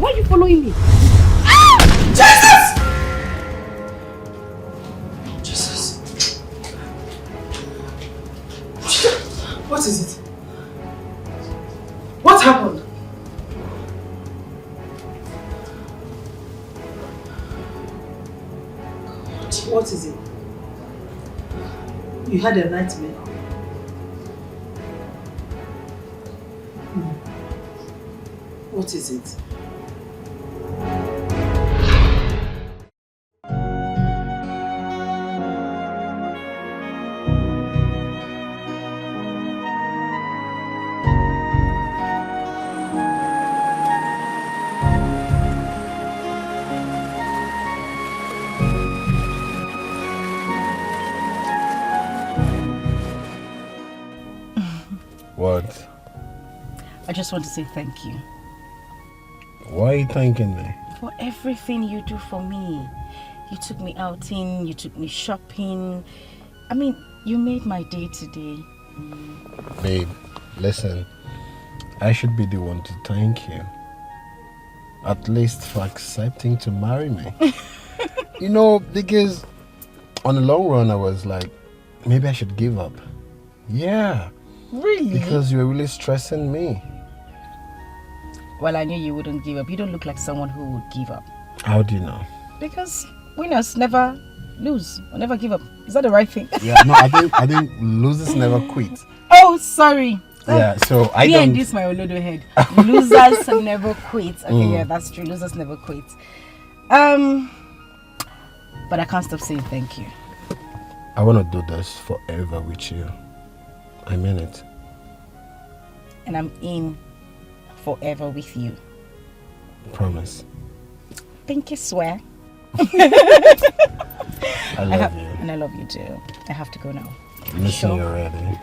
Why are you following me? Jesus! Jesus. What is it? What happened? What is it? You had a nightmare. What is it? What? I just want to say thank you. Why are you thanking me? For everything you do for me. You took me outing, you took me shopping. I mean, you made my day today. Babe, listen. I should be the one to thank you. At least for accepting to marry me. You know, because on the long run I was like, maybe I should give up. Yeah. Really? Because you were really stressing me. Well, I knew you wouldn't give up. You don't look like someone who would give up. How do you know? Because winners never lose or never give up. Is that the right thing? Yeah, no, I think losers never quit. Oh, sorry. Yeah, so I Me don't... and this my Olodo head. Losers never quit. Okay, yeah, that's true. Losers never quit. But I can't stop saying thank you. I want to do this forever with you. I mean it. And I'm in forever with you. Promise. Pinky swear. I love you. And I love you too. I have to go now. Missing you already.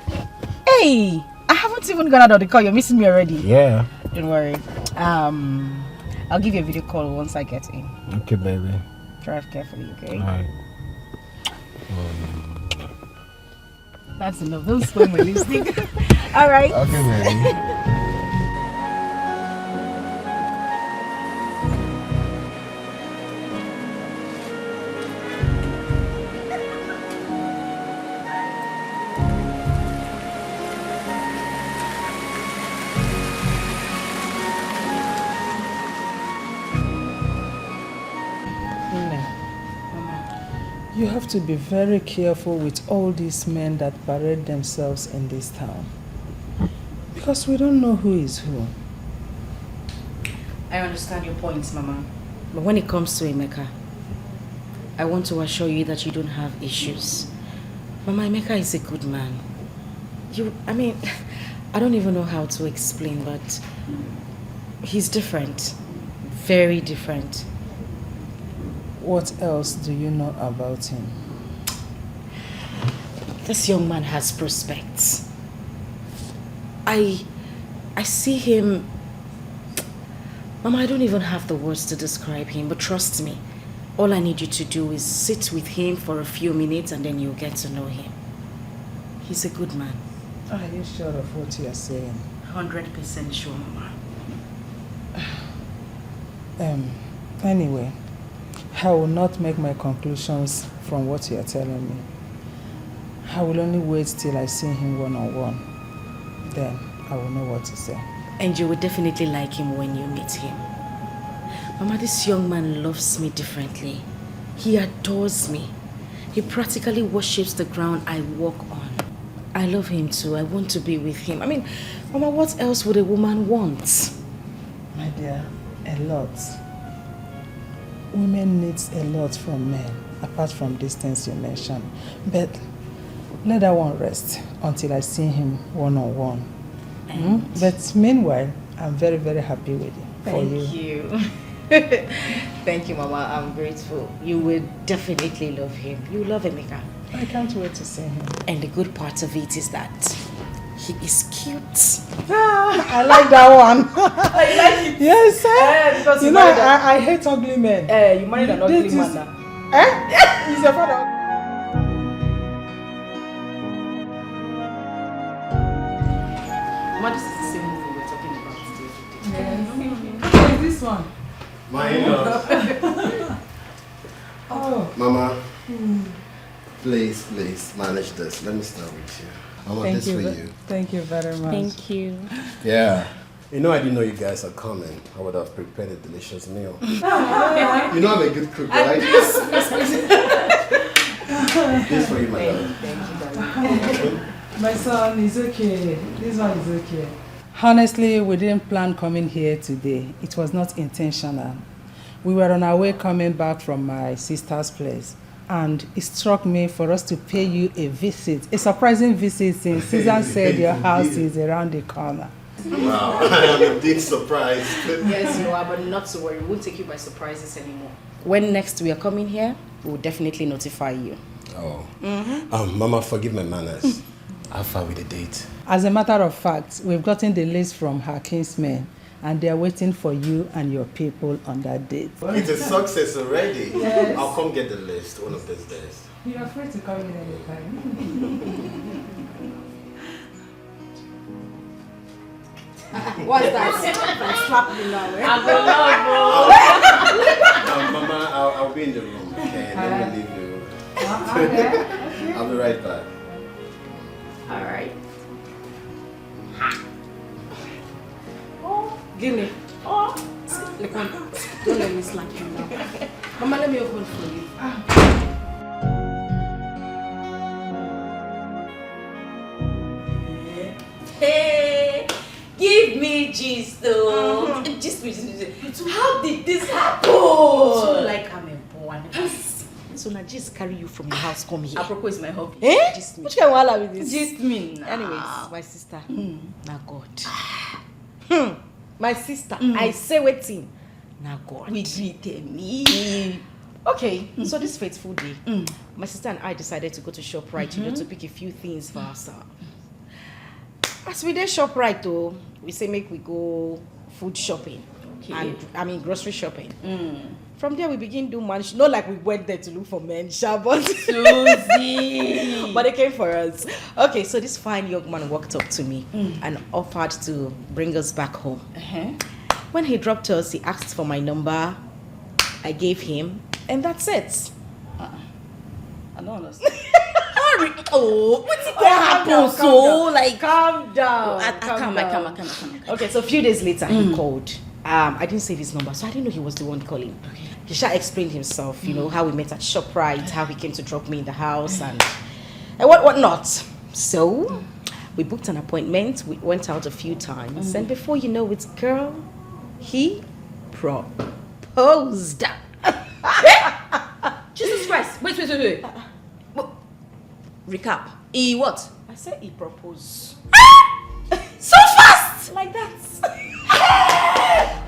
Hey! I haven't even gone out of the car. You're missing me already. Yeah. Don't worry. I'll give you a video call once I get in. Okay, baby. Drive carefully, okay? Alright. That's enough. Don't spoil my lipstick. Alright. Okay, baby. You have to be very careful with all these men that parade themselves in this town. Because we don't know who is who. I understand your points, Mama. But when it comes to Emeka, I want to assure you that you don't have issues. Mama, Emeka is a good man. I mean, I don't even know how to explain, but he's different. Very different. What else do you know about him? This young man has prospects. I see him... Mama, I don't even have the words to describe him, but trust me, all I need you to do is sit with him for a few minutes and then you'll get to know him. He's a good man. Are you sure of what you are saying? 100% sure, Mama. Anyway, I will not make my conclusions from what you are telling me. I will only wait till I see him one-on-one. Then I will know what to say. And you will definitely like him when you meet him. Mama, this young man loves me differently. He adores me. He practically worships the ground I walk on. I love him too. I want to be with him. I mean, Mama, what else would a woman want? My dear, a lot. Women needs a lot from men, apart from these things you mentioned. But let that one rest until I see him one-on-one. But meanwhile, I'm very, very happy with you. Thank you. Thank you, Mama. I'm grateful. You will definitely love him. You love Emeka. I can't wait to see him. And the good part of it is that he is cute. I like that one. I like it. Yes, because you know, I hate ugly men. You married an ugly man now. He's your father. Mama, this is the same movie we're talking about today. Yes. This one. My in-laws. Oh. Mama, please manage this. Let me start with you. I want this for you. Thank you very much. Thank you. Yeah. I didn't know you guys are coming. I would have prepared a delicious meal. I'm a good cook, right? This for you, my love. Thank you. My son is okay. This one is okay. Honestly, we didn't plan coming here today. It was not intentional. We were on our way coming back from my sister's place. And it struck me for us to pay you a visit. A surprising visit since Susan said your house is around the corner. Wow, I am indeed surprised. Yes, you are, but not to worry. We won't take you by surprises anymore. When next we are coming here, we'll definitely notify you. Oh. Mama, forgive my manners. How far with the date? As a matter of fact, we've gotten the list from her kinsmen, and they are waiting for you and your people on that date. It's a success already. Yes. I'll come get the list one of these days. You are free to come in anytime. What's that? Slap me now, eh? Mama, I'll be in the room, okay? Let me leave you. Okay. I'll be right back. All right. Give me. Like one. Don't let me slap you now. Mama, let me open for you. Hey, give me gist though. Gist me. How did this happen? So like I'm a boy. So now just carry you from your house, come here. Apropos is my hobby. Eh? Gist me. Which kind of wahala with this? Gist me. Anyways, my sister. Na God. My sister. I say waiting. Na God. We greeted me. Okay, so this fateful day, my sister and I decided to go to ShopRite, to pick a few things for ourselves. As we did ShopRite though, we say make we go food shopping. Okay. And grocery shopping. From there we begin do mansion. Not like we went there to look for men, but Susie. but they came for us. Okay, so this fine young man walked up to me and offered to bring us back home. When he dropped us, he asked for my number. I gave him, and that's it. I don't understand. Oh, what's it gonna happen? Calm down. Calm down. Okay, so a few days later, he called. I didn't save his number, so I didn't know he was the one calling. Okay. He explained himself, how we met at ShopRite, how he came to drop me in the house, and what not. So, we booked an appointment. We went out a few times, and before you know it, girl, he proposed. Jesus Christ. Wait. Recap. He what? I said he proposed. So fast! Like that.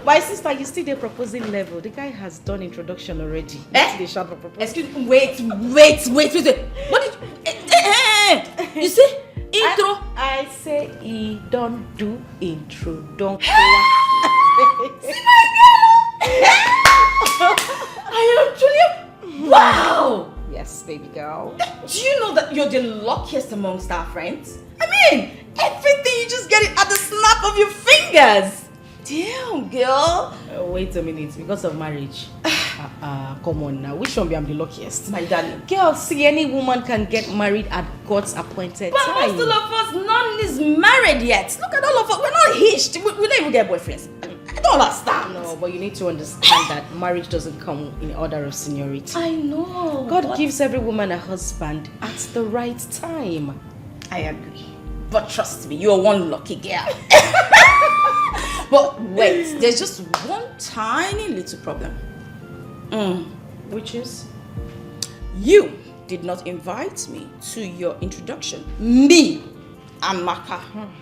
My sister, you see the proposing level. The guy has done introduction already. The shop of proposal. Excuse me. Wait. What did you see? Intro. I say he don't do introduction. See my girl. I am truly. Wow. Yes, baby girl. Do you know that you're the luckiest amongst our friends? I mean, everything you just get it at the snap of your fingers. Damn, girl. Wait a minute, because of marriage. Come on now. Which one be I'm the luckiest? My darling. Girl, see, any woman can get married at God's appointed But time. most of us, none is married yet. Look at all of us. We're not hitched. We don't even get boyfriends. I don't understand. No, but you need to understand that marriage doesn't come in order of seniority. I know. God gives every woman a husband at the right time. I agree. But trust me, you're one lucky girl. But wait, there's just one tiny little problem. Which is? You did not invite me to your introduction. Me, Amaka,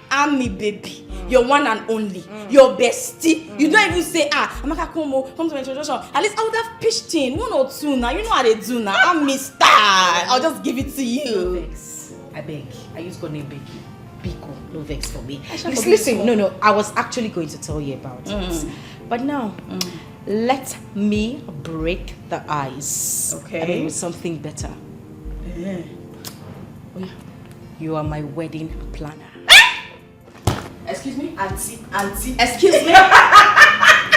I'm me baby, your one and only, your bestie. You don't even say, Amaka, come to my introduction. At least I would have pitched in 1 or 2 now. You know how they do now. I'm Mr. I'll just give it to you. No vex. I beg. I use God name beg you. Biko, no vex for me. forgive Listen, you. no. I was actually going to tell you about it. But now, let me break the ice. Okay. I mean, with something better. Yeah. Oh, yeah. You are my wedding planner. Excuse me? Auntie. Excuse me?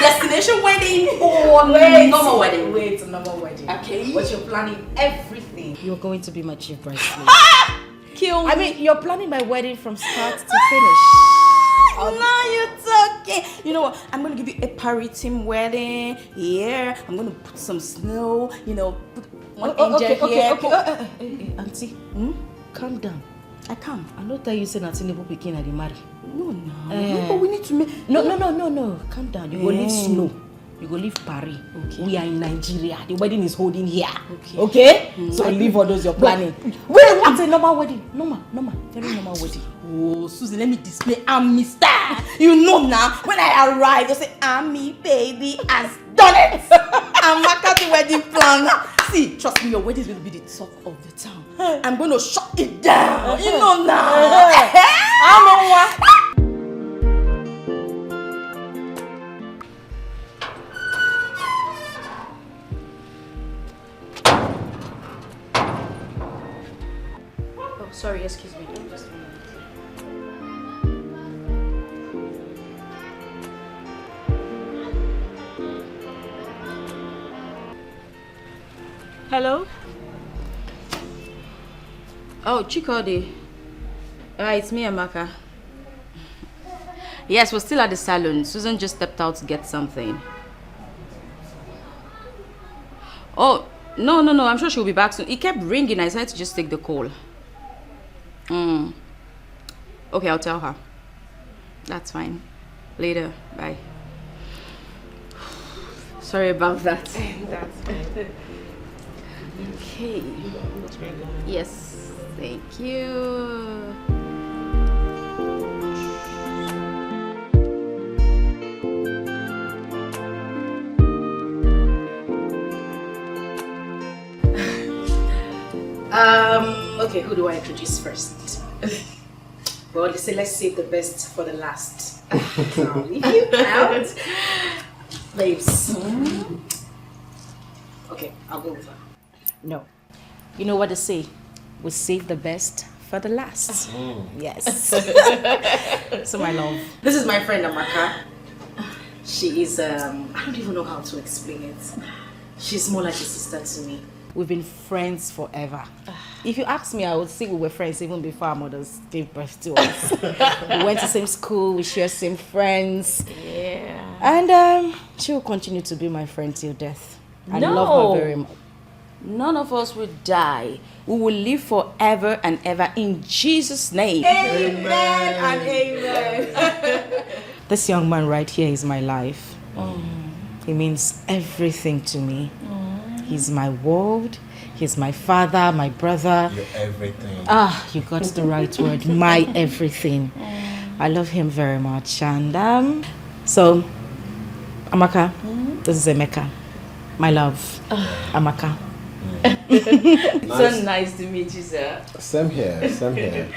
destination wedding or normal wedding? Wait, a normal wedding. Okay. But you're planning everything. You're going to be my chief bridesmaid. Kill me. I mean, you're planning my wedding from start to finish. Now you're talking. You know what? I'm gonna give you a party team wedding. Yeah. I'm gonna put some snow. You know, put one angel here. Hey, auntie, calm down. I can't. I know that you said nothing about picking at the marry. No. But we need to make. No. Calm down. You go leave snow. You go leave Paris. Okay. We are in Nigeria. The wedding is holding here. Okay? So leave all those you're planning. Wait, what's a normal wedding? Normal. Very normal wedding. Oh, Susie, let me display Army star. You know now, when I arrive, you say, Army baby has done it. I'm Maka the wedding planner. See, trust me, your wedding is going to be the talk of the town. I'm going to shut it down. You know now. I'm on one. Sorry, excuse me. Just a minute. Hello? Oh, Chikodi. It's me, Amaka. Yes, we're still at the salon. Susan just stepped out to get something. Oh, no. I'm sure she'll be back soon. It kept ringing. I decided to just take the call. Okay, I'll tell her. That's fine. Later. Bye. Sorry about that. That's good. Okay. Yes. Thank you. Okay, who do I introduce first? Well, let's save the best for the last. I'll leave you out. Babes. Okay, I'll go with her. No. You know what they say? We save the best for the last. Yes. So my love. This is my friend Amaka. She is, I don't even know how to explain it. She's more like a sister to me. We've been friends forever. If you ask me, I would say we were friends even before our mothers gave birth to us. We went to same school, we share same friends. Yeah. And she will continue to be my friend till death. I love her very much. None of us will die. We will live forever and ever in Jesus' name. Amen and amen. This young man right here is my life. He means everything to me. He's my world. He's my father, my brother. You're everything. You got the right word. My everything. I love him very much. And so, Amaka, this is Emeka. My love, Amaka. So nice to meet you, sir. Same here.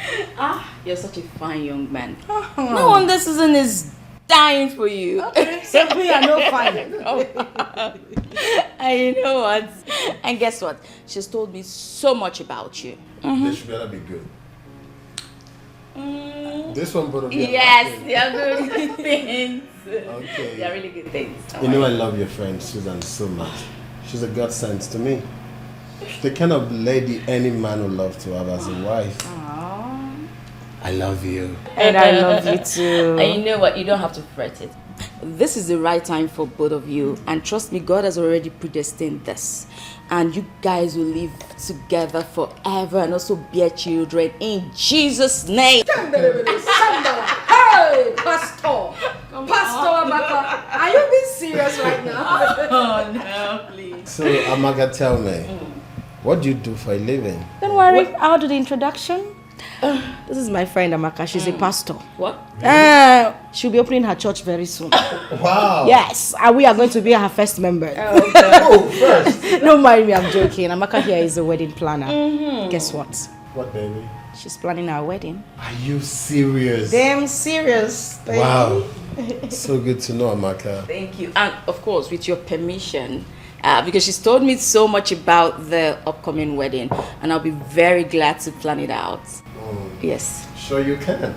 You're such a fine young man. No wonder Susan is dying for you. Simply, I know fine. And you know what? And guess what? She's told me so much about you. This better be good. This one better be Yes, they're good things. Okay. They're really good things. You know I love your friend Susan so much. She's a godsend to me. She's the kind of lady any man would love to have as a wife. Aww. I love you. And I love you too. And you know what? You don't have to fret it. This is the right time for both of you. And trust me, God has already predestined this. And you guys will live together forever and also bear children in Jesus' name. Hey, Pastor! Pastor Amaka, are you being serious right now? Oh, no, please. So, Amaka, tell me, what do you do for a living? Don't worry, I'll do the introduction. This is my friend Amaka. She's a pastor. What? She'll be opening her church very soon. Wow. Yes, and we are going to be her first member. Oh, first. Don't mind me, I'm joking. Amaka here is a wedding planner. Guess what? What, baby? She's planning our wedding. Are you serious? Damn serious. Baby. Wow. So good to know, Amaka. Thank you. And of course, with your permission, because she's told me so much about the upcoming wedding, and I'll be very glad to plan it out. Yes. Sure you can.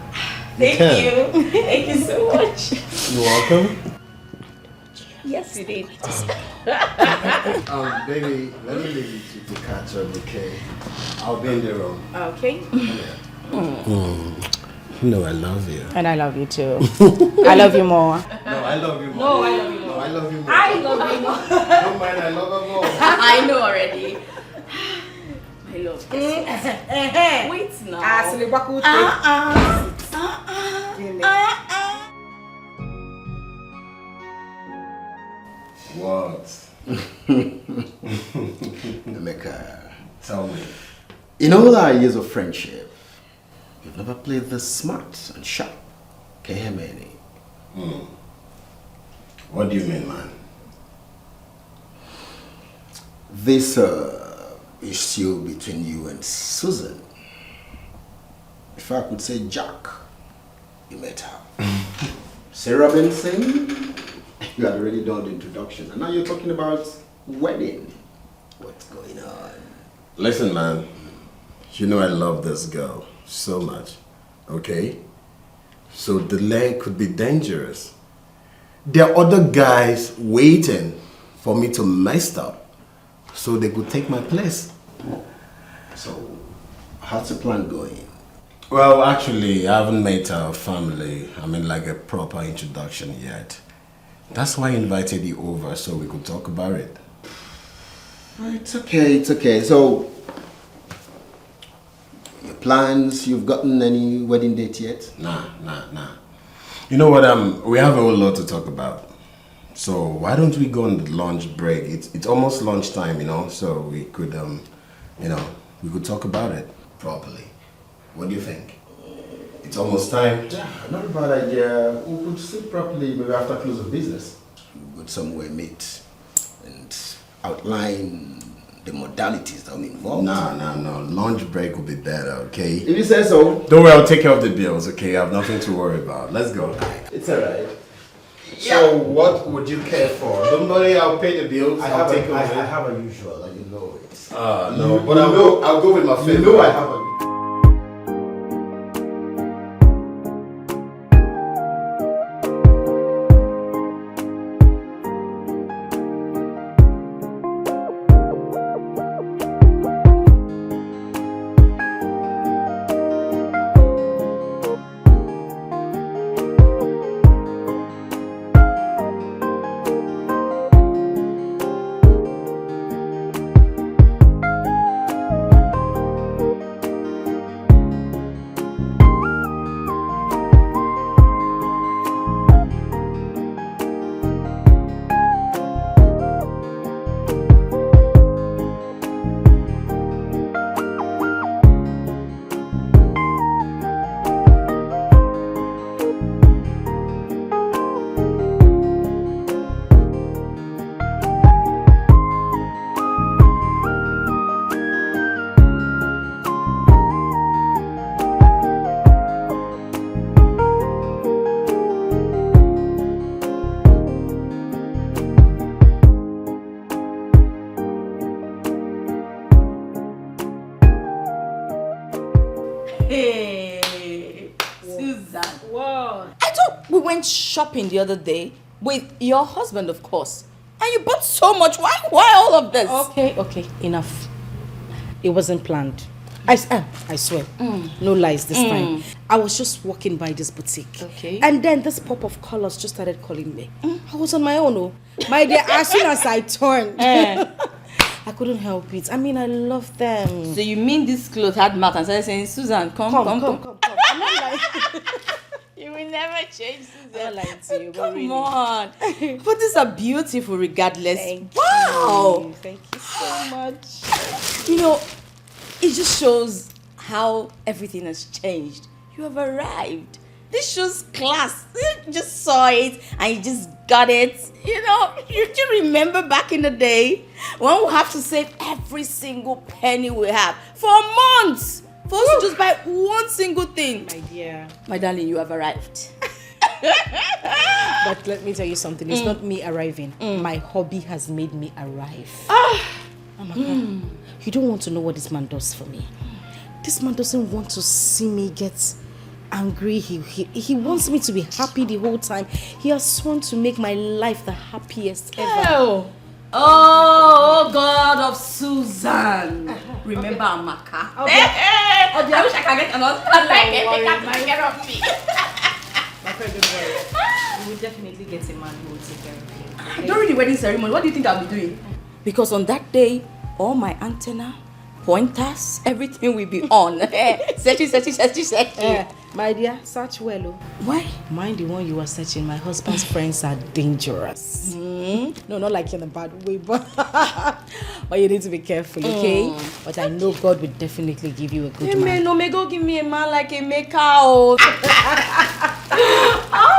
Thank you. Thank you so much. You're welcome. Yes, you did. Baby, let me leave you to catch up, okay? I'll be in the room. Okay. No, I love you. And I love you too. I love you more. No, I love you more. No, I love you more. No, I love you more. I love you more. Don't mind, I love her more. I know already. My love. Wait now. What? Emeka, tell me. In all our years of friendship, you've never played this smart and sharp. Can you hear me? What do you mean, man? This issue between you and Susan. If I could say Jack, you met her. Sarah Benson, you had already done the introduction, and now you're talking about wedding. What's going on? Listen, man. You know I love this girl so much, okay? So delay could be dangerous. There are other guys waiting for me to mess up so they could take my place. So, how's the plan going? Well, actually, I haven't met her family. I mean, like a proper introduction yet. That's why I invited you over so we could talk about it. It's okay. So, your plans, you've gotten any wedding date yet? Nah. You know what, we have a whole lot to talk about. So, why don't we go on the lunch break? It's almost lunchtime, so we could, we could talk about it properly. What do you think? It's almost time. Yeah, not a bad idea. We could sit properly maybe after close of business. We'll go somewhere, meet, and outline the modalities that will be involved. No. Lunch break will be better, okay? If you say so. Don't worry, I'll take care of the bills, okay? I have nothing to worry about. Let's go. It's alright. Yeah. So, what would you care for? Don't worry, I'll pay the bills. I'll take care of it. I have a usual, and you know it. No, but I'll go with my favorite. You know I have a Shopping the other day with your husband, of course, and you bought so much. Why all of this? Okay, enough. It wasn't planned. I swear, no lies this time. I was just walking by this boutique, and then this pop of colors just started calling me. I was on my own, my dear. As soon as I turned, I couldn't help it. I mean, I love them. So you mean this clothes had mouth and started saying, "Susan, come." I'm not like. You will never change, Susan. I'm lying to you, Come really. on. But these are beautiful regardless. Thank you. Thank you so much. It just shows how everything has changed. You have arrived. This shows class. You just saw it and you just got it. You remember back in the day when we have to save every single penny we have for months. For us to just buy one single thing. My dear. My darling, you have arrived. But let me tell you something. It's not me arriving. My hobby has made me arrive. Amaka, you don't want to know what this man does for me. This man doesn't want to see me get angry. He wants me to be happy the whole time. He has sworn to make my life the happiest ever. Oh, God of Susan. Remember Amaka. I wish I could get another like it. They can't take care of me. My friend, don't worry. You will definitely get a man who will take care of you. Okay? During the wedding ceremony, what do you think I'll be doing? Because on that day, all my antenna, pointers, everything will be on. Searching. My dear, search well. Oh. Why? Mind the one you are searching. My husband's friends are dangerous. No, not like in a bad way, but you need to be careful, okay? But I know God will definitely give you a good man. No, may God give me a man like a maker. Oh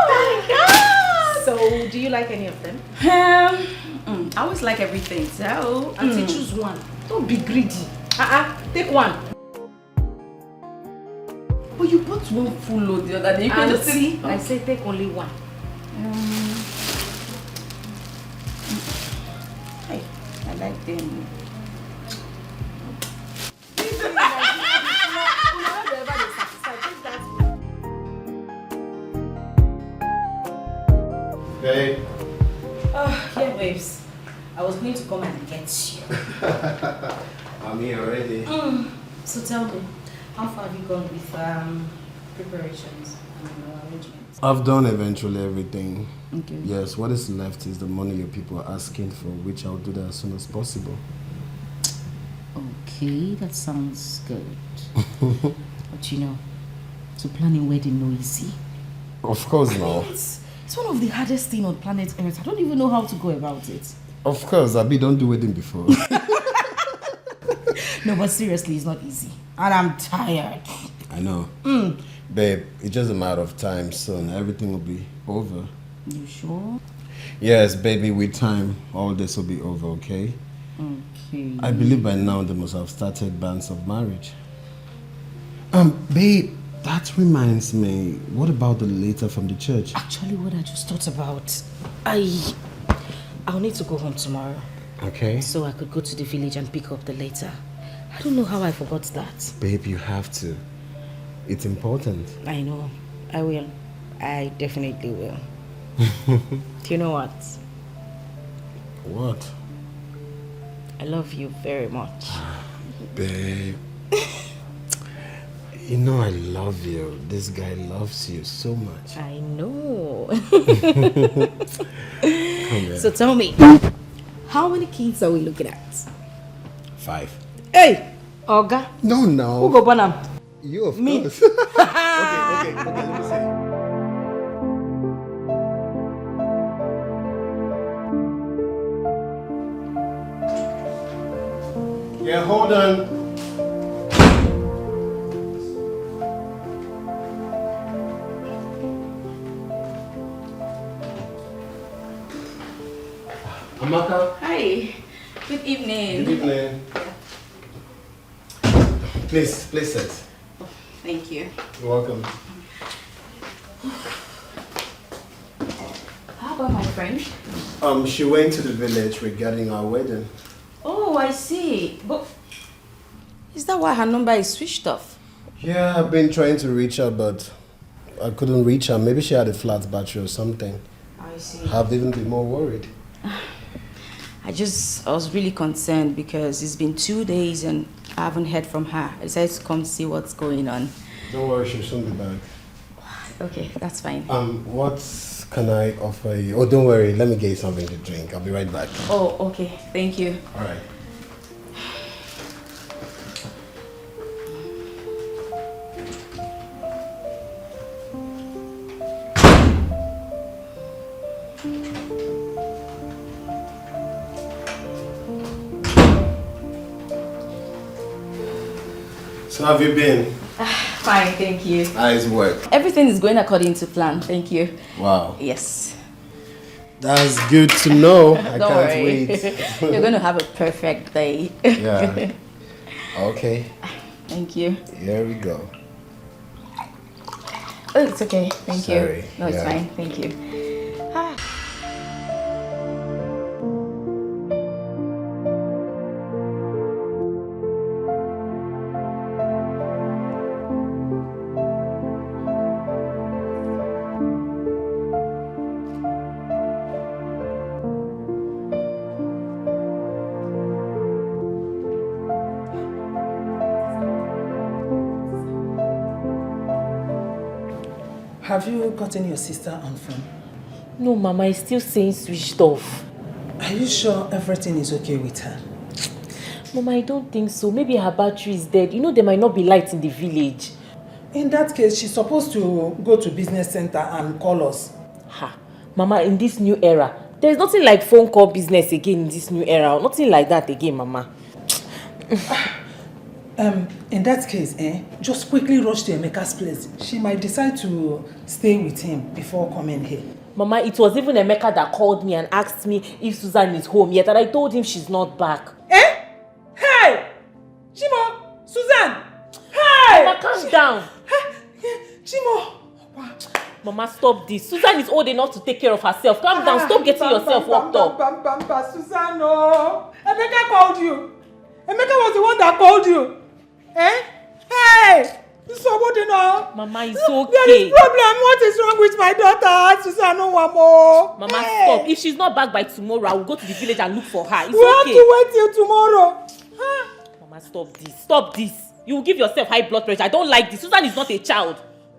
my God! So, do you like any of them? I always like everything, so Auntie, choose one. Don't be greedy. Take one. But you bought one full load the other day. You can just see. I say take only one. I like them. Babe. Yeah, babes. I was going to come and get you. I'm here already. So tell me, how far have you gone with preparations and arrangements? I've done eventually everything. Okay. Yes, what is left is the money your people are asking for, which I'll do that as soon as possible. Okay, that sounds good. But you know, to plan a wedding no easy. Of course not. It's one of the hardest things on planet Earth. I don't even know how to go about it. Of course, Abi don't do wedding before. No, but seriously, it's not easy. And I'm tired. I know. Babe, it's just a matter of time soon. Everything will be over. You sure? Yes, baby, with time, all this will be over, okay? Okay. I believe by now they must have started banns of marriage. Babe, that reminds me, what about the letter from the church? Actually, what I just thought about, I'll need to go home tomorrow. Okay. So I could go to the village and pick up the letter. I don't know how I forgot that. Babe, you have to. It's important. I know. I will. I definitely will. Do you know what? What? I love you very much. Babe. You know I love you. This guy loves you so much. I know. Come here. So tell me, how many kids are we looking at? 5. Hey, Oga. No, no. Who go born am? You, of Me. course. okay, let me see. Yeah, hold on. Amaka. Hi. Good evening. Good evening. Please sit. Thank you. You're welcome. How about my friend? She went to the village regarding our wedding. Oh, I see. But is that why her number is switched off? Yeah, I've been trying to reach her, but I couldn't reach her. Maybe she had a flat battery or something. I see. I've even been more worried. I was really concerned because it's been 2 days and I haven't heard from her. I decided to come see what's going on. Don't worry, she'll soon be back. Okay, that's fine. What can I offer you? Oh, don't worry. Let me get you something to drink. I'll be right back. Oh, okay. Thank you. All right. So how have you been? Fine, thank you. How's work? Everything is going according to plan. Thank you. Wow. Yes. That's good to know. I Don't can't worry. wait. You're going to have a perfect day. Yeah. Okay. Thank you. Here we go. Oh, it's okay. Thank Sorry. you. No, it's Yeah. fine. Thank you. Ah. Have you gotten your sister on phone? No, Mama, it's still saying switched off. Are you sure everything is okay with her? Mama, I don't think so. Maybe her battery is dead. You know there might not be light in the village. In that case, she's supposed to go to business center and call us. Ha. Mama, in this new era, there's nothing like phone call business again in this new era. Nothing like that again, Mama. In that case, just quickly rush to Emeka's place. She might decide to stay with him before coming here. Mama, it was even Emeka that called me and asked me if Susan is home yet, and I told him she's not back. Hey! Chimo! Susan! Hey! Mama, calm down. Chimo! Mama, stop this. Susan is old enough to take care of herself. Calm down. Stop getting yourself worked up. Susan, no. Emeka called you. Emeka was the one that called you. Hey! Somebody know. Mama, it's okay. There is problem. What is wrong with my daughter? Susan, no one more. Mama, stop. If she's not back by tomorrow, I will go to the village and look for her. It's we have okay. to wait till tomorrow. Mama, stop this. Stop this. You will give yourself high blood pressure. I don't like this. Susan is not a child.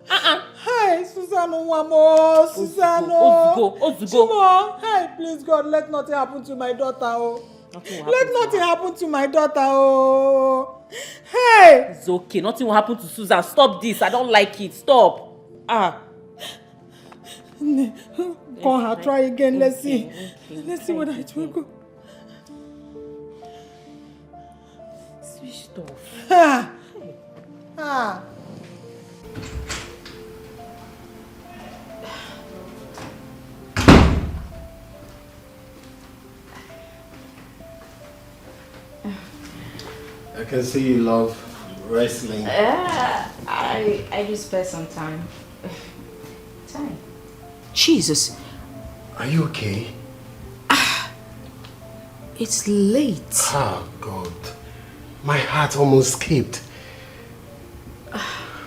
Hey, Susan, no one more. Susan, no. Ozugo. Hey, please, God, let nothing happen to my daughter. Oh. Let nothing happen to my daughter. Oh. Hey! It's okay. Nothing will happen to Susan. Stop this. I don't like it. Stop. Call her. Try again. Let's see. Let's see whether it will go. Switched off. I can see you love wrestling. I just spare some time. Jesus. Are you okay? It's late. Oh, God. My heart almost skipped.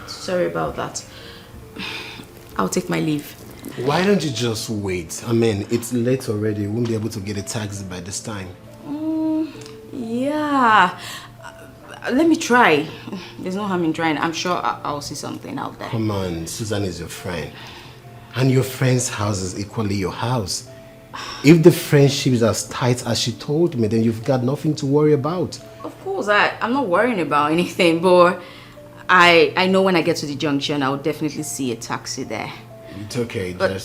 Sorry about that. I'll take my leave. Why don't you just wait? I mean, it's late already. You won't be able to get a taxi by this time. Yeah. Let me try. There's no harm in trying. I'm sure I'll see something out there. Come on, Susan is your friend. And your friend's house is equally your house. If the friendship is as tight as she told me, then you've got nothing to worry about. Of course, I'm not worrying about anything, but I know when I get to the junction, I'll definitely see a taxi there. It's okay, but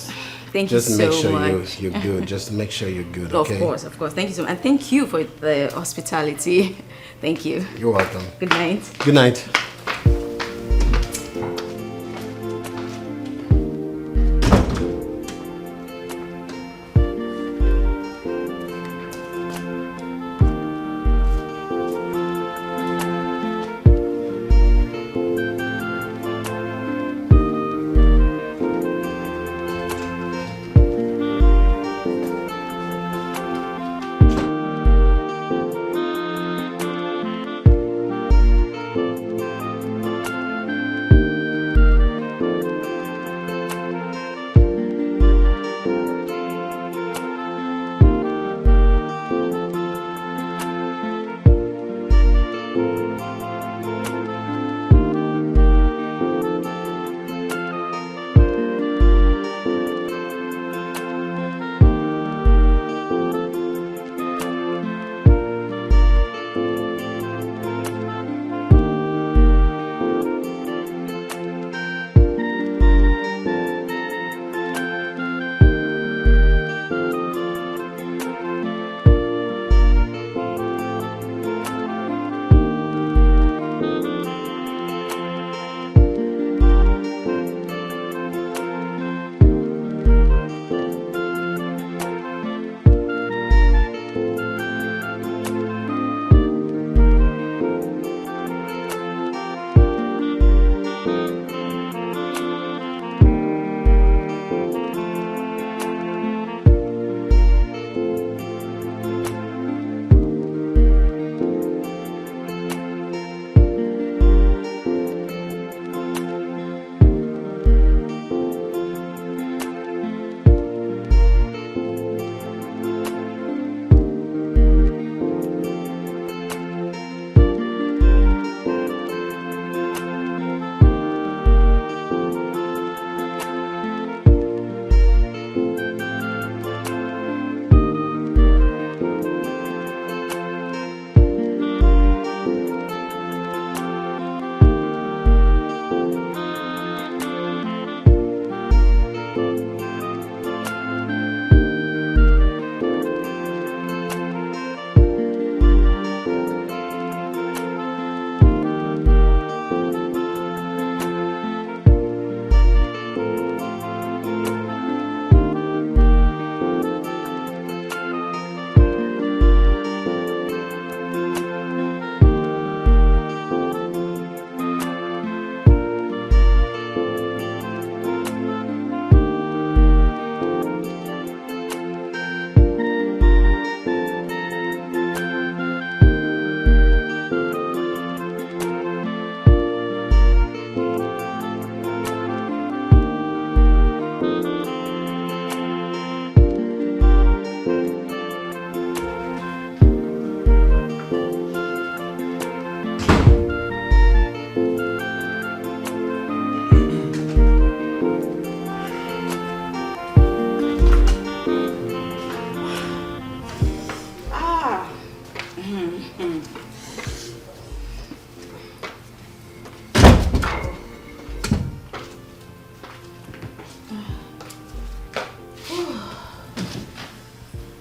thank you so much. Just make sure you're good. Just make sure you're good, okay? Of course. Thank you so much. And thank you for the hospitality. Thank you. You're welcome. Good night. Good night.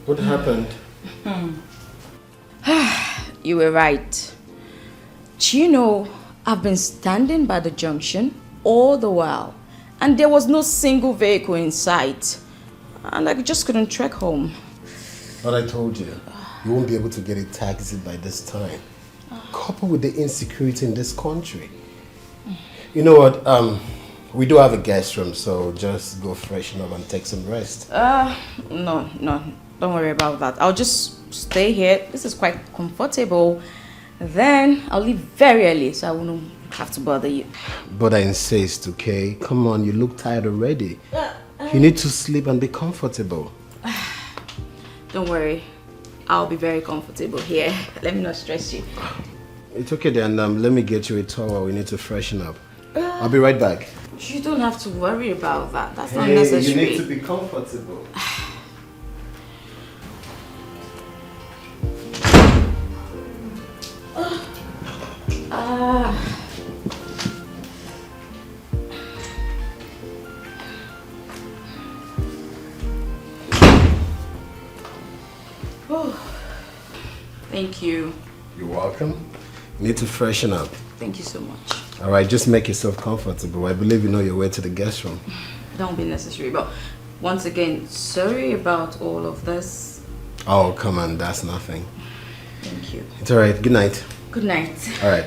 What happened? You were right. Do you know, I've been standing by the junction all the while, and there was no single vehicle in sight, and I just couldn't trek home. But I told you, you won't be able to get a taxi by this time. Coupled with the insecurity in this country. You know what? We do have a guest room, so just go freshen up and take some rest. No, don't worry about that. I'll just stay here. This is quite comfortable. Then I'll leave very early, so I won't have to bother you. But I insist, okay? Come on, you look tired already. You need to sleep and be comfortable. Don't worry. I'll be very comfortable here. Let me not stress you. It's okay then, let me get you a towel. We need to freshen up. I'll be right back. You don't have to worry about that. That's not Hey, necessary. you need to be comfortable. Thank you. You're welcome. You need to freshen up. Thank you so much. All right, just make yourself comfortable. I believe you know your way to the guest room. Don't be necessary, but once again, sorry about all of this. Oh, come on, that's nothing. Thank you. It's all right. Good night. Good night. All right.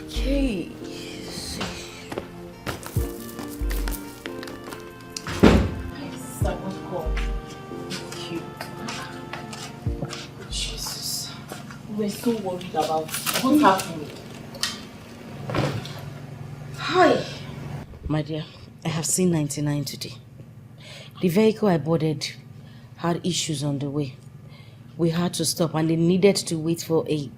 Okay. Jesus. We're so worried about what's happening. Hi. My dear, I have seen 99 today. The vehicle I boarded had issues on the way. We had to stop and they needed to wait for a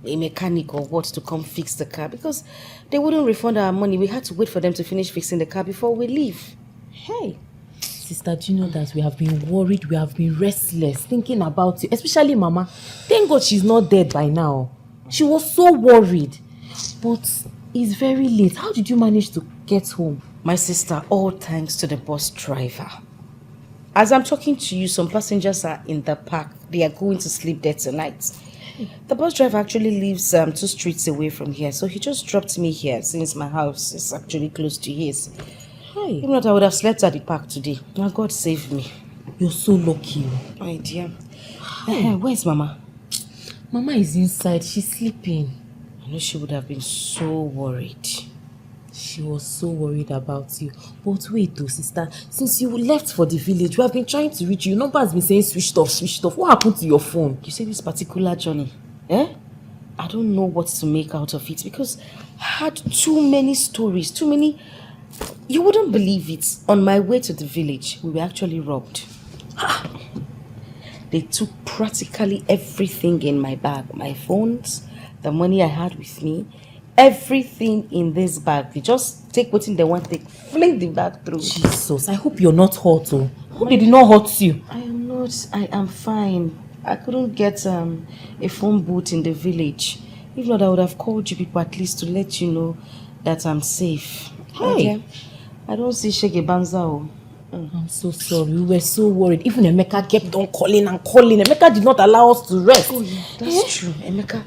mechanic or what to come fix the car because they wouldn't refund our money. We had to wait for them to finish fixing the car before we leave. Hey, sister, do you know that we have been worried, we have been restless, thinking about you, especially Mama. Thank God she's not dead by now. She was so worried. But it's very late. How did you manage to get home? My sister, all thanks to the bus driver. As I'm talking to you, some passengers are in the park. They are going to sleep there tonight. The bus driver actually lives 2 streets away from here, so he just dropped me here since my house is actually close to his. Hey, If not, I would have slept at the park today. Now God saved me. you're so lucky. My dear. Where's Mama? Mama is inside. She's sleeping. I know she would have been so worried. She was so worried about you. But wait though, sister. Since you left for the village, we have been trying to reach you. Your number has been saying switched off, switched off. What happened to your phone? You say this particular journey, I don't know what to make out of it because I had too many stories, too many. You wouldn't believe it. On my way to the village, we were actually robbed. They took practically everything in my bag. My phones, the money I had with me, everything in this bag. They just take what they want, they fling the bag through. Jesus, I hope you're not hurt. Oh. I hope they did not hurt you. I am not. I am fine. I couldn't get a phone booth in the village. If not, I would have called you people at least to let you know that I'm safe. Hey. Okay? I don't see Shege Banza. I'm so sorry. We were so worried. Even Emeka kept on calling and calling. Emeka did not allow us to rest. Oh, yeah, that's true. Emeka.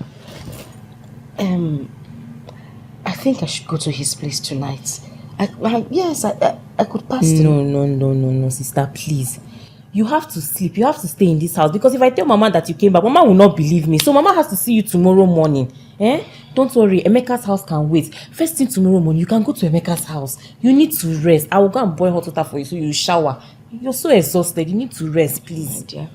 I think I should go to his place tonight. Yes, I could pass through. No, sister, please. You have to sleep. You have to stay in this house because if I tell Mama that you came back, Mama will not believe me. So Mama has to see you tomorrow morning. Don't worry, Emeka's house can wait. First thing tomorrow morning, you can go to Emeka's house. You need to rest. I will go and boil hot water for you so you shower. You're so exhausted. You need to rest, please. My dear.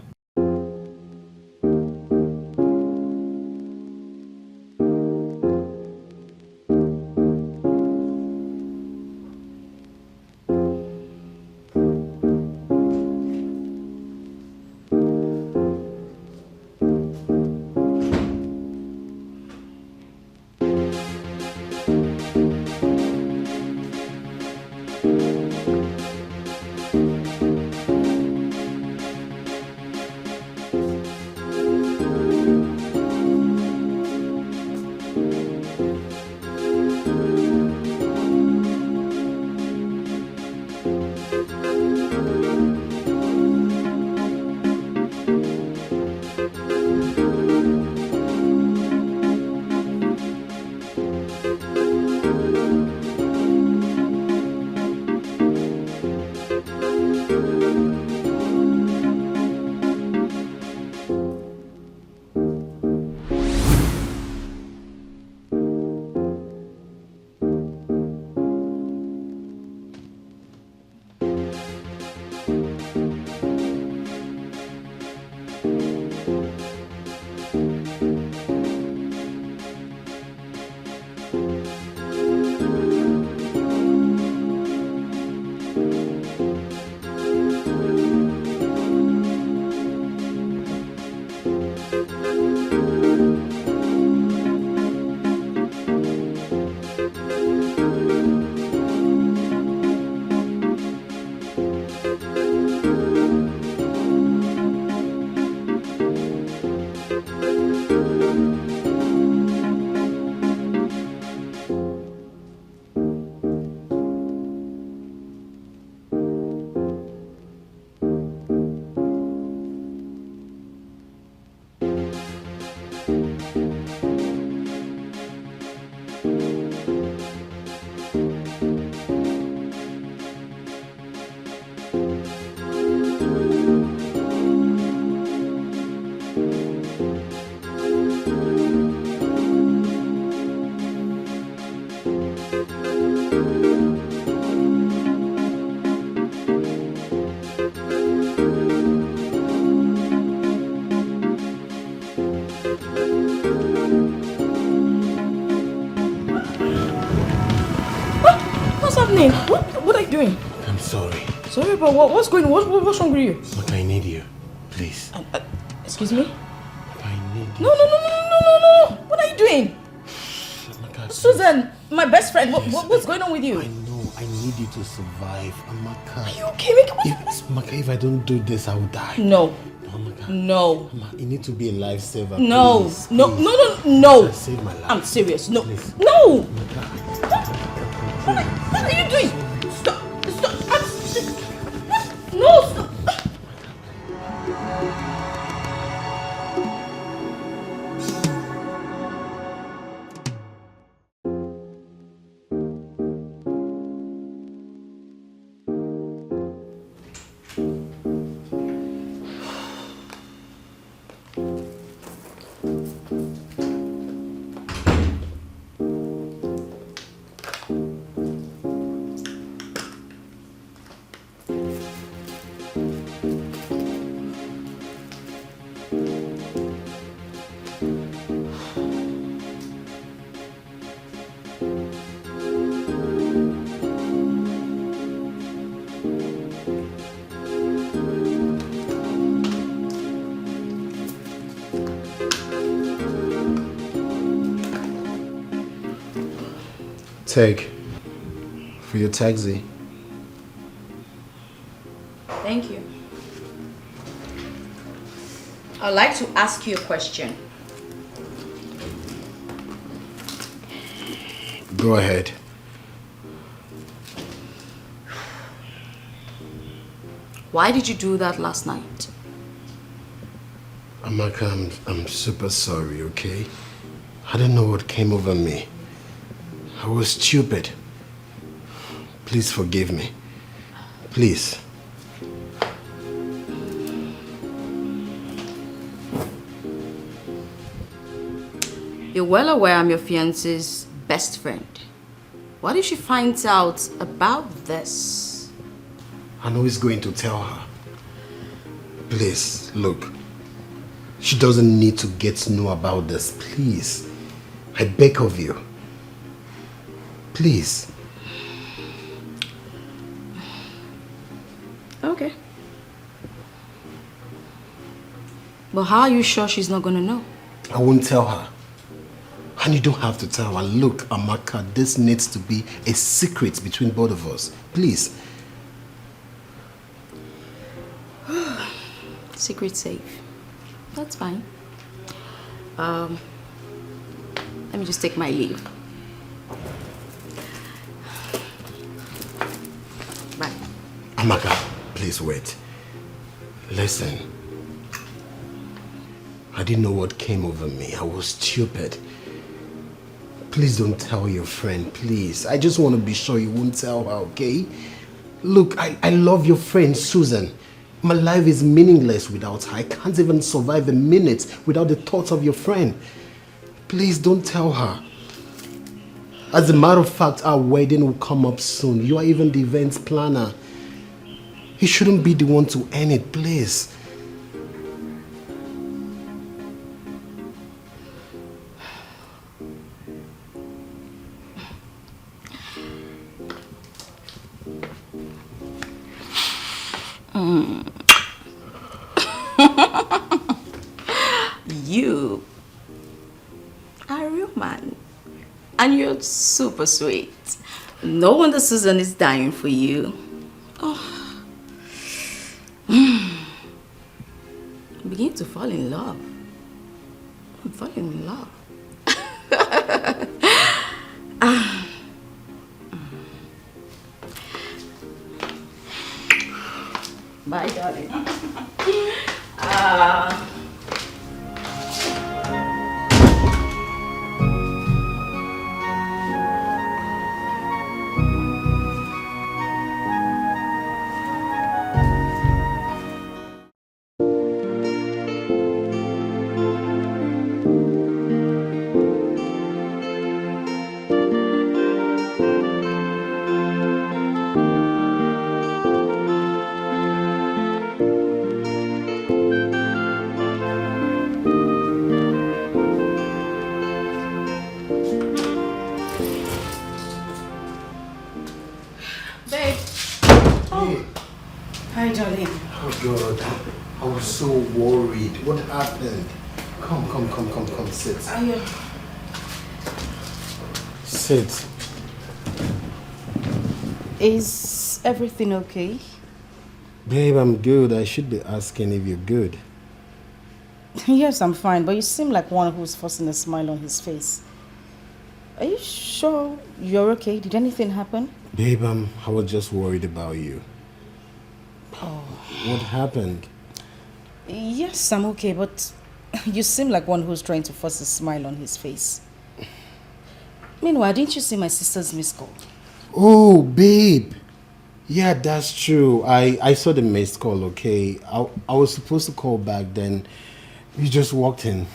sorry. Sorry, but what's going on? What's wrong with you? Look, I need you. Please. Excuse me? I need you. No. What are you doing? Amaka, Susan, my best friend, what's going on with you? I know. I need you to survive. Amaka. Are you okay? Amaka, if I don't do this, I will die. No. Amaka. No. Amaka, you need to be a lifesaver. No. Please, No. please. No. Save my life. I'm serious. No. Please. No. Amaka. What are you doing? Stop. No. Stop. Take for your taxi. Thank you. I'd like to ask you a question. Go ahead. Why did you do that last night? Amaka, I'm super sorry, okay? I don't know what came over me. I was stupid. Please forgive me. Please. You're well aware I'm your fiance's best friend. What if she finds out about this? I'm always going to tell her. Please, look. She doesn't need to get to know about this. Please. I beg of you. Please. Okay. But how are you sure she's not gonna know? I won't tell her. And you don't have to tell her. Look, Amaka, this needs to be a secret between both of us. Please. Secret safe. That's fine. Let me just take my leave. Bye. Amaka, please wait. Listen. I didn't know what came over me. I was stupid. Please don't tell your friend, please. I just want to be sure you won't tell her, okay? Look, I love your friend, Susan. My life is meaningless without her. I can't even survive a minute without the thoughts of your friend. Please don't tell her. As a matter of fact, our wedding will come up soon. You are even the events planner. You shouldn't be the one to end it, please. You are a real man. And you're super sweet. No wonder Susan is dying for you. Oh. I'm beginning to fall in love. I'm falling in love. Bye, darling. so worried. What happened? Come, sit. Sit. Is everything okay? Babe, I'm good. I should be asking if you're good. Yes, I'm fine, but you seem like one who's forcing a smile on his face. Are you sure you're okay? Did anything happen? Babe, I was just worried about you. Oh. What happened? Yes, I'm okay, but you seem like one who's trying to force a smile on his face. Meanwhile, didn't you see my sister's missed call? Oh, babe. Yeah, that's true. I saw the missed call, okay? I was supposed to call back then. You just walked in.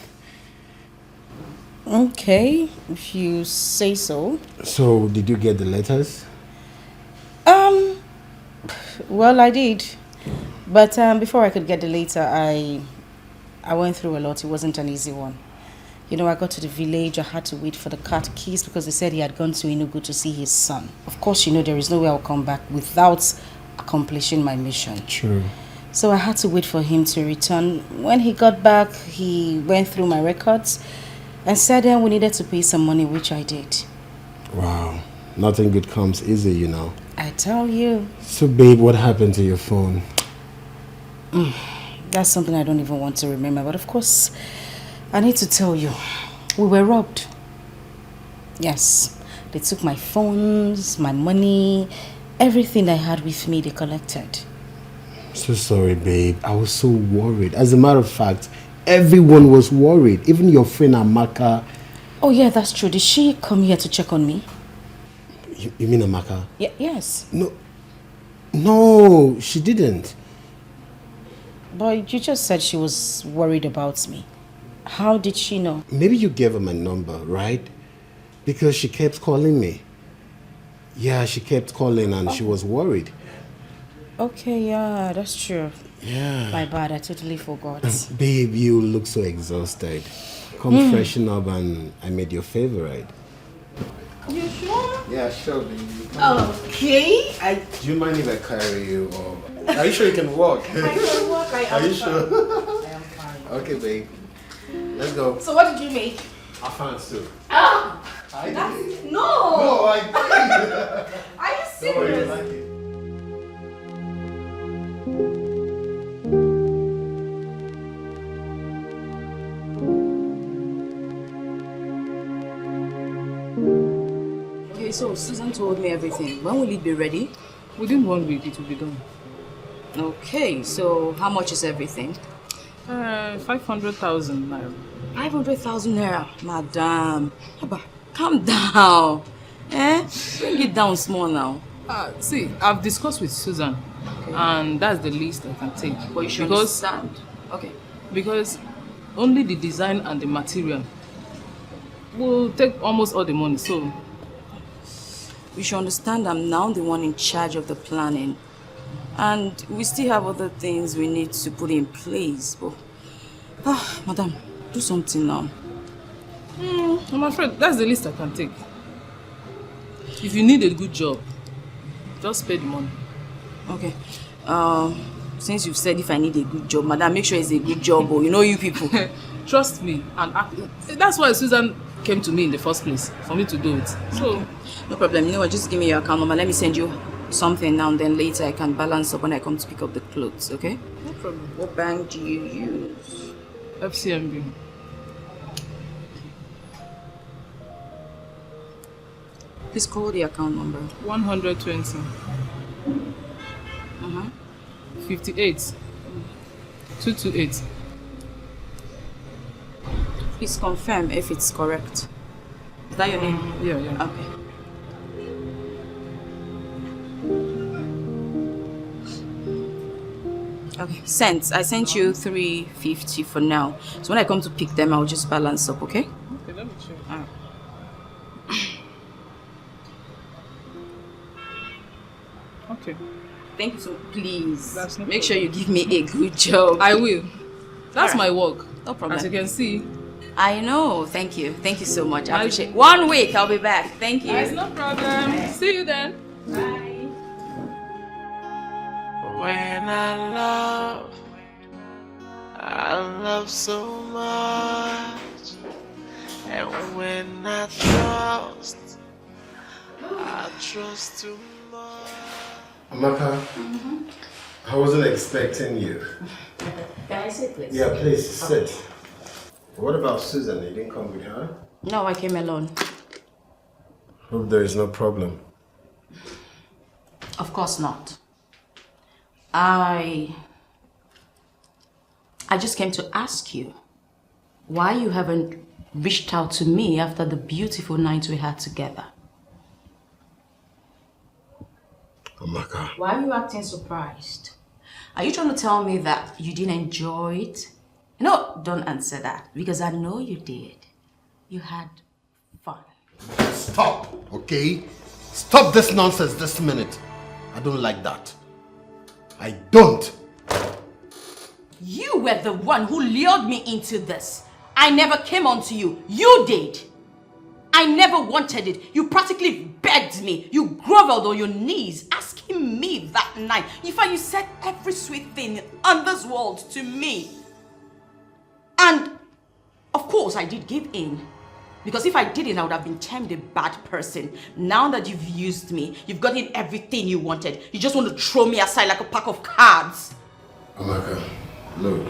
Okay, if you say so. So, did you get the letters? Well, I did. But before I could get the letter, I went through a lot. It wasn't an easy one. You know, I got to the village. I had to wait for the car to keys because they said he had gone to Enugu to see his son. Of course, you know, there is no way I'll come back without accomplishing my mission. True. So I had to wait for him to return. When he got back, he went through my records and said we needed to pay some money, which I did. Wow. Nothing good comes easy, you know. I tell you. So, babe, what happened to your phone? That's something I don't even want to remember. But of course, I need to tell you, we were robbed. Yes, they took my phones, my money, everything I had with me, they collected. So sorry, babe. I was so worried. As a matter of fact, everyone was worried. Even your friend Amaka. Oh yeah, that's true. Did she come here to check on me? You mean Amaka? Yes. No, she didn't. But you just said she was worried about me. How did she know? Maybe you gave her my number, right? Because she kept calling me. Yeah, she kept calling and she was worried. Okay, yeah, that's true. Yeah. My bad, I totally forgot. Babe, you look so exhausted. Come freshen up and I made your favorite. You sure? Yeah, sure, baby. Okay. Do you mind if I carry you? Or... Are you sure you can walk? I can walk, I am Are you fine. sure? I am fine. Okay, babe. Let's go. So what did you make? I found soup. Ah! I did. No! No, I did. Are you Don't worry, serious? you like it. Okay, so Susan told me everything. When will it be ready? Within 1 week, it will be done. Okay, so how much is everything? 500,000 naira. 500,000 naira. Madam, Abba, calm down. Bring it down small now. See, I've discussed with Susan, and that's the least I can take. But you should because, understand. Okay. Because only the design and the material will take almost all the money, so... You should understand I'm now the one in charge of the planning. And we still have other things we need to put in place. But, madam, do something now. I'm afraid that's the least I can take. If you need a good job, just pay the money. Okay. Since you've said if I need a good job, madam, make sure it's a good job, or you know you people. Trust me, and that's why Susan came to me in the first place, for me to do it. So, No problem. You know what? Just give me your account number. Let me send you something now, and then later I can balance up when I come to pick up the clothes, okay? no problem. What bank do you use? FCMB. Please call the account number. 120. 58. 228. Please confirm if it's correct. Is that your name? Yeah. Okay. Okay, sent. I sent you 350 for now. So when I come to pick them, I'll just balance up, okay? Okay, let me check. Alright. Okay. Thank you so please. That's no make sure you give me a good job. I will. That's Alright. my work. No problem. As you can see. I know. Thank you. Thank you so much. I appreciate it. 1 week, I'll be back. Thank you. It's no problem. See you then. Bye. When I love, I love so much, and when I trust too much. Amaka, I wasn't expecting you. Can I sit, please? Yeah, please sit. What about Susan? You didn't come with her? No, I came alone. Hope there is no problem. Of course not. I just came to ask you why you haven't reached out to me after the beautiful night we had together. Amaka. Why are you acting surprised? Are you trying to tell me that you didn't enjoy it? No, don't answer that, because I know you did. You had fun. Stop, okay? Stop this nonsense this minute. I don't like that. I don't. You were the one who lured me into this. I never came on to you. You did. I never wanted it. You practically begged me. You groveled on your knees, asking me that night. In fact, you said every sweet thing on this world to me. And, of course, I did give in. Because if I didn't, I would have been termed a bad person. Now that you've used me, you've gotten everything you wanted. You just want to throw me aside like a pack of cards. Amaka, look.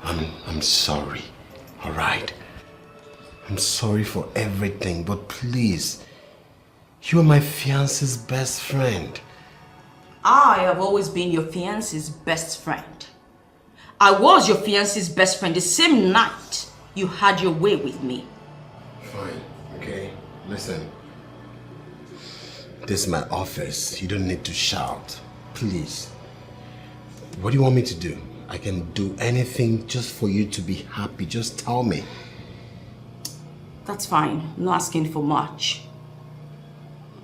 I'm sorry, all right? I'm sorry for everything, but please, you are my fiancé's best friend. I have always been your fiancé's best friend. I was your fiancé's best friend the same night you had your way with me. Fine, okay? Listen. This is my office. You don't need to shout. Please. What do you want me to do? I can do anything just for you to be happy. Just tell me. That's fine. I'm not asking for much.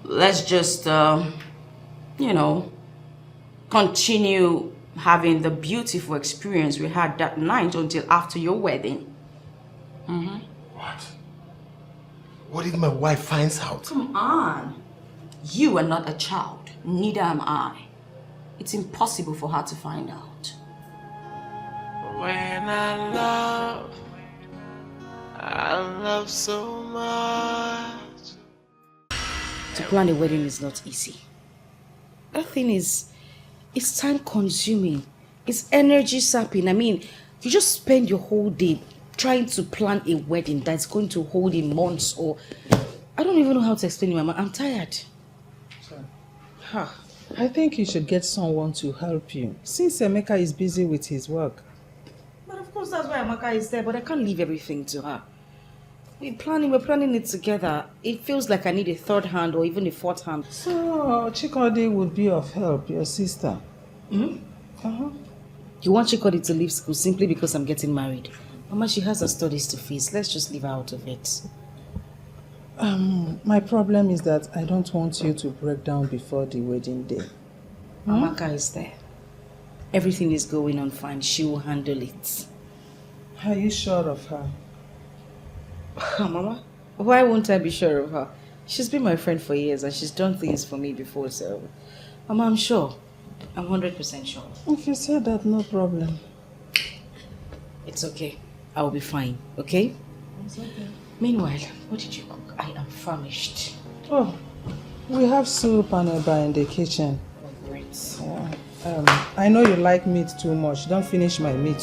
Let's just, continue having the beautiful experience we had that night until after your wedding. What? What if my wife finds out? Come on. You are not a child. Neither am I. It's impossible for her to find out. When I love so much. To plan a wedding is not easy. That thing is, it's time consuming. It's energy sapping. I mean, you just spend your whole day trying to plan a wedding that's going to hold in months, or I don't even know how to explain it, Mama. I'm tired. I think you should get someone to help you, since Emeka is busy with his work. But of course, that's why Amaka is there, but I can't leave everything to her. We're planning it together. It feels like I need a third hand or even a fourth hand. So, Chikodi would be of help, your sister. You want Chikodi to leave school simply because I'm getting married? Mama, she has her studies to face. Let's just leave her out of it. My problem is that I don't want you to break down before the wedding day. Amaka is there. Everything is going on fine. She will handle it. Are you sure of her? Mama, why won't I be sure of her? She's been my friend for years and she's done things for me before, so... Mama, I'm sure. I'm 100% sure. If you say that, no problem. It's okay. I'll be fine, okay? It's okay. Meanwhile, what did you cook? I am famished. Oh, we have soup and eba in the kitchen. Oh, great. Yeah. I know you like meat too much. Don't finish my meat.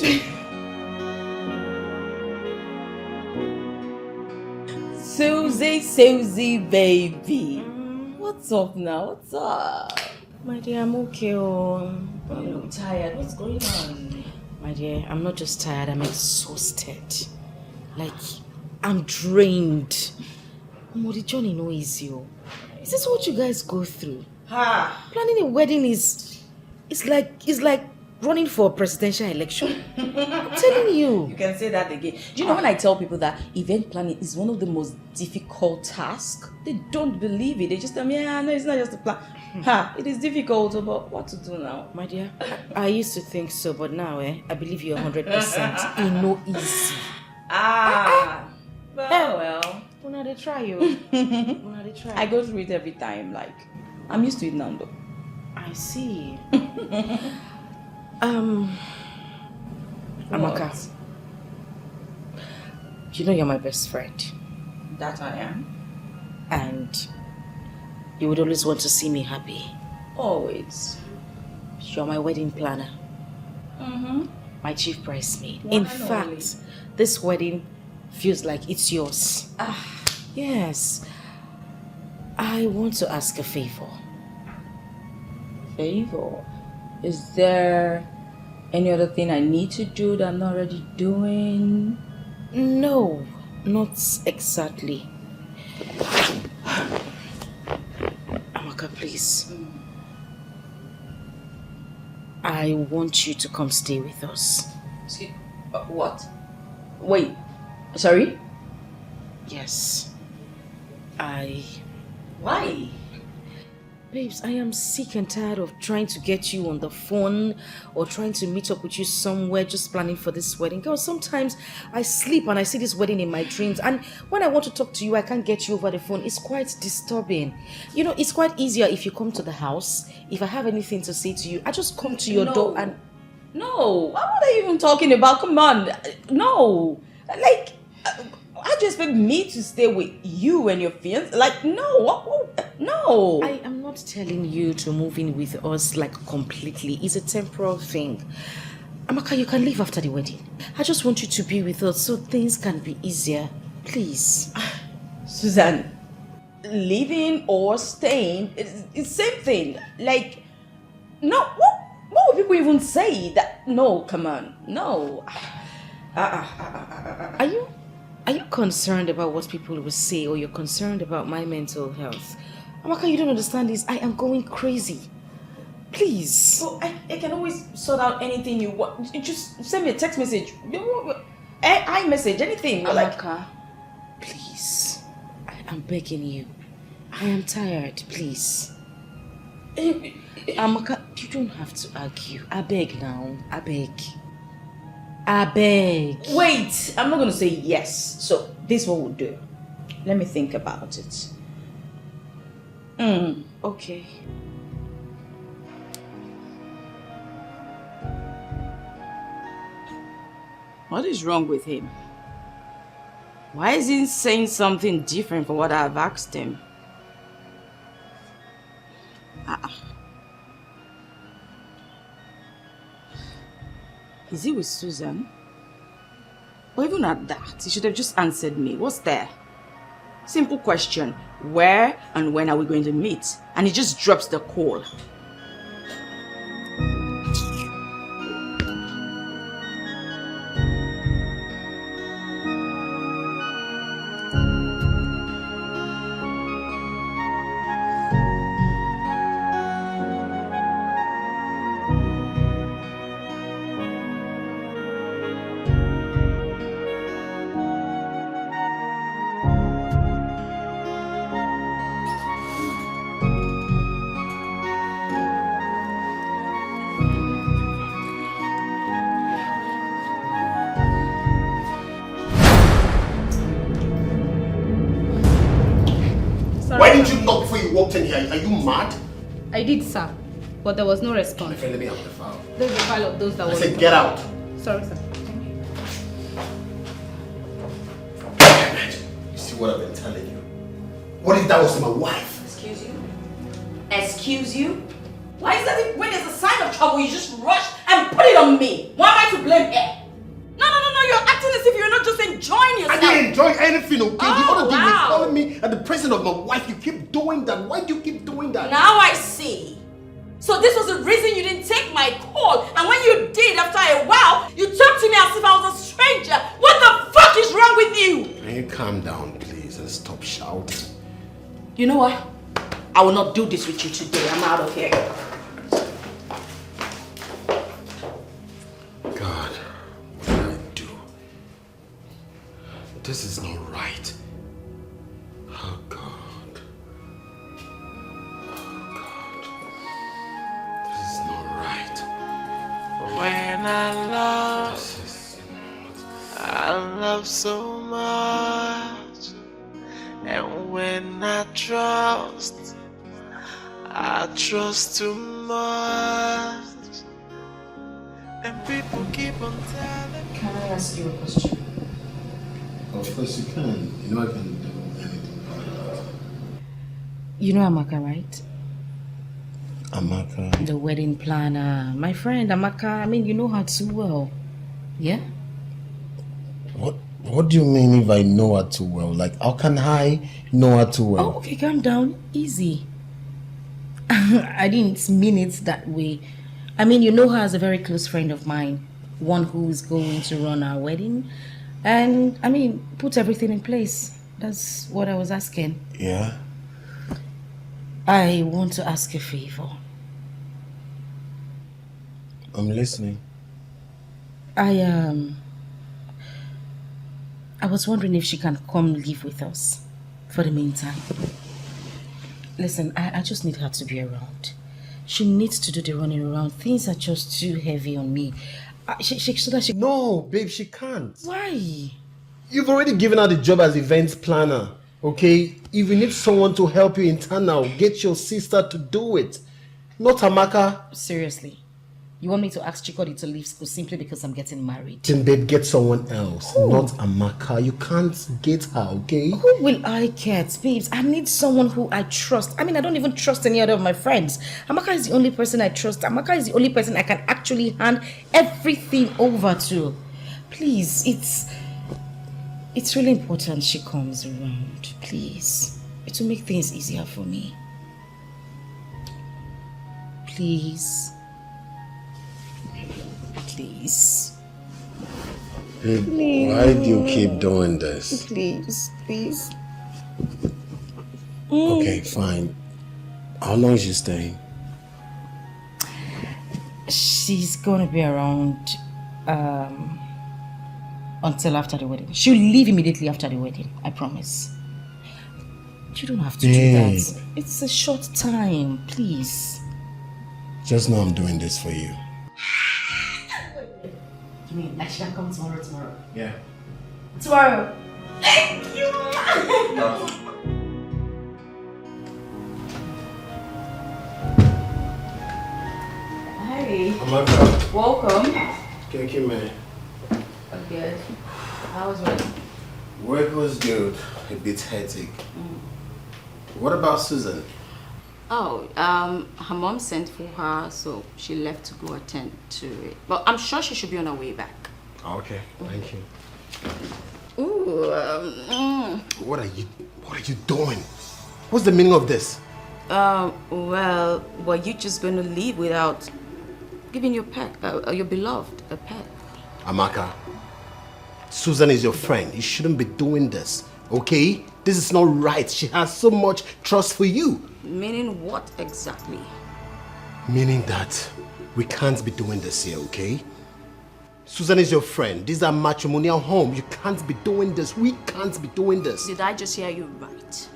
Susie, baby. What's up now? What's up? My dear, I'm okay. Oh. You look tired. What's going on? My dear, I'm not just tired, I'm exhausted. Like, I'm drained. The journey no easy. Is this what you guys go through? Planning a wedding is like running for a presidential election. I'm telling you. You can say that again. Do you know when I tell people that event planning is one of the most difficult tasks? They don't believe it. They just tell me, no, it's not just a plan. It is difficult, but what to do now? My dear, I used to think so, but now, I believe you're 100%. It's no easy. Well. Una they try you. Una they try. I go through it every time. Like, I'm used to it now, though. I see. Amaka, you know you're my best friend. That I am. And you would always want to see me happy. Always. You're my wedding planner. Mm-hmm. My chief bridesmaid. In fact, this wedding feels like it's yours. Yes. I want to ask a favor. Favor? Is there any other thing I need to do that I'm not already doing? No, not exactly. Amaka, please. I want you to come stay with us. Excuse what? Wait, sorry? Yes. Why? Babes, I am sick and tired of trying to get you on the phone or trying to meet up with you somewhere just planning for this wedding. Girl, sometimes I sleep and I see this wedding in my dreams, and when I want to talk to you, I can't get you over the phone. It's quite disturbing. You know, it's quite easier if you come to the house. If I have anything to say to you, I just come to your door and... No, what are you even talking about? Come on. No. Like, how do you expect me to stay with you and your fiance? Like, no. No. I am not telling you to move in with us like completely. It's a temporal thing. Amaka, you can leave after the wedding. I just want you to be with us so things can be easier. Please. Suzanne, leaving or staying, it's the same thing. Like, no, what would people even say? That, no, come on, no. Are you concerned about what people will say, or you're concerned about my mental health? Amaka, you don't understand this. I am going crazy. Please. Well, I can always sort out anything you want. You just send me a text message. iMessage, anything. Amaka, please. I am begging you. I am tired, please. Amaka, you don't have to argue. I beg now. I beg. Wait, I'm not going to say yes. So, this is what we'll do. Let me think about it. Okay. What is wrong with him? Why is he saying something different from what I've asked him? Is he with Susan? Or even at that, he should have just answered me. What's there? Simple question. Where and when are we going to meet? And he just drops the call. Why didn't you knock before you walked in here? Are you mad? I did, sir, but there was no response. My friend, let me have the file. There's a file of those that I was. said get out. Sorry, sir. Damn it. You see what I've been telling you? What if that was my wife? Excuse you? Excuse you? Why is that when there's a sign of trouble, you just rush and put it on me? Why am I to blame here? No, you're acting as if you're not just enjoying yourself. I didn't enjoy anything, okay? The other day you wow. were calling me at the presence of my wife. You keep doing that. Why do you keep doing that? Now I see. So this was the reason you didn't take my call. And when you did, after a while, you talked to me as if I was a stranger. What the fuck is wrong with you? Can you calm down, please, and stop shouting? You know what? I will not do this with you today. I'm out of here. God, what did I do? This is not right. Oh, God. This is not right. When I love so much. And when I trust too much. and people keep on telling. Can I ask you a question? Of course you can. You know I can do anything about that. You know Amaka, right? Amaka. The wedding planner. My friend Amaka, I mean, you know her too well. Yeah? What do you mean if I know her too well? Like, how can I know her too well? Oh, okay, calm down. Easy. I didn't mean it that way. I mean, you know her as a very close friend of mine. One who is going to run our wedding. And, I mean, put everything in place. That's what I was asking. Yeah? I want to ask a favor. I'm listening. I was wondering if she can come live with us for the meantime. Listen, I just need her to be around. She needs to do the running around. Things are just too heavy on me. She No, babe, she can't. Why? You've already given her the job as events planner, okay? If you need someone to help you internal, get your sister to do it. Not Amaka. Seriously. You want me to ask Chikodi to leave school simply because I'm getting married? Then babe, get someone else, not Amaka. You can't get her, okay? Who will I get, babes? I need someone who I trust. I mean, I don't even trust any other of my friends. Amaka is the only person I trust. Amaka is the only person I can actually hand everything over to. Please, it's really important she comes around. Please. It will make things easier for me. Please. Please. Babe, why do you keep doing this? Please. Okay, fine. How long is she staying? She's gonna be around until after the wedding. She'll leave immediately after the wedding, I promise. You don't have to do that. It's a short time, please. Just know I'm doing this for you. You mean like she can come tomorrow? Yeah. Tomorrow. Thank you. Hi. Amaka. Welcome. Thank you, man. Good. How was work? Work was good. A bit hectic. What about Susan? Oh, her mom sent for her, so she left to go attend to it. But I'm sure she should be on her way back. Okay, thank you. Ooh, What are you doing? What's the meaning of this? well, were you just going to leave without giving your pet, your beloved, a pet? Amaka, Susan is your friend. You shouldn't be doing this, okay? This is not right. She has so much trust for you. Meaning what exactly? Meaning that we can't be doing this here, okay? Susan is your friend. This is a matrimonial home. You can't be doing this. We can't be doing this. Did I just hear you right?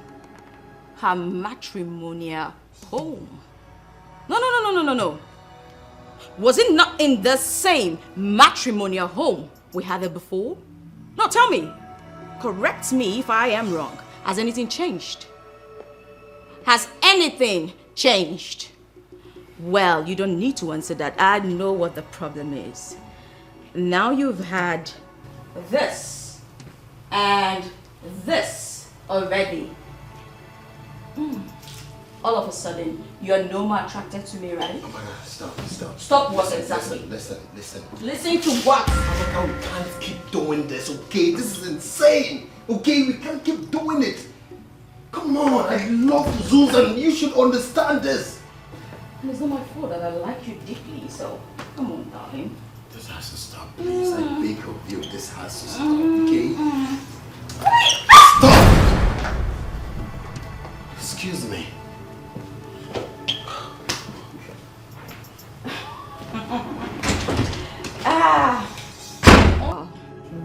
Her matrimonial home. No. Was it not in the same matrimonial home we had there before? No, tell me. Correct me if I am wrong. Has anything changed? Has anything changed? Well, you don't need to answer that. I know what the problem is. Now you've had this and this already. All of a sudden, you're no more attracted to me, right? Oh my God, stop. Stop what exactly? Listen. Listen to what? Amaka, we can't keep doing this, okay? This is insane, okay? We can't keep doing it. Come on, I love Susan. You should understand this. And it's not my fault that I like you deeply, so come on, darling. This has to stop, please. I beg of you, this has to stop, okay? Stop! Excuse me.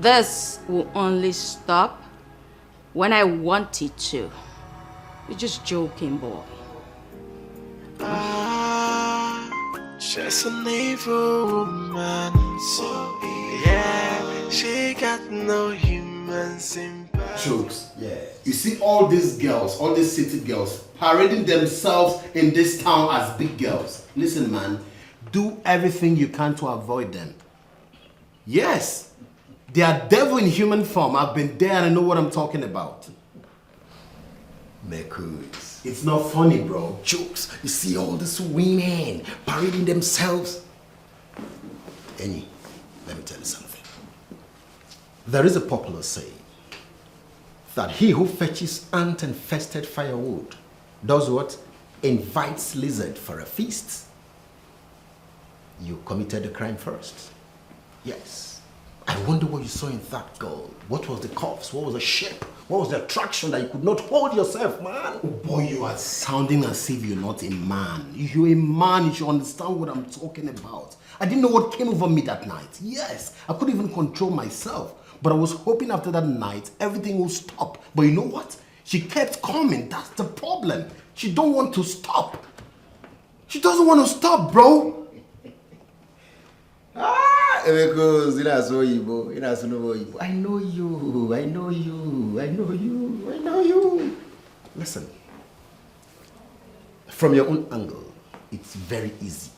This will only stop when I want it to. You're just joking, boy. Just an evil woman, so yeah, she got no human sympathy. Jokes, yeah. You see all these girls, all these city girls, parading themselves in this town as big girls. Listen, man, do everything you can to avoid them. Yes, they are devil in human form. I've been there and I know what I'm talking about. Mekus. It's not funny, bro. Jokes. You see all these women parading themselves. Ini, let me tell you something. There is a popular saying that he who fetches ant-infested firewood does what? Invites lizard for a feast. You committed the crime first. Yes. I wonder what you saw in that girl. What was the curves? What was the shape? What was the attraction that you could not hold yourself, man? Oh boy, you are sounding as if you're not a man. If you're a man, you should understand what I'm talking about. I didn't know what came over me that night. Yes, I couldn't even control myself. But I was hoping after that night, everything will stop. But you know what? She kept coming. That's the problem. She don't want to stop. She doesn't want to stop, bro. Because I know you. Listen, from your own angle, it's very easy.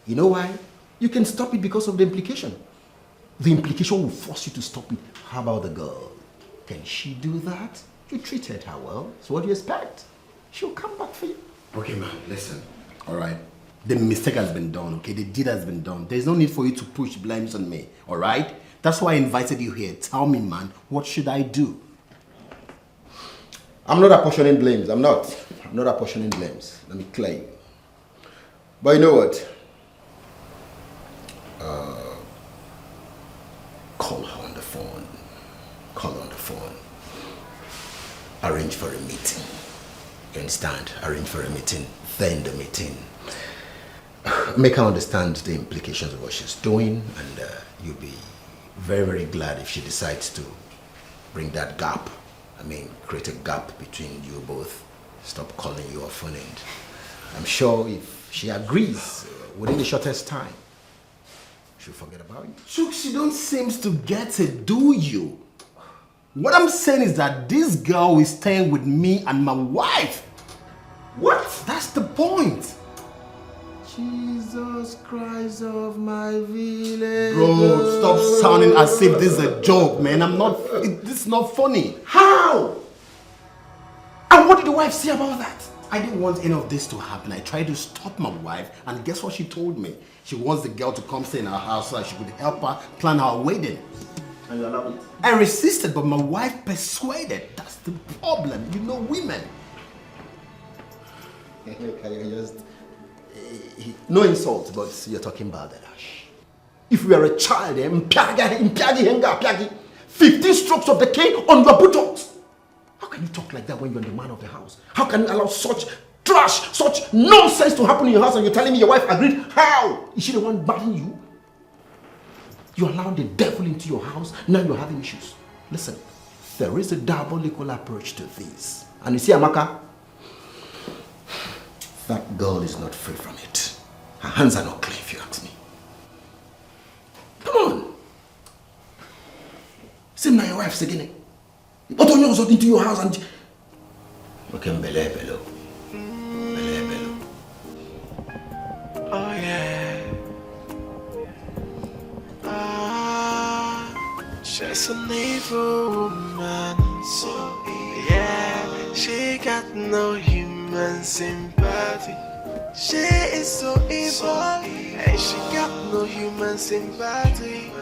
You know why? You can stop it because of the implication. The implication will force you to stop it. How about the girl? Can she do that? You treated her well, so what do you expect? She'll come back for you. Okay, man, listen. All right. The mistake has been done, okay? The deed has been done. There's no need for you to push blames on me, all right? That's why I invited you here. Tell me, man, what should I do? I'm not apportioning blames. I'm not apportioning blames. Let me clear you. But you know what? Call her on the phone. Call her on the phone. Arrange for a meeting. You understand? Arrange for a meeting. Then the meeting. Make her understand the implications of what she's doing, and you'll be very, very glad if she decides to bring that gap. I mean, create a gap between you both. Stop calling you a phone end. I'm sure if she agrees within the shortest time, she'll forget about you. Chooks, you don't seem to get it, do you? What I'm saying is that this girl is staying with me and my wife. What? That's the point. Jesus Christ of my village. Bro, stop sounding as if this is a joke, man. This is not funny. How? And what did the wife say about that? I didn't want any of this to happen. I tried to stop my wife, and guess what she told me? She wants the girl to come stay in our house so that she could help her plan our wedding. And you allowed it? I resisted, but my wife persuaded. That's the problem. You know women. No insult, but you're talking about that. If we are a child, 15 strokes of the cane on your buttocks. How can you talk like that when you're the man of the house? How can you allow such trash, such nonsense to happen in your house and you're telling me your wife agreed? How? Is she the one marrying you? You allowed the devil into your house, now you're having issues. Listen, there is a diabolical approach to this. And you see, Amaka, that girl is not free from it. Her hands are not clean, if you ask me. Come on. Same now your wife's again. But on yours into your house and... Okay, Bele. Oh yeah. She's an evil woman. So yeah, she got no human sympathy. She is so evil, and she got no human sympathy.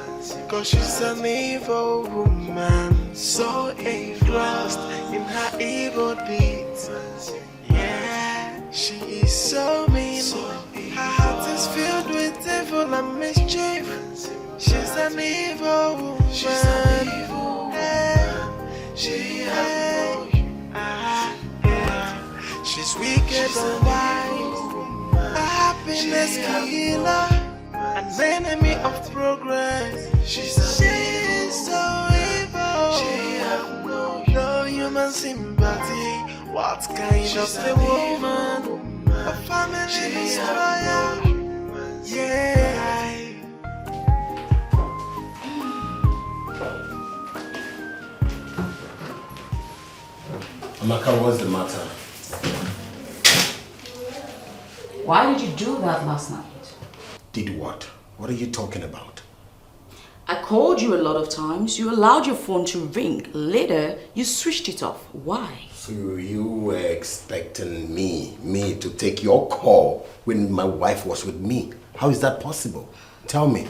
Cause she's an evil woman, so engrossed in her evil deeds. Yeah, she is so mean. Her heart is filled with evil and mischief. She's an evil woman. She's wicked and wise, a happiness killer, an enemy of progress. She's so evil. She have no human sympathy. What kind of a woman? A family destroyer. Yeah. Amaka, what's the matter? Why did you do that last night? Did what? What are you talking about? I called you a lot of times. You allowed your phone to ring. Later, you switched it off. Why? So you were expecting me to take your call when my wife was with me. How is that possible? Tell me.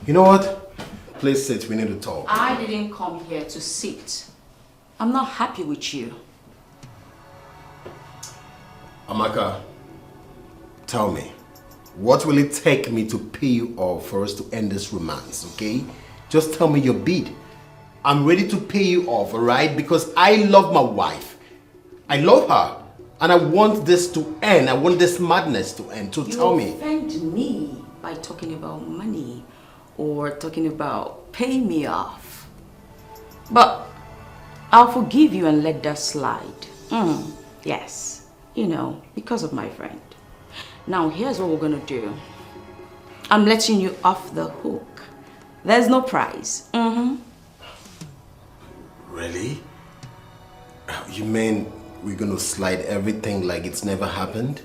You know what? Please sit, we need to talk. I didn't come here to sit. I'm not happy with you. Amaka, tell me, what will it take me to pay you off for us to end this romance, okay? Just tell me your bid. I'm ready to pay you off, alright? Because I love my wife. I love her. And I want this to end. I want this madness to end. So tell me. You offend me by talking about money or talking about paying me off. But I'll forgive you and let that slide. Yes, you know, because of my friend. Now, here's what we're gonna do. I'm letting you off the hook. There's no prize. Really? You mean we're gonna slide everything like it's never happened?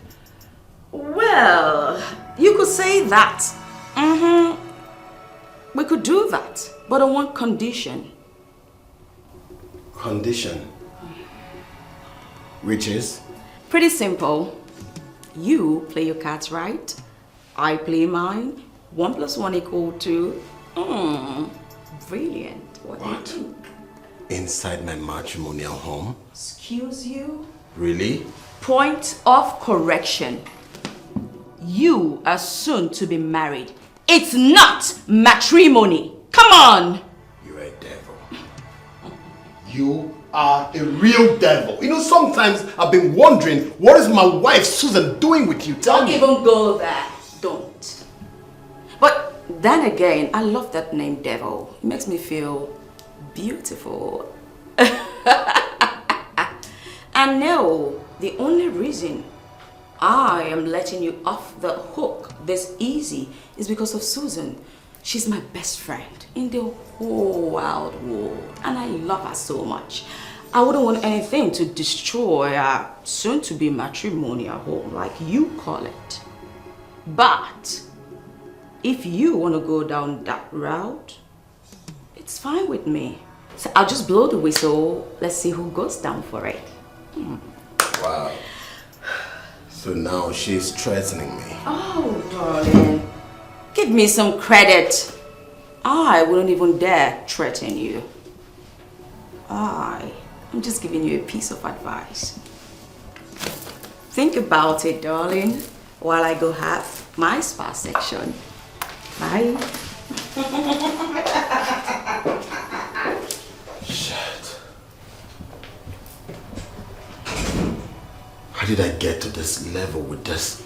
Well, you could say that. We could do that, but on one condition. Condition? Which is? Pretty simple. You play your cards right. I play mine. 1 + 1 = 2. Brilliant. What do you think? Inside my matrimonial home? Excuse you? Really? Point of correction. You are soon to be married. It's not matrimony. Come on! You're a devil. You are a real devil. You know, sometimes I've been wondering, what is my wife Susan doing with you? Tell me. Don't even go there. Don't. But then again, I love that name, devil. It makes me feel beautiful. And no, the only reason I am letting you off the hook this easy is because of Susan. She's my best friend in the whole wide world, and I love her so much. I wouldn't want anything to destroy our soon-to-be matrimonial home, like you call it. But if you want to go down that route, it's fine with me. So I'll just blow the whistle. Let's see who goes down for it. Wow. So now she's threatening me. Oh, darling. Give me some credit. I wouldn't even dare threaten you. I'm just giving you a piece of advice. Think about it, darling, while I go have my spa section. Bye. Shit. How did I get to this level with this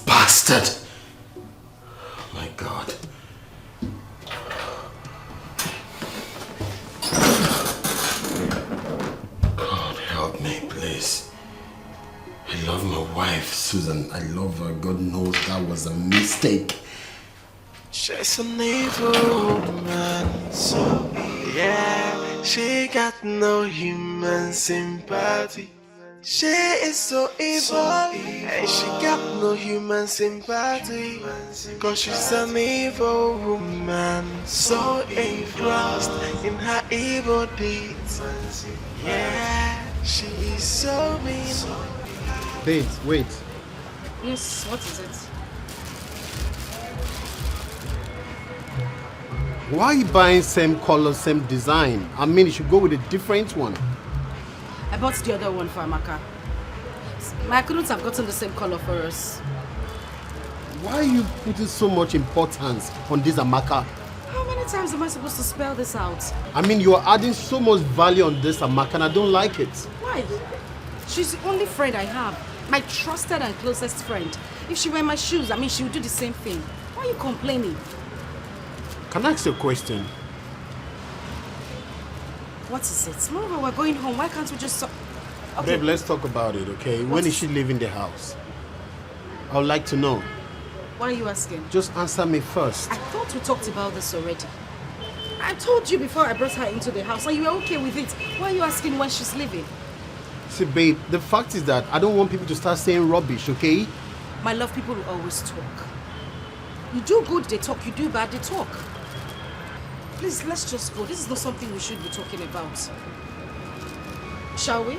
bastard? Oh my God. God help me, please. I love my wife, Susan. I love her. God knows that was a mistake. She's an evil woman, so yeah, she got no human sympathy. She is so evil, and she got no human sympathy. Cause she's an evil woman, so engrossed in her evil deeds. Yeah, she is so mean. Babe, wait. Yes, what is it? Why are you buying same color, same design? I mean, you should go with a different one. I bought the other one for Amaka. I couldn't have gotten the same color for us. Why are you putting so much importance on this Amaka? How many times am I supposed to spell this out? I mean, you're adding so much value on this Amaka and I don't like it. Why? She's the only friend I have. My trusted and closest friend. If she were in my shoes, I mean, she would do the same thing. Why are you complaining? Can I ask you a question? What is it? Moreover, we're going home. Why can't we just... Okay. Babe, let's talk about it, okay? When is she leaving the house? I would like to know. Why are you asking? Just answer me first. I thought we talked about this already. I told you before I brought her into the house and you were okay with it. Why are you asking when she's leaving? See, babe, the fact is that I don't want people to start saying rubbish, okay? My love, people will always talk. You do good, they talk. You do bad, they talk. Please, let's just go. This is not something we should be talking about. Shall we?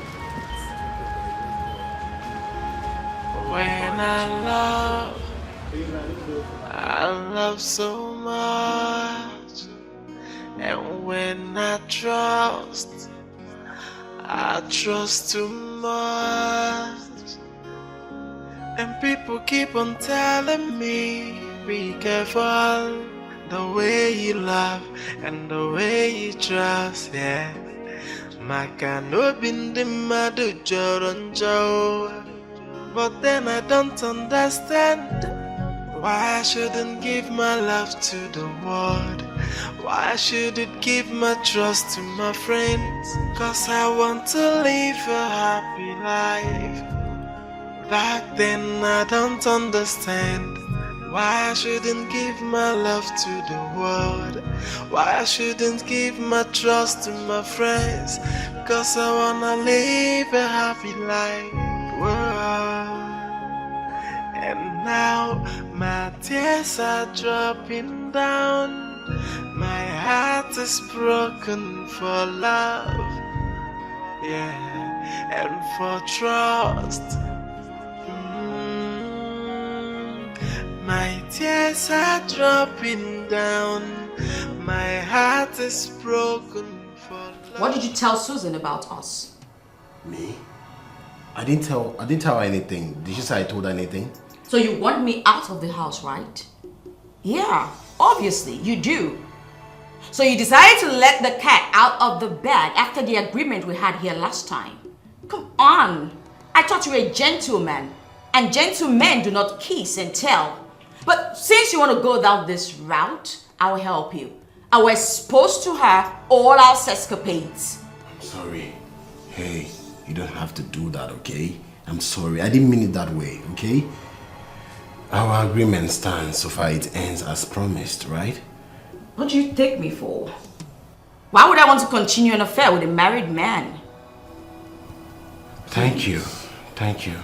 When I love so much. And when I trust too much. And people keep on telling me, be careful the way you love and the way you trust, yeah. Maka no bindi madu joronjo. But then I don't understand why I shouldn't give my love to the world. Why I shouldn't give my trust to my friends. Cause I want to live a happy life. Back then I don't understand why I shouldn't give my love to the world. Why I shouldn't give my trust to my friends. Cause I wanna live a happy life. Whoa. And now my tears are dropping down. My heart is broken for love, yeah, and for trust. My tears are dropping down. My heart is broken for love. What did you tell Susan about us? Me? I didn't tell her anything. Did she say I told her anything? So you want me out of the house, right? Yeah, obviously you do. So you decided to let the cat out of the bag after the agreement we had here last time. Come on. I thought you were a gentleman. And gentlemen do not kiss and tell. But since you want to go down this route, I will help you. I will expose to her all our escapades. I'm sorry. Hey, you don't have to do that, okay? I'm sorry. I didn't mean it that way, okay? Our agreement stands so far it ends as promised, right? What do you take me for? Why would I want to continue an affair with a married man? Thank you. Thank you.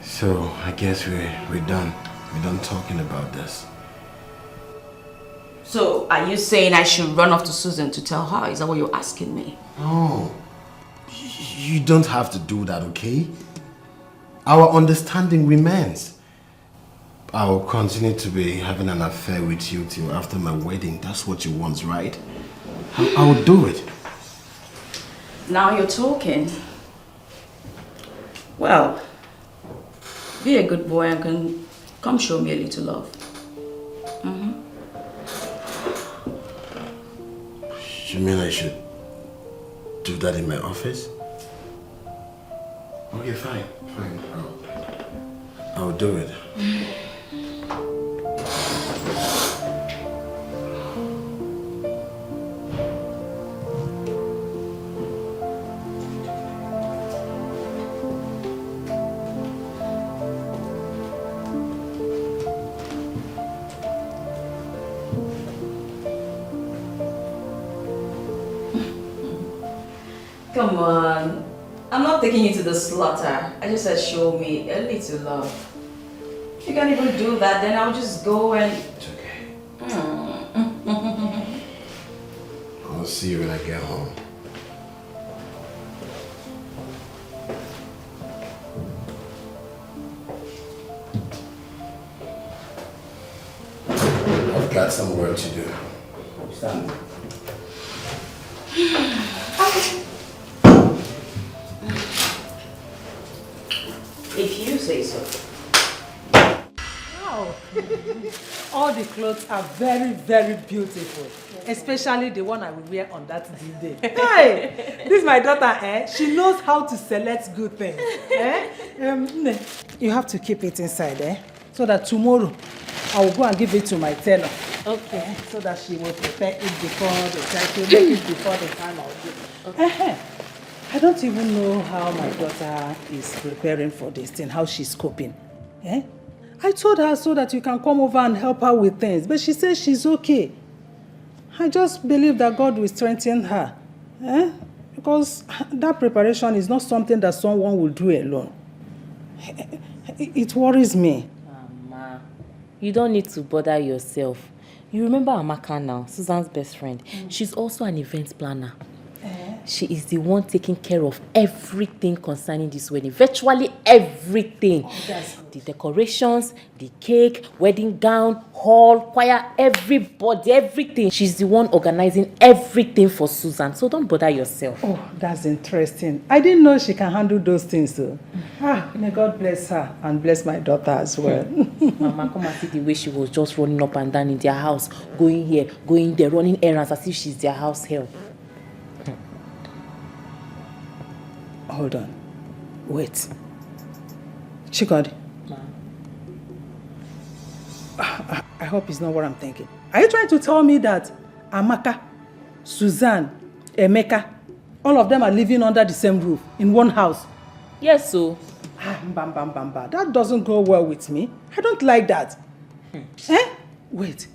So, I guess we're done. We're done talking about this. So, are you saying I should run off to Susan to tell her? Is that what you're asking me? No. You don't have to do that, okay? Our understanding remains. I'll continue to be having an affair with you till after my wedding. That's what you want, right? I'll do it. Now you're talking. Well, be a good boy and come show me a little love. You mean I should do that in my office? Okay, fine. I'll do it. Come on. I'm not taking you to the slaughter. I just said show me a little love. If you can't even do that, then I'll just go and... It's okay. I'll see you when I get home. I've got some work to do. Stand. Okay. If you say so. Wow. All the clothes are very, very beautiful. Especially the one I will wear on that D-Day. Hey! This is my daughter, she knows how to select good things. You have to keep it inside, so that tomorrow I will go and give it to my tailor. Okay. So that she will prepare it before the time, to make it before the time I'll do. Okay. I don't even know how my daughter is preparing for this thing, how she's coping. I told her so that you can come over and help her with things, but she says she's okay. I just believe that God will strengthen her. Because that preparation is not something that someone will do alone. It worries me. Mama, You don't need to bother yourself. You remember Amaka now, Susan's best friend. She's also an event planner. She is the one taking care of everything concerning this wedding. Virtually everything. The decorations, the cake, wedding gown, hall, choir, everybody, everything. She's the one organizing everything for Susan. So don't bother yourself. Oh, that's interesting. I didn't know she can handle those things though. May God bless her and bless my daughter as well. Mama, come and see the way she was just running up and down in their house, going here, going there, running errands as if she's their house help. Hold on. Wait. Chikodi. I hope it's not what I'm thinking. Are you trying to tell me that Amaka, Suzanne, Emeka, all of them are living under the same roof in one house? Yes, so. That doesn't go well with me. I don't like that. Wait.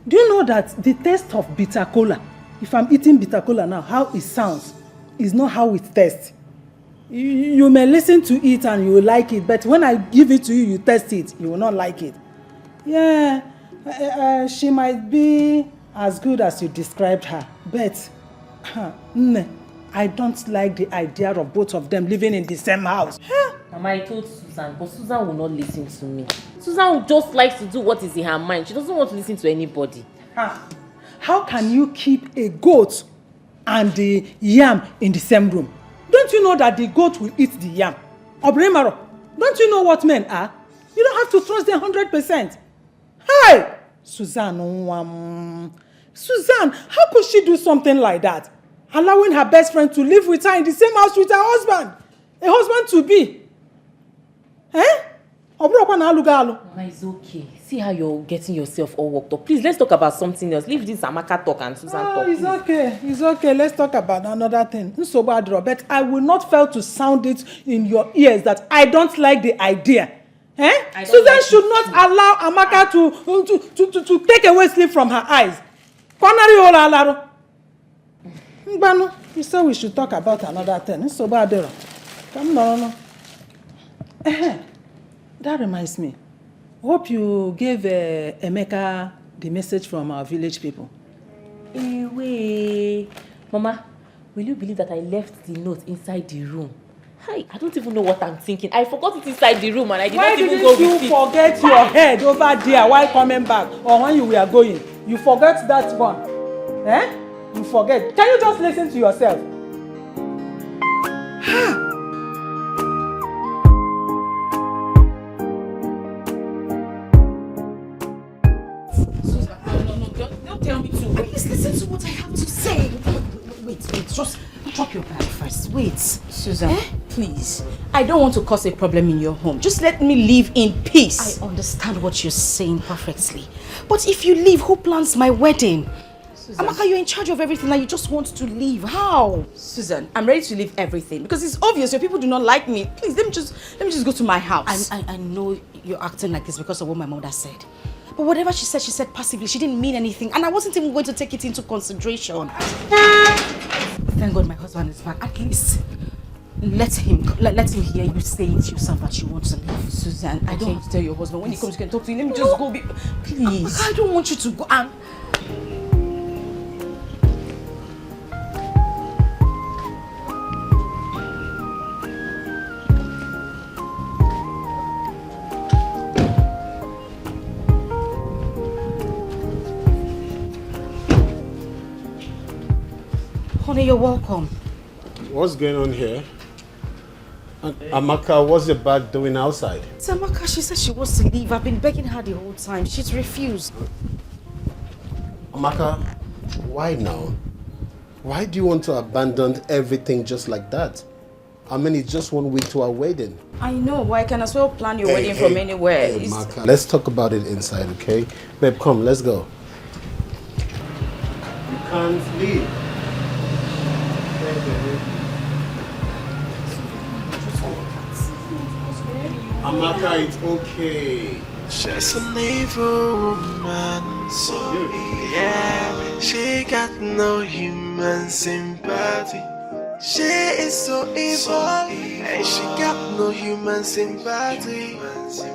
Do you know that the taste of bitter cola, if I'm eating bitter cola now, how it sounds is not how it tastes. You may listen to it and you will like it, but when I give it to you, you taste it, you will not like it. Yeah, she might be as good as you described her, but I don't like the idea of both of them living in the same house. Mama, I told Susan, but Susan will not listen to me. Susan just likes to do what is in her mind. She doesn't want to listen to anybody. How can you keep a goat and the yam in the same room? Don't you know that the goat will eat the yam? Obrimaro, don't you know what men are? You don't have to trust them 100%. Hey! Suzanne, how could she do something like that? Allowing her best friend to live with her in the same house with her husband. A husband to be. Mama, it's okay. See how you're getting yourself all worked up. Please, let's talk about something else. Leave this Amaka talk and Susan talk. It's okay. It's okay. Let's talk about another thing. But I will not fail to sound it in your ears that I don't like the idea. Susan should not allow Amaka to take away sleep from her eyes. You said we should talk about another thing. Come on. That reminds me. Hope you gave Emeka the message from our village people. Wait. Mama, will you believe that I left the note inside the room? Hi, I don't even know what I'm thinking. I forgot it inside the room and I did not even go with it. Why didn't you forget your head over there while coming back or when you were going? You forget that one. You forget. Can you just listen to yourself? Don't tell me to. Please listen to what I have to say. Wait, just drop your bag first. Wait, Susan, please. I don't want to cause a problem in your home. Just let me live in peace. I understand what you're saying perfectly. But if you leave, who plans my wedding? Susan. Amaka, you're in charge of everything and you just want to leave. How? Susan, I'm ready to leave everything because it's obvious your people do not like me. Please, let me just go to my house. I know you're acting like this because of what my mother said. But whatever she said passively. She didn't mean anything. And I wasn't even going to take it into consideration. Thank God my husband is back. At least let him hear you say it yourself that you want to leave. Susan, I don't have to tell your husband. When he comes, you can talk to him. Let me just go. Please. I don't want you to go. Honey, you're welcome. What's going on here? Amaka, what's the bag doing outside? It's Amaka, she said she wants to leave. I've been begging her the whole time. She's refused. Amaka, why now? Why do you want to abandon everything just like that? I mean, it's just 1 week to our wedding. I know, but I can as well plan your wedding from anywhere. Amaka, let's talk about it inside, okay? Babe, come, let's go. You can't leave. Amaka, it's okay. She's an evil woman, so yeah, she got no human sympathy. She is so evil, and she got no human sympathy.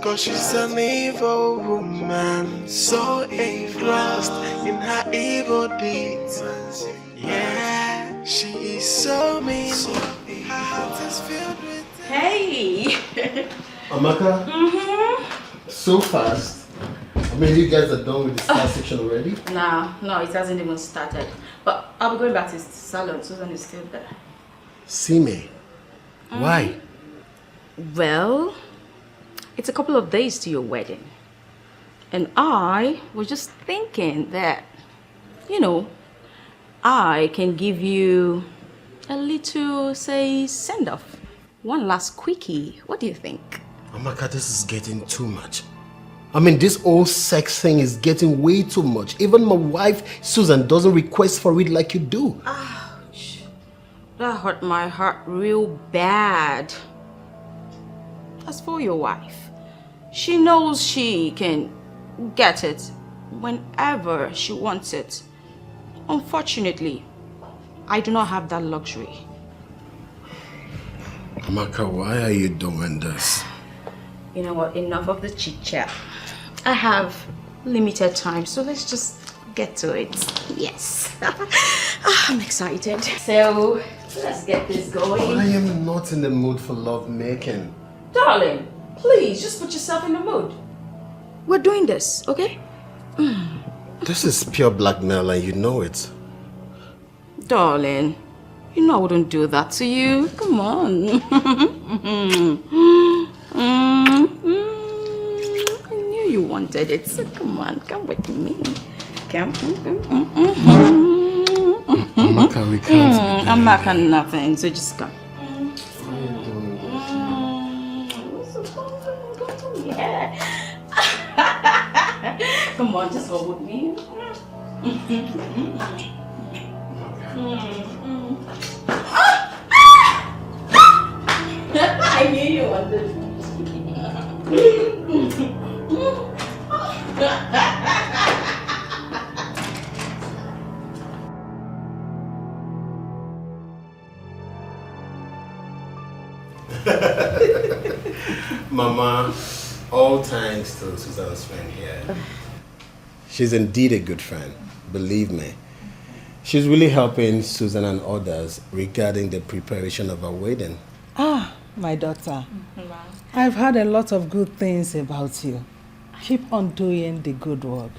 Cause she's an evil woman, so evil, lost in her evil deeds. Yeah, she is so mean. Her heart is filled with. Hey! Amaka? So fast. I mean, you guys are done with the start section already? No, it hasn't even started. But I'll be going back to the salon. Susan is still there. See me. Why? Well, it's a couple of days to your wedding. And I was just thinking that, I can give you a little, say, send-off. One last quickie. What do you think? Amaka, this is getting too much. I mean, this whole sex thing is getting way too much. Even my wife, Susan, doesn't request for it like you do. Ouch. That hurt my heart real bad. As for your wife, she knows she can get it whenever she wants it. Unfortunately, I do not have that luxury. Amaka, why are you doing this? You know what? Enough of the chit-chat. I have limited time, so let's just get to it. Yes. I'm excited. So, let's get this going. I am not in the mood for love making. Darling, please, just put yourself in the mood. We're doing this, okay? This is pure blackmail and you know it. Darling, you know I wouldn't do that to you. Come on. I knew you wanted it, so come on, come with me. Come. Amaka, we can't. I'm not on nothing, so just come. Yeah. Come on, just hold with me. I knew you wanted. Mama, all thanks to Susan's friend here. She's indeed a good friend, believe me. She's really helping Susan and others regarding the preparation of our wedding. My daughter, I've heard a lot of good things about you. Keep on doing the good work.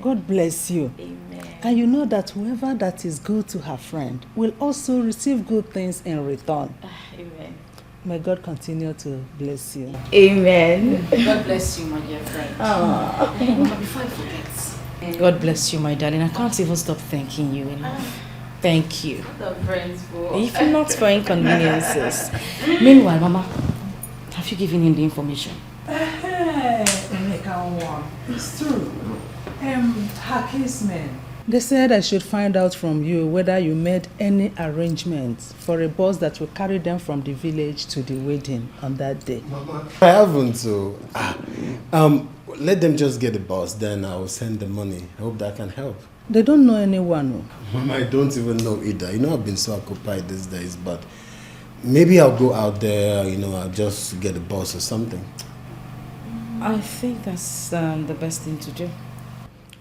God bless you. Amen. And you know that whoever that is good to her friend will also receive good things in return. Amen. May God continue to bless you. Amen. God bless you, my dear friend. But before I forget, God bless you, my darling. I can't even stop thanking you enough. Thank you. The friends for. If not for inconveniences. Meanwhile, Mama, have you given him the information? It's true. Her casemen. They said I should find out from you whether you made any arrangements for a bus that will carry them from the village to the wedding on that day. Mama, I haven't, so let them just get the bus, then I'll send the money. I hope that can help. They don't know anyone. Mama, I don't even know either. You know, I've been so occupied these days, but maybe I'll go out there, I'll just get a bus or something. I think that's the best thing to do.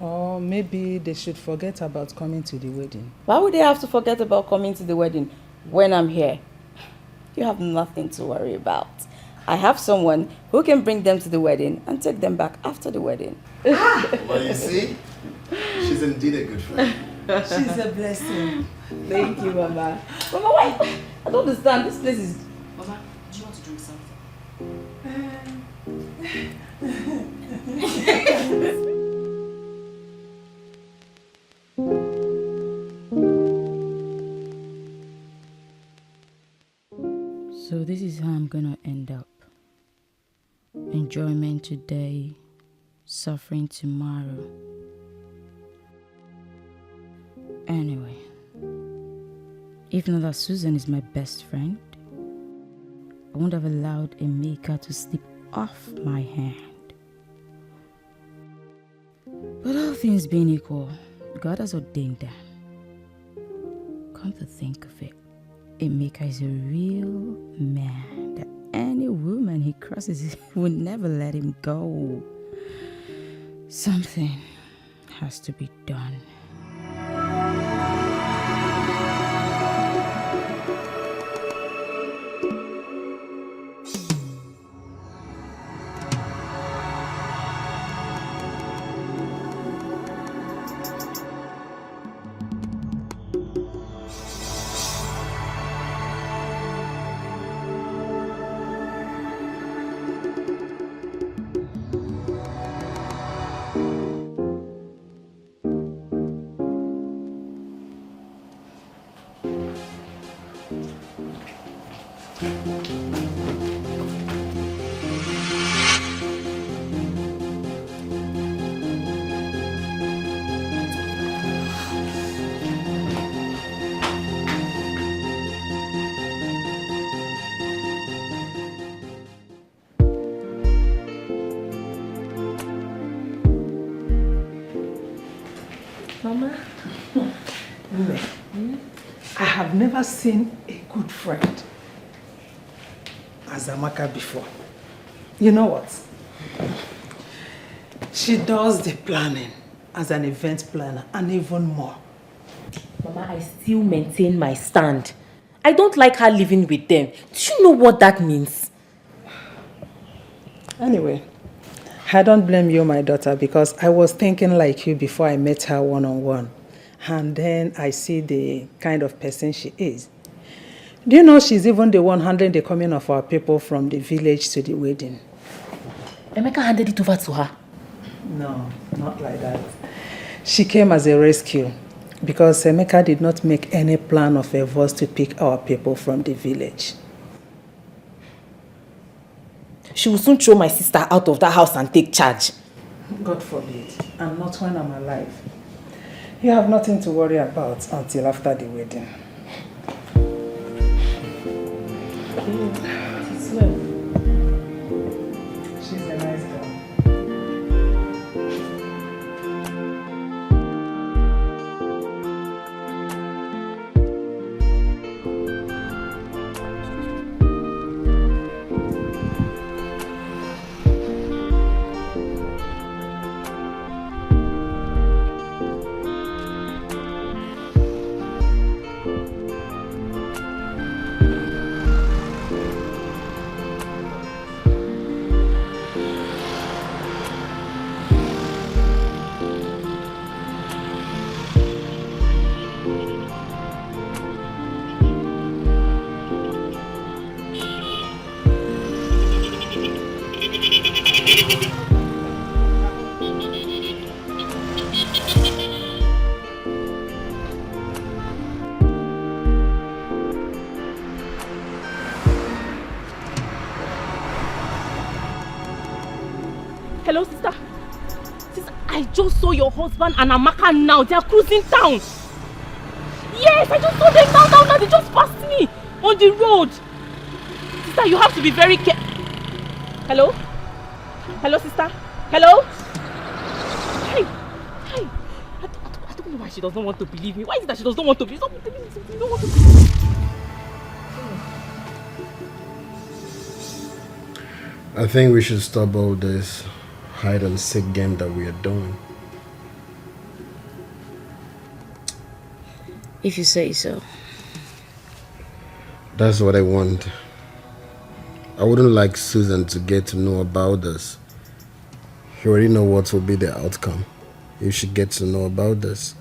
Or maybe they should forget about coming to the wedding. Why would they have to forget about coming to the wedding when I'm here? You have nothing to worry about. I have someone who can bring them to the wedding and take them back after the wedding. Well, you see, she's indeed a good friend. She's a blessing. Thank you, Mama. Mama, wait. I don't understand. This place is... Mama, do you want to drink something? So this is how I'm gonna end up. Enjoyment today, suffering tomorrow. Anyway, even though Susan is my best friend, I wouldn't have allowed Emeka to slip off my hand. But all things being equal, God has ordained them. Come to think of it, Emeka is a real man that any woman and he crosses it, will never let him go. Something has to be done. Mama? I have never seen a good friend as Amaka before. You know what? She does the planning as an event planner and even more. Mama, I still maintain my stand. I don't like her living with them. Do you know what that means? Anyway, I don't blame you, my daughter, because I was thinking like you before I met her one-on-one. And then I see the kind of person she is. Do you know she's even the one handling the coming of our people from the village to the wedding? Emeka handed it over to her. No, not like that. She came as a rescue because Emeka did not make any plan of us to pick our people from the village. She will soon throw my sister out of that house and take charge. God forbid, and not when I'm alive. You have nothing to worry about until after the wedding. She's a nice girl. Hello, sister. Sister, I just saw your husband and Amaka now. They are cruising town. Yes, I just saw them now. They just passed me on the road. Sister, you have to be very careful. Hello? Hello, sister? Hello? Hey. I don't know why she does not want to believe me. Why is it that she does not want to believe me? She don't want to believe me. I think we should stop all this hide and seek game that we are doing. If you say so. That's what I want. I wouldn't like Susan to get to know about this. She already know what will be the outcome if she gets to know about this.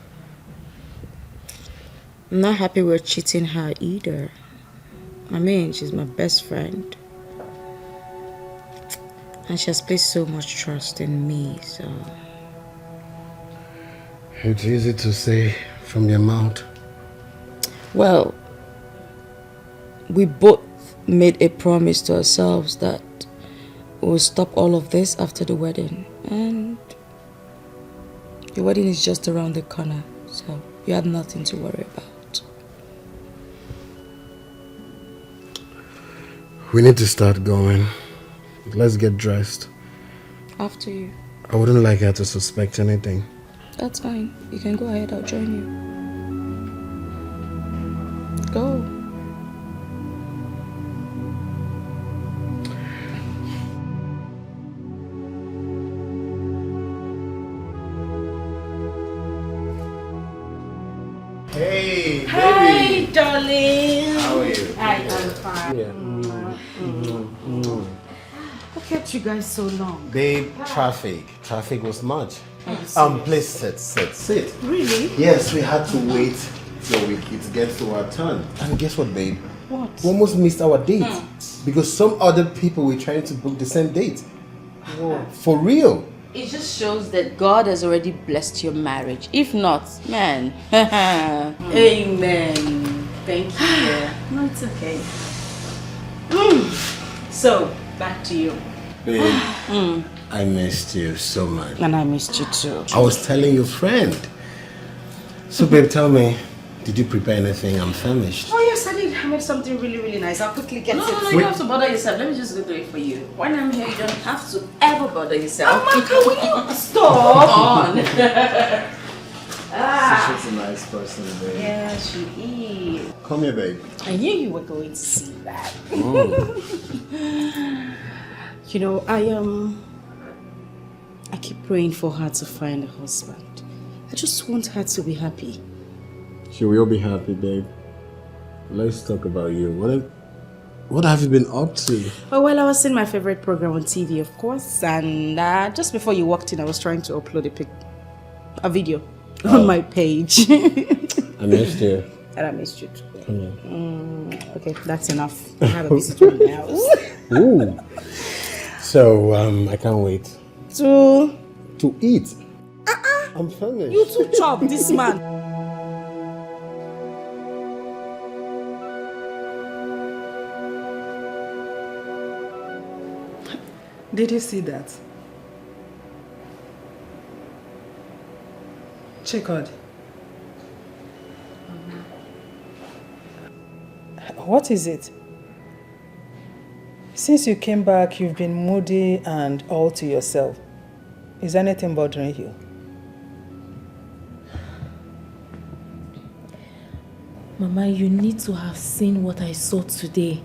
I'm not happy we're cheating her either. I mean, she's my best friend. And she has placed so much trust in me, so... It's easy to say from your mouth. Well, we both made a promise to ourselves that we'll stop all of this after the wedding. And your wedding is just around the corner, so you have nothing to worry about. We need to start going. Let's get dressed. After you. I wouldn't like her to suspect anything. That's fine. You can go ahead, I'll join you. Go. Hey, Hi, baby. darling. How are you? I am fine. Yeah. What kept you guys so long? Babe, traffic was much. Please sit. Really? Yes, we had to wait till it gets to our turn. And guess what, babe? What? We almost missed our date because some other people were trying to book the same date. Whoa. For real. It just shows that God has already blessed your marriage. If not, man. Amen. Thank you. No, it's okay. So, back to you. Babe, I missed you so much. And I missed you too. I was telling your friend. So, babe, tell me, did you prepare anything? I'm famished. Oh yes, I did. I made something really, really nice. I'll quickly get it. No, you don't have to bother yourself. Let me just go do it for you. When I'm here, you don't have to ever bother yourself. Amaka, will you stop? on. She's a nice person, babe. Yeah, she is. Come here, babe. I knew you were going to see that. You know, I keep praying for her to find a husband. I just want her to be happy. She will be happy, babe. Let's talk about you. What have you been up to? Oh, well, I was in my favorite program on TV, of course, and just before you walked in, I was trying to upload a video on my page. I missed you. And I missed you too. Come here. Okay, that's enough. I have a visitor in the house. Ooh. So, I can't wait. To eat. I'm finished. you too chop this man. Did you see that? Chikod. What is it? Since you came back, you've been moody and all to yourself. Is anything bothering you? Mama, you need to have seen what I saw today.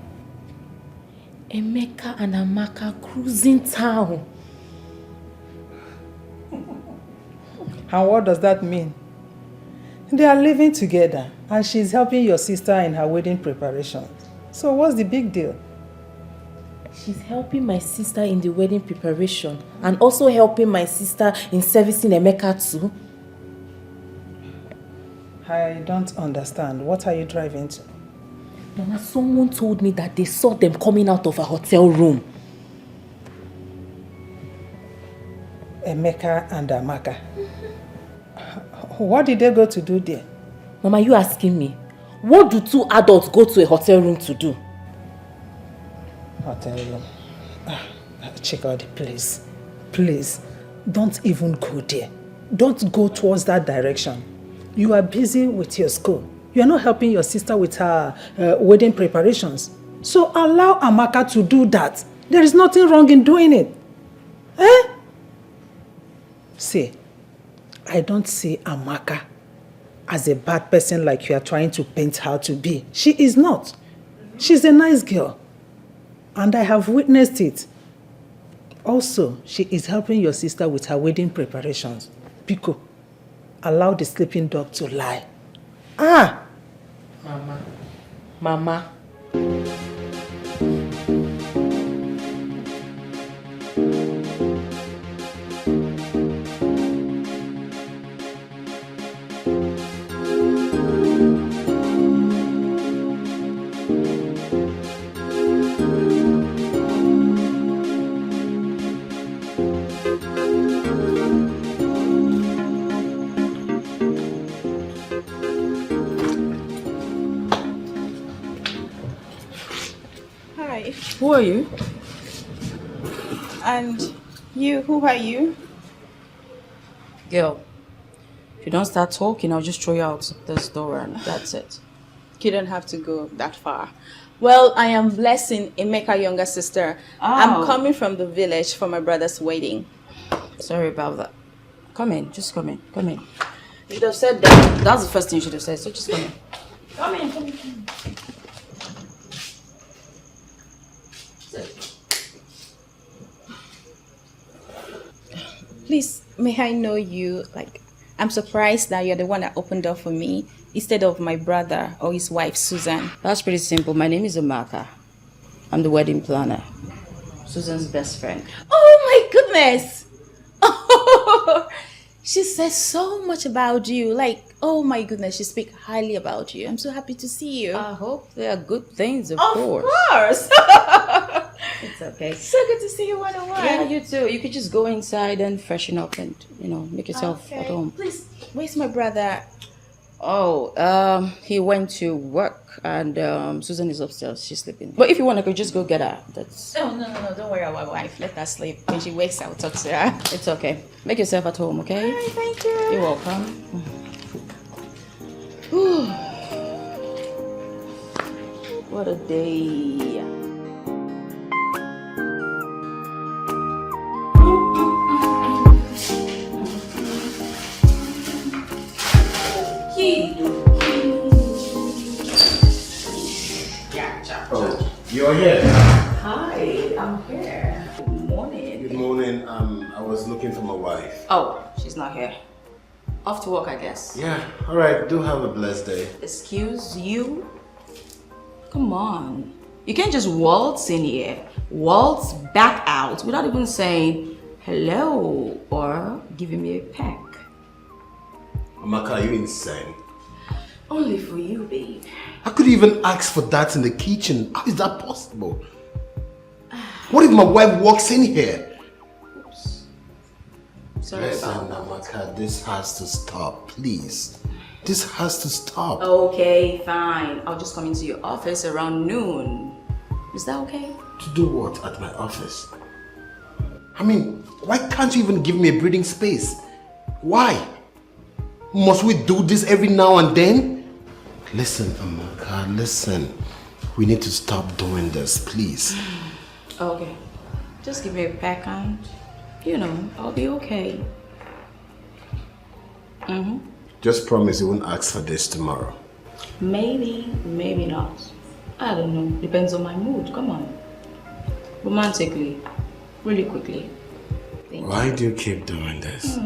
Emeka and Amaka cruising town. And what does that mean? They are living together and she's helping your sister in her wedding preparations. So what's the big deal? She's helping my sister in the wedding preparation and also helping my sister in servicing Emeka too. I don't understand. What are you driving to? Mama, someone told me that they saw them coming out of a hotel room. Emeka and Amaka. What did they go to do there? Mama, you asking me? What do two adults go to a hotel room to do? Hotel room. Check out the place. Please, don't even go there. Don't go towards that direction. You are busy with your school. You are not helping your sister with her wedding preparations. So allow Amaka to do that. There is nothing wrong in doing it. Eh? See, I don't see Amaka as a bad person like you are trying to paint her to be. She is not. She's a nice girl. And I have witnessed it. Also, she is helping your sister with her wedding preparations. Pico, allow the sleeping dog to lie. Ah! Mama. Who are you? And you, who are you? Girl, if you don't start talking, I'll just throw you out this door and that's it. You don't have to go that far. Well, I am blessing Emeka's younger sister. I'm coming from the village for my brother's wedding. Sorry about that. Come in, just come in, come in. You should have said that. That's the first thing you should have said, so just come in. Come in, come in, come in. Please, may I know you? Like, I'm surprised that you're the one that opened door for me. instead of my brother or his wife, Susan? That's pretty simple. My name is Amaka. I'm the wedding planner. Susan's best friend. Oh my goodness! She says so much about you. Like, oh my goodness, she speaks highly about you. I'm so happy to see you. I hope they are good things, of Of course. It's okay. So good to see you one-on-one. Yeah, you too. You could just go inside and freshen up and, make yourself at home. Please, where's my brother? Oh, he went to work and Susan is upstairs. She's sleeping. But if you want, I could just go get her. That's... Oh, no. Don't worry about my wife. Let her sleep. When she wakes, I'll talk to her. It's okay. Make yourself at home, okay? All right, thank you. You're welcome. What a day. Oh, you're here. Hi, I'm here. Good morning. Good morning. I was looking for my wife. Oh, she's not here. Off to work, I guess. Yeah, alright. Do have a blessed day. Excuse you? Come on. You can't just waltz in here, waltz back out without even saying hello or giving me a peck. Amaka, are you insane? Only for you, babe. I could even ask for that in the kitchen. How is that possible? What if my wife walks in here? Oops. Sorry Listen, about that. Amaka, this has to stop, please. This has to stop. Okay, fine. I'll just come into your office around noon. Is that okay? To do what at my office? I mean, why can't you even give me a breathing space? Why? Must we do this every now and then? Listen, Amaka, listen. We need to stop doing this, please. Okay. Just give me a peck and, I'll be okay. Just promise you won't ask for this tomorrow. Maybe, maybe not. I don't know. Depends on my mood. Come on. Romantically. Really quickly. Why do you keep doing this?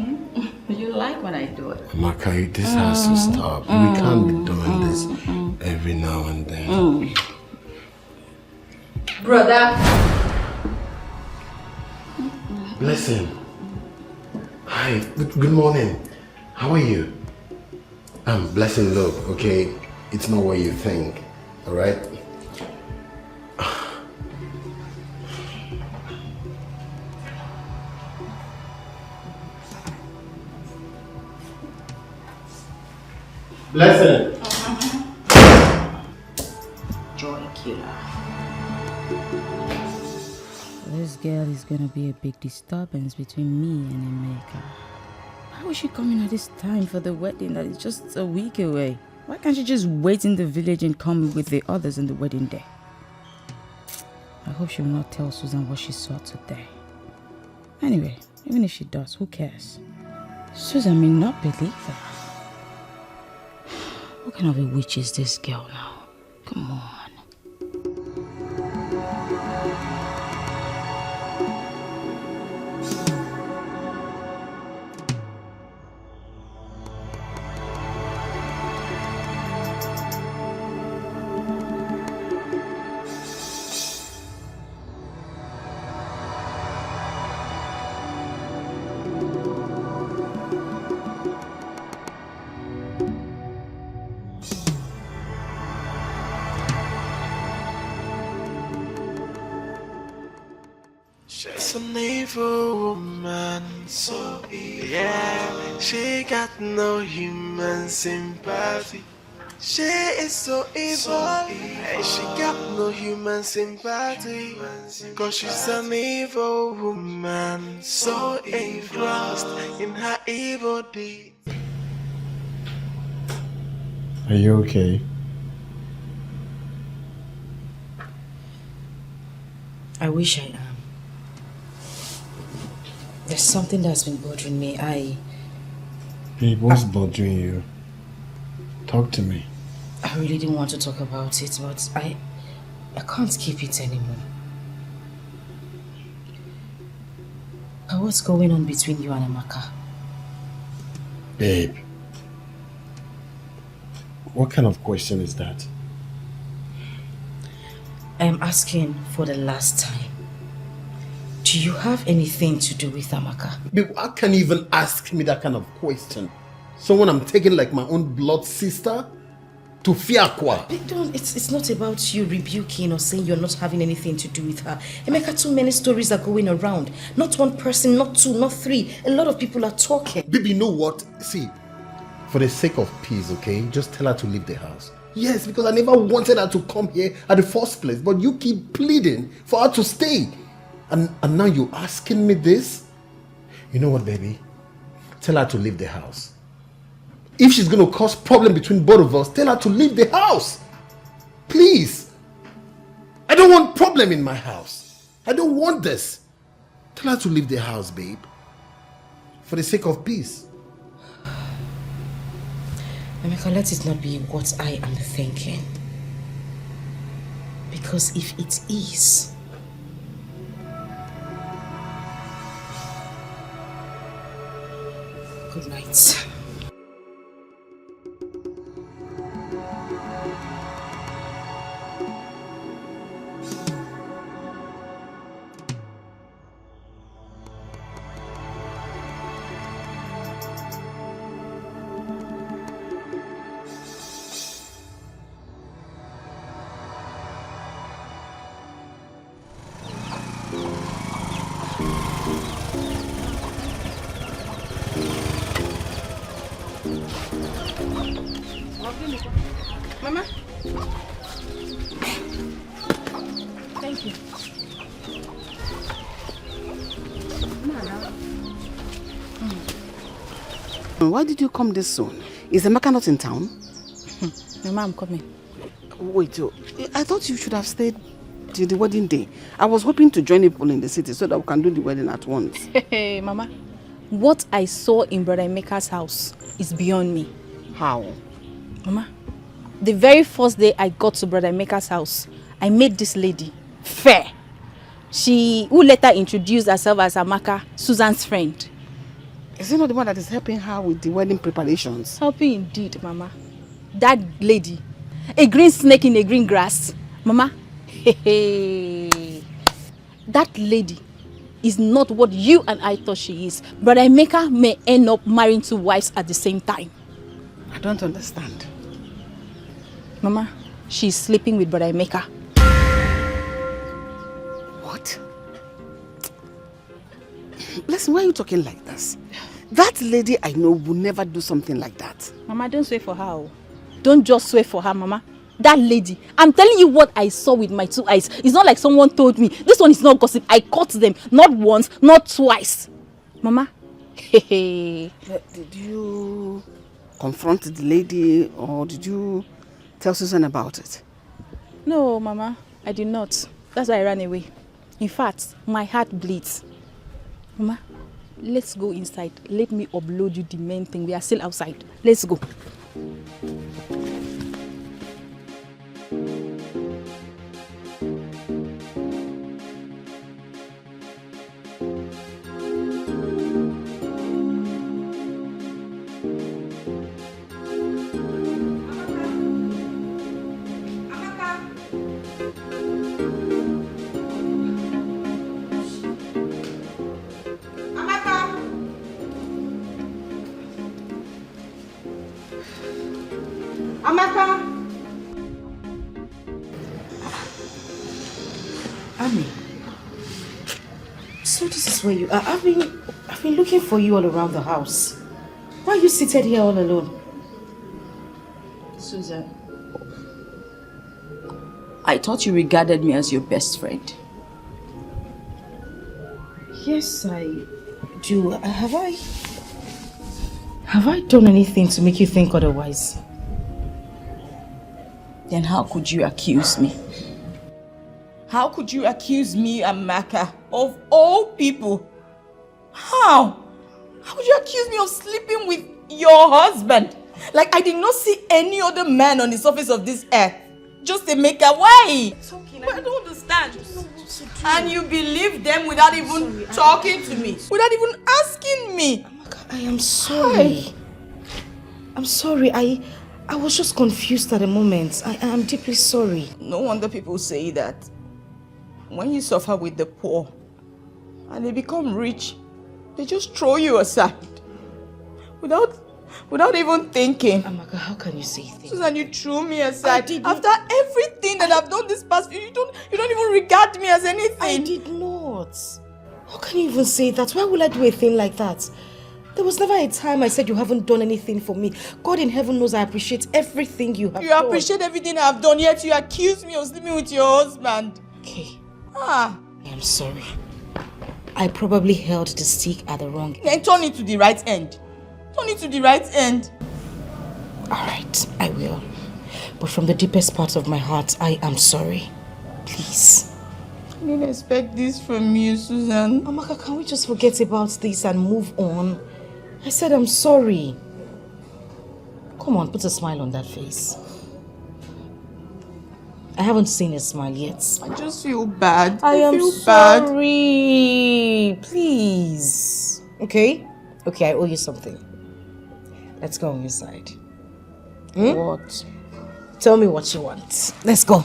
You like when I do it. Amaka, this has to stop. We can't be doing this every now and then. Brother. Listen. Hi, good morning. How are you? Blessing, look, okay? It's not what you think, alright? Blessing. Joy killer. This girl is gonna be a big disturbance between me and Emeka. Why was she coming at this time for the wedding that is just a week away? Why can't she just wait in the village and come with the others on the wedding day? I hope she will not tell Susan what she saw today. Anyway, even if she does, who cares? Susan may not believe her. What kind of a witch is this girl now? Come on. She's an evil woman, so evil. Yeah, she got no human sympathy. She is so evil, and she got no human sympathy. Cause she's an evil woman, so engrossed in her evil deeds. Are you okay? I wish I am. There's something that's been bothering me. Babe, what's bothering you? Talk to me. I really didn't want to talk about it, but I can't keep it anymore. But what's going on between you and Amaka? Babe, What kind of question is that? I am asking for the last time. Do you have anything to do with Amaka? Babe, how can you even ask me that kind of question? Someone I'm taking like my own blood sister? To Fiakwa? It's not about you rebuking or saying you're not having anything to do with her. Emeka, too many stories are going around. Not one person, not two, not three. A lot of people are talking. Baby, you know what? See, for the sake of peace, okay? Just tell her to leave the house. Yes, because I never wanted her to come here at the first place. But you keep pleading for her to stay. And now you're asking me this? You know what, baby? Tell her to leave the house. If she's going to cause problem between both of us, tell her to leave the house. Please. I don't want problem in my house. I don't want this. Tell her to leave the house, babe. For the sake of peace. Emeka, let it not be what I am thinking. Because if it is, good night. Mama? Thank you. Why did you come this soon? Is Emeka not in town? Mama, I'm coming. Wait, I thought you should have stayed till the wedding day. I was hoping to join people in the city so that we can do the wedding at once. Hey, Mama. What I saw in Brother Emeka's house is beyond me. How? Mama, the very first day I got to Brother Emeka's house, I met this lady, Fair. She, who later introduced herself as Amaka, Susan's friend. Is it not the one that is helping her with the wedding preparations? Helping indeed, Mama. That lady, a green snake in a green grass. Mama, that lady is not what you and I thought she is. Brother Emeka may end up marrying two wives at the same time. I don't understand. Mama, she's sleeping with Brother Emeka. What? Listen, why are you talking like this? That lady I know will never do something like that. Mama, don't swear for her. Don't just swear for her, Mama. That lady, I'm telling you what I saw with my two eyes. It's not like someone told me. This one is not gossip. I caught them. Not once, not twice. Mama, Did you confront the lady or did you tell Susan about it? No, Mama, I did not. That's why I ran away. In fact, my heart bleeds. Mama, let's go inside. Let me upload you the main thing. We are still outside. Let's go. Amaka! Ami, so this is where you are. I've been looking for you all around the house. Why are you seated here all alone? Susan, I thought you regarded me as your best friend. Yes, I do. Have I done anything to make you think otherwise? Then how could you accuse me? How could you accuse me, Amaka, of all people? How? How could you accuse me of sleeping with your husband? Like I did not see any other man on the surface of this earth. Just Emeka. Why? It's okay. I don't understand. And you believe them without even talking to me, without even asking me. Amaka, I am sorry. I'm sorry. I I was just confused at the moment. I am deeply sorry. No wonder people say that when you suffer with the poor and they become rich, they just throw you aside without even thinking. Amaka, how can you say things? Susan, you threw me aside. After everything that I've done this past, you don't even regard me as anything. I did not. How can you even say that? Why would I do a thing like that? There was never a time I said you haven't done anything for me. God in heaven knows I appreciate everything you have done. You appreciate everything I've done, yet you accuse me of sleeping with your husband. Okay. I am sorry. I probably held the stick at the wrong end. Then turn it to the right end. Turn it to the right end. Alright, I will. But from the deepest part of my heart, I am sorry. Please. I didn't expect this from you, Susan. Amaka, can we just forget about this and move on? I said I'm sorry. Come on, put a smile on that face. I haven't seen a smile yet. I just feel bad. I am feel sorry. Please. Okay? Okay, I owe you something. Let's go on your side. What? Tell me what you want. Let's go.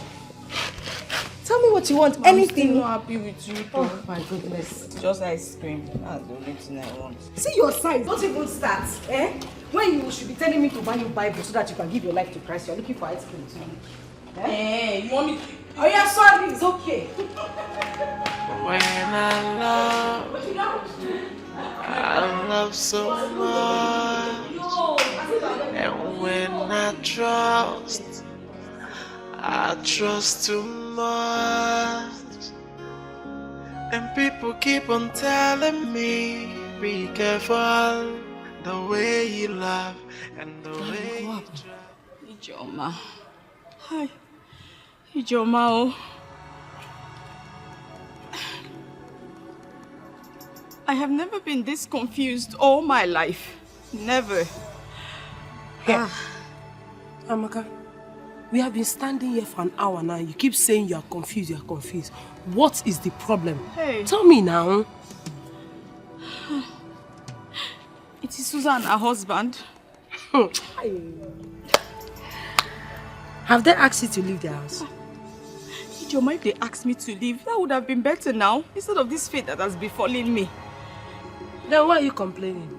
Tell me what you want. Anything. I'm not happy with you, though. Oh my goodness. Just ice cream. That's the only thing I want. See your signs. Don't even start. When you should be telling me to buy you Bible so that you can give your life to Christ, you're looking for ice cream too. You want me to... Oh yeah, sorry. It's okay. When I love so much. And when I trust too much. And people keep on telling me, be careful the way you love and the way you try. Ijoma. Hi. Ijoma. I have never been this confused all my life. Never. Amaka, we have been standing here for an hour now. You keep saying you are confused, you are confused. What is the problem? Hey. Tell me now. It is Susan, her husband. Have they asked you to leave the house? Ijoma, if they asked me to leave, that would have been better now, instead of this fate that has befallen me. Then why are you complaining?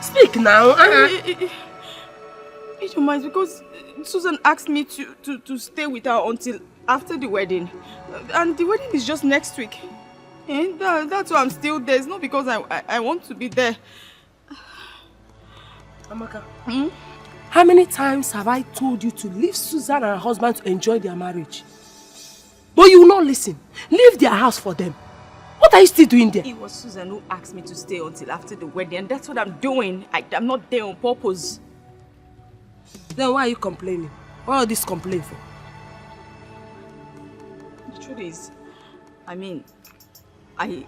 Speak now. Ijoma, it's because Susan asked me to stay with her until after the wedding. And the wedding is just next week. And that's why I'm still there. It's not because I want to be there. Amaka, how many times have I told you to leave Susan and her husband to enjoy their marriage? But you will not listen. Leave their house for them. What are you still doing there? It was Susan who asked me to stay until after the wedding, and that's what I'm doing. I'm not there on purpose. Then why are you complaining? What are this complaint for? The truth is, I mean, I'm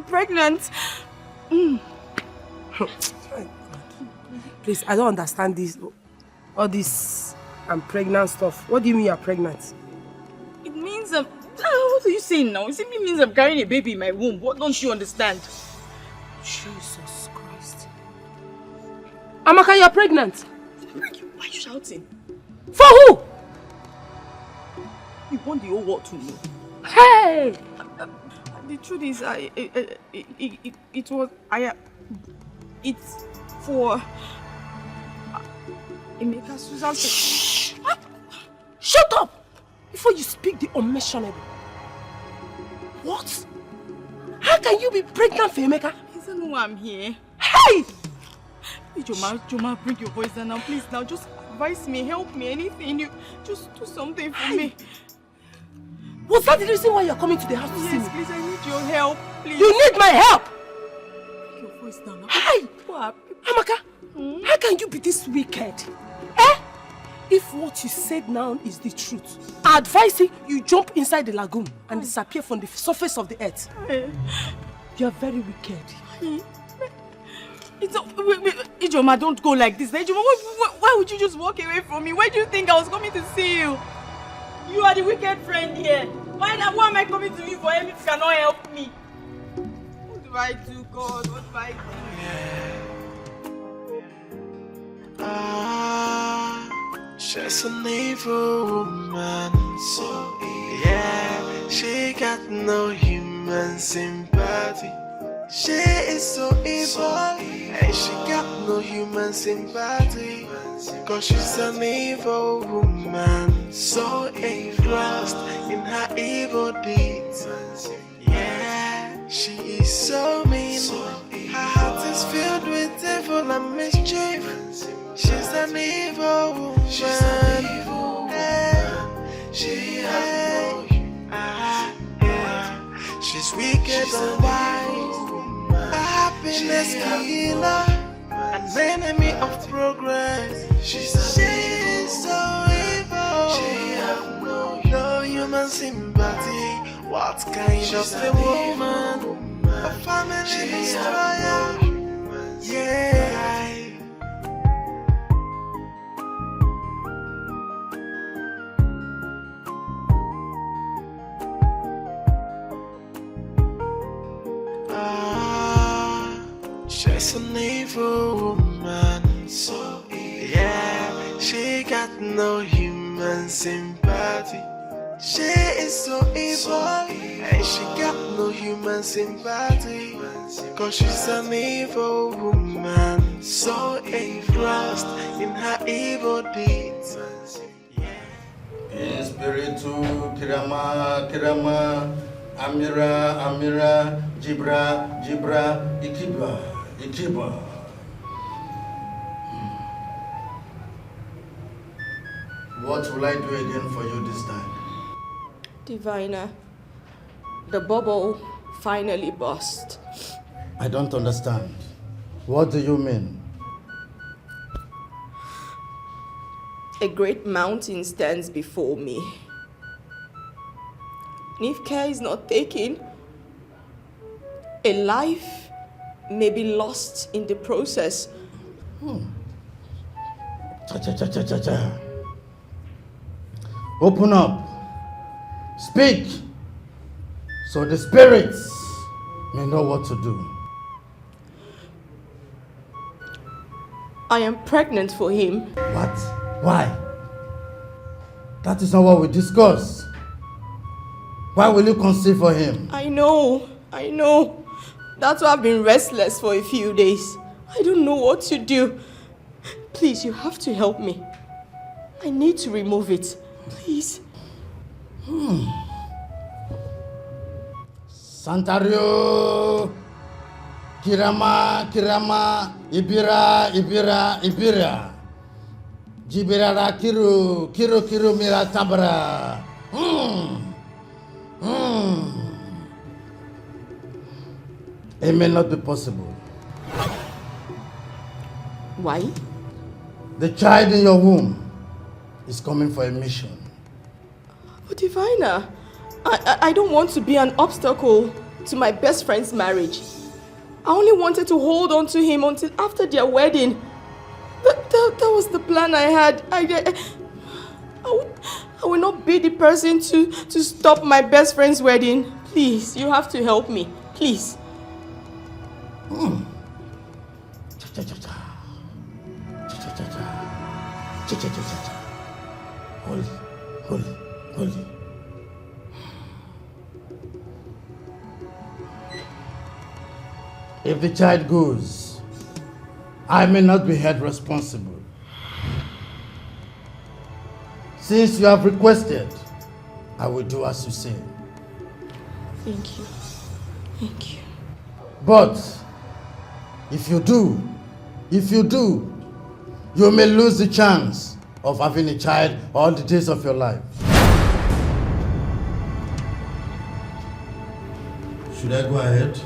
pregnant. Please, I don't understand this. All this I'm pregnant stuff. What do you mean you're pregnant? It means what are you saying now? It simply means I'm carrying a baby in my womb. What don't you understand? Jesus Christ. Amaka, you're pregnant. Why are you shouting? For who? You want the whole world to know. Hey! The truth is, it's for Emeka Susan. Shh! Shut up! Before you speak the unmentionable. What? How can you be pregnant for Emeka? He doesn't know I'm here. Hey! Joma, bring your voice down now, please. Now, just advise me, help me, anything. You just do something for me. Was that the reason why you're coming to the house to see me? Yes, please, I need your help, please. You need my help! Bring your voice down now. Hey! Amaka, how can you be this wicked? If what you said now is the truth, I advise you jump inside the lagoon and disappear from the surface of the earth. You are very wicked. It's wait, Ijoma, don't go like this. Ijoma, why would you just walk away from me? Why do you think I was coming to see you? You are the wicked friend here. Why am I coming to you for help if you cannot help me? What do I do, God? What do I do? She's an evil woman, so yeah, she got no human sympathy. She is so evil, and she got no human sympathy. Cause she's an evil woman, so engrossed in her evil deeds. Yeah, she is so mean. Her heart is filled with evil and mischief. She's an evil woman. She's an evil woman. She has no human. She's wicked and wise. A happiness killer, an enemy of progress. She's so evil. She has no human sympathy. What kind of a woman? A family destroyer. Yeah. She's an evil woman, so yeah, she got no human sympathy. She is so evil, and she got no human sympathy. Cause she's an evil woman, so engrossed in her evil deeds. Espiritu Kirama Kirama Amira Amira Jibra Jibra Ikiba Ikiba. What will I do again for you this time? Diviner, the bubble finally burst. I don't understand. What do you mean? A great mountain stands before me. And if care is not taken, a life may be lost in the process. Cha. Open up. Speak. So the spirits may know what to do. I am pregnant for him. What? Why? That is not what we discussed. Why will you conceive for him? I know. That's why I've been restless for a few days. I don't know what to do. Please, you have to help me. I need to remove it. Please. Santario, Kirama, Ibira. Jibirara Kiru Mira Tabra. It may not be possible. Why? The child in your womb is coming for a mission. But Divina, I don't want to be an obstacle to my best friend's marriage. I only wanted to hold on to him until after their wedding. That was the plan I had. I will not be the person to stop my best friend's wedding. Please, you have to help me. Please. Holy. If the child goes, I may not be held responsible. Since you have requested, I will do as you say. Thank you. But if you do, you may lose the chance of having a child all the days of your life. Should I go ahead?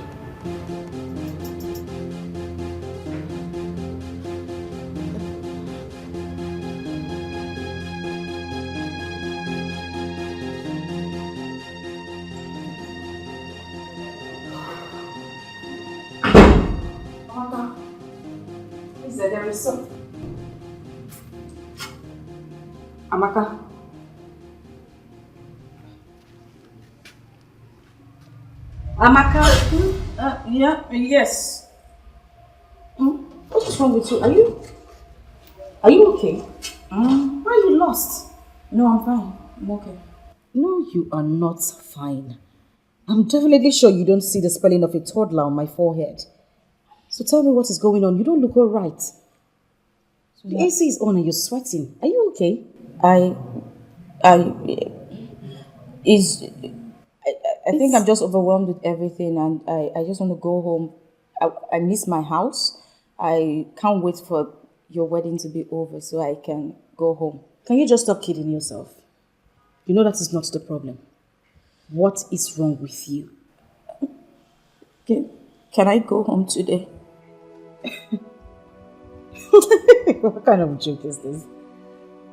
Marissa. Amaka. Amaka. Yes. What's wrong with you? Are you okay? Why are you lost? No, I'm fine. I'm okay. No, you are not fine. I'm definitely sure you don't see the spelling of a toddler on my forehead. So tell me what is going on. You don't look all right. The AC is on and you're sweating. Are you okay? I think I'm just overwhelmed with everything, and I just want to go home. I miss my house. I can't wait for your wedding to be over so I can go home. Can you just stop kidding yourself? You know that is not the problem. What is wrong with you? Can I go home today? What kind of joke is this?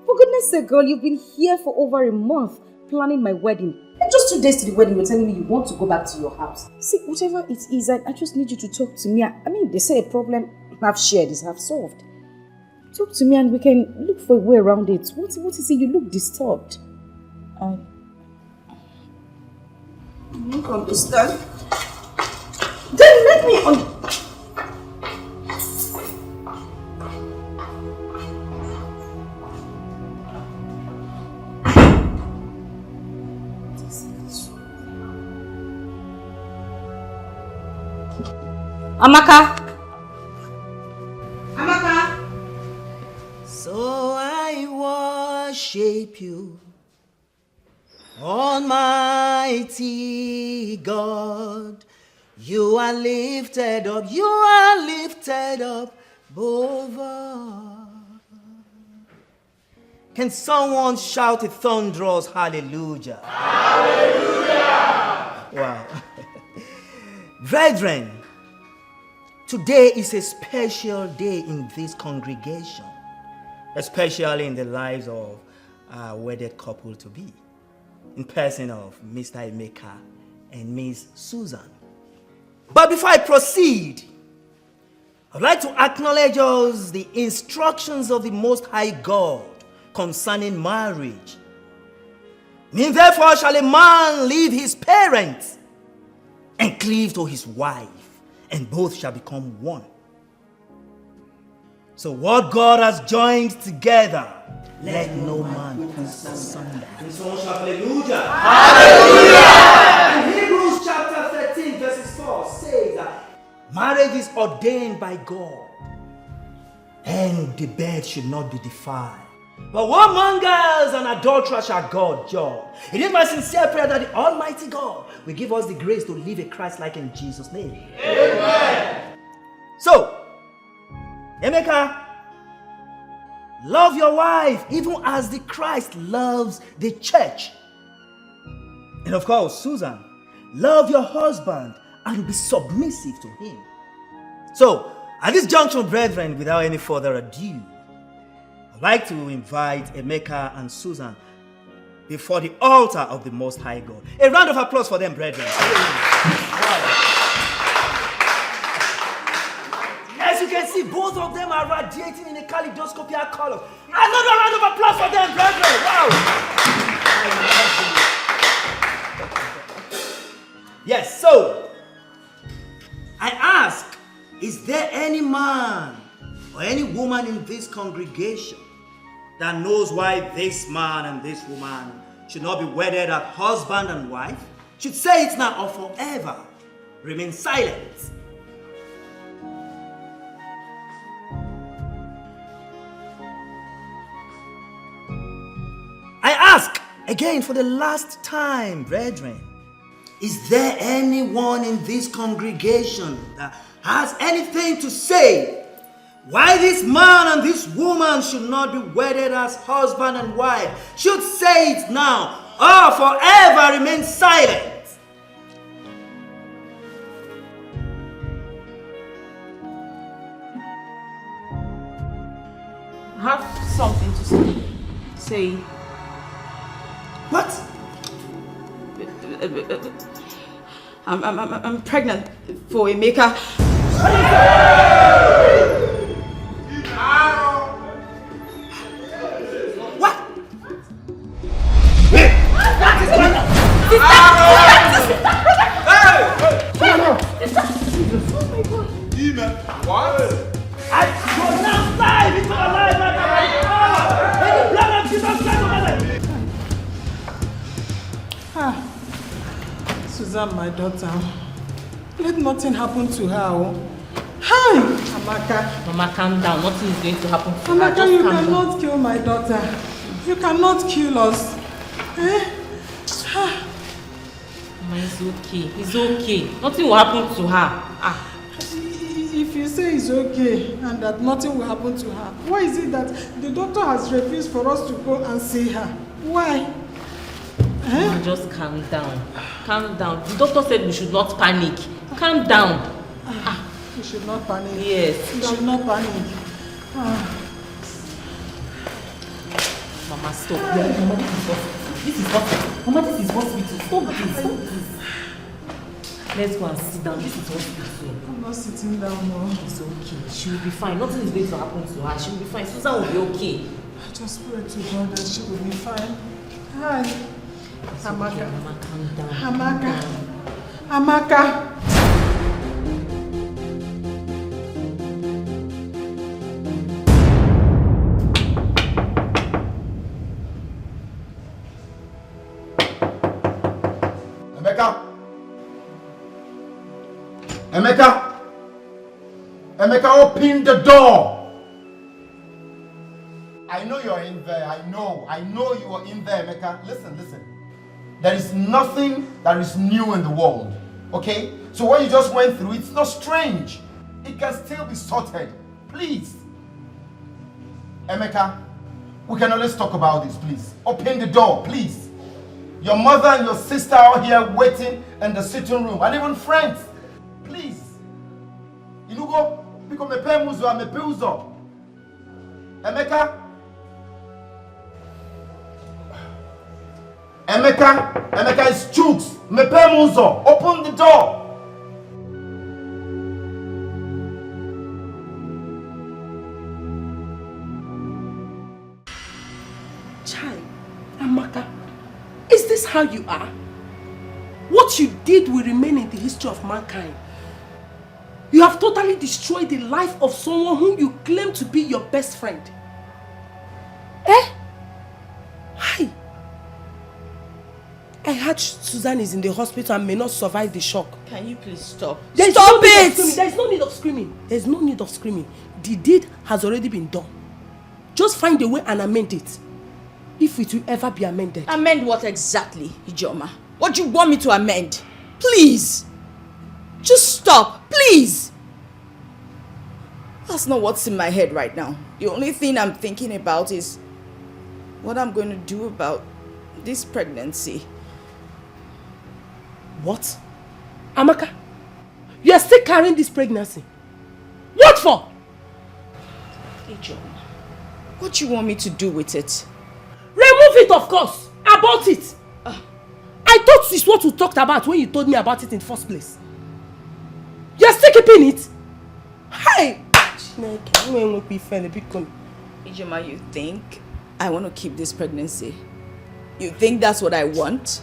For goodness sake, girl, you've been here for over a month planning my wedding. And just 2 days to the wedding, you're telling me you want to go back to your house. See, whatever it is, I just need you to talk to me. I mean, they say a problem half shared is half solved. Talk to me and we can look for a way around it. What is it? You look disturbed. I don't understand. Then let me on. Amaka. So I worship you, Almighty God. You are lifted up, above all. Can someone shout a thunderous hallelujah? Hallelujah! Wow. Brethren, today is a special day in this congregation, especially in the lives of our wedded couple to be, in person of Mr. Emeka and Miss Susan. But before I proceed, I'd like to acknowledge us the instructions of the Most High God concerning marriage. Therefore shall a man leave his parents and cleave to his wife, and both shall become one. So what God has joined together, let no man put asunder. This one shall hallelujah. Hallelujah. In Hebrews chapter 13 verses 4 says that marriage is ordained by God, and the bed should not be defiled. But whoremongers and adulterers shall God judge. It is my sincere prayer that the Almighty God will give us the grace to live a Christ-like in Jesus' name. Amen. So, Emeka, love your wife even as the Christ loves the church. And of course, Susan, love your husband and be submissive to him. So, at this junction, brethren, without any further ado, I'd like to invite Emeka and Susan before the altar of the Most High God. A round of applause for them, brethren. As you can see, both of them are radiating in a kaleidoscopic color. Another round of applause for them, brethren. Wow. Yes, so I ask, is there any man or any woman in this congregation that knows why this man and this woman should not be wedded as husband and wife? Should say it now or forever remain silent. I ask again for the last time, brethren, is there anyone in this congregation that has anything to say why this man and this woman should not be wedded as husband and wife? Should say it now or forever remain silent. I have something to say. What? I'm pregnant for Emeka. What? I pronounce life into a life right now by the power in the blood of Jesus Christ over them. Susan, my daughter, let nothing happen to her. Oh. Hi, Amaka. Mama, calm down. Nothing is going to happen to her. Amaka, Just you calm cannot down. kill my daughter. You cannot kill us. Eh? Mama, it's okay. It's okay. Nothing will happen to her. If you say it's okay and that nothing will happen to her, why is it that the doctor has refused for us to go and see her? Why? Mama, just calm down. Calm down. The doctor said we should not panic. Calm down. You should not panic. Yes. You should not panic. Mama, stop. Mama, this is hospital. Mama, this is hospital. Stop this. Stop this. Let's go and sit down. This is hospital. I'm not sitting down more. It's okay. She will be fine. Nothing is going to happen to her. She will be fine. Susan will be okay. I just pray to God that she will be fine. Hi. Amaka. Okay, Mama, calm down. Amaka. Amaka. Emeka! Emeka, open the door! I know you're in there. I know you are in there, Emeka. Listen. There is nothing that is new in the world. Okay? So what you just went through, it's not strange. It can still be sorted. Please. Emeka, we can always talk about this, please. Open the door, please. Your mother and your sister are here waiting in the sitting room, and even friends. Please. Inugo, because me pay muzo, me pay uzo. Emeka. Emeka is chooks. Me pay muzo. Open the door. Chai, Amaka, is this how you are? What you did will remain in the history of mankind. You have totally destroyed the life of someone whom you claim to be your best friend. Eh? Hi. I heard Susan is in the hospital and may not survive the shock. Can you please stop? Stop it! There is no need of screaming. There is no need of screaming. The deed has already been done. Just find a way and amend it. If it will ever be amended. Amend what exactly, Ijoma? What do you want me to amend? Please! Just stop, please! That's not what's in my head right now. The only thing I'm thinking about is what I'm going to do about this pregnancy. What? Amaka, you are still carrying this pregnancy. What for? Ijoma, what do you want me to do with it? Remove it, of course. Abort it. I thought this is what we talked about when you told me about it in the first place. You are still keeping it? Hey! Ijoma, you think I want to keep this pregnancy? You think that's what I want?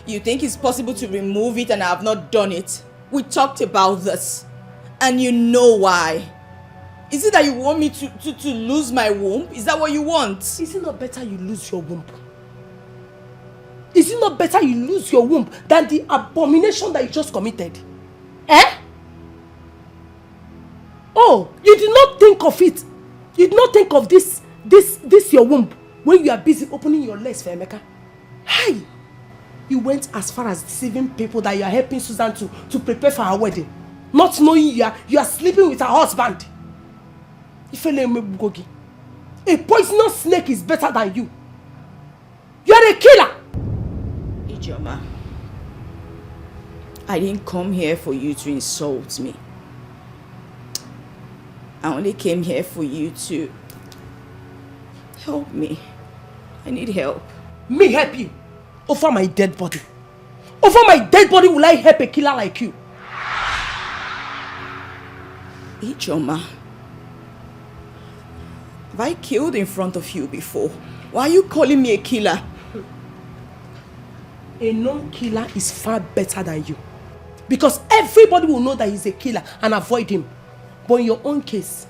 You think it's possible to remove it and I have not done it? We talked about this. And you know why. Is it that you want me to lose my womb? Is that what you want? Is it not better you lose your womb? Is it not better you lose your womb than the abomination that you just committed? Eh? Oh, you did not think of it. You did not think of this your womb when you are busy opening your legs for Emeka. Hey! You went as far as deceiving people that you are helping Susan to prepare for her wedding. Not knowing you are sleeping with her husband. A poisonous snake is better than you. You are a killer. Ijoma, I didn't come here for you to insult me. I only came here for you to help me. I need help. Me help you? Over my dead body? Over my dead body will I help a killer like you? Ijoma, have I killed in front of you before? Why are you calling me a killer? A known killer is far better than you. Because everybody will know that he's a killer and avoid him. But in your own case,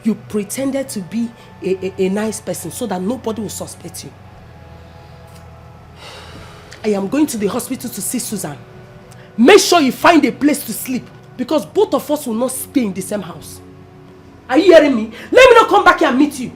you pretended to be a nice person so that nobody will suspect you. I am going to the hospital to see Susan. Make sure you find a place to sleep because both of us will not stay in the same house. Are you hearing me? Let me not come back here and meet you.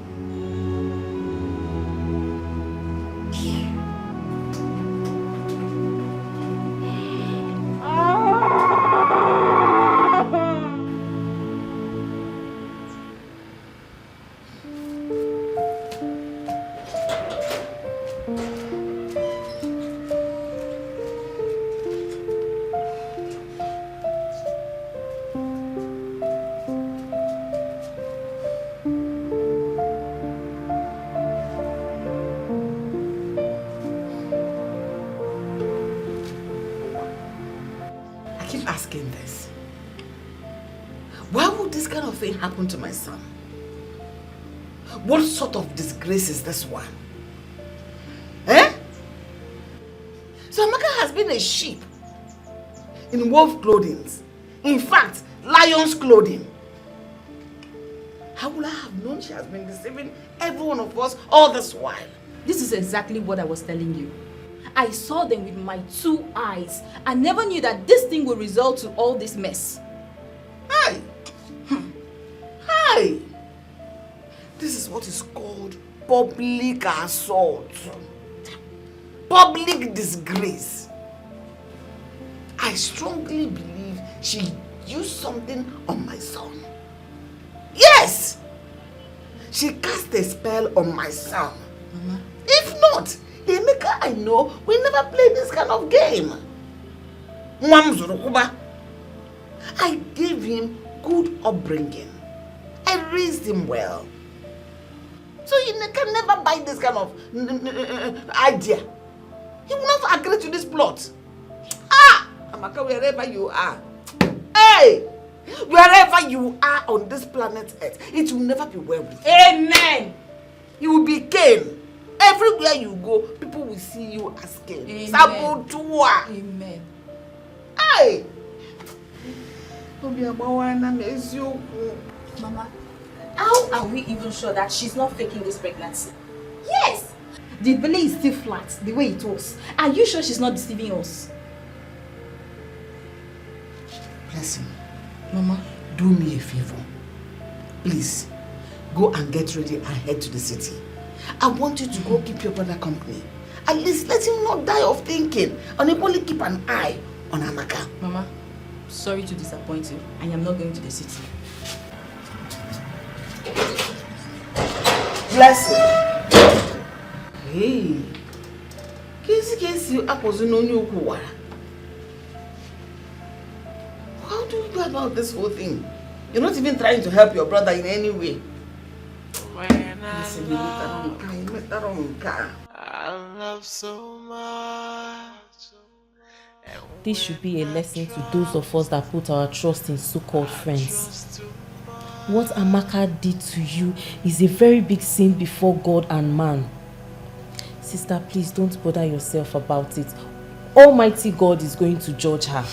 Happen to my son? What sort of disgrace is this one? Eh? So Amaka has been a sheep in wolf clothing. In fact, lion's clothing. How would I have known she has been deceiving every one of us all this while? This is exactly what I was telling you. I saw them with my 2 eyes. I never knew that this thing would result to all this mess. Hey! This is what is called public assault. Public disgrace. I strongly believe she used something on my son. Yes! She cast a spell on my son. Mama. If not, the Emeka I know will never play this kind of game. I gave him good upbringing. I raised him well. So you can never buy this kind of idea. He will not agree to this plot. Amaka, wherever you are. Hey! Wherever you are on this planet Earth, it will never be well with you. Amen! You will be Cain. Everywhere you go, people will see you as Cain. Amen. Hey! Mama, how are we even sure that she's not faking this pregnancy? Yes! The belly is still flat, the way it was. Are you sure she's not deceiving us? Blessing, Mama, do me a favor. Please, go and get ready and head to the city. I want you to go keep your brother company. At least let him not die of thinking and only keep an eye on Amaka. Mama, sorry to disappoint you. I am not going to the city. Blessing. Hey. How do you go about this whole thing? You're not even trying to help your brother in any way. I love so much. This should be a lesson to those of us that put our trust in so-called friends. What Amaka did to you is a very big sin before God and man. Sister, please don't bother yourself about it. Almighty God is going to judge her.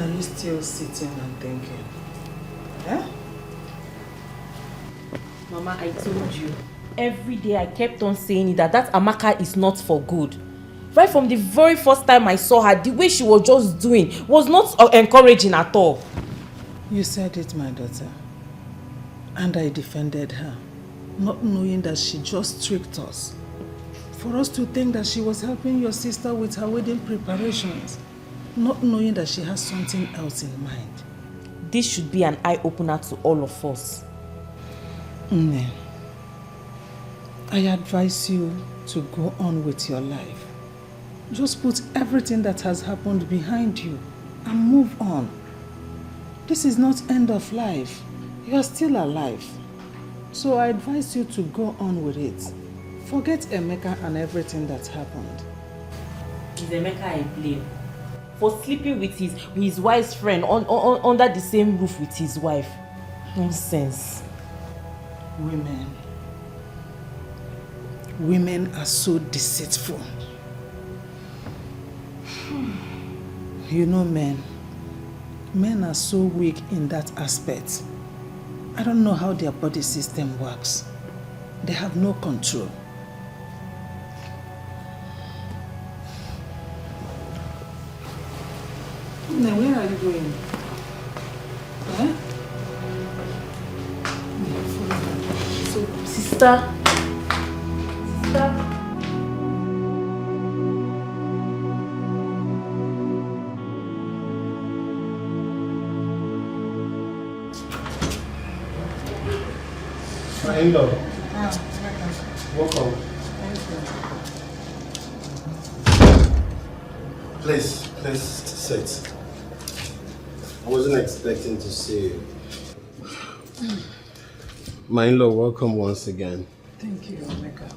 Are you still sitting and thinking? Eh? Mama, I told you. Every day I kept on saying it that Amaka is not for good. Right from the very first time I saw her, the way she was just doing was not encouraging at all. You said it, my daughter. And I defended her, not knowing that she just tricked us. For us to think that she was helping your sister with her wedding preparations, not knowing that she has something else in mind. This should be an eye-opener to all of us. Nne, I advise you to go on with your life. Just put everything that has happened behind you and move on. This is not end of life. You are still alive. So I advise you to go on with it. Forget Emeka and everything that happened. It's Emeka I blame. For sleeping with his wife's friend under the same roof with his wife. Nonsense. Women are so deceitful. You know men are so weak in that aspect. I don't know how their body system works. They have no control. Now, where are you going? Huh? So, sister. My in-law. Welcome. Please sit. I wasn't expecting to see you. My in-law, welcome once again. Thank you, Omega.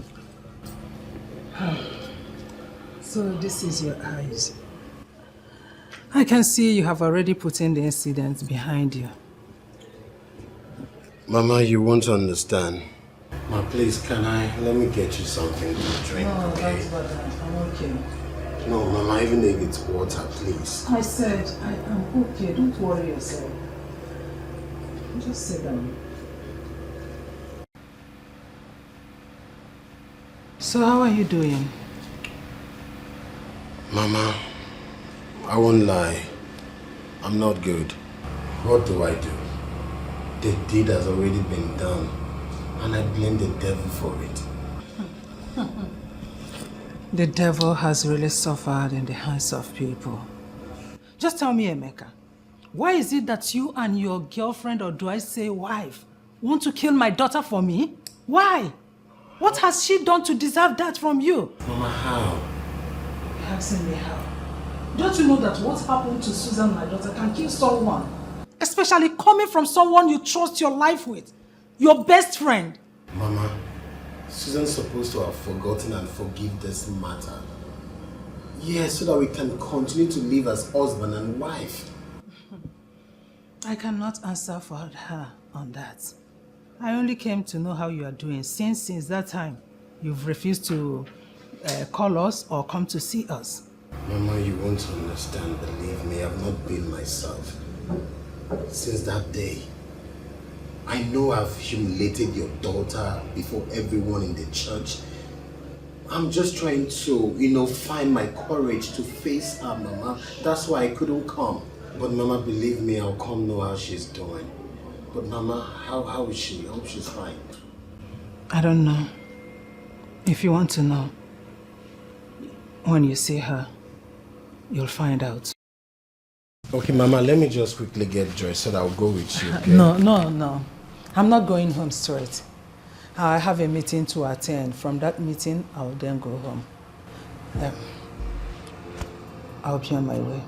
So this is your eyes. I can see you have already put in the incident behind you. Mama, you won't understand. Ma, please, let me get you something to drink, No, okay? that's better. I'm okay. No, Mama, even if it's water, please. I said I am okay. Don't worry yourself. Just sit down. So how are you doing? Mama, I won't lie. I'm not good. What do? The deed has already been done, and I blame the devil for it. The devil has really suffered in the hands of people. Just tell me, Emeka, why is it that you and your girlfriend, or do I say wife, want to kill my daughter for me? Why? What has she done to deserve that from you? Mama, how? You're asking me how? Don't you know that what happened to Susan, my daughter, can kill someone? Especially coming from someone you trust your life with. Your best friend. Mama, Susan's supposed to have forgotten and forgive this matter. Yes, so that we can continue to live as husband and wife. I cannot answer for her on that. I only came to know how you are doing since that time you've refused to call us or come to see us. Mama, you won't understand. Believe me, I've not been myself. Since that day, I know I've humiliated your daughter before everyone in the church. I'm just trying to, find my courage to face her, Mama. That's why I couldn't come. But Mama, believe me, I'll come know how she's doing. But Mama, how is she? I hope she's fine. I don't know. If you want to know, when you see her, you'll find out. Okay, Mama, let me just quickly get dressed so that I'll go with you, okay? No. I'm not going home straight. I have a meeting to attend. From that meeting, I'll then go home. I'll be on my way.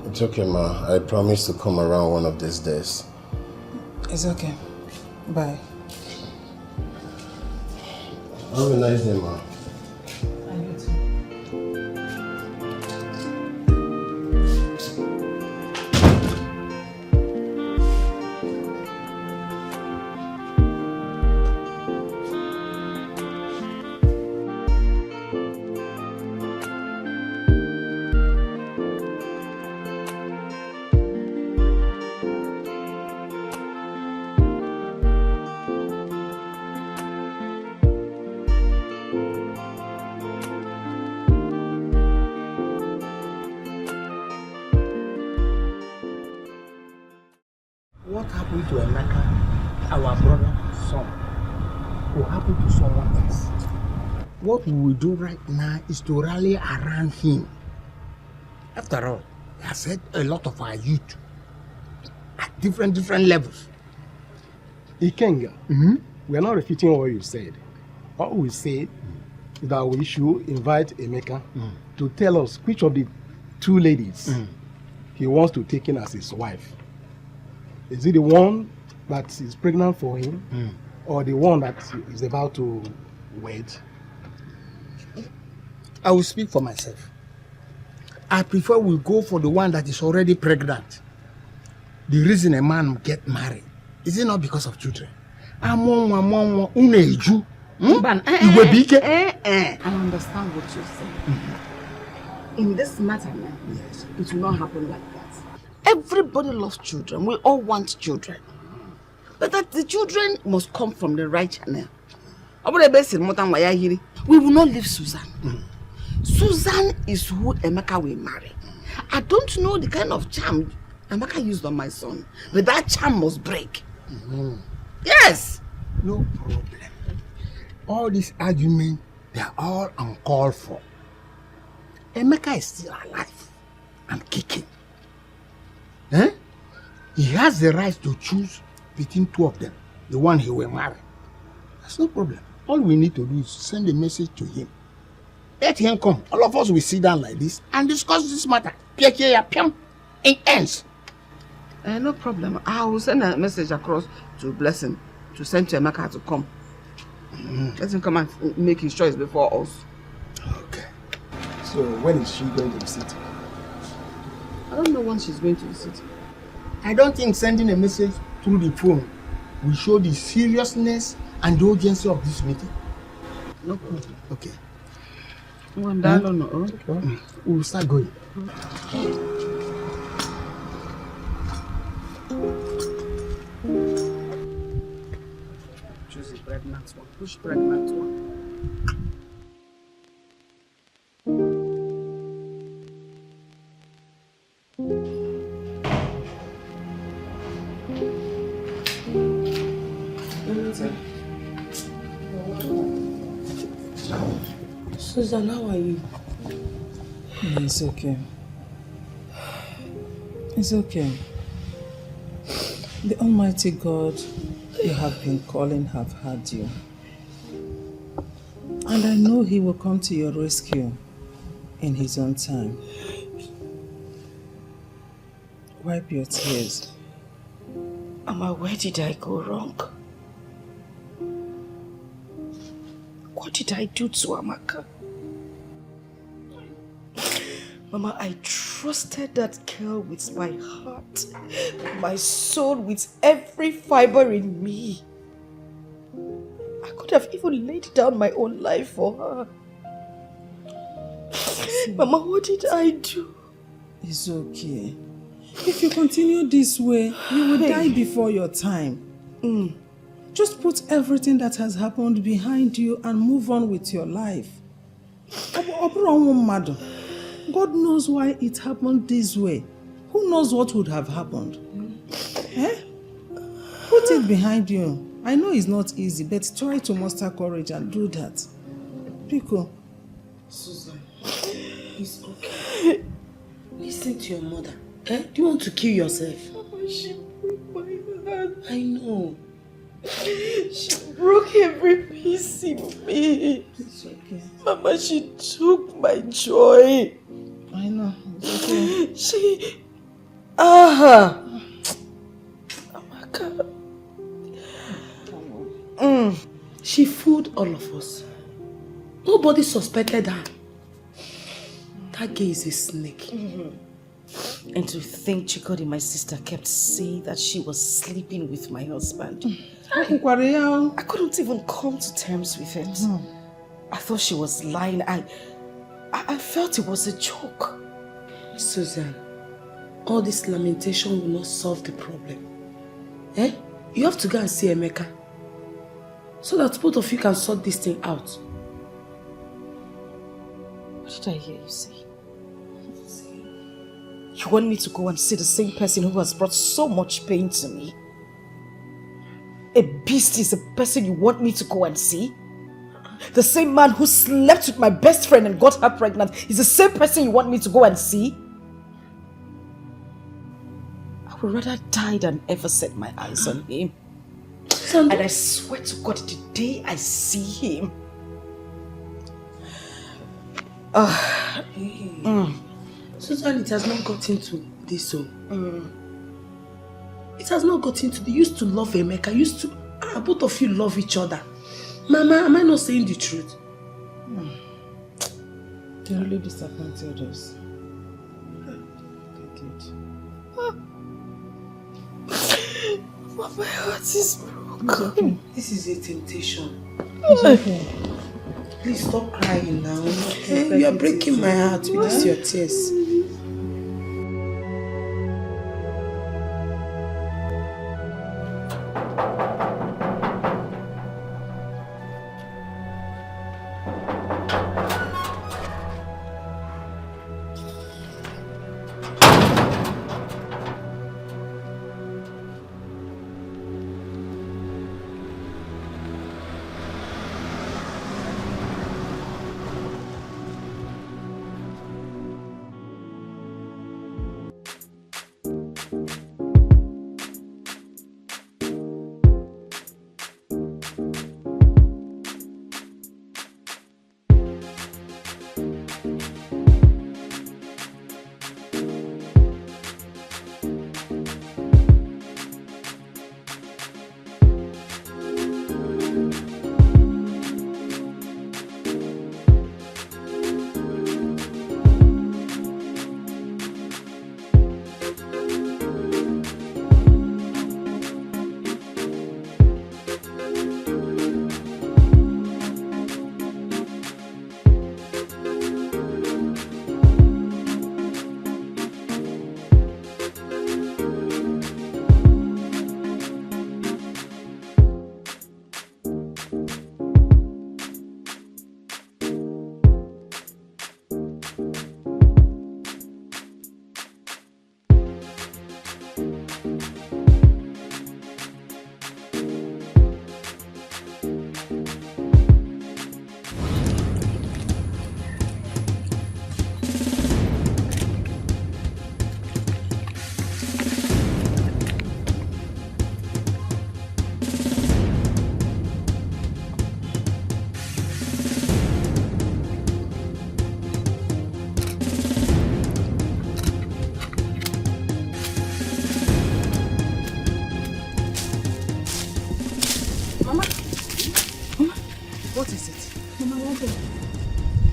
It's okay, Ma. I promise to come around one of these days. It's okay. Bye. Have a nice day, Ma. And you too. What happened to Emeka, our brother's son, will happen to someone else. What we will do right now is to rally around him. After all, he has had a lot of our youth at different levels. Ikenga, we are not repeating what you said. What we said is that we should invite Emeka to tell us which of the two ladies he wants to take in as his wife. Is it the one that is pregnant for him or the one that is about to wed? I will speak for myself. I prefer we go for the one that is already pregnant. The reason a man get married is it not because of children? Amon, Uneju. I understand what you're saying. In this matter, man, yes, it will not happen like that. Everybody loves children. We all want children. But that the children must come from the right channel. We will not leave Susan. Susan is who Emeka will marry. I don't know the kind of charm Emeka used on my son, but that charm must break. Yes! No problem. All these arguments, they are all uncalled for. Emeka is still alive and kicking. He has the right to choose between two of them, the one he will marry. That's no problem. All we need to do is send a message to him. Let him come. All of us will sit down like this and discuss this matter. It ends. No problem. I will send a message across to Blessing to send to Emeka to come. Let him come and make his choice before us. Okay. So when is she going to the city? I don't know when she's going to the city. I don't think sending a message through the phone will show the seriousness and the urgency of this meeting. No problem. Okay. We'll start going. Choose the pregnant one. Push pregnant one. Susan, how are you? It's okay. It's okay. The Almighty God you have been calling have heard you. And I know He will come to your rescue in His own time. Wipe your tears. Mama, where did I go wrong? What did I do to Amaka? Mama, I trusted that girl with my heart, my soul, with every fiber in me. I could have even laid down my own life for her. Mama, what did I do? It's okay. If you continue this way, you will die before your time. Just put everything that has happened behind you and move on with your life. God knows why it happened this way. Who knows what would have happened? Put it behind you. I know it's not easy, but try to muster courage and do that. Pico. Susan, it's okay. Listen to your mother. Do you want to kill yourself? Mama, she broke my heart. I know. She broke every piece in me. It's okay. Mama, she took my joy. I know. It's okay. She... Oh my God. She fooled all of us. Nobody suspected her. That girl is a snake. And to think Chikodi, my sister, kept saying that she was sleeping with my husband. I couldn't even come to terms with it. I thought she was lying. I felt it was a joke. Susan, all this lamentation will not solve the problem. You have to go and see Emeka, so that both of you can sort this thing out. What did I hear you say? You want me to go and see the same person who has brought so much pain to me? A beast is the person you want me to go and see? The same man who slept with my best friend and got her pregnant is the same person you want me to go and see? I would rather die than ever set my eyes on him. And I swear to God, the day I see him... Susan, it has not gotten to this so. It has not gotten to... You used to love Emeka. Both of you love each other. Mama, am I not saying the truth? They really disappointed us. Mama, my heart is broken. Okay. This is a temptation. It's okay. Please stop crying now. You are breaking my heart with this your tears.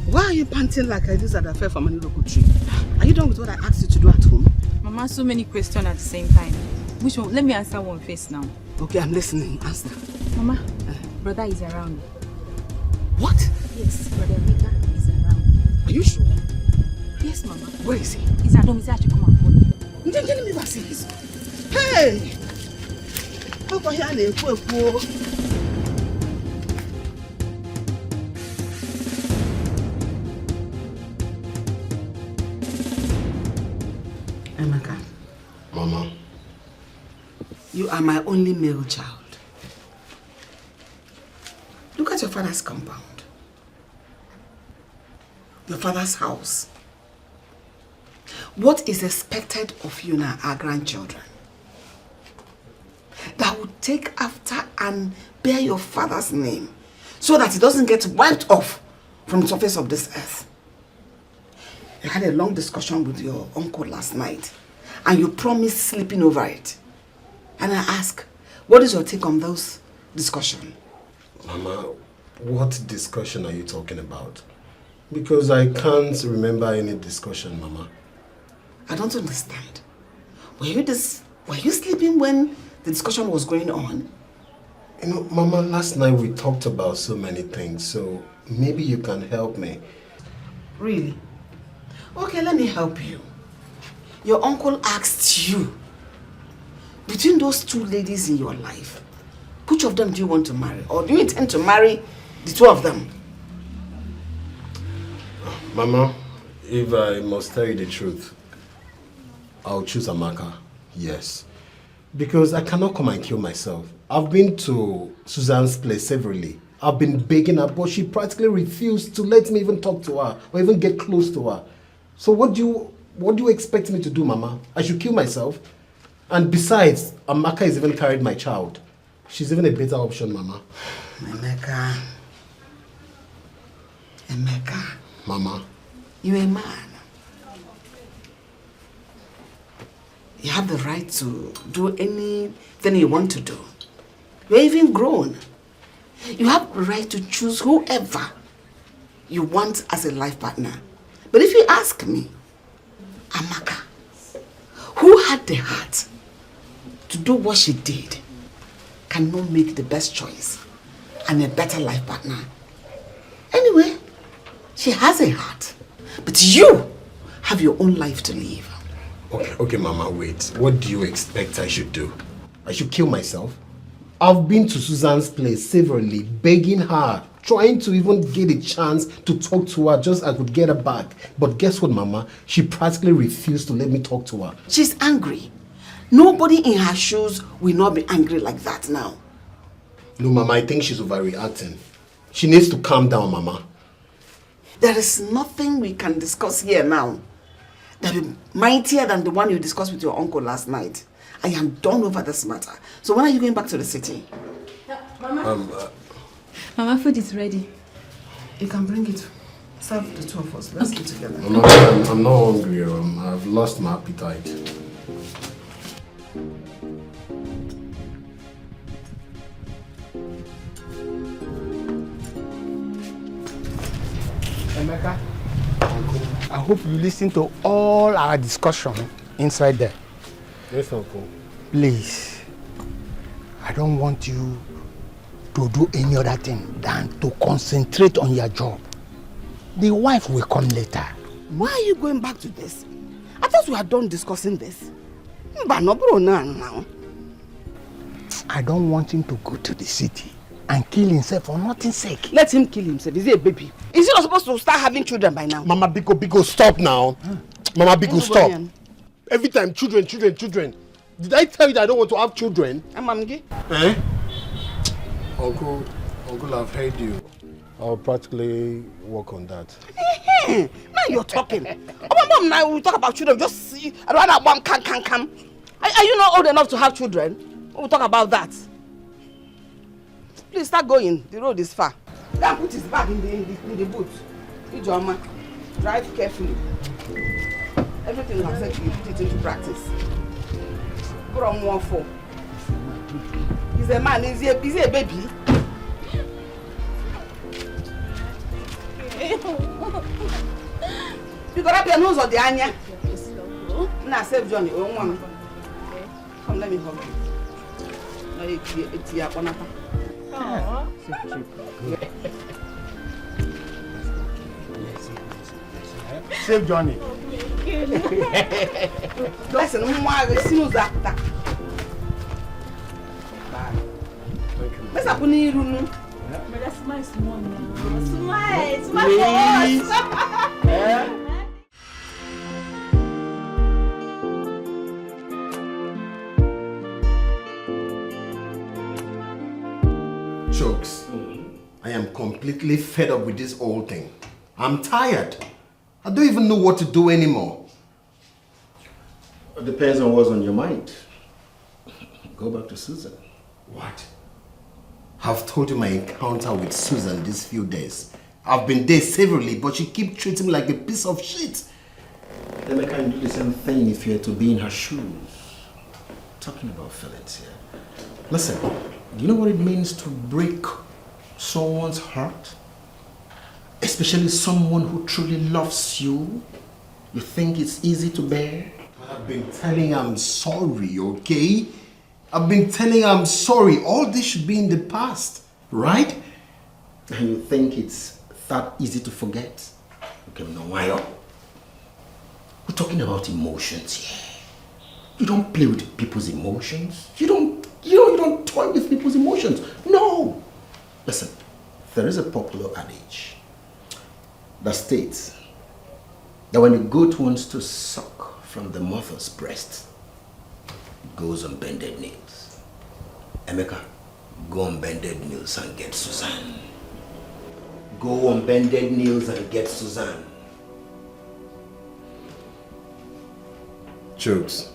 Why are you panting like a lizard that fell from an iroko tree? Are you done with what I asked you to do at home? Mama, so many questions at the same time. Which one? Let me answer one first now. Okay, I'm listening. Answer. Mama, brother is around. What? Yes, brother Vika is around. Are you sure? Yes, Mama. Where is he? He's at home. He's actually come and phone him. You didn't tell me about this. Hey! Over here, Emeka. Mama. You are my only male child. Look at your father's compound. Your father's house. What is expected of you now, our grandchildren? That would take after and bear your father's name so that it doesn't get wiped off from the surface of this earth. I had a long discussion with your uncle last night and you promised sleeping over it. And I ask, what is your take on those discussions? Mama, what discussion are you talking about? Because I can't remember any discussion, Mama. I don't understand. Were you sleeping when the discussion was going on? You know, Mama, last night we talked about so many things, so maybe you can help me. Really? Okay, let me help you. Your uncle asked you, between those two ladies in your life, which of them do you want to marry? Or do you intend to marry the two of them? Mama, if I must tell you the truth, I'll choose Amaka, yes. Because I cannot come and kill myself. I've been to Suzanne's place severally. I've been begging her, but she practically refused to let me even talk to her or even get close to her. So what do you expect me to do, Mama? I should kill myself? And besides, Amaka has even carried my child. She's even a better option, Mama. Emeka. Mama. You're a man. You have the right to do anything you want to do. You're even grown. You have the right to choose whoever you want as a life partner. But if you ask me, Amaka, who had the heart to do what she did, cannot make the best choice and a better life partner. Anyway, she has a heart. But you have your own life to live. Okay, Mama, wait. What do you expect I should do? I should kill myself? I've been to Susan's place severally, begging her, trying to even get a chance to talk to her just I could get her back. But guess what, Mama? She practically refused to let me talk to her. She's angry. Nobody in her shoes will not be angry like that now. No, Mama, I think she's overreacting. She needs to calm down, Mama. There is nothing we can discuss here now that will be mightier than the one you discussed with your uncle last night. I am done over this matter. So when are you going back to the city? Mama. Mama, food is ready. You can bring it. Serve the two of us. Let's eat together. Mama, I'm not hungry. I've lost my appetite. Emeka, I hope you listen to all our discussion inside there. Yes, Uncle. Please, I don't want you to do any other thing than to concentrate on your job. The wife will come later. Why are you going back to this? I thought we had done discussing this. But no, bro, now. I don't want him to go to the city and kill himself for nothing's sake. Let him kill himself. Is he a baby? Is he not supposed to start having children by now? Mama Biko, stop now. Mama Biko, stop. Every time, children. Did I tell you that I don't want to have children? Eh? Uncle, I've heard you. I'll practically work on that. Now you're talking. Oh, my mom and I will talk about children. Just see, I'd rather one can. Are you not old enough to have children? We'll talk about that. Please start going. The road is far. Go and put his bag in the boot. Ijoma, drive carefully. Everything I've said to you, put it into practice. Put on 1-4. He's a man. Is he a baby? You got up your nose on the anya. Now save Johnny. Come, let me hug you. It's your one. Save Johnny. Listen, let's smile small now. Smile for us. Chokes, I am completely fed up with this whole thing. I'm tired. I don't even know what to do anymore. It depends on what's on your mind. Go back to Susan. What? I've told you my encounter with Susan these few days. I've been there severally, but she keeps treating me like a piece of shit. Then I can do the same thing if you had to be in her shoes. Talking about feelings here. Listen, do you know what it means to break someone's heart? Especially someone who truly loves you. You think it's easy to bear? I've been telling her I'm sorry, okay? I've been telling her I'm sorry. All this should be in the past, right? And you think it's that easy to forget? Okay, no, why not? We're talking about emotions here. You don't play with people's emotions. You don't toy with people's emotions. No. Listen, there is a popular adage that states that when the goat wants to suck from the mother's breast, it goes on bended knees. Emeka, go on bended knees and get Suzanne. Go on bended knees and get Suzanne. Chokes.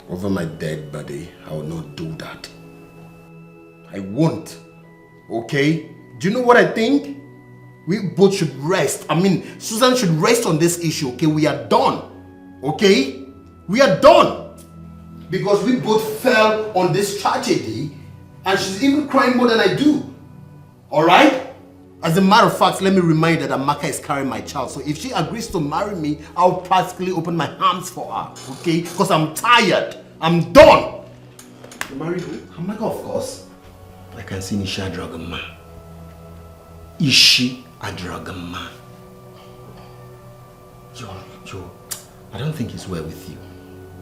Over my dead body, I will not do that. I won't. Okay? Do you know what I think? We both should rest. I mean, Susan should rest on this issue, okay? We are done. Okay? We are done. Because we both fell on this tragedy and she's even crying more than I do. Alright? As a matter of fact, let me remind you that Amaka is carrying my child. So if she agrees to marry me, I'll practically open my arms for her. Okay? Because I'm tired. I'm done. You marry who? Amaka, of course. I can see Ishi Adragama. Ishi Adragama. I don't think it's well with you.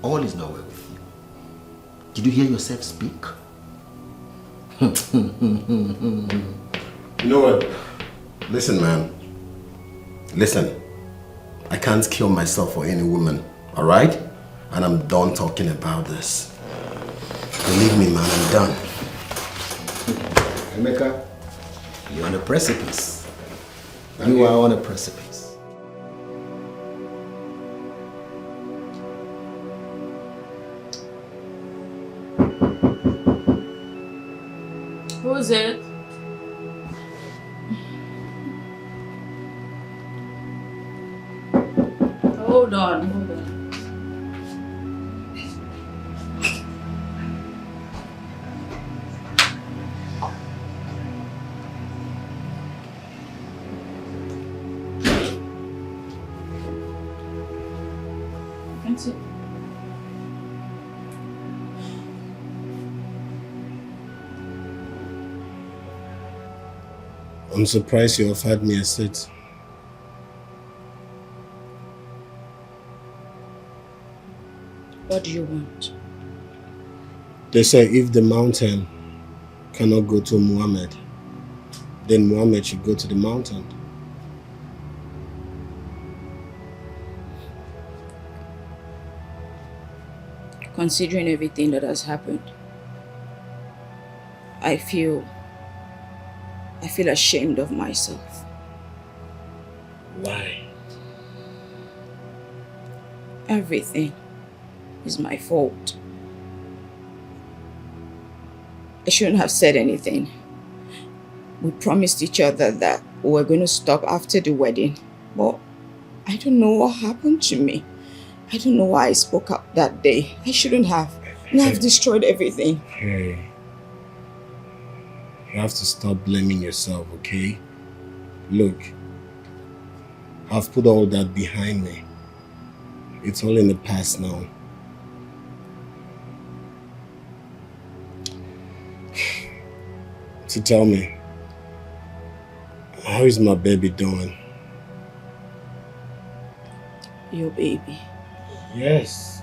All is not well with you. Did you hear yourself speak? You know what? Listen, man. Listen. I can't kill myself for any woman, alright? And I'm done talking about this. Believe me, man, I'm done. Emeka, you're on a precipice. You are on a precipice. Who's it? Hold on. That's it. I'm surprised you offered me a seat. What do you want? They say if the mountain cannot go to Muhammad, then Muhammad should go to the mountain. Considering everything that has happened, I feel ashamed of myself. Why? Everything is my fault. I shouldn't have said anything. We promised each other that we were going to stop after the wedding, but I don't know what happened to me. I don't know why I spoke up that day. I shouldn't have. And I've destroyed everything. Hey. You have to stop blaming yourself, okay? Look, I've put all that behind me. It's all in the past now. So tell me, how is my baby doing? Your baby? Yes.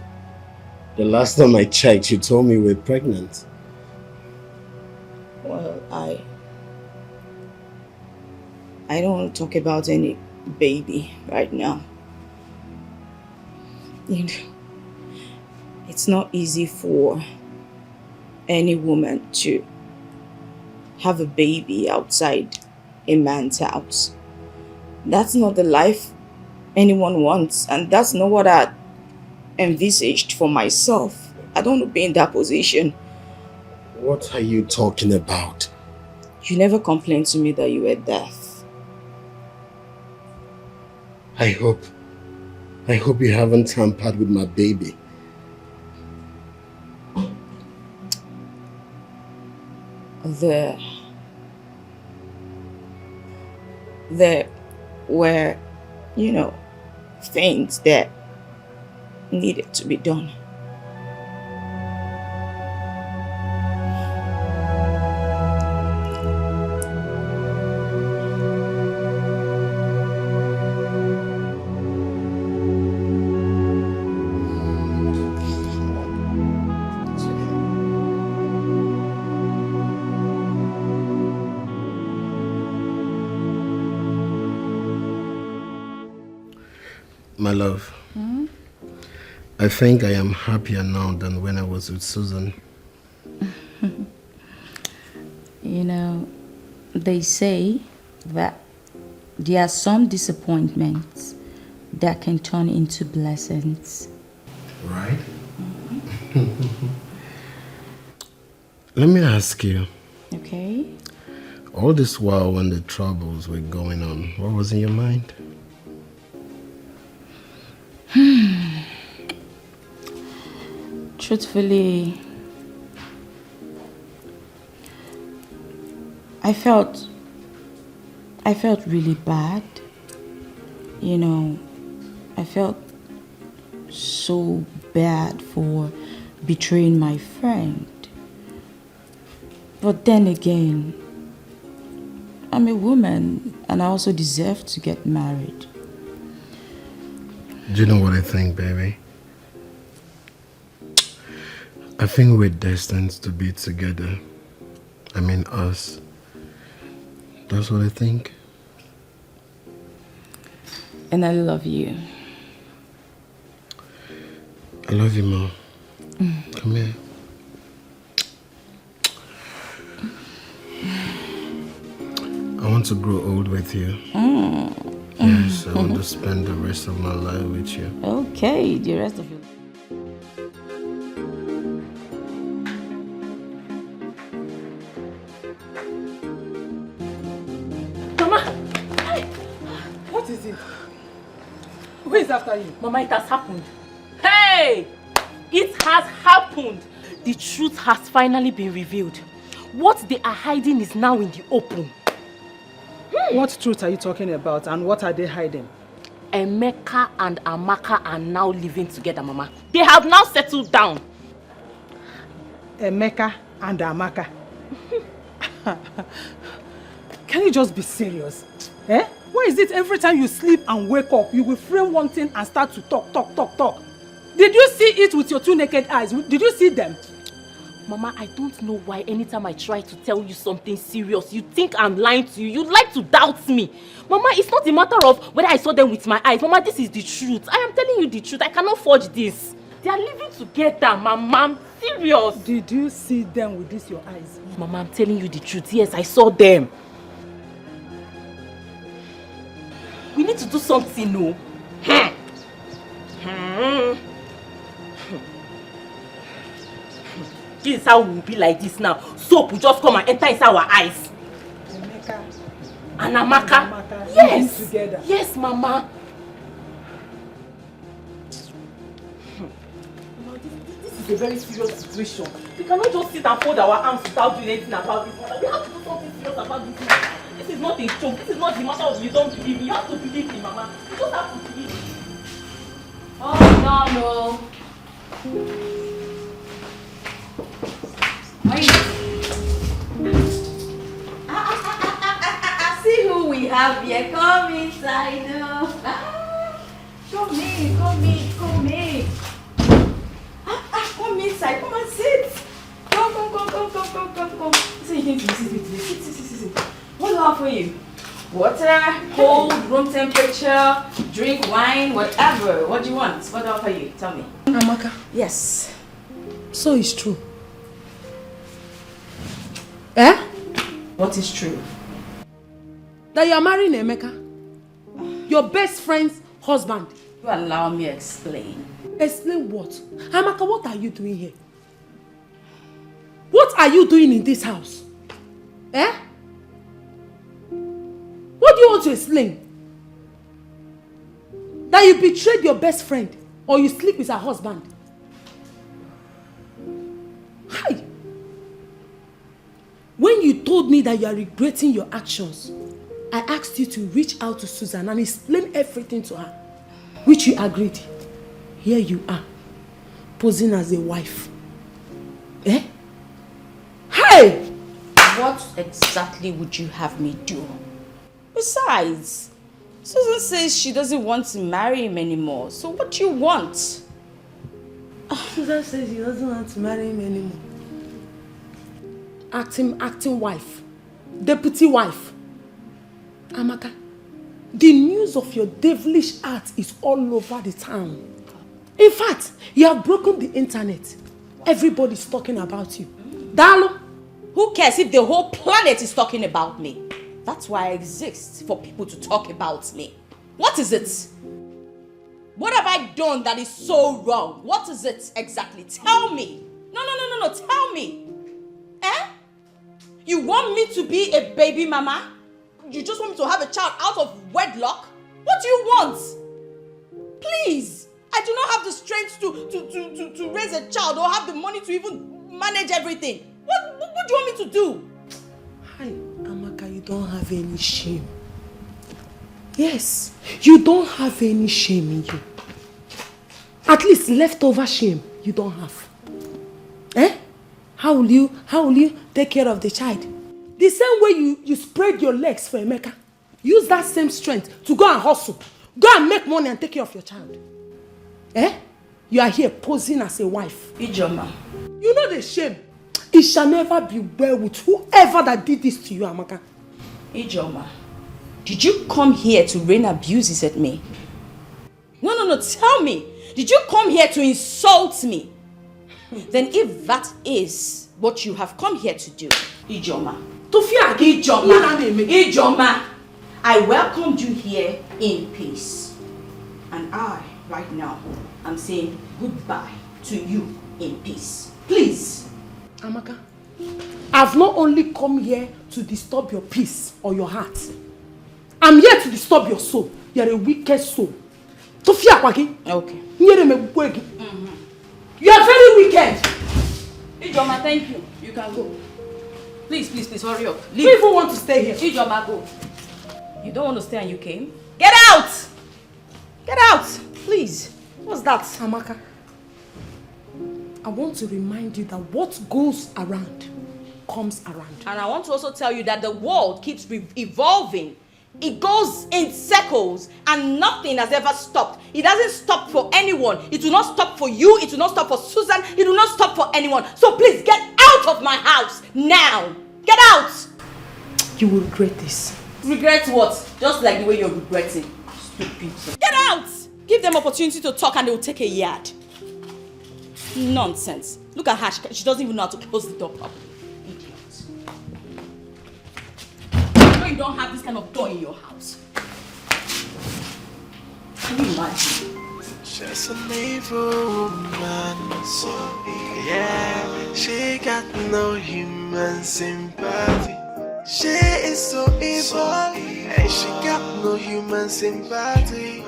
The last time I checked, you told me you were pregnant. Well, I don't want to talk about any baby right now. You know, it's not easy for any woman to have a baby outside a man's house. That's not the life anyone wants, and that's not what I envisaged for myself. I don't want to be in that position. What are you talking about? You never complained to me that you were deaf. I hope you haven't tampered with my baby. There were, things that needed to be done. My love, I think I am happier now than when I was with Susan. They say that there are some disappointments that can turn into blessings. Right? Let me ask you. Okay? All this while when the troubles were going on, what was in your mind? Truthfully, I felt really bad. I felt so bad for betraying my friend. But then again, I'm a woman and I also deserve to get married. Do you know what I think, baby? I think we're destined to be together. I mean us. That's what I think. And I love you. I love you, Mom. Come here. I want to grow old with you. Yes, I want to spend the rest of my life with you. Okay, the rest of your Mama! What is it? Who is after you? Mama, it has happened. Hey! It has happened. The truth has finally been revealed. What they are hiding is now in the open. What truth are you talking about and what are they hiding? Emeka and Amaka are now living together, Mama. They have now settled down. Emeka and Amaka. Can you just be serious? Eh? Why is it every time you sleep and wake up, you will frame one thing and start to talk? Did you see it with your 2 naked eyes? Did you see them? Mama, I don't know why anytime I try to tell you something serious, you think I'm lying to you. You like to doubt me. Mama, it's not a matter of whether I saw them with my eyes. Mama, this is the truth. I am telling you the truth. I cannot forge this. They are living together, Mama. I'm serious. Did you see them with this your eyes? Mama, I'm telling you the truth. Yes, I saw them. We need to do something, no? This is how we will be like this now. Soap will just come and enter inside our eyes. Emeka and Amaka. Yes. Together. Yes, Mama. This is a very serious situation. We cannot just sit and fold our arms without doing anything about this matter. We have to do something serious about this matter. This is not a joke. This is not the matter of you don't believe me. You have to believe me, Mama. You just have to believe me. Oh, no. I see who we have here. Come inside. Come in. Come inside. Come and sit. Come. Sit. What do I have for you? Water, cold, room temperature, drink, wine, whatever. What do you want? What do I have for you? Tell me. Amaka. Yes. So it's true. Eh? What is true? That you are marrying Emeka? Your best friend's husband? You allow me to explain. Explain what? Amaka, what are you doing here? What are you doing in this house? Eh? What do you want to explain? That you betrayed your best friend or you sleep with her husband? Hi! When you told me that you are regretting your actions, I asked you to reach out to Susan and explain everything to her, which you agreed. Here you are, posing as a wife. Eh? Hey! What exactly would you have me do? Besides, Susan says she doesn't want to marry him anymore. So what do you want? Susan says she doesn't want to marry him anymore. Acting wife. Deputy wife. Amaka, the news of your devilish act is all over the town. In fact, you have broken the internet. Everybody's talking about you. Darling, who cares if the whole planet is talking about me? That's why I exist, for people to talk about me. What is it? What have I done that is so wrong? What is it exactly? Tell me. No, tell me. Eh? You want me to be a baby mama? You just want me to have a child out of wedlock? What do you want? Please. I do not have the strength to raise a child or have the money to even manage everything. What do you want me to do? Hi, Amaka, you don't have any shame. Yes, you don't have any shame in you. At least leftover shame you don't have. Eh? How will you take care of the child. The same way you spread your legs for Emeka. Use that same strength to go and hustle. Go and make money and take care of your child. Eh? You are here posing as a wife. Ijoma. You know the shame. It shall never be well with whoever that did this to you, Amaka. Ijoma, did you come here to rain abuses at me? No, tell me. Did you come here to insult me? Then if that is what you have come here to do, Ijoma, I welcomed you here in peace. And I, right now, am saying goodbye to you in peace. Please. Amaka, I've not only come here to disturb your peace or your heart. I'm here to disturb your soul. You're a wicked soul. Okay. You are very wicked. Ijoma, thank you. You can go. Please, hurry up. Leave. You even want to stay here? Ijoma, go. You don't want to stay and you came? Get out! Get out! Please. What's that? Amaka, I want to remind you that what goes around comes around. And I want to also tell you that the world keeps evolving. It goes in circles and nothing has ever stopped. It doesn't stop for anyone. It will not stop for you. It will not stop for Susan. It will not stop for anyone. So please get out of my house now. Get out. You will regret this. Regret what? Just like the way you're regretting. Stupid. Get out. Give them opportunity to talk and they will take a yard. Nonsense. Look at her. She doesn't even know how to close the door properly. You don't have this kind of door in your house. Can you imagine? She's an evil woman, so yeah, she got no human sympathy. She is so evil, and she got no human sympathy.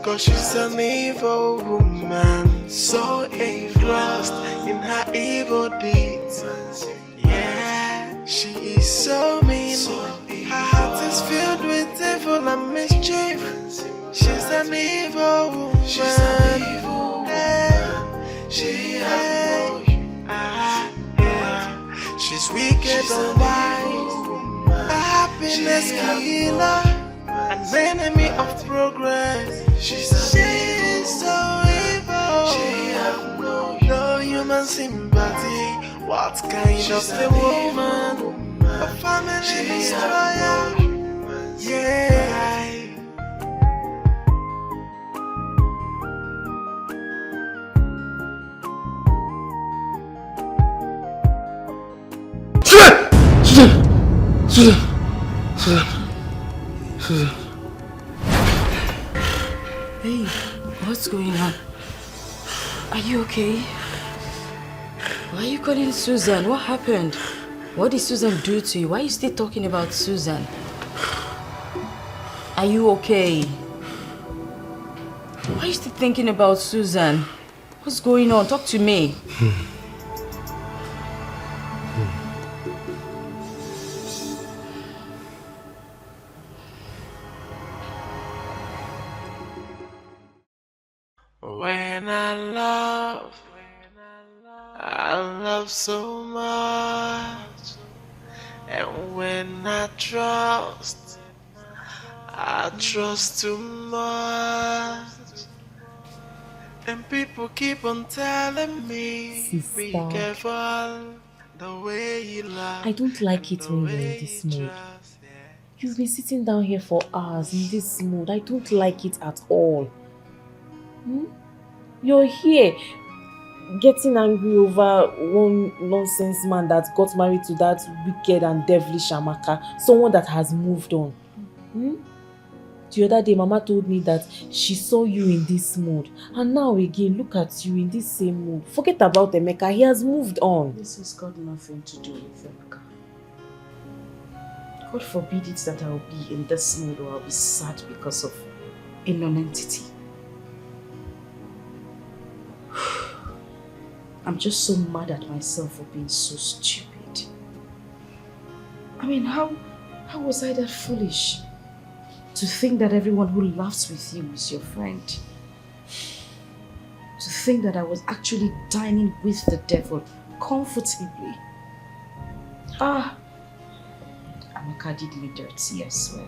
Cause she's an evil woman, so engrossed in her evil deeds. Yeah, she is so mean. Her heart is filled with evil and mischief. She's an evil woman. She's an evil woman. She has she's wicked and wise. A happiness killer, an enemy of progress. She's so evil. She has no human sympathy. What kind of a woman? A family destroyer. Yeah. Hey, what's going on? Are you okay? Why are you calling Susan? What happened? What did Susan do to you? Why are you still talking about Susan? Are you okay? Why are you still thinking about Susan? What's going on? Talk to me. When I love so much, and when I trust too much, and people keep on telling me, be careful the way you love. I don't like it when you're in this mood. You've been sitting down here for hours in this mood. I don't like it at all. You're here getting angry over one nonsense man that got married to that wicked and devilish Amaka, someone that has moved on. The other day, Mama told me that she saw you in this mood, and now again, look at you in this same mood. Forget about Emeka, he has moved on. This has got nothing to do with Emeka. God forbid it that I'll be in this mood or I'll be sad because of a non-entity. I'm just so mad at myself for being so stupid. I mean, how was I that foolish? To think that everyone who laughs with you is your friend. To think that I was actually dining with the devil comfortably. Amaka did me dirty, I swear.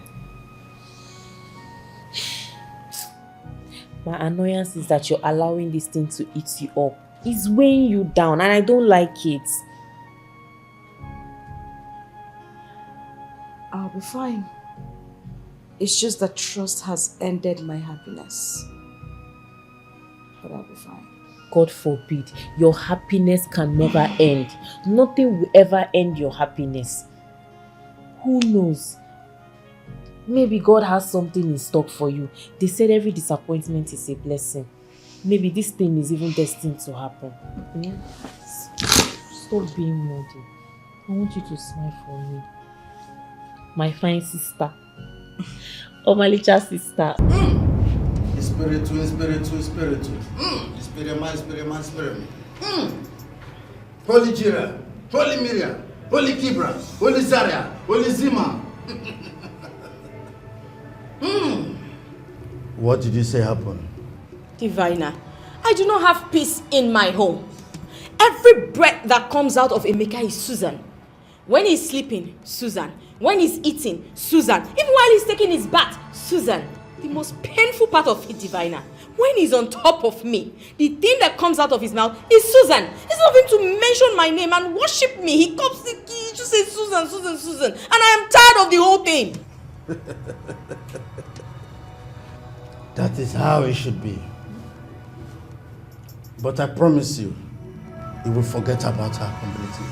My annoyance is that you're allowing this thing to eat you up. It's weighing you down and I don't like it. I'll be fine. It's just that trust has ended my happiness. But I'll be fine. God forbid, your happiness can never end. Nothing will ever end your happiness. Who knows? Maybe God has something in stock for you. They said every disappointment is a blessing. Maybe this thing is even destined to happen. Stop being moody. I want you to smile for me. My fine sister. Oh, my little sister. Espiritu. Spirit. Holy Jira, Holy Miriam, Holy Kibra, Holy Zaria, Holy Zima. What did you say happened? Diviner, I do not have peace in my home. Every breath that comes out of Emeka is Susan. When he's sleeping, Susan. When he's eating, Susan. Even while he's taking his bath, Susan. The most painful part of it, Diviner, when he's on top of me, the thing that comes out of his mouth is Susan. He's not going to mention my name and worship me. He just says Susan. And I am tired of the whole thing. That is how it should be. But I promise you, he will forget about her completely.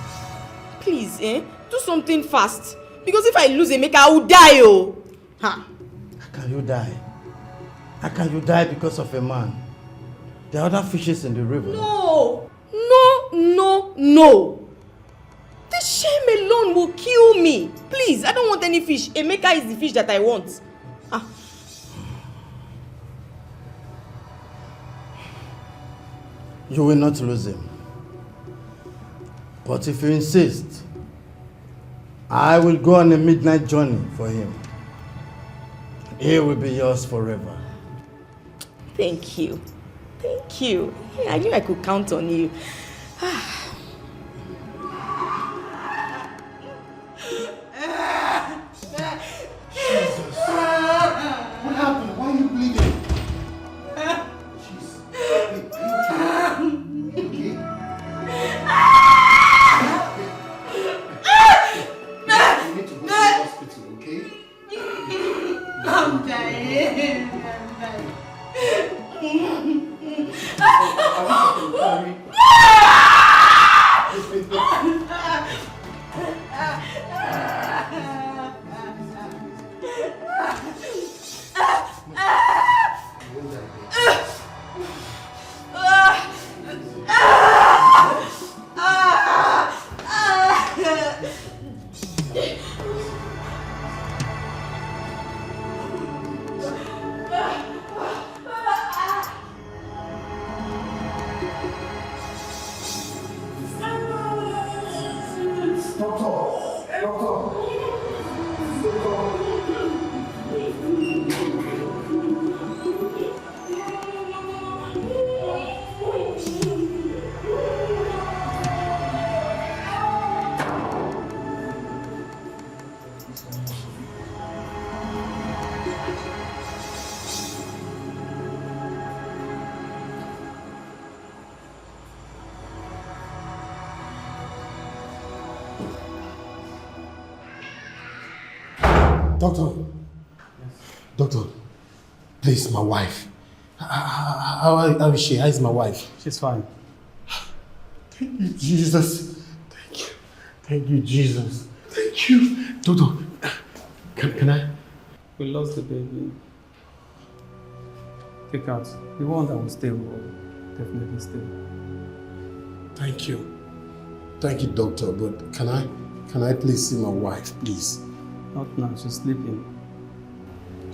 Please, do something fast. Because if I lose Emeka, I will die, oh. How can you die? How can you die because of a man? There are other fishes in the river. No. The shame alone will kill me. Please, I don't want any fish. Emeka is the fish that I want. You will not lose him. But if you insist, I will go on a midnight journey for him. He will be yours forever. Thank you. Yeah, I knew I could count on you. Jesus. What happened? Why are you bleeding? I'm dying. Doctor, please, my wife. How is she? How is my wife? She's fine. Thank you, Jesus. Thank you, Jesus. Thank you. Doctor, can I? We lost the baby. Take out. The one that will stay will definitely stay. Thank you. Thank you, doctor. But can I please see my wife, please? Not now, she's sleeping.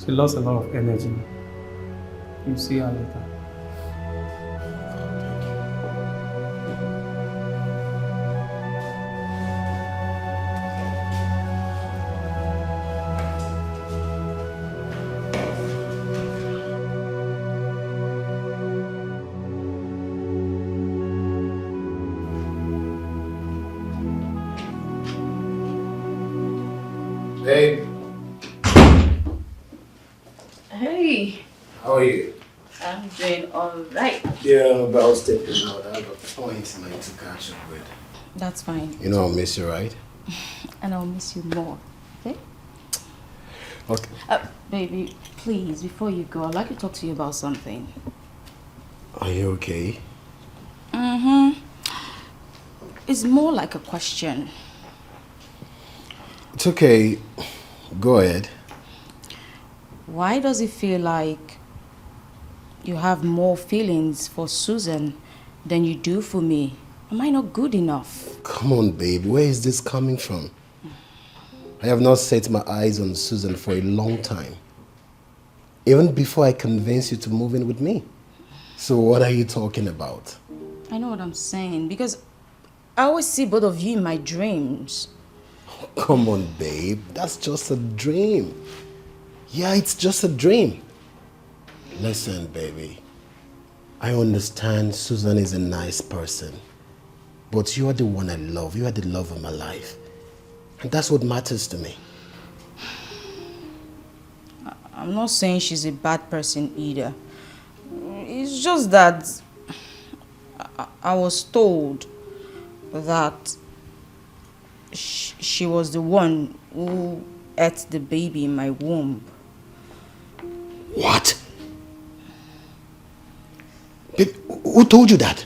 She lost a lot of energy. You'll see her later. Hey. How are you? I'm doing alright. Yeah, I'm about stepping out. I have a point tonight to catch up with. That's fine. You know I'll miss you, right? And I'll miss you more. Okay? Okay. Baby, please, before you go, I'd like to talk to you about something. Are you okay? Mm-hmm. It's more like a question. It's okay. Go ahead. Why does it feel like you have more feelings for Susan than you do for me? Am I not good enough? Come on, babe. Where is this coming from? I have not set my eyes on Susan for a long time. Even before I convinced you to move in with me. So what are you talking about? I know what I'm saying, because I always see both of you in my dreams. Come on, babe. That's just a dream. Yeah, it's just a dream. Listen, baby. I understand Susan is a nice person. But you are the one I love. You are the love of my life. And that's what matters to me. I'm not saying she's a bad person either. It's just that I was told that she was the one who ate the baby in my womb. What? Babe, who told you that?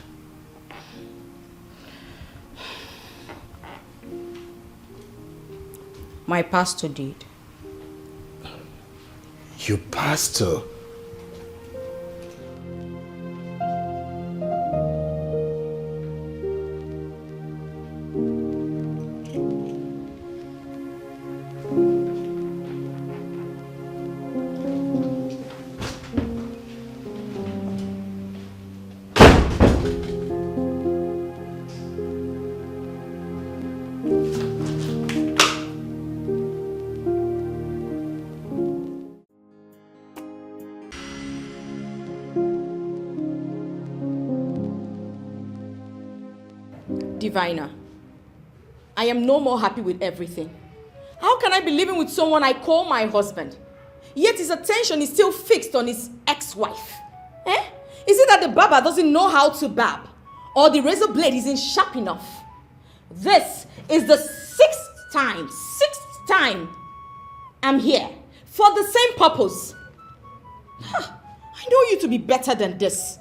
My pastor did. Your pastor? Diviner, I am no more happy with everything. How can I be living with someone I call my husband, yet his attention is still fixed on his ex-wife? Is it that the barber doesn't know how to barb, or the razor blade isn't sharp enough? This is the sixth time I'm here for the same purpose. I know you to be better than this.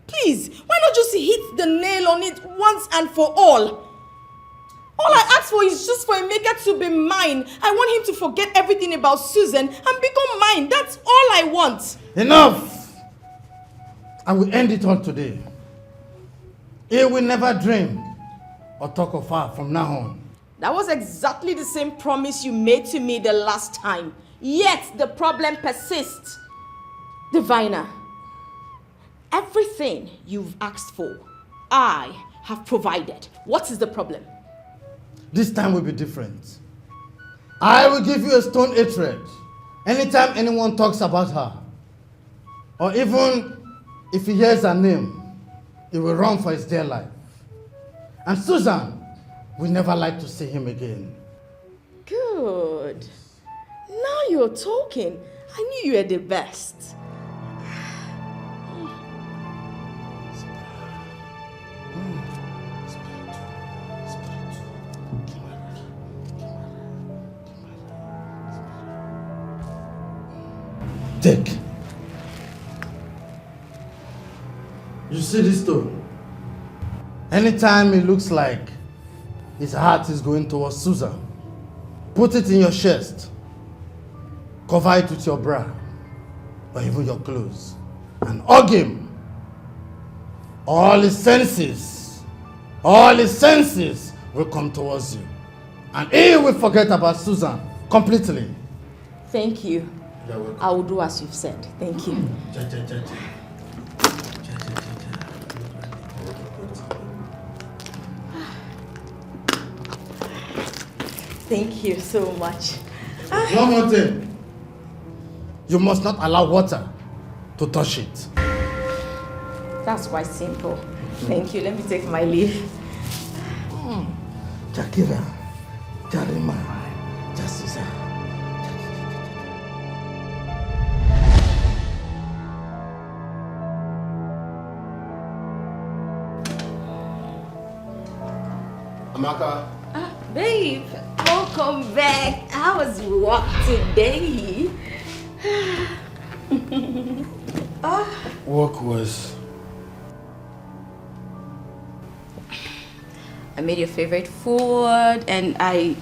Please, why not just hit the nail on it once and for all? All I ask for is just for Emeka to be mine. I want him to forget everything about Susan and become mine. That's all I want. Enough! I will end it all today. He will never dream or talk of her from now on. That was exactly the same promise you made to me the last time. Yet the problem persists. Diviner, everything you've asked for, I have provided. What is the problem? This time will be different. I will give you a stone hatred anytime anyone talks about her. Or even if he hears her name, he will run for his dear life. And Susan will never like to see him again. Good. Now you're talking. I knew you were the best. Take. You see this stone? Anytime it looks like his heart is going towards Susan, put it in your chest, cover it with your bra, or even your clothes, and hug him. All his senses will come towards you. And he will forget about Susan completely. Thank you. You're welcome. I will do as you've said. Thank you. Thank you so much. One more thing. You must not allow water to touch it. That's quite simple. Thank you. Let me take my leave. Jakira, Jarima, Jasisa. Amaka. Babe, welcome back. How was work today? Work was... I made your favorite food and I...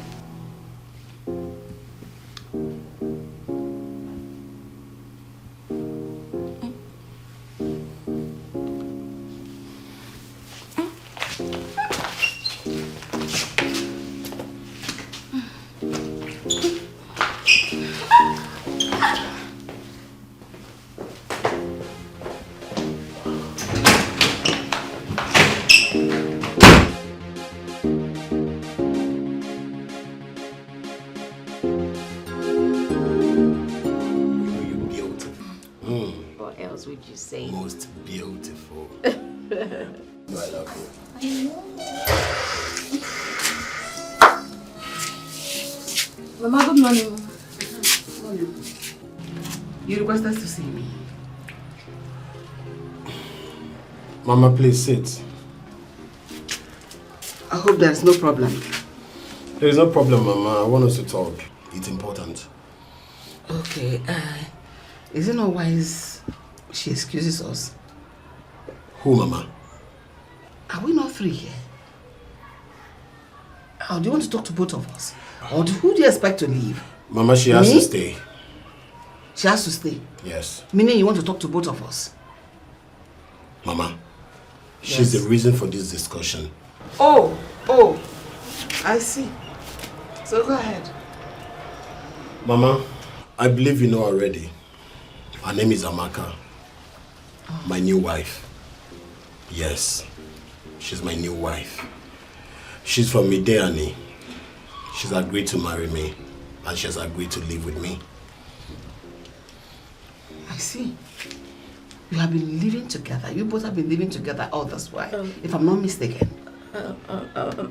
What else would you say? Most beautiful. I love you. Mama, good morning. You requested to see me. Mama, please sit. I hope there's no problem. There is no problem, Mama. I want us to talk. It's important. Okay, is it not wise she excuses us? Who, Mama? Are we not three here? Or do you want to talk to both of us? Or who do you expect to leave? Mama, she has to stay. She has to stay? Yes. Meaning you want to talk to both of us? Mama, she's the reason for this discussion. Oh, I see. So go ahead. Mama, I believe you know already. Her name is Amaka. My new wife. Yes, she's my new wife. She's from Mideani. She's agreed to marry me and she has agreed to live with me. I see. You have been living together. You both have been living together all this while, if I'm not mistaken.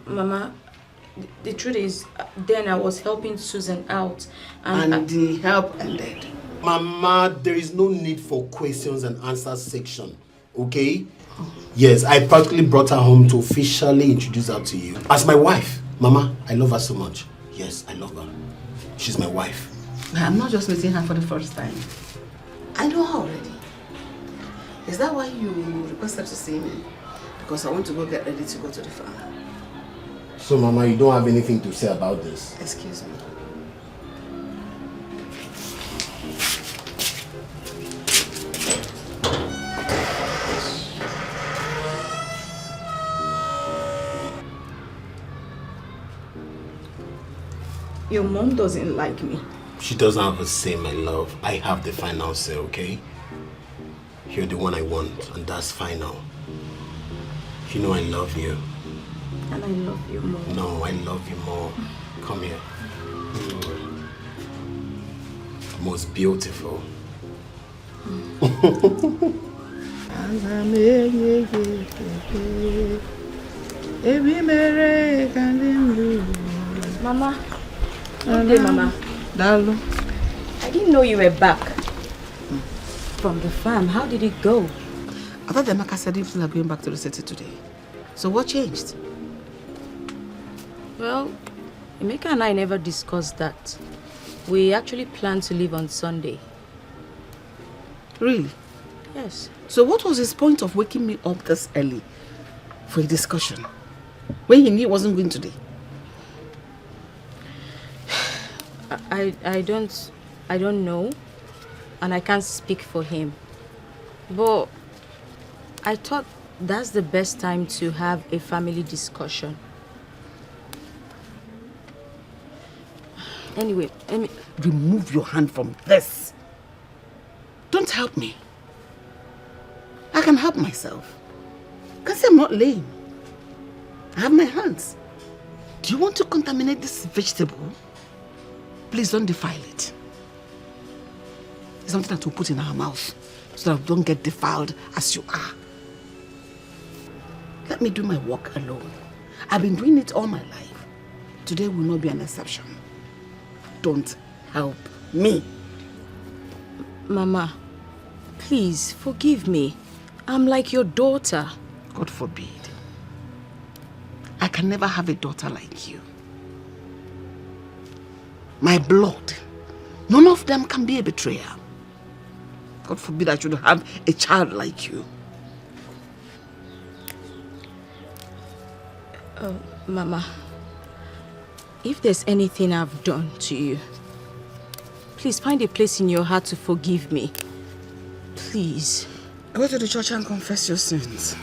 Mama, the truth is, then I was helping Susan out. And the help ended. Mama, there is no need for questions and answers section, okay? Yes, I practically brought her home to officially introduce her to you as my wife. Mama, I love her so much. Yes, I love her. She's my wife. I'm not just meeting her for the first time. I know her already. Is that why you requested to see me? Because I want to go get ready to go to the farm. So, Mama, you don't have anything to say about this? Excuse me. Your mom doesn't like me. She doesn't have a say, my love. I have the final say, okay? You're the one I want, and that's final. You know I love you. And I love you more. No, I love you more. Come here. Most beautiful. Mama. Good day, Mama. Darling. I didn't know you were back from the farm. How did it go? I thought Emeka said you are going back to the city today. So what changed? Well, Emeka and I never discussed that. We actually planned to leave on Sunday. Really? Yes. So what was his point of waking me up this early for a discussion when he knew he wasn't going today? I don't know, and I can't speak for him. But I thought that's the best time to have a family discussion. Anyway, remove your hand from this. Don't help me. I can help myself. Can't say I'm not lame. I have my hands. Do you want to contaminate this vegetable? Please don't defile it. It's something that we'll put in our mouth so that we don't get defiled as you are. Let me do my work alone. I've been doing it all my life. Today will not be an exception. Don't help me. Mama, please forgive me. I'm like your daughter. God forbid. I can never have a daughter like you. My blood, none of them can be a betrayer. God forbid I should have a child like you. Mama, if there's anything I've done to you, please find a place in your heart to forgive me. Please. Go to the church and confess your sins,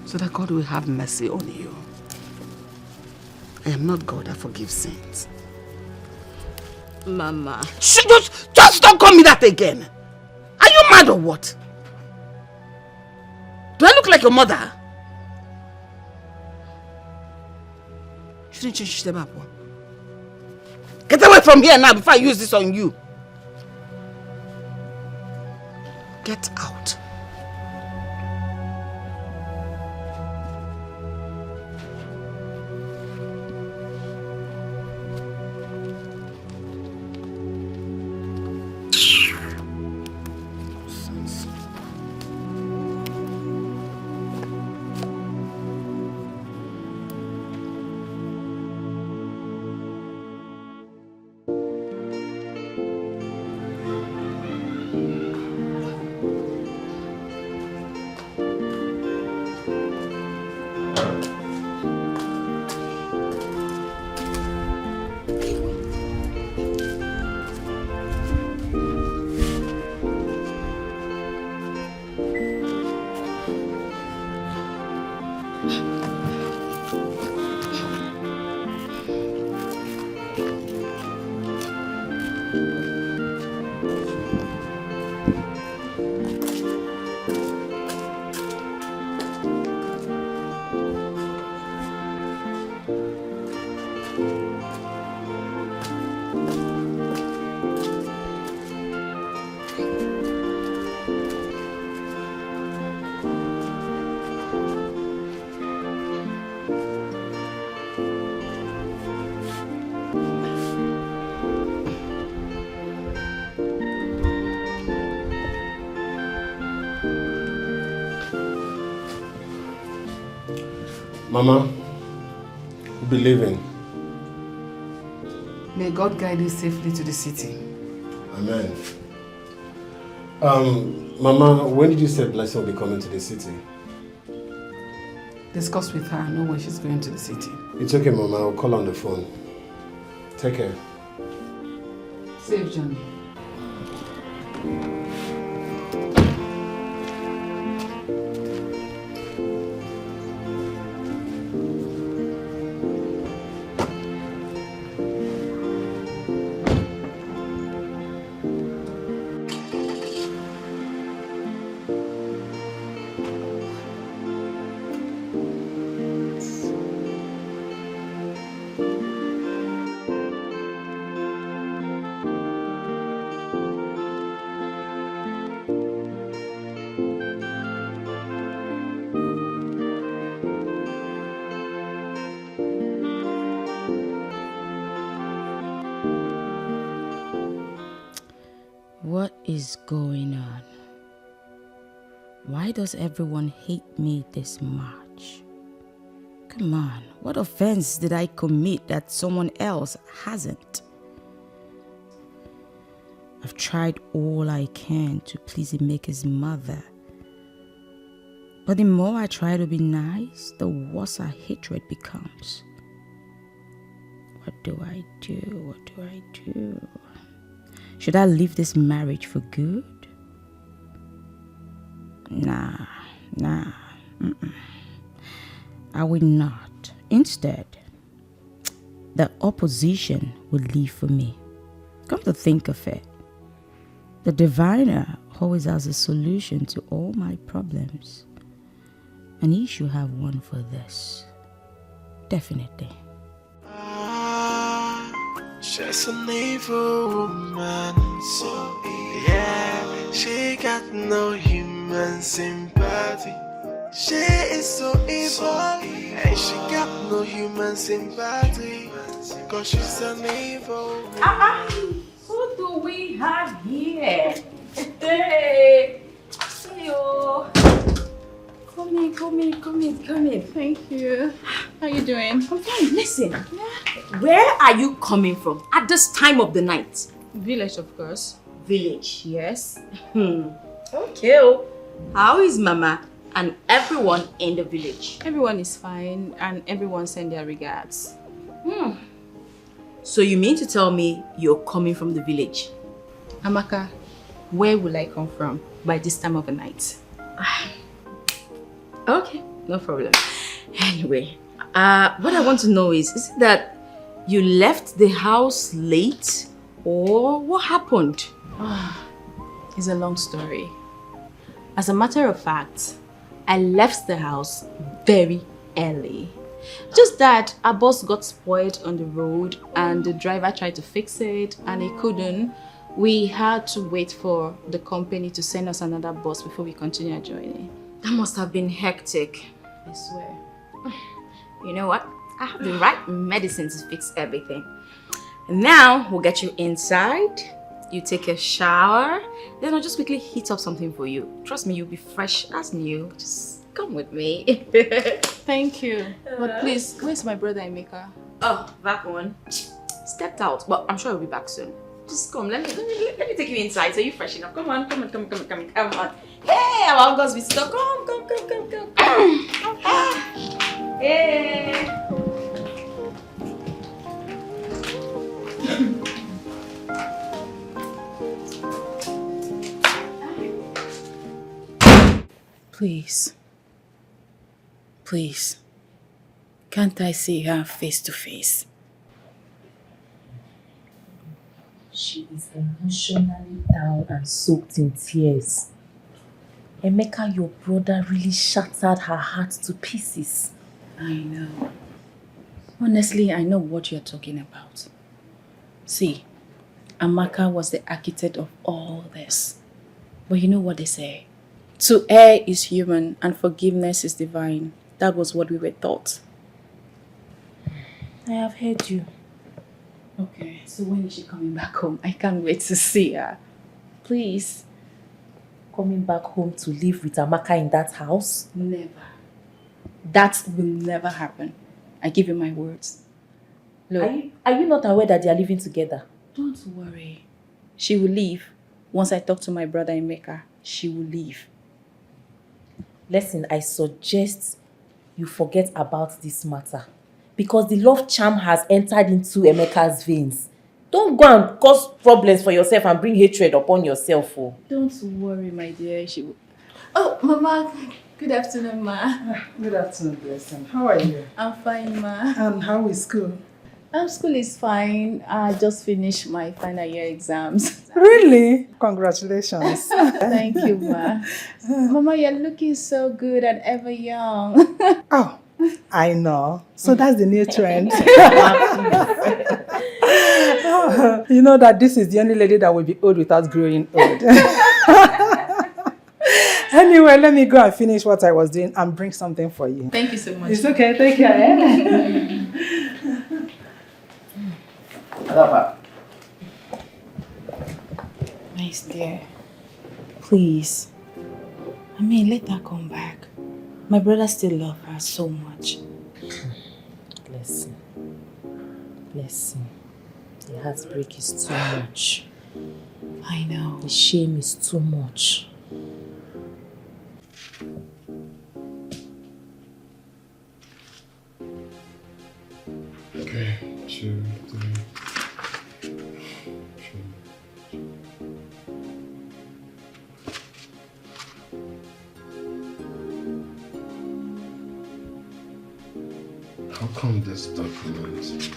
so that God will have mercy on you. I am not God that forgives sins. Mama. Just don't call me that again. Are you mad or what? Do I look like your mother? Shouldn't you shut them up? Get away from here now before I use this on you. Get out. Mama, we'll be leaving. May God guide you safely to the city. Amen. Mama, when did you say Blessing will be coming to the city? Discuss with her. I know when she's going to the city. It's okay, Mama. I'll call on the phone. Take care. Safe journey. What is going on? Why does everyone hate me this much? Come on, what offense did I commit that someone else hasn't? I've tried all I can to please Emeka's mother. But the more I try to be nice, the worse our hatred becomes. What do I do? What do I do? Should I leave this marriage for good? Nah. I will not. Instead, the opposition will leave for me. Come to think of it, the diviner always has a solution to all my problems. And he should have one for this. Definitely. She's an evil woman, so yeah, she got no human sympathy. She is so evil, and she got no human sympathy, cause she's an evil woman. Who do we have here? Hey! Hello! Come in. Thank you. How you doing? I'm fine. Listen, where are you coming from at this time of the night? Village, of course. Village, yes. Okay. How is Mama and everyone in the village? Everyone is fine and everyone send their regards. So you mean to tell me you're coming from the village? Amaka, where will I come from by this time of the night? Okay, no problem. Anyway, what I want to know is it that you left the house late or what happened? It's a long story. As a matter of fact, I left the house very early. Just that our bus got spoiled on the road and the driver tried to fix it and he couldn't. We had to wait for the company to send us another bus before we continue our journey. That must have been hectic. I swear. You know what? I have the right medicine to fix everything. And now we'll get you inside. You take a shower. Then I'll just quickly heat up something for you. Trust me, you'll be fresh as new. Just come with me. Thank you. But please, where's my brother Emeka? Oh, that one. Stepped out, but I'm sure he'll be back soon. Just come, let me take you inside so you freshen up. Come on. Hey, our uncle's visitor. Come. Hey. Please. Can't I see her face to face? She is emotionally down and soaked in tears. Emeka, your brother really shattered her heart to pieces. I know. Honestly, I know what you're talking about. See, Amaka was the architect of all this. But you know what they say? To err is human and forgiveness is divine. That was what we were taught. I have heard you. Okay, so when is she coming back home? I can't wait to see her. Please. Coming back home to live with Amaka in that house? Never. That will never happen. I give you my words. Look, Are you not aware that they are living together? Don't worry. She will leave. Once I talk to my brother Emeka, she will leave. Listen, I suggest you forget about this matter. Because the love charm has entered into Emeka's veins. Don't go and cause problems for yourself and bring hatred upon yourself. Oh. Don't worry, my dear. She will... Oh, Mama. Good afternoon, Ma. Good afternoon, Blessing. How are you? I'm fine, Ma. And how is school? School is fine. I just finished my final year exams. Really? Congratulations. Thank you, Ma. Mama, you're looking so good and ever young. Oh, I know. So that's the new trend. You know that this is the only lady that will be old without growing old. Anyway, let me go and finish what I was doing and bring something for you. Thank you so much. It's okay. Take care. Nice dear. Please. Let her come back. My brother still loves her so much. Blessing. The heartbreak is too much. I know. The shame is too much. Okay, 2, 3. How come this document is...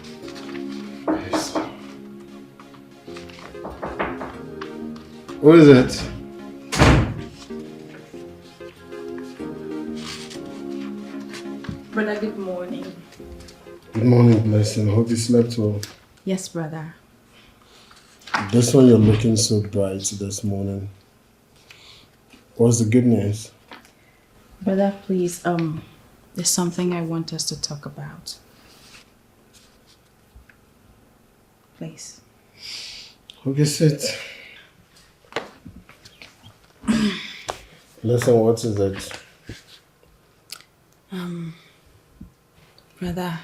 What is it? Brother, good morning. Good morning, Blessing. Hope you slept well. Yes, brother. This one you're looking so bright this morning. What's the good news? Brother, please, there's something I want us to talk about. Please. Okay, sit. Listen, what is it? Brother,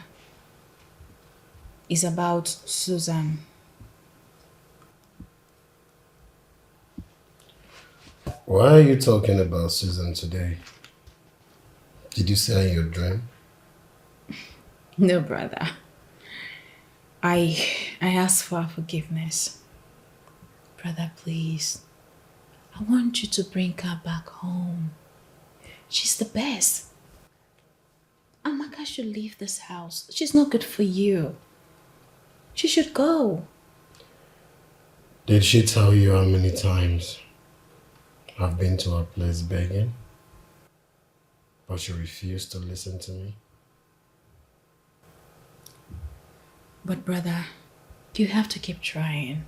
it's about Susan. Why are you talking about Susan today? Did you say in your dream? No, brother. I ask for forgiveness. Brother, please. I want you to bring her back home. She's the best. Amaka should leave this house. She's not good for you. She should go. Did she tell you how many times I've been to her place begging? But she refused to listen to me? But brother, you have to keep trying.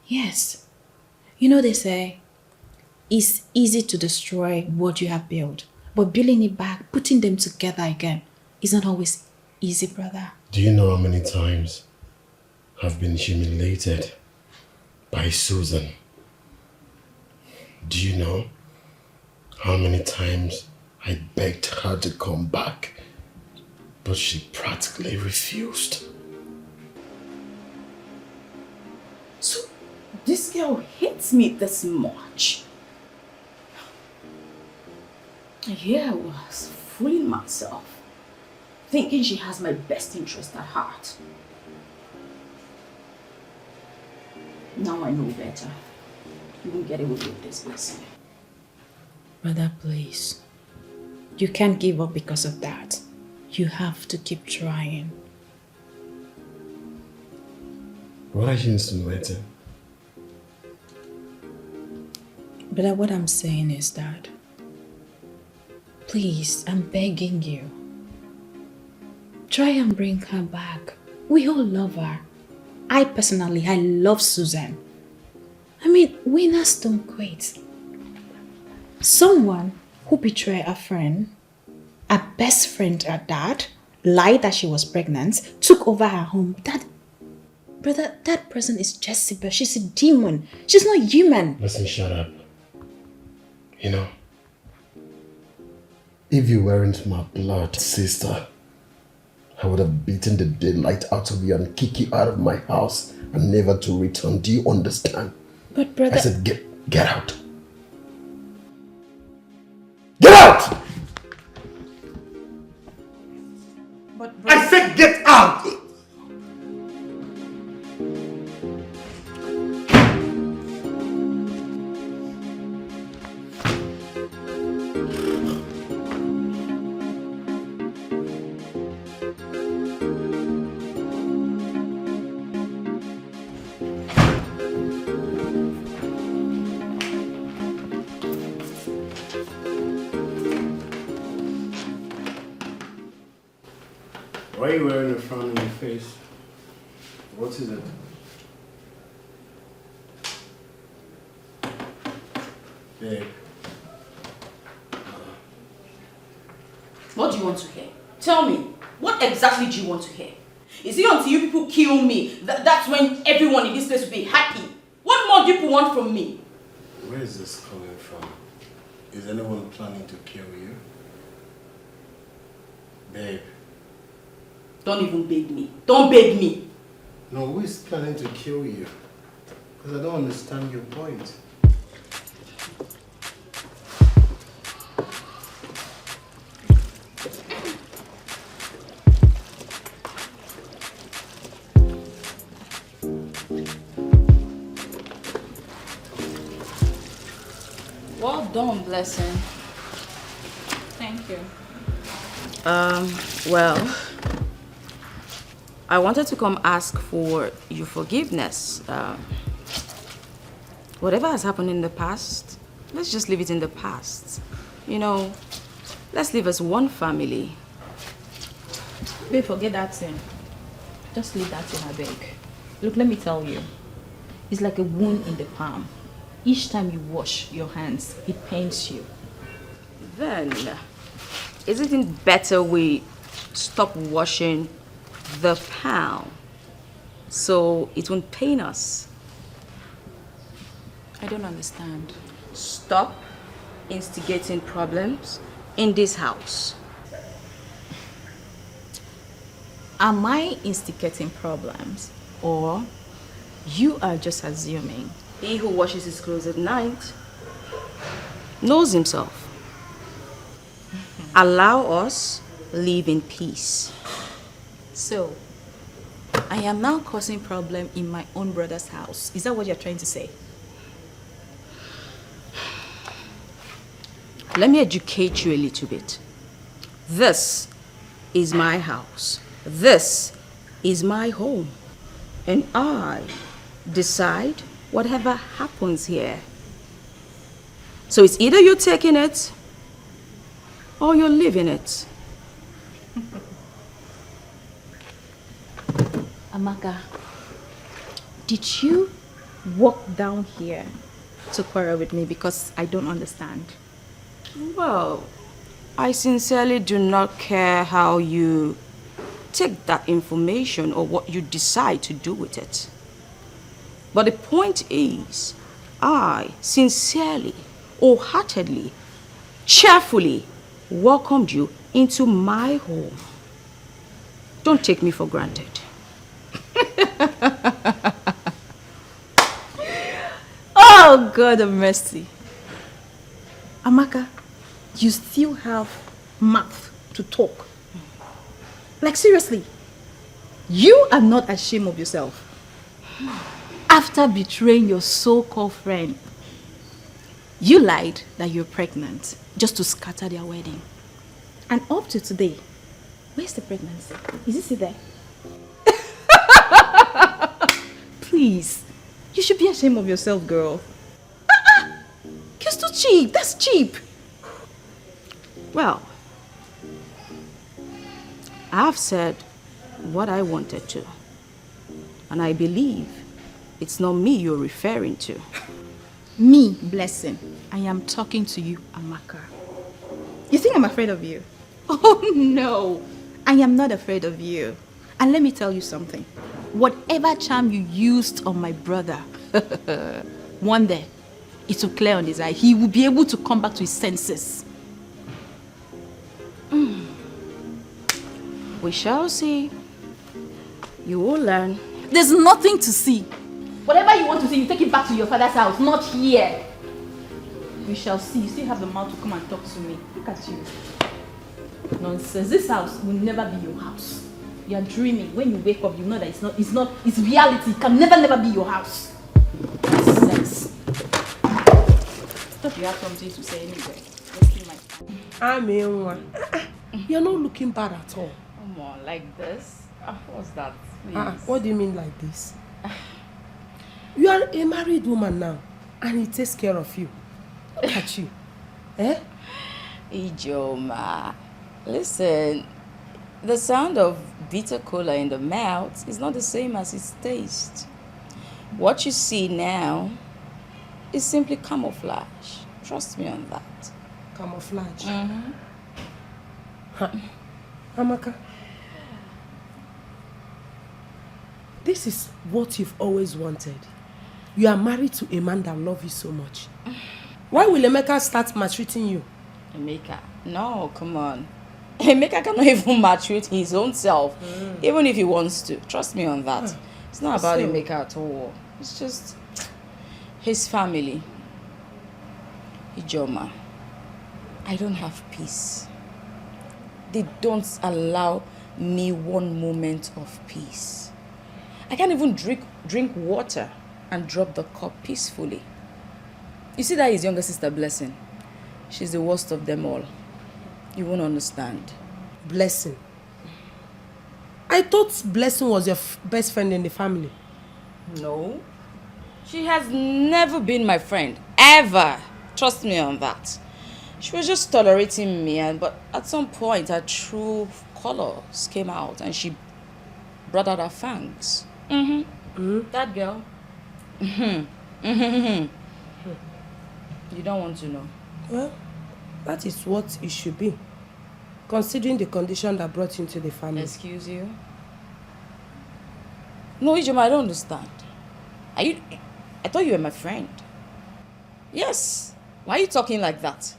Yes. You know they say, it's easy to destroy what you have built, but building it back, putting them together again, is not always easy, brother. Do you know how many times I've been humiliated by Susan? Do you know how many times I begged her to come back, but she practically refused? So, this girl hates me this much. Here I was, fooling myself, thinking she has my best interest at heart. Now I know better. You won't get away with this blessing. Brother, please. You can't give up because of that. You have to keep trying. What are you insinuating? Brother, what I'm saying is that, please, I'm begging you. Try and bring her back. We all love her. I love Susan. I mean, winners don't quit. Someone who betrayed a friend, a best friend at that, lied that she was pregnant, took over her home. Brother, that person is Jezebel. She's a demon. She's not human. Listen, shut up. You know, if you weren't my blood sister, I would have beaten the daylight out of you and kick you out of my house and never to return. Do you understand? But brother... I said get out. Get out! But I said get out! Why are you wearing a frown on your face? What is it? Babe. What do you want to hear? Tell me, what exactly do you want to hear? Is it until you people kill me that's when everyone in this place will be happy? What more do you people want from me? Where is this coming from? Is anyone planning to kill you? Babe. Don't even beg me. Don't beg me. No, who is planning to kill you? Because I don't understand your point. Well done, Blessing. Thank you. Well, I wanted to come ask for your forgiveness. Whatever has happened in the past, let's just leave it in the past. You know, let's live as one family. Babe, forget that thing. Just leave that thing, I beg. Look, let me tell you. It's like a wound in the palm. Each time you wash your hands, it pains you. Then, isn't it better we stop washing the palm so it won't pain us? I don't understand. Stop instigating problems in this house. Am I instigating problems? Or you are just assuming? He who washes his clothes at night knows himself. Allow us live in peace. So, I am now causing problem in my own brother's house. Is that what you're trying to say? Let me educate you a little bit. This is my house. This is my home. And I decide whatever happens here. So it's either you're taking it or you're leaving it. Amaka, did you walk down here to quarrel with me because I don't understand? Well, I sincerely do not care how you take that information or what you decide to do with it. But the point is, I sincerely, wholeheartedly, cheerfully welcomed you into my home. Don't take me for granted. Oh, God of mercy. Amaka, you still have mouth to talk. Like, seriously, you are not ashamed of yourself. After betraying your so-called friend, you lied that you're pregnant just to scatter their wedding. And up to today, where's the pregnancy? Is it still there? Please, you should be ashamed of yourself, girl. It's too cheap. That's cheap. Well, I've said what I wanted to. And I believe it's not me you're referring to. Me, Blessing. I am talking to you, Amaka. You think I'm afraid of you? Oh, no. I am not afraid of you. And let me tell you something. Whatever charm you used on my brother, one day, it will clear on his eye. He will be able to come back to his senses. We shall see. You will learn. There's nothing to see. Whatever you want to see, you take it back to your father's house, not here. We shall see. You still have the mouth to come and talk to me. Look at you. Nonsense. This house will never be your house. You are dreaming. When you wake up, you know that it's reality. It can never be your house. Nonsense. I thought you had something to say anyway. I mean, you're not looking bad at all. Come on, like this? What's that? Please. What do you mean like this? You are a married woman now, and he takes care of you. Look at you. Eh? Ijoma, listen, the sound of bitter cola in the mouth is not the same as its taste. What you see now is simply camouflage. Trust me on that. Camouflage? Mm-hmm. Amaka, this is what you've always wanted. You are married to a man that loves you so much. Why will Emeka start maltreating you? Emeka? No, come on. Emeka cannot even maltreat his own self, even if he wants to. Trust me on that. It's not about Emeka at all. It's just his family. Ijoma, I don't have peace. They don't allow me one moment of peace. I can't even drink water and drop the cup peacefully. You see that his younger sister, Blessing? She's the worst of them all. You won't understand. Blessing? I thought Blessing was your best friend in the family. No. She has never been my friend. Ever. Trust me on that. She was just tolerating me, but at some point her true colors came out and she brought out her fangs. That girl. You don't want to know. Well, that is what it should be, considering the condition that brought you into the family. Excuse you? No, Ijoma, I don't understand. I thought you were my friend. Yes. Why are you talking like that?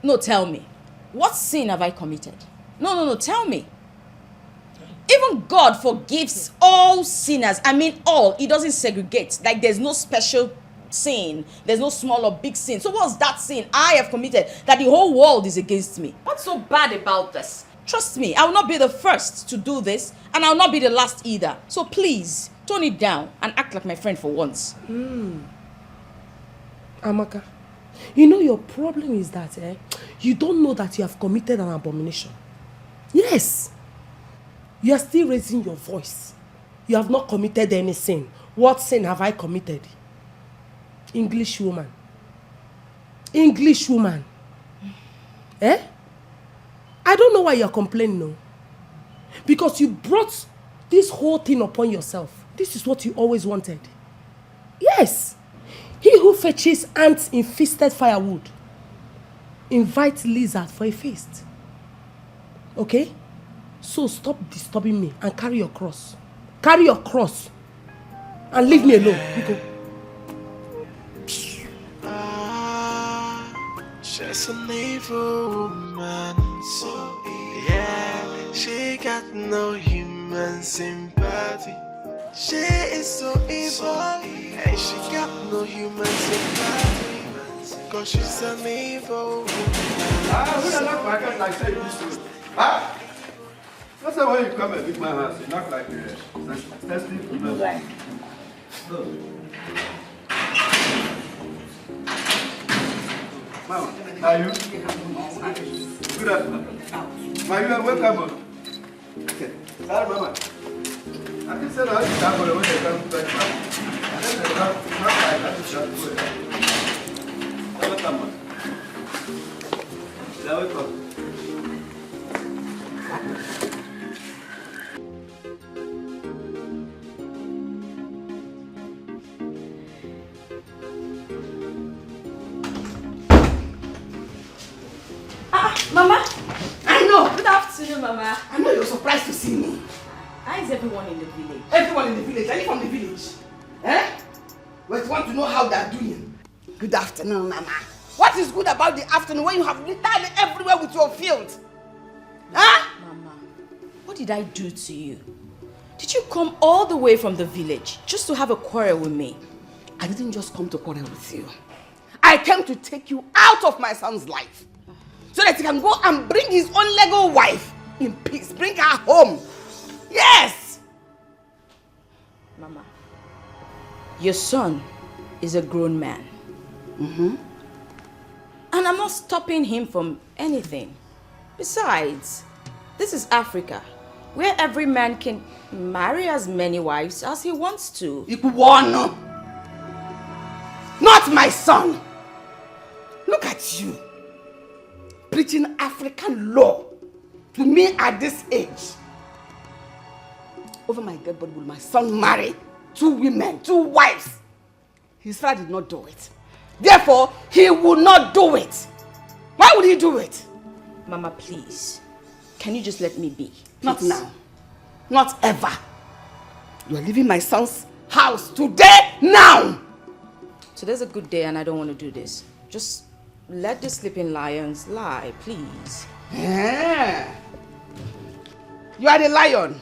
No, tell me. What sin have I committed? No, tell me. Even God forgives all sinners. I mean all. He doesn't segregate. Like there's no special sin. There's no small or big sin. So what's that sin I have committed that the whole world is against me? What's so bad about this? Trust me, I will not be the first to do this, and I will not be the last either. So please, tone it down and act like my friend for once. Amaka, you know your problem is that you don't know that you have committed an abomination. Yes. You are still raising your voice. You have not committed any sin. What sin have I committed? English woman. English woman. I don't know why you are complaining, no. Because you brought this whole thing upon yourself. This is what you always wanted. Yes. He who fetches ants in feasted firewood invites lizard for a feast. Okay? So stop disturbing me and carry your cross. Carry your cross. And leave me alone. Because she's an evil woman, so yeah, she got no human sympathy. She is so evil, and she got no human sympathy, cause she's an evil woman. Who the knock my cat like say this to? Huh? That's the way you come at big man house, you knock like this. That's the no. Mama, are you? Good afternoon. Ma, you are welcome. Okay. Sorry, Mama. I can say that I'm going to come back. And then they have not like that to shut to it. Welcome. You're welcome. Mama, I know. Good afternoon, Mama. I know you're surprised to see me. How is everyone in the village? Everyone in the village. Are you from the village? We want to know how they're doing. Good afternoon, Mama. What is good about the afternoon when you have literally everywhere with your field? Mama, what did I do to you? Did you come all the way from the village just to have a quarrel with me? I didn't just come to quarrel with you. I came to take you out of my son's life, so that he can go and bring his own Lego wife in peace. Bring her home. Yes! Mama, your son is a grown man. And I'm not stopping him from anything. Besides, this is Africa, where every man can marry as many wives as he wants to. Ikuwano! Not my son! Look at you, preaching African law to me at this age. Over my dead body will my son marry 2 women, 2 wives. His father did not do it. Therefore, he will not do it. Why would he do it? Mama, please. Can you just let me be? Please. Not now. Not ever. You are leaving my son's house today, now. Today's a good day and I don't want to do this. Just let the sleeping lions lie, please. Yeah. You are the lion.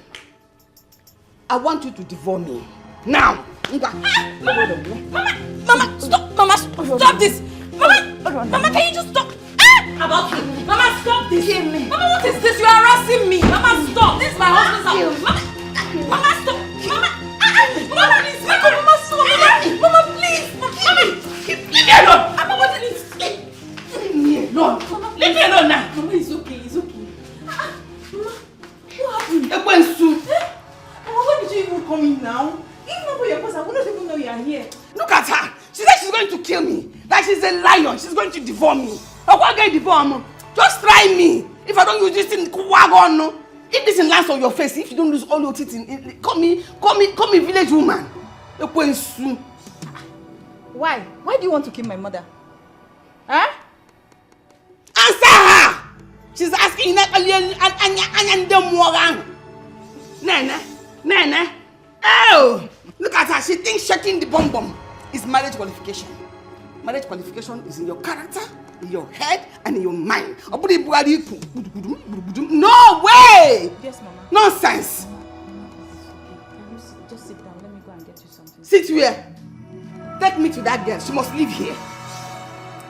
I want you to devour me. Now. Mama, stop! Mama, stop this! Mama, can you just stop? About you. Mama, stop this! Mama, what is this? You are harassing me! Mama, stop! This is my husband's house! Mama, stop! Mama, please! Mama, stop! Mama, please! Mama, leave me alone! Mama, what is this? Leave me alone! Leave me alone now! Mama, it's okay, it's okay. Mama, what happened? Mama, why did you even come in now? Even for your person, I wouldn't even know you are here. Look at her. She said she's going to kill me. Like she's a lion. She's going to devour me. But why can't you devour me? Just try me. If I don't use this thing, no. If this thing lands on your face, if you don't lose all your teeth, call me village woman. Why? Why do you want to kill my mother? Huh? Answer her. She's asking Nene. Oh, look at her. She thinks shaking the bum is marriage qualification. Marriage qualification is in your character, in your head, and in your mind. No way! Yes, Mama. Nonsense. Sit where? Take me to that girl. She must live here.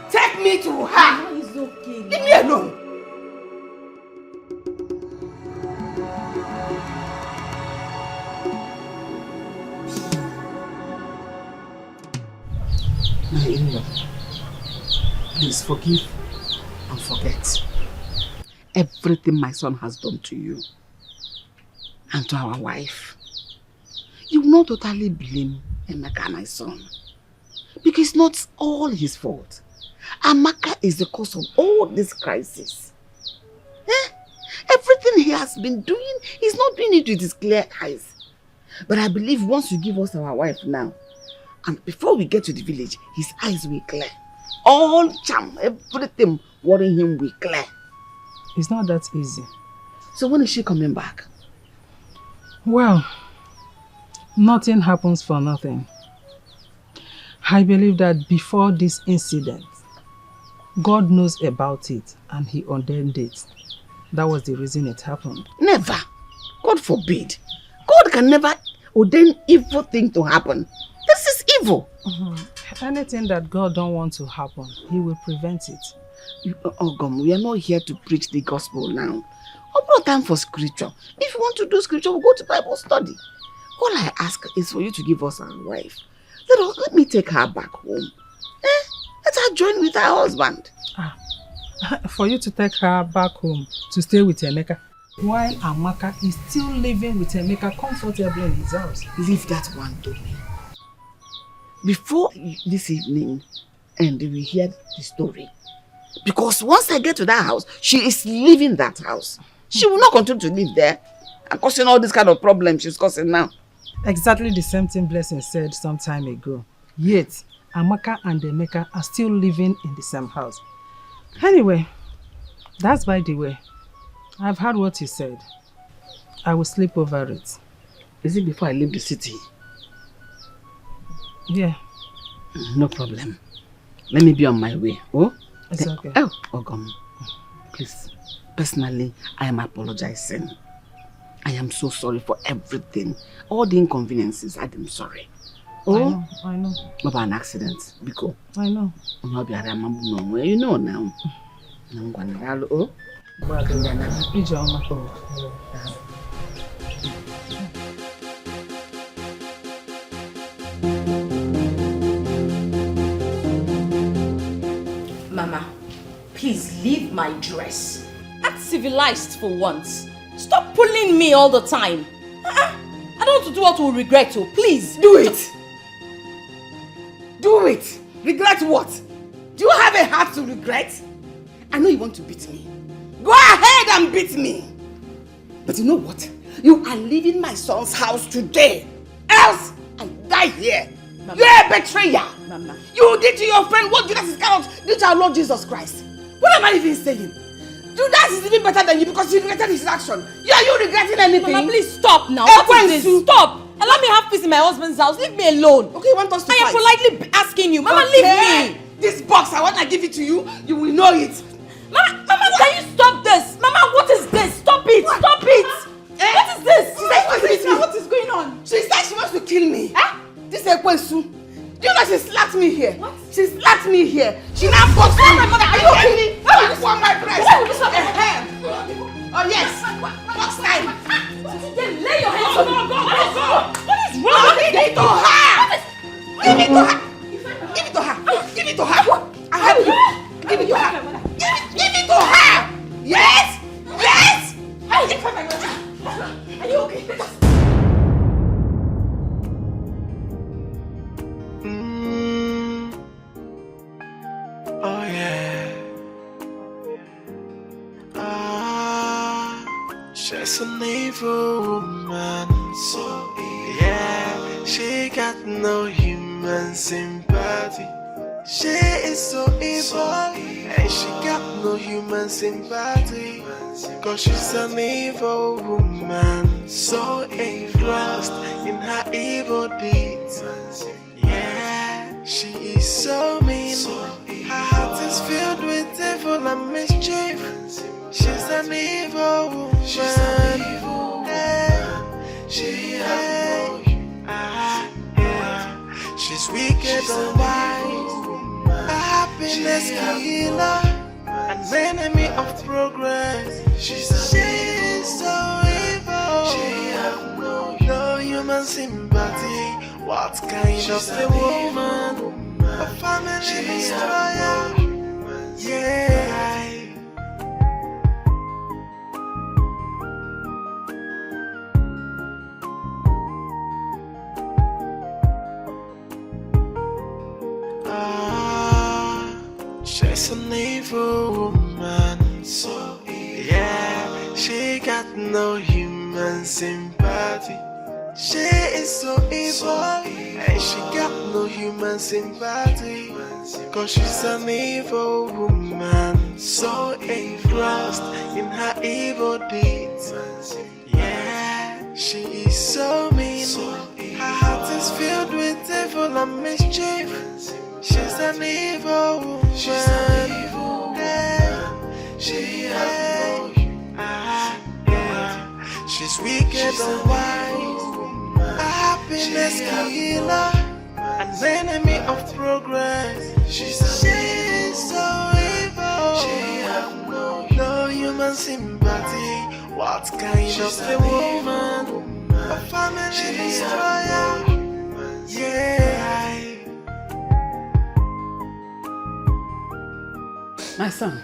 Take me to her. Mama, it's okay. Leave me alone. My in-law, please forgive and forget everything my son has done to you and to our wife. You will not totally blame Emeka, my son, because it's not all his fault. Amaka is the cause of all this crisis. Everything he has been doing, he's not doing it with his clear eyes. But I believe once you give us our wife now, and before we get to the village, his eyes will clear. All charm, everything worrying him will clear. It's not that easy. So when is she coming back? Well, nothing happens for nothing. I believe that before this incident, God knows about it and he ordained it. That was the reason it happened. Never. God forbid. God can never ordain evil thing to happen. This is evil. Anything that God don't want to happen, he will prevent it. Ogom, we are not here to preach the gospel now. I've no time for scripture. If you want to do scripture, we'll go to Bible study. All I ask is for you to give us our wife. Let me take her back home. Let her join with her husband. For you to take her back home to stay with Emeka, while Amaka is still living with Emeka comfortably in his house. Leave that one to me. Before this evening, and we hear the story. Because once I get to that house, she is leaving that house. She will not continue to live there and causing all this kind of problems she's causing now. Exactly the same thing Blessing said some time ago. Yet, Amaka and Emeka are still living in the same house. Anyway, that's by the way. I've heard what you said. I will sleep over it. Is it before I leave the city? Yeah. No problem. Let me be on my way. Oh? It's okay. Oh, Ogom. Please. Personally, I am apologizing. I am so sorry for everything. All the inconveniences, I am sorry. Oh? I know. About an accident. Biko. I know. You know now. Oh? Mama, please leave my dress. Act civilized for once. Stop pulling me all the time. I don't want to do what we'll regret, so please. Do it. Do it. Regret what? Do you have a heart to regret? I know you want to beat me. Go ahead and beat me. But you know what? You are leaving my son's house today. Else I die here. Mama. You're a betrayer. Mama. You did to your friend what Judas Iscariot did to our Lord Jesus Christ. What am I even saying? Judas is even better than you because he regretted his action. Are you regretting anything? Mama, please stop now. What is this? Stop. Allow me have peace in my husband's house. Leave me alone. Okay, you want us to fight? I am politely asking you. Mama, leave me. This box, I want to give it to you. You will know it. Mama, can you stop this? Mama, what is this? Stop it. What? Stop it. What is this? She said she wants to kill me. What is going on? She said she wants to kill me. This is Ekwensu. Do you know she slapped me here? What? She slapped me here. She now boxed me. My mother, are you okay? You want my breast? Oh yes. Box time. Lay your hands on me. Go. What is wrong? Give it to her. Give it to her. Give it to her. Give it to her. I have you. Give it to her. Give it to her. Yes. Yes. Are you okay? Oh yeah. She's an evil woman. So yeah, she got no human sympathy. She is so evil, and she got no human sympathy. Cause she's an evil woman, so engrossed in her evil deeds. Yeah, she is so mean. Her heart is filled with evil and mischief. She's an evil woman. She's an evil woman. She has no human. She's wicked and wise, a happiness killer, an enemy of progress. She's so evil. She have no human sympathy. What kind of a woman? A family destroyer. Yeah. She's an evil woman, so yeah, she got no human sympathy. She is so evil, and she got no human sympathy. Cause she's an evil woman, so engrossed in her evil deeds. Yeah, she is so mean, her heart is filled with evil and mischief. She's an evil woman. She's an evil woman. She has no she's wicked and wise, a happiness killer, an enemy of progress. She's so evil. She has no human sympathy. What kind of a woman? A family destroyer. Yeah. My son,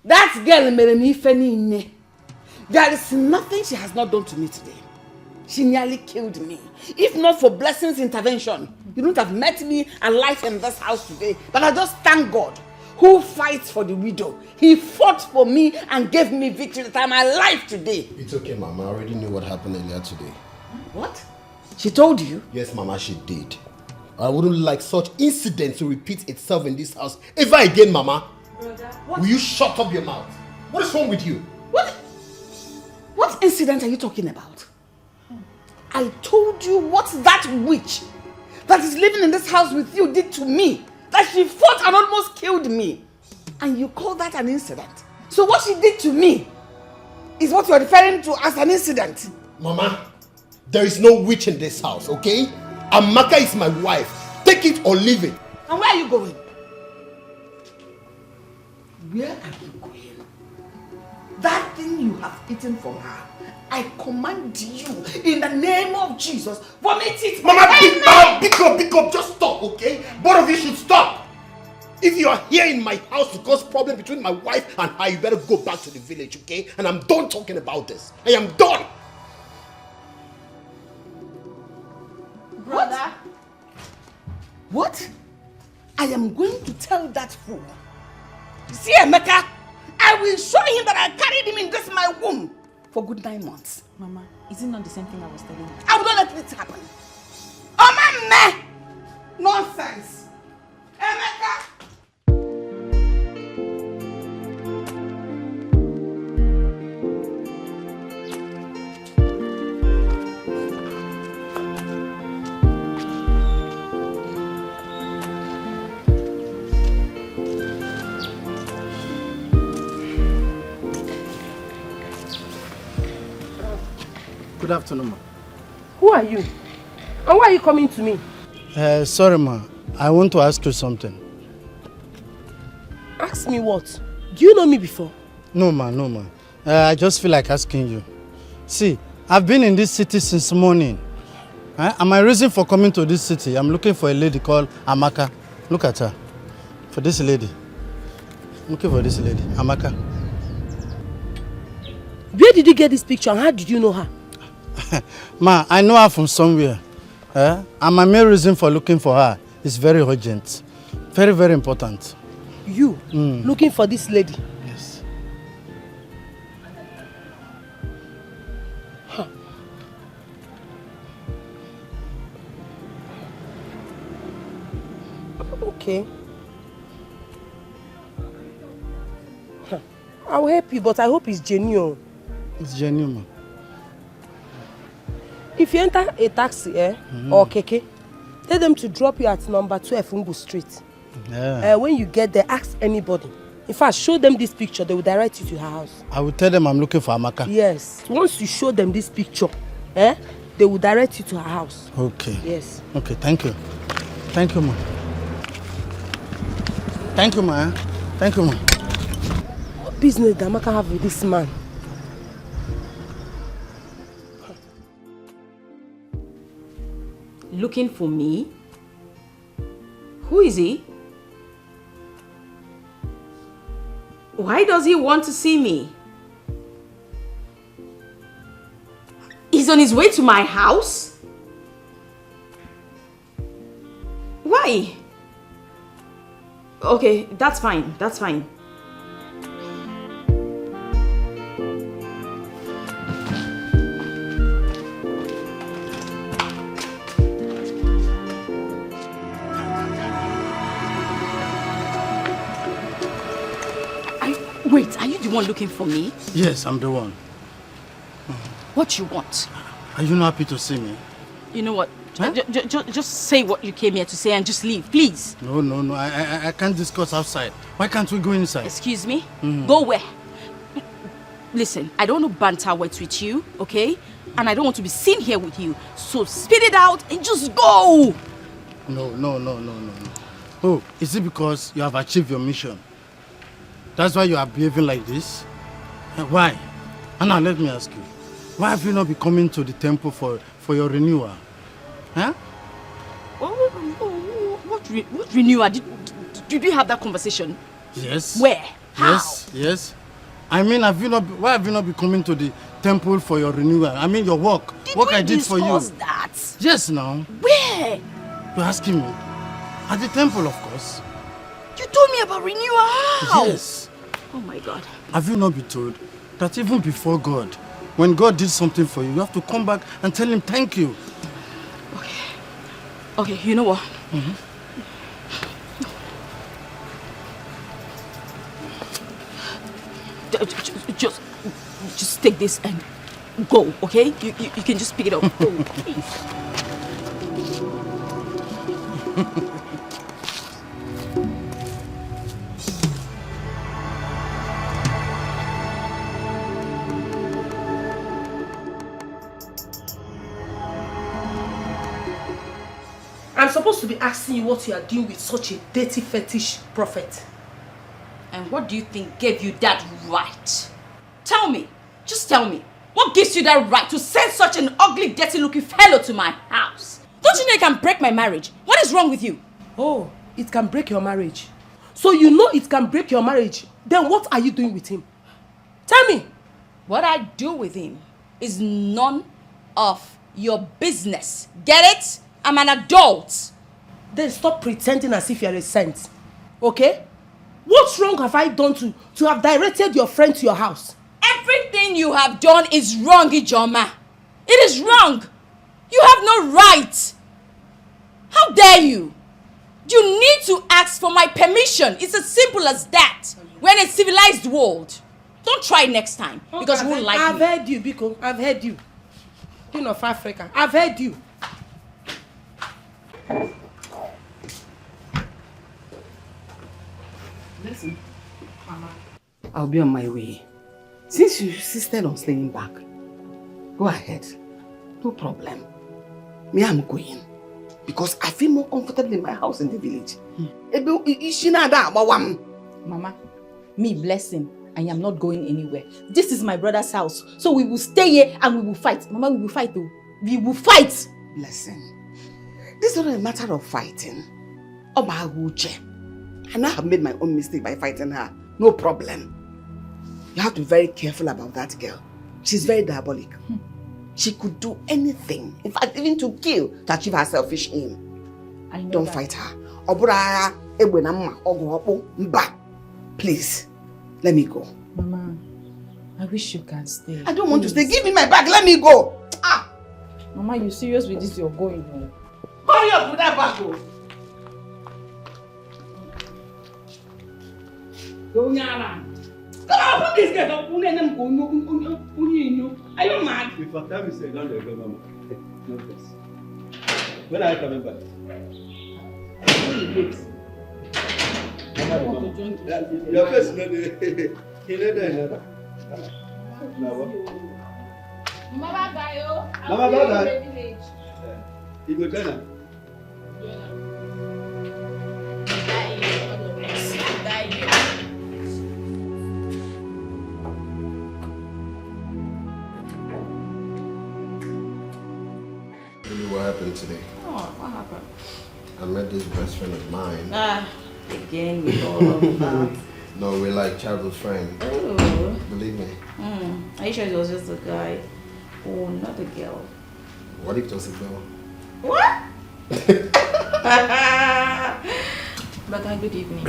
that girl made me funny. There is nothing she has not done to me today. She nearly killed me. If not for Blessing's intervention, you wouldn't have met me alive in this house today. But I just thank God, who fights for the widow. He fought for me and gave me victory that I'm alive today. It's okay, Mama. I already knew what happened earlier today. What? She told you? Yes, Mama, she did. I wouldn't like such incidents to repeat itself in this house ever again, Mama. Brother, will you shut up your mouth? What is wrong with you? What incident are you talking about? I told you what that witch that is living in this house with you did to me. That she fought and almost killed me. And you call that an incident? So what she did to me is what you are referring to as an incident? Mama, there is no witch in this house, okay? Amaka is my wife. Take it or leave it. And where are you going? Where are you going? That thing you have eaten from her, I command you in the name of Jesus, vomit it. Mama, pick up, just stop, okay? Both of you should stop. If you are here in my house to cause problem between my wife and her, you better go back to the village, okay? And I'm done talking about this. I am done. Brother. What? I am going to tell that fool. See, Emeka, I will show him that I carried him in this my womb for good 9 months. Mama, is it not the same thing I was telling you? I will not let this happen. Oh, man! Nonsense! Emeka! Good afternoon, ma. Who are you? And why are you coming to me? Sorry, ma. I want to ask you something. Ask me what? Do you know me before? No, ma. I just feel like asking you. See, I've been in this city since morning. And my reason for coming to this city, I'm looking for a lady called Amaka. Look at her. For this lady. I'm looking for this lady, Amaka. Where did you get this picture and how did you know her? Ma, I know her from somewhere. And my main reason for looking for her is very urgent. Very, very important. You looking for this lady? Yes. Huh. Okay. Huh. I'll help you, but I hope it's genuine. It's genuine, ma. If you enter a taxi or keke, tell them to drop you at number 12 Umbu Street. Yeah. When you get there, ask anybody. In fact, show them this picture. They will direct you to her house. I will tell them I'm looking for Amaka. Yes. Once you show them this picture, They will direct you to her house. Okay. Yes. Okay, thank you. Thank you, ma. Thank you, ma. Thank you, ma. What business does Amaka have with this man? Looking for me? Who is he? Why does he want to see me? He's on his way to my house? Why? Okay, that's fine. That's fine. Wait, are you the one looking for me? Yes, I'm the one. What you want? Are you not happy to see me? You know what? Huh? Just say what you came here to say and just leave, please. No. I can't discuss outside. Why can't we go inside? Excuse me? Go where? Listen, I don't want to banter words with you, okay? And I don't want to be seen here with you. So spit it out and just go! No. Oh, is it because you have achieved your mission? That's why you are behaving like this? Why? Anna, let me ask you. Why have you not been coming to the temple for your renewal? Huh? What renewal? Did we have that conversation? Yes. Where? How? Yes. I mean, why have you not been coming to the temple for your renewal? I mean, your work. What I did for you. Did we discuss that? Yes, now. Where? You're asking me. At the temple, of course. You told me about renewal. How? Yes. Oh my God. Have you not been told that even before God, when God did something for you, you have to come back and tell him thank you? Okay, you know what? Just take this and go, okay? You can just pick it up. Go, please. I'm supposed to be asking you what you are doing with such a dirty fetish prophet. And what do you think gave you that right? Tell me. Just tell me. What gives you that right to send such an ugly, dirty-looking fellow to my house? Don't you know it can break my marriage? What is wrong with you? Oh, it can break your marriage. So you know it can break your marriage. Then what are you doing with him? Tell me. What I do with him is none of your business. Get it? I'm an adult. Then stop pretending as if you're a saint. Okay? What wrong have I done to have directed your friend to your house? Everything you have done is wrong, Ijoma. It is wrong. You have no right. How dare you? You need to ask for my permission. It's as simple as that. We're in a civilized world. Don't try next time because you won't like me. I've heard you, Biko. I've heard you. Queen of Africa. I've heard you. Listen, Mama, I'll be on my way. Since you insisted on staying back, go ahead. No problem. Me, I'm going. Because I feel more comfortable in my house in the village. Mama, me bless him. I am not going anywhere. This is my brother's house. So we will stay here and we will fight. Mama, we will fight though. We will fight. Listen, this is not a matter of fighting. And I have made my own mistake by fighting her. No problem. You have to be very careful about that girl. She's very diabolic. She could do anything. In fact, even to kill to achieve her selfish aim. Don't fight her. Please, let me go. Mama, I wish you can stay. I don't want to stay. Give me my bag. Let me go. Mama, you serious with this? You're going home. Hurry up with that bag. Go now. Come on, put this girl up. Are you mad? If I tell you, say, don't go, Mama. No place. When are you coming back? Your face is not there. Now what? Mama Gayo. Mama Gayo. You go join her. What happened today? Oh, what happened? I met this best friend of mine. Again with all of that. No, we're like childhood friends. Oh. Believe me. Are you sure it was just a guy? Oh, not a girl. What if it was a girl? What? Brother, good evening.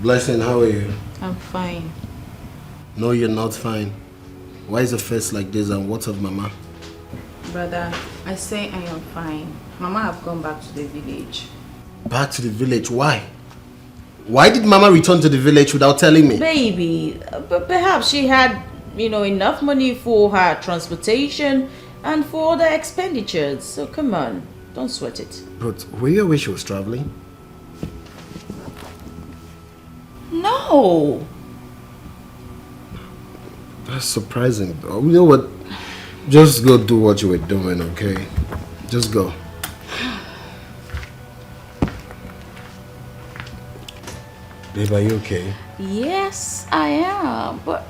Blessing, how are you? I'm fine. No, you're not fine. Why is your face like this and what's of Mama? Brother, I say I am fine. Mama have gone back to the village. Back to the village? Why? Why did Mama return to the village without telling me? Baby, but perhaps she had, enough money for her transportation and for other expenditures. So come on, don't sweat it. But were you aware she was traveling? No. That's surprising though. You know what? Just go do what you were doing, okay? Just go. Babe, are you okay? Yes, I am. But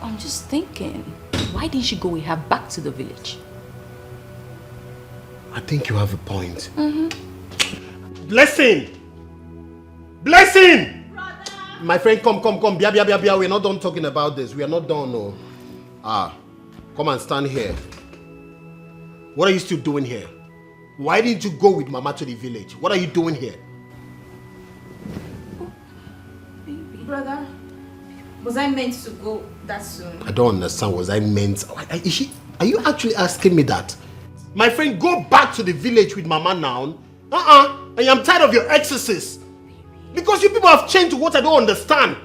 I'm just thinking, why didn't she go with her back to the village? I think you have a point. Blessing! Blessing! My friend, come. Bia. We're not done talking about this. We are not done, no. Come and stand here. What are you still doing here? Why didn't you go with Mama to the village? What are you doing here? Brother, was I meant to go that soon? I don't understand. Was I meant? Are you actually asking me that? My friend, go back to the village with Mama now. I am tired of your excesses. Because you people have changed to what I don't understand.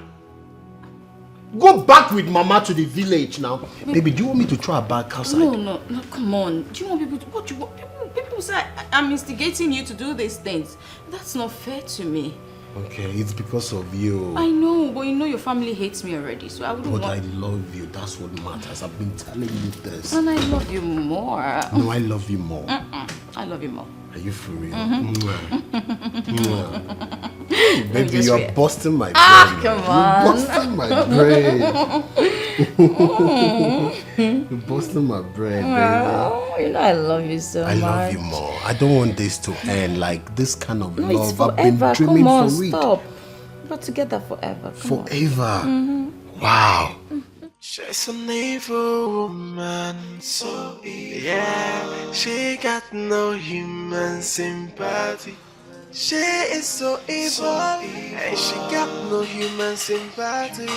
Go back with Mama to the village now. Baby, do you want me to throw her back outside? No, come on. Do you want people to... What do you want? People say I'm instigating you to do these things. That's not fair to me. Okay, it's because of you. I know, but your family hates me already, so I wouldn't But want... I love you. That's what matters. I've been telling you this. And I love you more. No, I love you more. I love you more. Are you for real? Baby, you're busting my brain. Come on. You're busting my brain. You're busting my brain, baby. Oh, I love you so much. I love you more. I don't want this to end like this kind of No, it's love. forever. I've been dreaming Come on, for it. stop. We're together forever. Come Forever. On. Wow. She's an evil woman, so evil. Yeah, she got no human sympathy. She is so evil, and she got no human sympathy.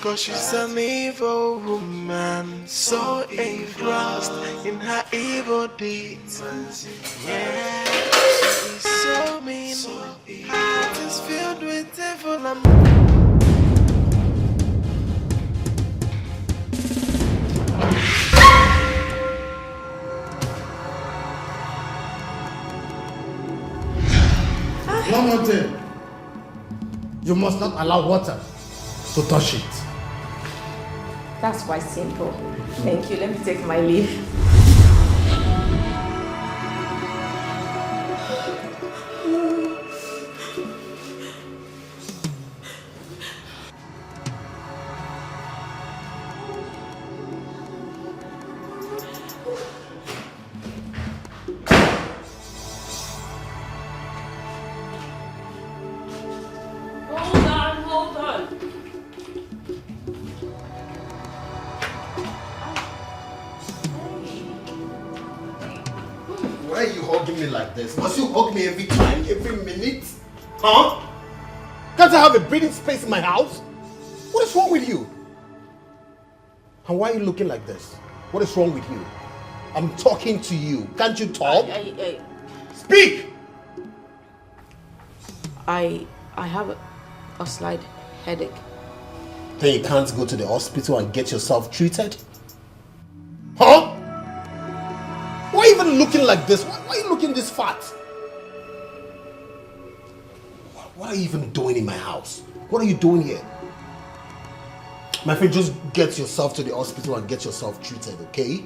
Cause she's an evil woman, so engrossed in her evil deeds. Yeah, she is so mean, her heart is filled with evil and One more thing. You must not allow water to touch it. That's quite simple. Thank you. Let me take my leave. Hold on. Why are you hugging me like this? Must you hug me every time, every minute? Huh? Can't I have a breathing space in my house? What is wrong with you? And why are you looking like this? What is wrong with you? I'm talking to you. Can't you talk? Speak! I have a slight headache. Then you can't go to the hospital and get yourself treated? Huh? Why are you even looking like this? Why are you looking this fat? What are you even doing in my house? What are you doing here? My friend, just get yourself to the hospital and get yourself treated, okay?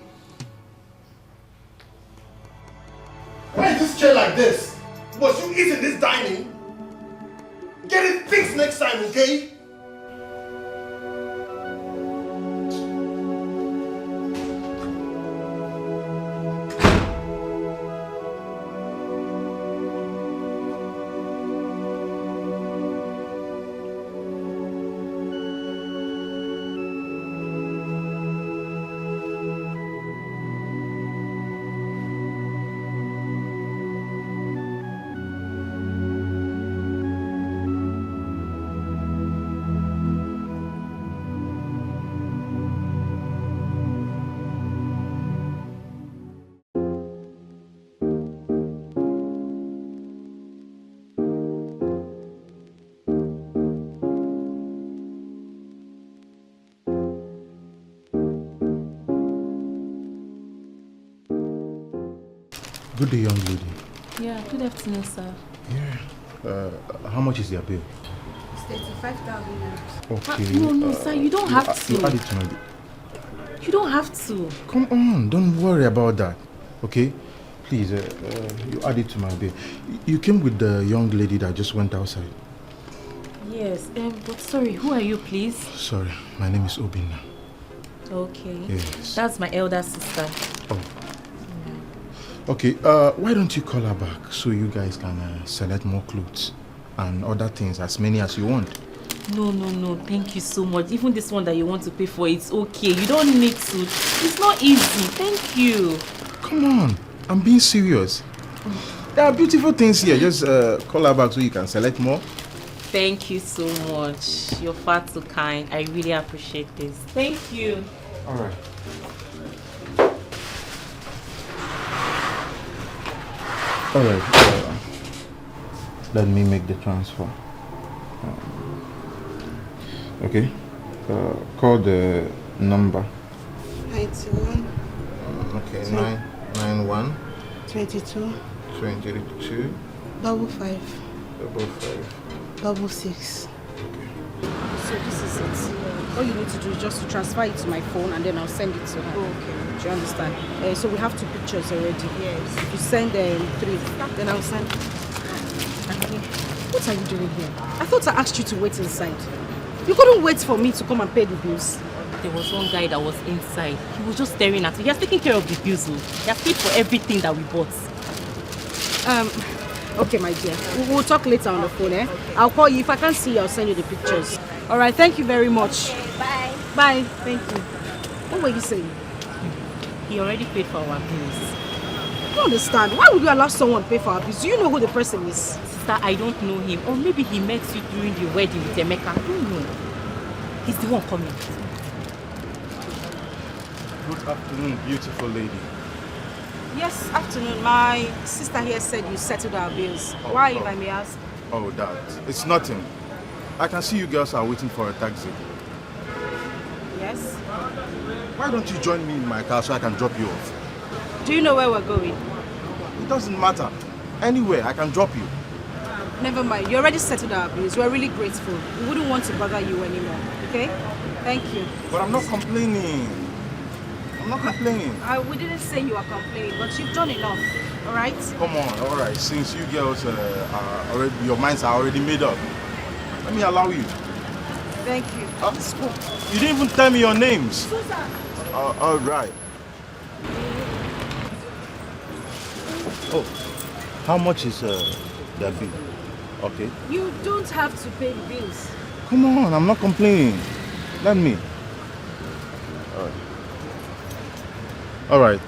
Must you eat in this dining? Get it fixed next time, okay? Good day, young lady. Yeah, good afternoon, sir. How much is your bill? It's 35,000. Okay. No, sir, you don't have to. You add it to my bill. You don't have to. Come on, don't worry about that. Okay? Please, you add it to my bill. You came with the young lady that just went outside. Yes, but sorry, who are you, please? Sorry, my name is Obinna. Okay. Yes. That's my elder sister. Oh. Okay, why don't you call her back so you guys can select more clothes and other things, as many as you want? No, thank you so much. Even this one that you want to pay for, it's okay. You don't need to. It's not easy. Thank you. Come on, I'm being serious. There are beautiful things here. Just call her back so you can select more. Thank you so much. You're far too kind. I really appreciate this. Thank you. All right. All right. Let me make the transfer. Okay. Call the number. 91. Okay. 991. 22. 22. 55. 55. 66. So this is it. All you need to do is just to transfer it to my phone and then I'll send it to her. Okay. Do you understand? So we have 2 pictures already. Yes. If you send 3, then I'll send. Okay. What are you doing here? I thought I asked you to wait inside. You couldn't wait for me to come and pay the bills. There was one guy that was inside. He was just staring at me. He has taken care of the bills. He has paid for everything that we bought. Okay, my dear. We'll talk later on the phone, eh? Okay. I'll call you. If I can't see you, I'll send you the pictures. All right, thank you very much. Bye. Bye. Thank you. What were you saying? He already paid for our bills. I don't understand. Why would you allow someone pay for our bills? Do you know who the person is? Sister, I don't know him. Or maybe he met you during the wedding with Emeka. I don't know. He's the one coming. Good afternoon, beautiful lady. Yes, afternoon. My sister here said you settled our bills. Why, if I may ask? Oh, that. It's nothing. I can see you girls are waiting for a taxi. Yes? Why don't you join me in my car so I can drop you off? Do you know where we're going? It doesn't matter. Anywhere, I can drop you. Never mind. You already settled our bills. We're really grateful. We wouldn't want to bother you anymore. Okay? Thank you. But I'm not complaining. I'm not complaining. We didn't say you are complaining, but you've done enough. All right? Come on, all right. Since you girls are already, your minds are already made up, let me allow you. Thank you. You didn't even tell me your names. Susan. All right. Oh, how much is that bill? Okay. You don't have to pay the bills. Come on, I'm not complaining. Let me. All right. All right.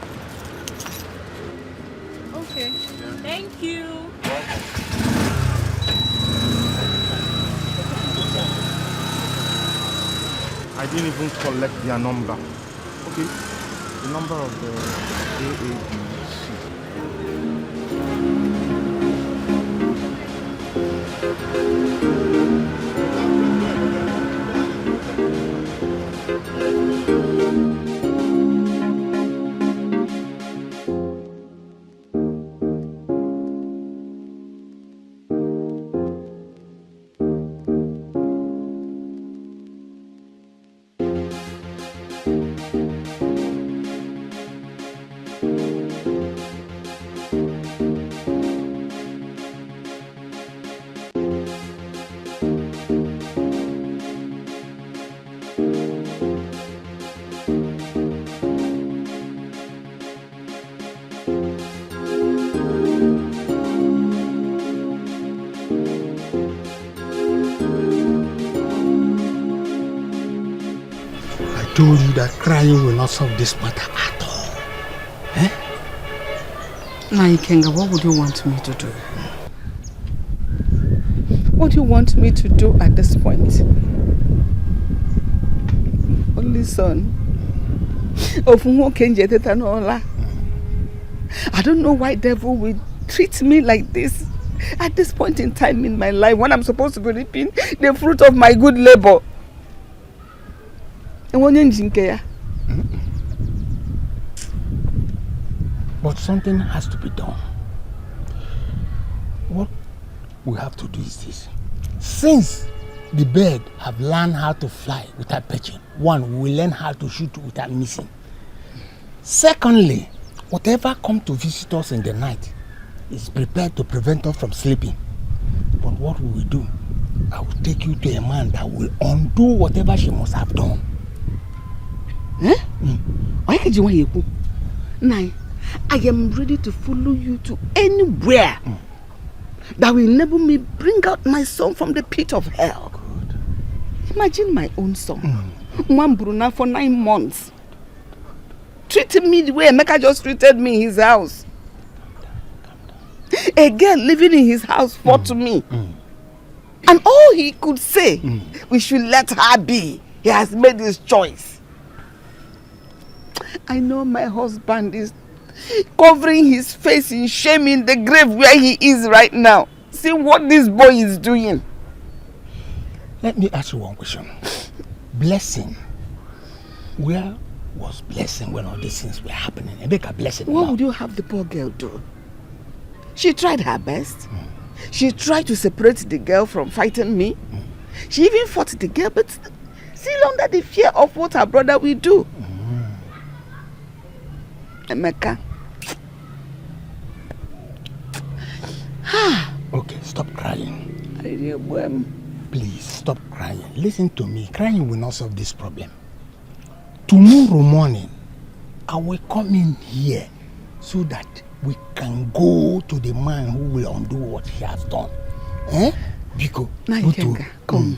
Okay. Thank you. I didn't even collect their number. Okay. The number of the AABC. told you that crying will not solve this matter at all. Eh? Now, Ikenga, what would you want me to do? What do you want me to do at this point? Only son of Nwoke. I don't know why devil will treat me like this at this point in time in my life when I'm supposed to be reaping the fruit of my good labor. But something has to be done. What we have to do is this. Since the bird have learned how to fly without perching, one, we will learn how to shoot without missing. Secondly, whatever come to visit us in the night is prepared to prevent us from sleeping. But what we will do, I will take you to a man that will undo whatever she must have done. Eh? Why can't you want you? Nai, I am ready to follow you to anywhere that will enable me bring out my son from the pit of hell. Good. Imagine my own son, one Bruna for 9 months, treating me the way Emeka just treated me in his house. A girl living in his house fought to me. And all he could say, we should let her be. He has made his choice. I know my husband is covering his face in shame in the grave where he is right now. See what this boy is doing. Let me ask you one question. Blessing. Where was Blessing when all these things were happening? Emeka Blessing. What would you have the poor girl do? She tried her best. She tried to separate the girl from fighting me. She even fought the girl, but still under the fear of what her brother will do. Emeka. Okay, stop crying. Please, stop crying. Listen to me. Crying will not solve this problem. Tomorrow morning, I will come in here so that we can go to the man who will undo what he has done. Eh? Biko, Ikenga, come.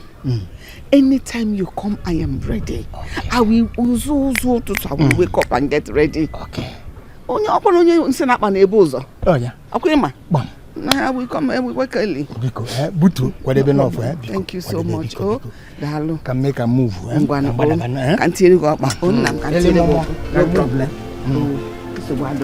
Anytime you come, I am ready. Okay. I will wake up and get ready. Okay. Oh yeah. Bam. I will come and we work early. Biko, Butu, whatever enough. Thank you so much. Oh, Dalo. Can make a move. Can't go up. No problem. So what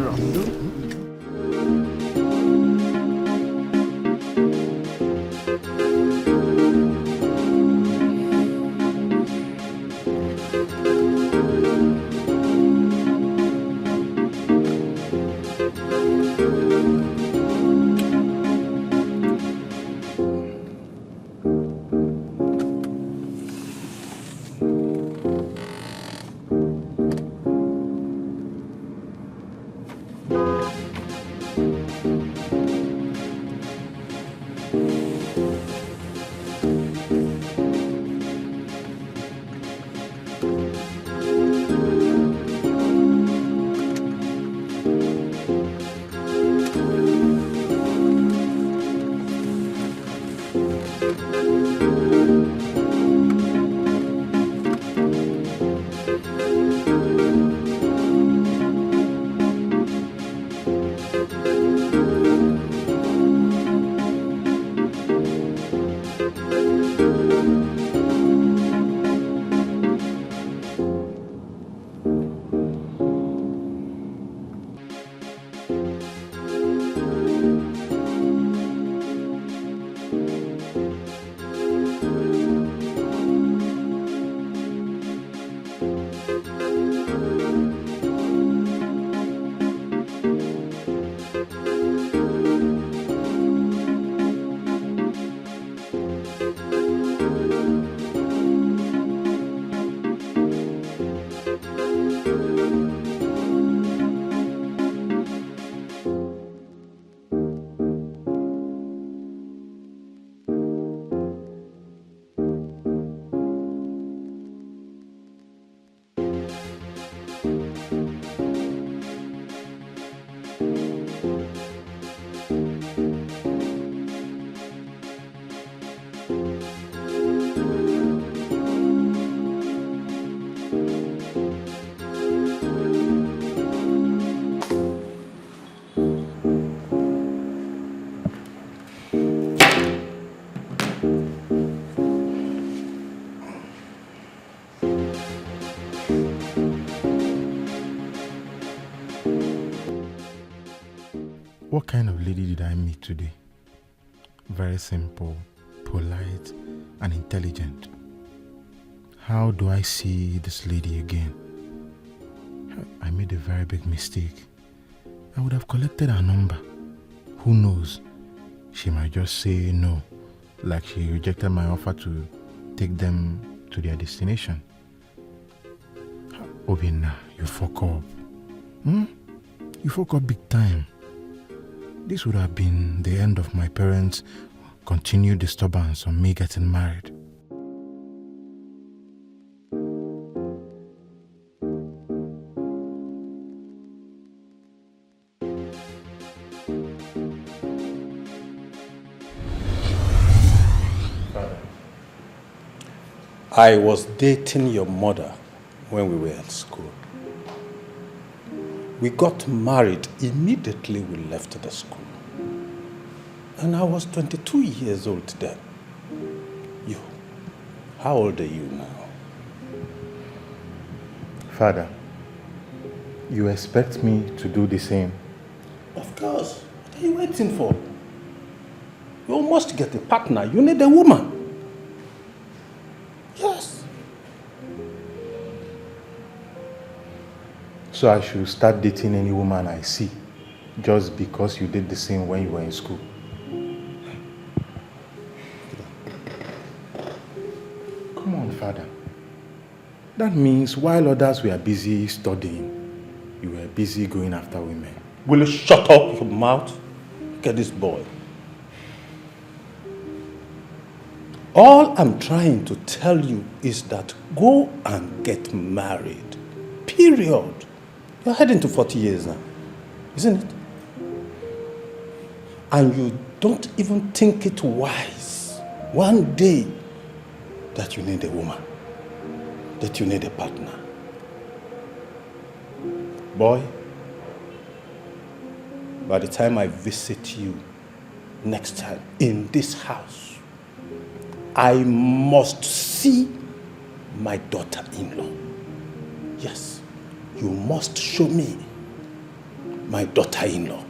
What kind of lady did I meet today? Very simple, polite, and intelligent. How do I see this lady again? I made a very big mistake. I would have collected her number. Who knows? She might just say no, like she rejected my offer to take them to their destination. Obinna, you fuck up. You fuck up big time. This would have been the end of my parents' continued disturbance on me getting married. I was dating your mother when we were at school. We got married immediately we left the school. And I was 22 years old then. You, how old are you now? Father, you expect me to do the same? Of course. What are you waiting for? You must get a partner. You need a woman. Yes. So I should start dating any woman I see just because you did the same when you were in school? Come on, Father. That means while others were busy studying, you were busy going after women. Will you shut up your mouth? Look at this boy. All I'm trying to tell you is that go and get married. Period. You're heading to 40 years now, isn't it? And you don't even think it wise one day that you need a woman, that you need a partner. Boy, by the time I visit you next time in this house, I must see my daughter-in-law. Yes, you must show me my daughter-in-law.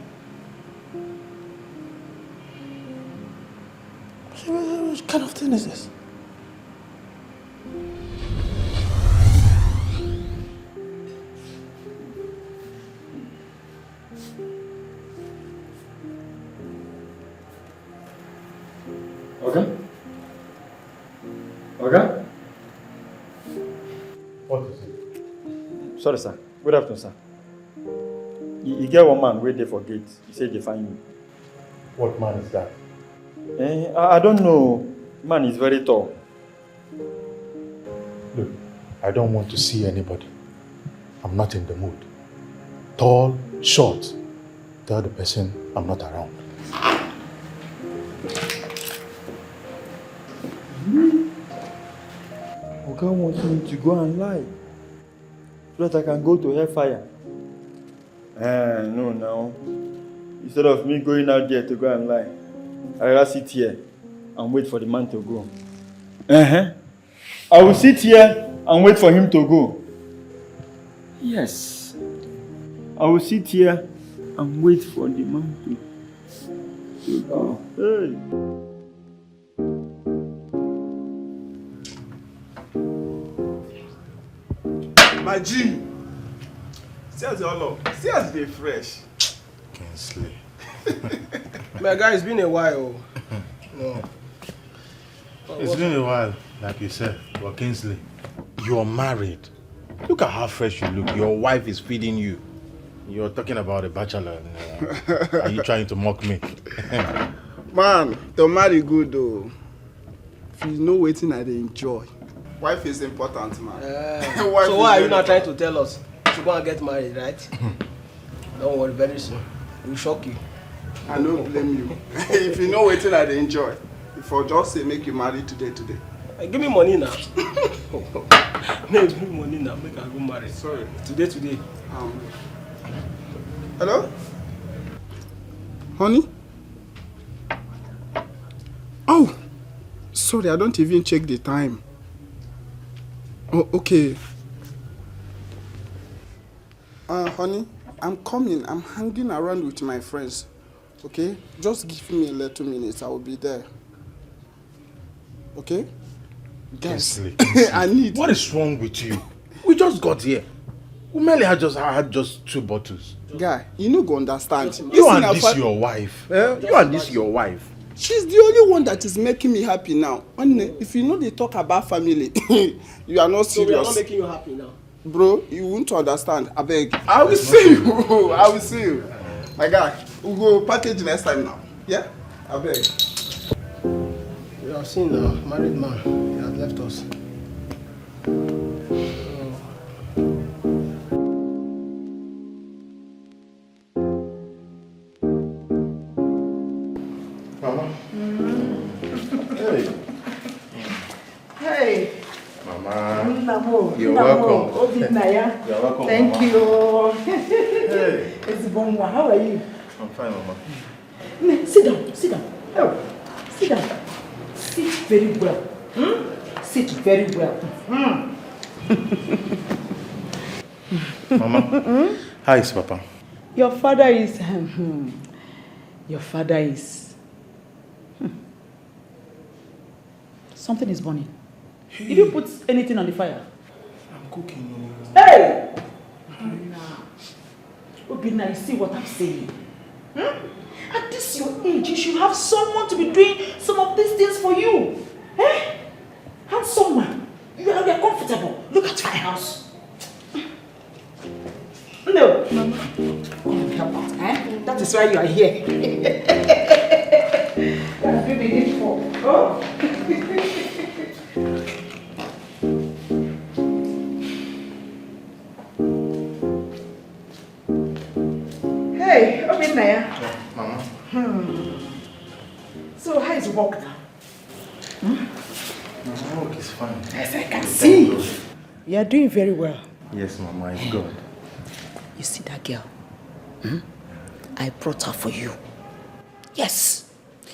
What kind of thing is this? Okay? Okay? What is it? Sorry, sir. Good afternoon, sir. You get one man wait there for gate. He said they find you. What man is that? I don't know. Man is very tall. Look, I don't want to see anybody. I'm not in the mood. Tall, short. Tell the person I'm not around. Oga wants me to go and lie so that I can go to hellfire. No, now. Instead of me going out there to go and lie, I rather sit here and wait for the man to go. I will sit here and wait for him to go. Yes. I will sit here and wait for the man to go. Hey. My G, see as they all up. See as they fresh. Kingsley. My guy, it's been a while. No. It's been a while, like you said. But Kingsley, you're married. Look at how fresh you look. Your wife is feeding you. You're talking about a bachelor. Are you trying to mock me? Man, to marry good though. If you know waiting, I enjoy. Wife is important, man. So why are you not trying to tell us to go and get married, right? Don't worry, very soon. We'll shock you. I don't blame you. If you know waiting, I enjoy. If I just say make you marry today. Give me money now. Give me money now, make I go marry. Sorry. Today. Hello? Honey? Oh! Sorry, I don't even check the time. Oh, okay. Honey, I'm coming. I'm hanging around with my friends. Okay? Just give me a little minutes. I will be there. Okay? Guys, I need... What is wrong with you? We just got here. Umeli had just 2 bottles. Guy, you no go understand. You and this your wife. You and this your wife. She's the only one that is making me happy now. And if you know they talk about family, you are not serious. So we are not making you happy now. Bro, you won't understand. I beg. I will see you. I will see you. My guy, we'll go package next time now. Yeah? I beg. You have seen now, married man. He has left us. Mama. Hey. Hey. Mama. You're welcome. You're welcome. Thank Mama. you. Hey. It's Bonwa. How are you? I'm fine, Mama. Sit down. Sit down. Oh, sit down. Sit very well. Sit very well. Mama. How is Papa? Your father is... Your father is... Something is burning. Hey. Did you put anything on the fire? I'm cooking. Hey! Obina, you see what I'm saying? At this your age, you should have someone to be doing some of these things for you. Eh? Have someone. You are comfortable. Look at my house. No. Mama. Come and help out. Eh? That is why you are here. That's what we did for. Oh. Hey, Obinaya. Mama. So how is work now? My work is fine. Yes, I can see. You are doing very well. Yes, Mama, it's good. You see that girl? I brought her for you. Yes.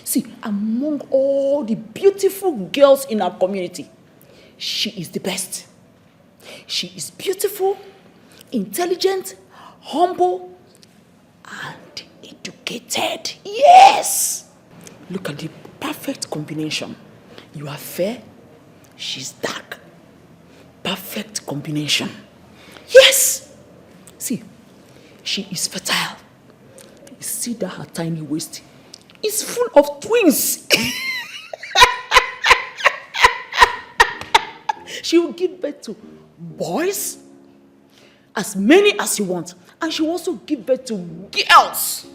See, among all the beautiful girls in our community, she is the best. She is beautiful, intelligent, humble, and educated. Yes! Look at the perfect combination. You are fair, she's dark. Perfect combination. Yes! See, she is fertile. You see that her tiny waist is full of twins. She will give birth to boys, as many as you want, and she will also give birth to girls.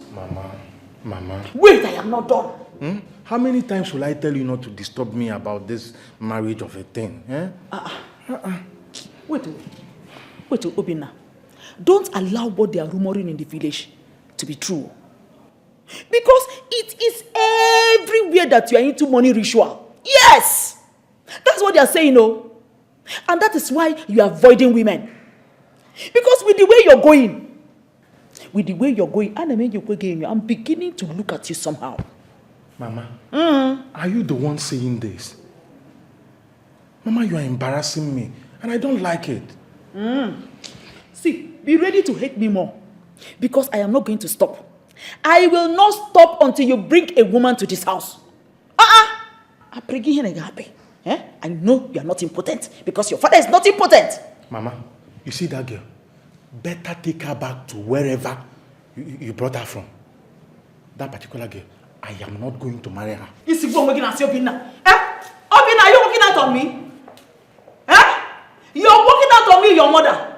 Mama. Wait, I am not done. How many times will I tell you not to disturb me about this marriage of a thing? Wait, Obina. Don't allow what they are rumoring in the village to be true. Because it is everywhere that you are into money ritual. Yes! That's what they are saying, no? And that is why you are avoiding women. Because with the way you're going, I'm beginning to look at you somehow. Mama, are you the one saying this? Mama, you are embarrassing me, and I don't like it. See, be ready to hate me more, because I am not going to stop. I will not stop until you bring a woman to this house. I'm bringing her happy. I know you are not impotent, because your father is not impotent. Mama, you see that girl? Better take her back to wherever you brought her from. That particular girl, I am not going to marry her. Is it working at Obina? Obina, are you working out on me? You're working out on me, your mother.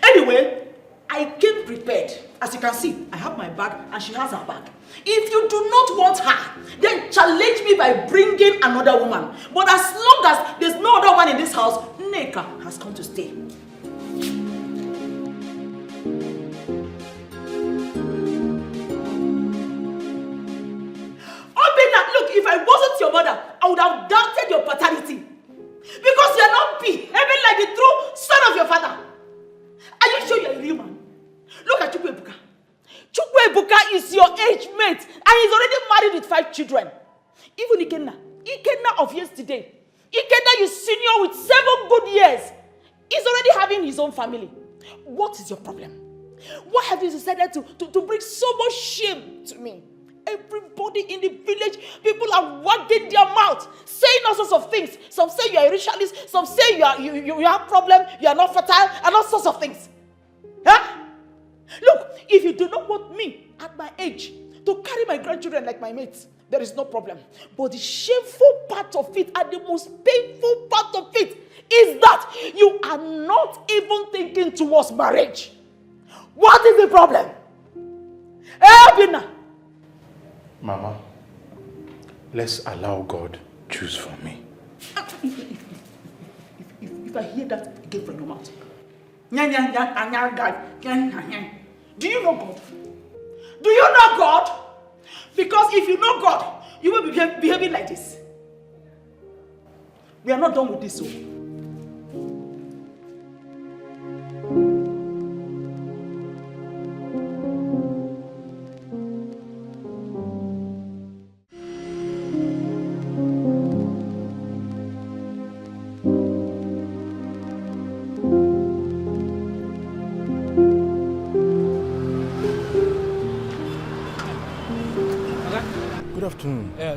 Anyway, I came prepared. As you can see, I have my bag and she has her bag. If you do not want her, then challenge me by bringing another woman. But as long as there's no other one in this house, Nneka has come to stay. Look, if I wasn't your mother, I would have doubted your paternity. Because you are not behaving like the true son of your father. Are you sure you're a real man? Look at Chukwu Ebuka. Chukwu Ebuka is your age mate and he's already married with 5 children. Even Ikenna of yesterday. Ikenna is senior with 7 good years. He's already having his own family. What is your problem? Why have you decided to bring so much shame to me? everybody in the village, people are wagging their mouth, saying all sorts of things. Some say you are a ritualist, some say you have problem, you are not fertile, and all sorts of things. Huh? Look, if you do not want me at my age to carry my grandchildren like my mates, there is no problem. But the shameful part of it and the most painful part of it is that you are not even thinking towards marriage. What is the problem? Bina. Mama, let's allow God choose for me. If I hear that again from your mouth, do you know God? Do you know God? Because if you know God, you will be behaving like this. We are not done with this. So.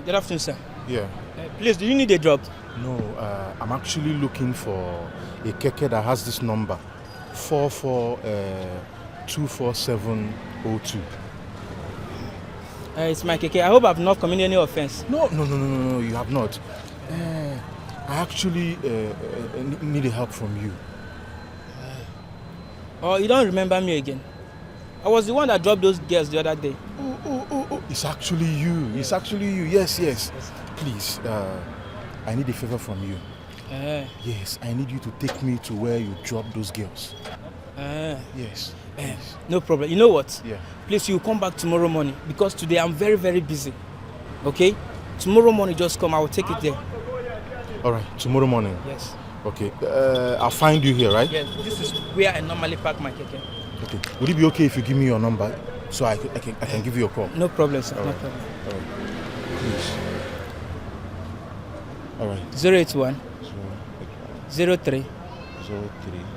Good afternoon, sir. Yeah. Please, do you need a job? No, I'm actually looking for a keke that has this number 24702. It's my keke. I hope I've not committed any offense. No, you have not. I actually need help from you. Oh, you don't remember me again? I was the one that dropped those girls the other day. Oh, it's actually you. It's actually you. Yes. Please, I need a favor from you. Yes, I need you to take me to where you dropped those girls. Yes. No problem. You know what? Yeah. Please, you come back tomorrow morning because today I'm very, very busy. Okay? Tomorrow morning, just come. I will take it there. All right. Tomorrow morning. Yes. Okay. I'll find you here, right? Yes. This is where I normally park my keke. Okay. Would it be okay if you give me your number so I can give you a call? No problem, sir. All No right. problem. All right. Please. All right. 081 03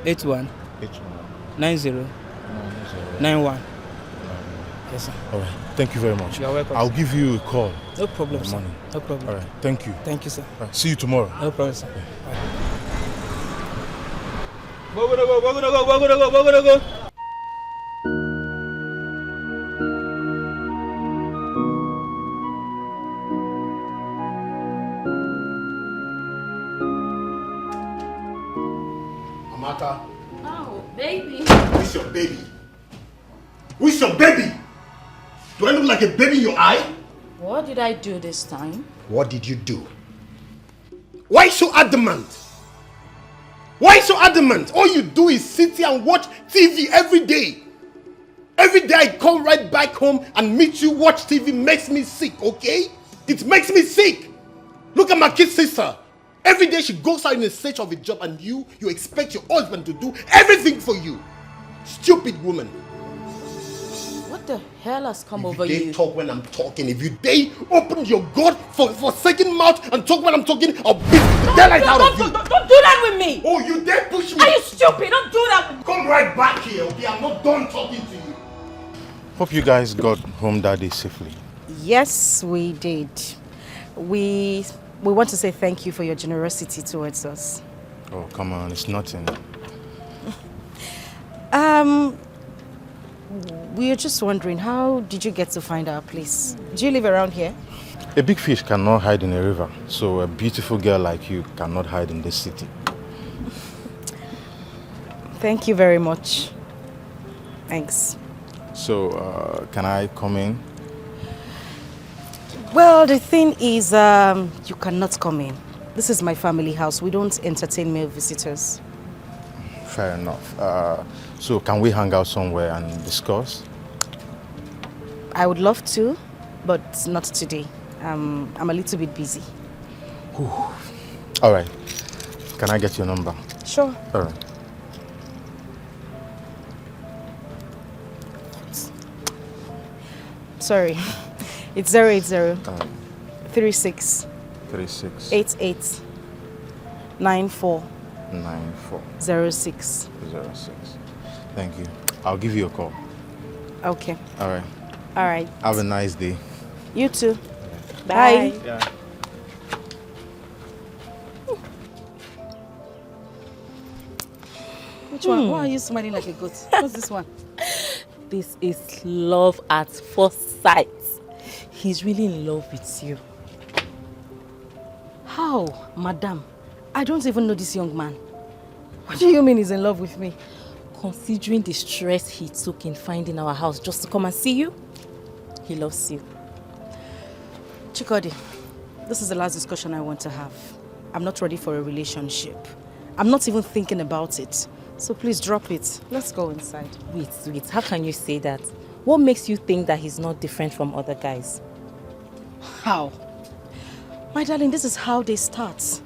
81 90 91. Yes, sir. All right. Thank you very much. You're welcome. I'll give you a call. No problem, in the sir. morning. No problem. All right. Thank you. Thank you, sir. All right. See you tomorrow. No problem, sir. Go. Amaka. Oh, baby. Who's your baby? Who's your baby? Do I look like a baby in your eye? What did I do this time? What did you do? Why so adamant? Why so adamant? All you do is sit here and watch TV every day. Every day I come right back home and meet you, watch TV makes me sick, okay? It makes me sick. Look at my kid sister. Every day she goes out in search of a job and you expect your husband to do everything for you. Stupid woman. What the hell has come over If you you? talk when I'm talking, if you dare open your God for second mouth and talk when I'm talking, I'll beat the hell out of you. Don't do that with me! Oh, you dare push me? Are you stupid? Don't do that with me! Come right back here, okay? I'm not done talking to you. Hope you guys got home that day safely. Yes, we did. We want to say thank you for your generosity towards us. Oh, come on. It's nothing. We are just wondering, how did you get to find our place? Do you live around here? A big fish cannot hide in a river, so a beautiful girl like you cannot hide in this city. Thank you very much. Thanks. So, can I come in? Well, the thing is, you cannot come in. This is my family house. We don't entertain male visitors. Fair enough. So, can we hang out somewhere and discuss? I would love to, but not today. I'm a little bit busy. All right. Can I get your number? Sure. All right. Sorry. It's 080 36 88 94 06. Thank you. I'll give you a call. Okay. All right. All right. Have a nice day. You too. Bye. Bye. Yeah. Which one? Why are you smiling like a goat? What's this one? This is love at first sight. He's really in love with you. How, madam? I don't even know this young man. What do you mean he's in love with me? Considering the stress he took in finding our house just to come and see you, he loves you. Chikodi, this is the last discussion I want to have. I'm not ready for a relationship. I'm not even thinking about it. So please drop it. Let's go inside. Wait. How can you say that? What makes you think that he's not different from other guys? How? My darling, this is how they start.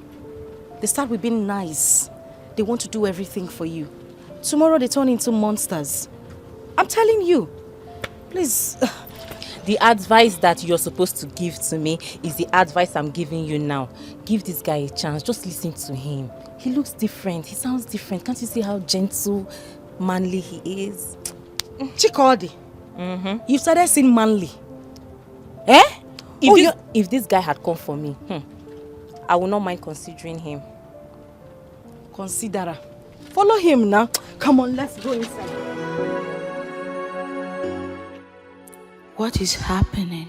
They start with being nice. They want to do everything for you. Tomorrow they turn into monsters. I'm telling you. Please. The advice that you're supposed to give to me is the advice I'm giving you now. Give this guy a chance. Just listen to him. He looks different. He sounds different. Can't you see how gentle, manly he is? Chikodi, you've started seeing manly. Eh? If this guy had come for me, I would not mind considering him. Consider. Follow him now. Come on, let's go inside. What is happening?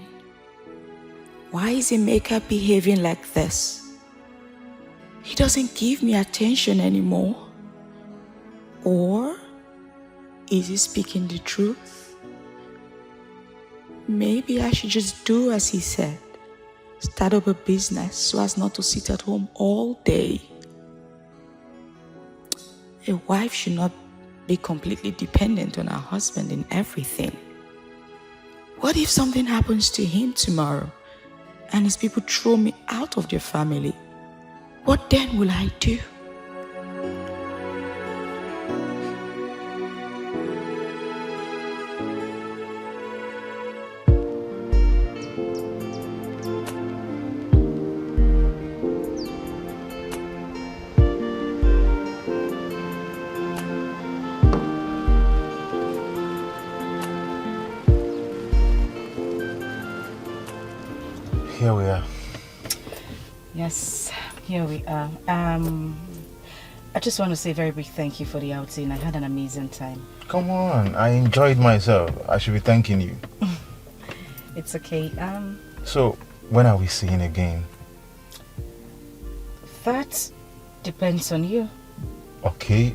Why is Emeka behaving like this? He doesn't give me attention anymore. Or is he speaking the truth? Maybe I should just do as he said. Start up a business so as not to sit at home all day. A wife should not be completely dependent on her husband in everything. What if something happens to him tomorrow and his people throw me out of their family? What then will I do? Here we are. Yes, here we are. I just want to say a very big thank you for the outing. I had an amazing time. Come on, I enjoyed myself. I should be thanking you. It's okay. So, when are we seeing again? That depends on you. Okay,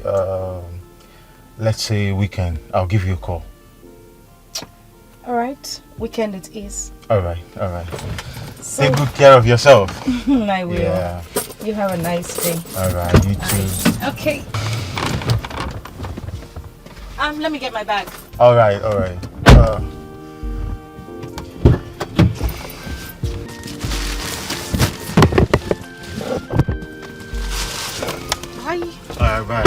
let's say weekend. I'll give you a call. All right, weekend it is. All right. So, take good care of yourself. I will. Yeah. You have a nice day. All right, you too. Okay. Let me get my bag. All right. Bye. All right, bye.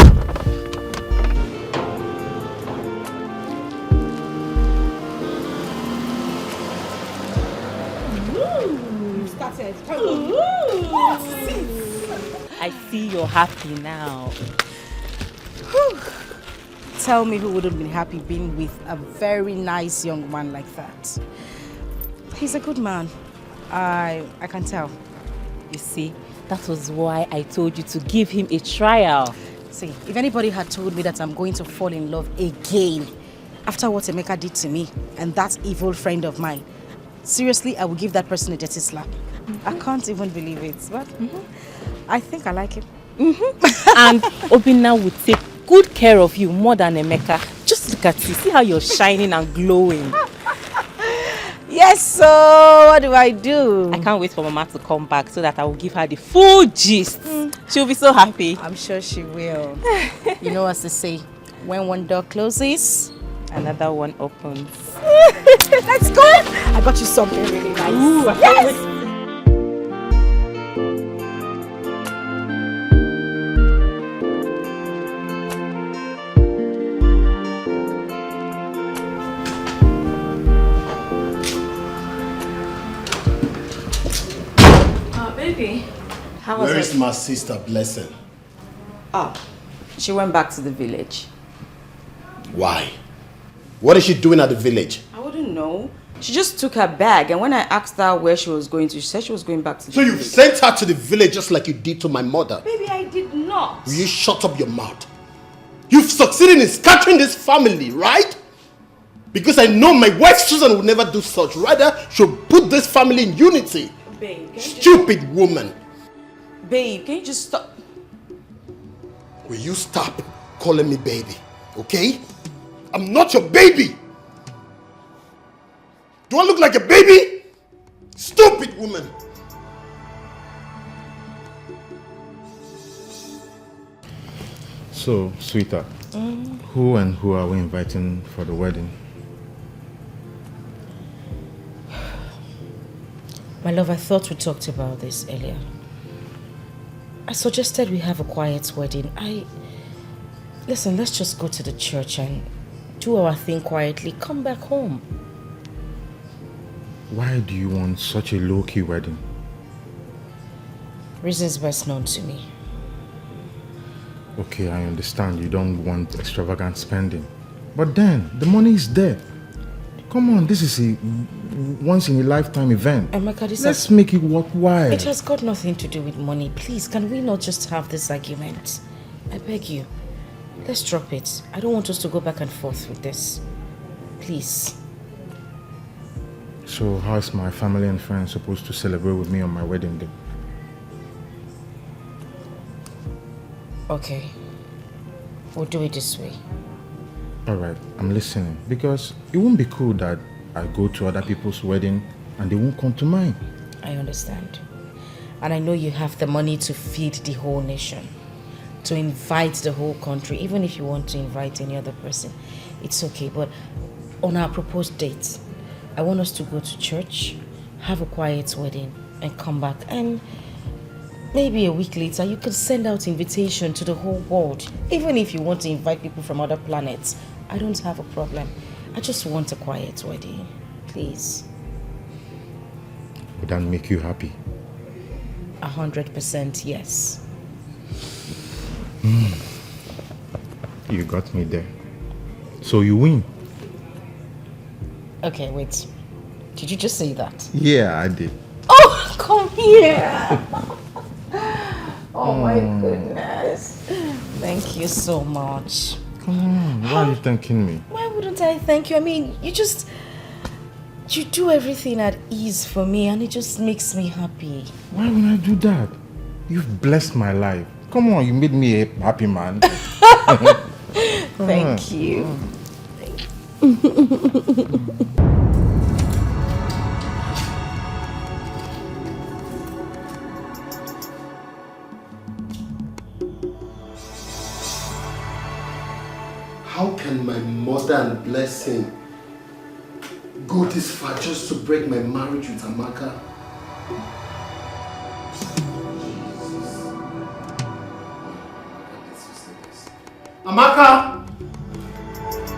Started. I see you're happy now. Tell me who wouldn't be happy being with a very nice young man like that. He's a good man. I can tell. You see, that was why I told you to give him a trial. See, if anybody had told me that I'm going to fall in love again after what Emeka did to me and that evil friend of mine, seriously, I would give that person a dirty slap. I can't even believe it, but I think I like him. And Obinna would take good care of you more than Emeka. Just look at you. See how you're shining and glowing. Yes, so what do? I can't wait for Mama to come back so that I will give her the full gist. She'll be so happy. I'm sure she will. You know what to say. When one door closes, another one opens. Let's go. I got you something really nice. Ooh, yes. Baby, how Where is my sister Blessing? She went back to the village. Why? What is she doing at the village? I wouldn't know. She just took her bag, and when I asked her where she was going to, she said she was going back to the So you've sent her to the village just like you did to my mother. Baby, I did not. Will you shut up your mouth? You've succeeded in scattering this family, right? Because I know my wife Susan would never do such. Rather, she'll put this family in unity. Babe, Stupid woman. Babe, can you just stop? Will you stop calling me baby, okay? I'm not your baby. Do I look like a baby? Stupid woman. So, sweetheart, who and who are we inviting for the wedding? My love, I thought we talked about this earlier. I suggested we have a quiet wedding. Listen, let's just go to the church and do our thing quietly. Come back home. Why do you want such a low-key wedding? Reasons best known to me. Okay, I understand you don't want extravagant spending. But then, the money is there. Come on, this is a once-in-a-lifetime event. Let's make it worthwhile. It has got nothing to do with money. Please, can we not just have this argument? I beg you. Let's drop it. I don't want us to go back and forth with this. Please. So how is my family and friends supposed to celebrate with me on my wedding day? Okay. We'll do it this way. Alright, I'm listening. Because it won't be cool that I go to other people's wedding and they won't come to mine. I understand. And I know you have the money to feed the whole nation. To invite the whole country. Even if you want to invite any other person. It's okay. But on our proposed date, I want us to go to church, have a quiet wedding, and come back. And maybe a week later, you could send out invitation to the whole world. Even if you want to invite people from other planets, I don't have a problem. I just want a quiet wedding. Please. Would that make you happy? 100% yes. You got me there. So you win. Okay, wait. Did you just say that? Yeah, I did. Oh, come here. Oh my goodness. Thank you so much. Come on, why are you thanking me? Why wouldn't I thank you? I mean, you do everything at ease for me and it just makes me happy. Why would I do that? You've blessed my life. Come on, you made me a happy man. Thank you. How can my mother and blessing go this far just to break my marriage with Amaka? Amaka!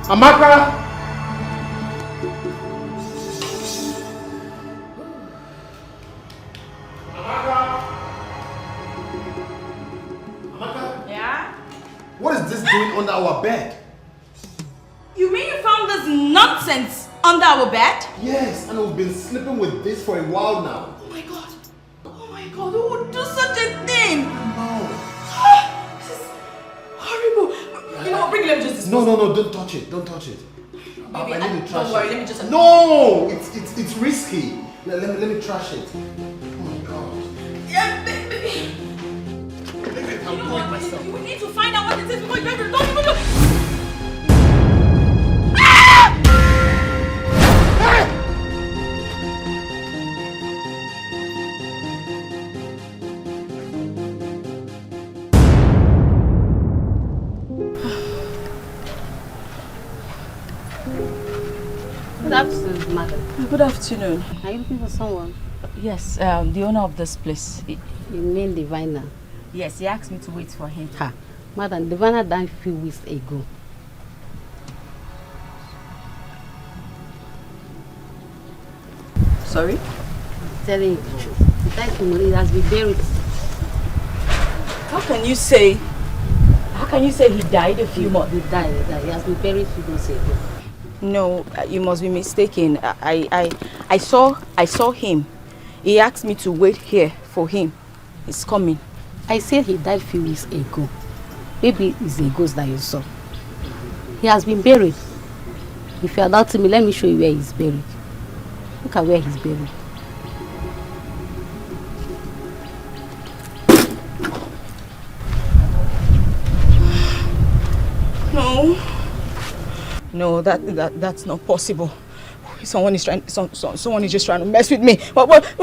Amaka! Yeah? What is this doing under our bed? You mean you found this nonsense under our bed? Yes, and we've been sleeping with this for a while now. Oh my god. Oh my god, who would do such a thing? No. This is horrible. You know what, bring let me just No, don't touch it. Don't touch it. Baby, I need to trash don't worry, it. let me just... No! It's risky. Let me trash it. Oh my god. Yeah, baby. I'm going myself. We need to find out what it is before you don't even do. Good afternoon, madam. Good afternoon. Are you looking for someone? Yes, the owner of this place. You mean Diviner? Yes, he asked me to wait for him. Ha. Madam, Diviner died a few weeks ago. Sorry? I'm telling you the truth. The died tomorrow, it has been buried. How can you say he died a few months? He died. He has been buried a few months ago. No, you must be mistaken. I saw him. He asked me to wait here for him. He's coming. I said he died a few weeks ago. Maybe it's a ghost that you saw. He has been buried. If you are doubting me, let me show you where he's buried. Look at where he's buried. No, that's not possible. Someone is just trying to mess with me. What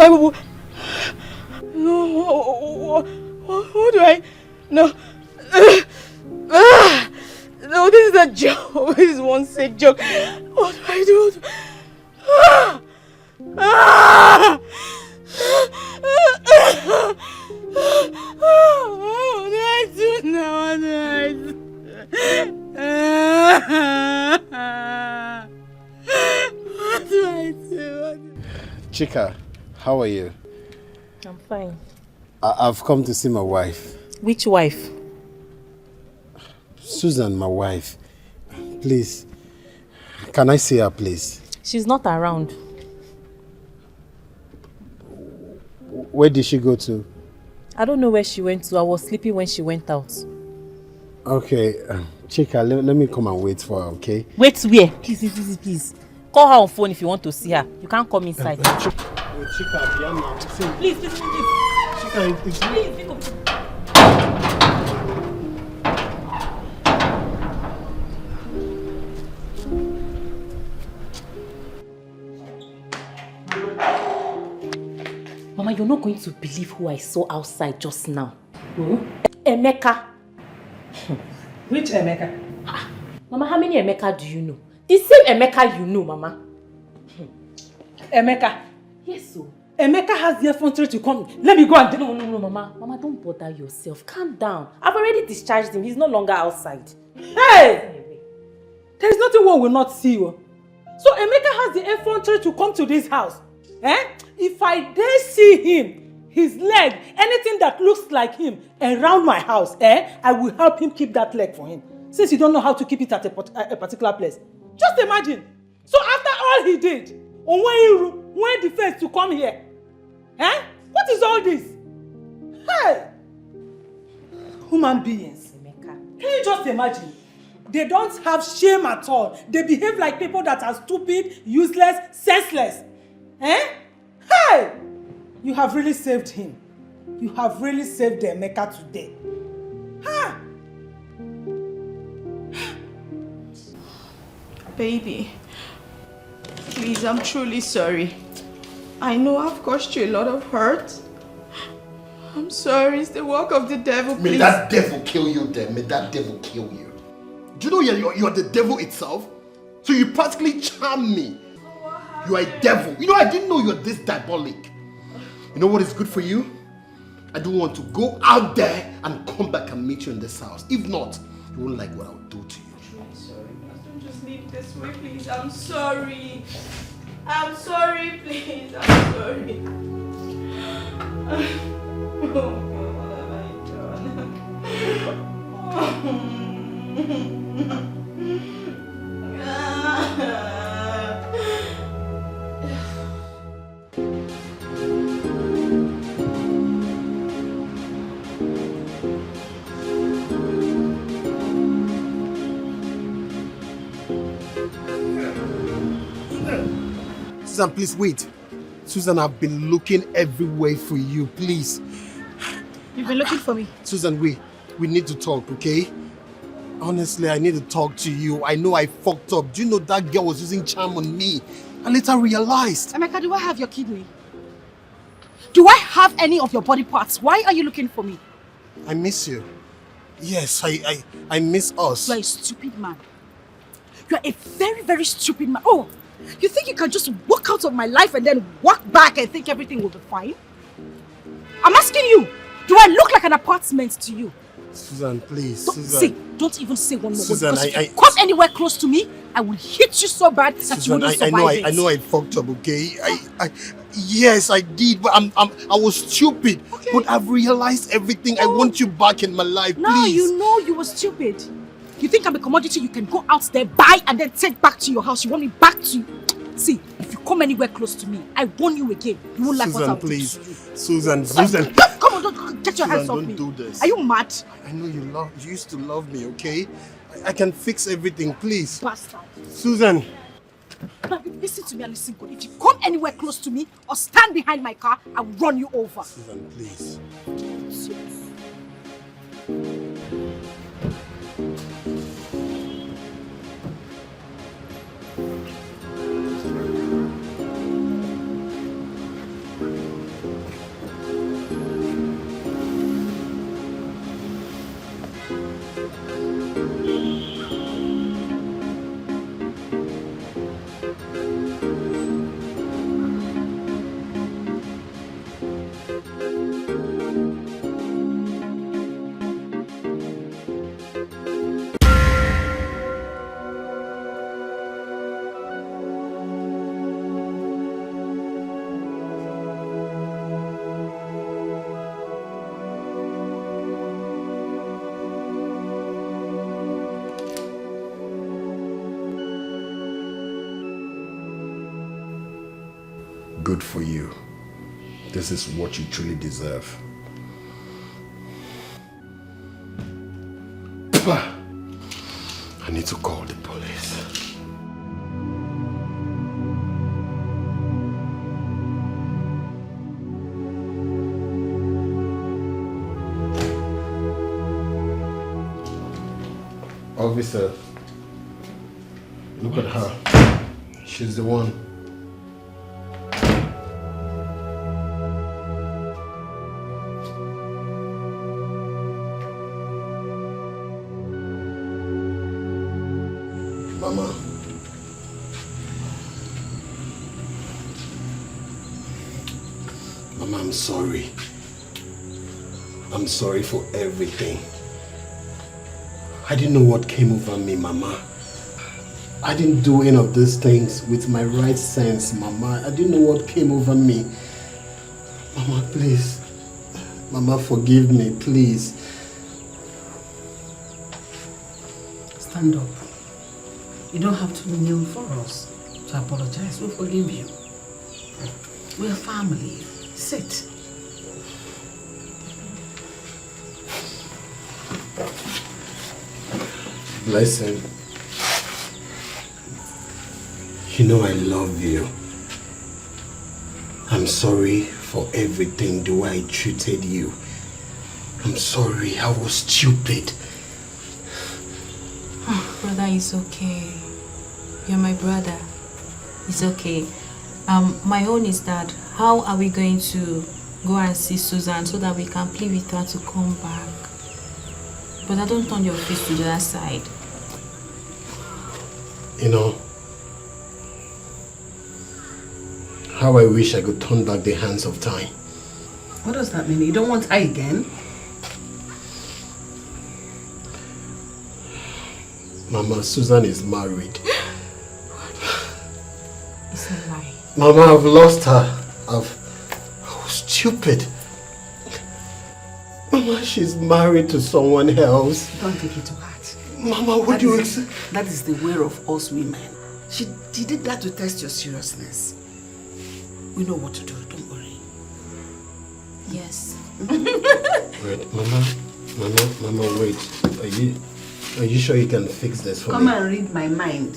no, what do I? No. No, this is a joke. This is one sick joke. What do I do? What do I do now? What do I do? What do I do? Chika, how are you? I'm fine. I've come to see my wife. Which wife? Susan, my wife. Please, can I see her, please? She's not around. Where did she go to? I don't know where she went to. I was sleeping when she went out. Okay, Chika, let me come and wait for her, okay? Wait where? Please. Call her on phone if you want to see her. You can't come inside. Chika, please. Chika, please, pick up. Mama, you're not going to believe who I saw outside just now. Who? Emeka. Which Emeka? Mama, how many Emeka do you know? The same Emeka you know, Mama. Emeka? Yes, so. Emeka has the effrontery to come. Let me go and... No, Mama. Mama, don't bother yourself. Calm down. I've already discharged him. He's no longer outside. Hey! There's nothing one will not see you. So Emeka has the effrontery to come to this house. If I dare see him, his leg, anything that looks like him around my house, I will help him keep that leg for him. Since you don't know how to keep it at a particular place. Just imagine. So after all he did, when the face to come here, what is all this? Hey! Human beings. Emeka. Can you just imagine? They don't have shame at all. They behave like people that are stupid, useless, senseless. Hey! You have really saved him. You have really saved Emeka today. Ha! Baby, please, I'm truly sorry. I know I've caused you a lot of hurt. I'm sorry, it's the work of the devil, please. May that devil kill you then. May that devil kill you. Do you know you're the devil itself? So you practically charm me. You are a devil. You know, I didn't know you're this diabolic. You know what is good for you? I don't want to go out there and come back and meet you in this house. If not, you won't like what I'll do to you. I'm sorry. Don't just leave this way, please. I'm sorry. I'm sorry, please. I'm sorry. Oh, God, what have I done? Susan, please wait. Susan, I've been looking everywhere for you, please. You've been looking for me? Susan, we need to talk, okay? Honestly, I need to talk to you. I know I fucked up. Do you know that girl was using charm on me? I later realized. Emeka, do I have your kidney? Do I have any of your body parts? Why are you looking for me? I miss you. Yes, I miss us. You're a stupid man. You're a very, very stupid man. Oh, you think you can just walk out of my life and then walk back and think everything will be fine? I'm asking you, do I look like an apartment to you? Susan, please. Don't even say one more word. Susan, If you come anywhere close to me, I will hit you so bad that you wouldn't survive it. I know I fucked up, okay? Yes, I did, but I was stupid. Okay. But I've realized everything. I want you back in my life, now please. You know you were stupid. You think I'm a commodity you can go out there, buy, and then take back to your house? You want me back to... See, if you come anywhere close to me, I warn you again. You won't like what I'll do to you. Susan. Come on, don't get your hands off me. Don't do this. Are you mad? I know you used to love me, okay? I can fix everything, please. Bastard. Susan. Now, listen to me and listen good. If you come anywhere close to me or stand behind my car, I'll run you over. Susan, please. Good for you. This is what you truly deserve. I need to call the police. Officer, look at her. She's the one. Mama. Mama, I'm sorry. I'm sorry for everything. I didn't know what came over me, Mama. I didn't do any of these things with my right sense, Mama. I didn't know what came over me. Mama, please. Mama, forgive me, please. Stand up. You don't have to kneel for us to apologize. We'll forgive you. We're family. Sit. Blessing. You know I love you. I'm sorry for everything, the way I treated you. I'm sorry, I was stupid. Oh, brother, it's okay. You're my brother. It's okay. My own is that how are we going to go and see Susan so that we can plead with her to come back? But I don't turn your face to the other side. You know, how I wish I could turn back the hands of time. What does that mean? You don't want her again? Mama, Susan is married. It's a lie. Mama, I've lost her. I was stupid. Mama, she's married to someone else. Don't take it to heart. Mama, what do you expect? That is the way of us women. She did that to test your seriousness. We know what to do, don't worry. Yes. Wait, Mama, wait. Are you sure you can fix this for me? Come and read my mind.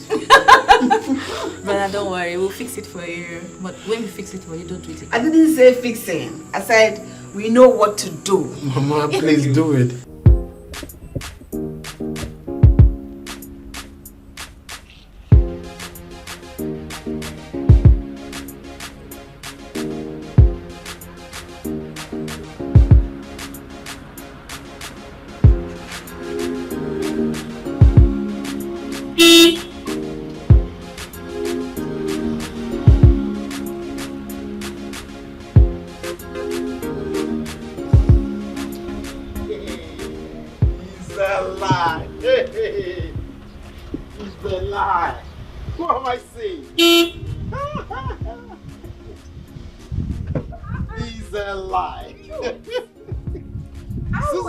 Brother, don't worry. We'll fix it for you. But when we fix it for you, don't do it again. I didn't say fixing. I said we know what to do. Mama, please do it.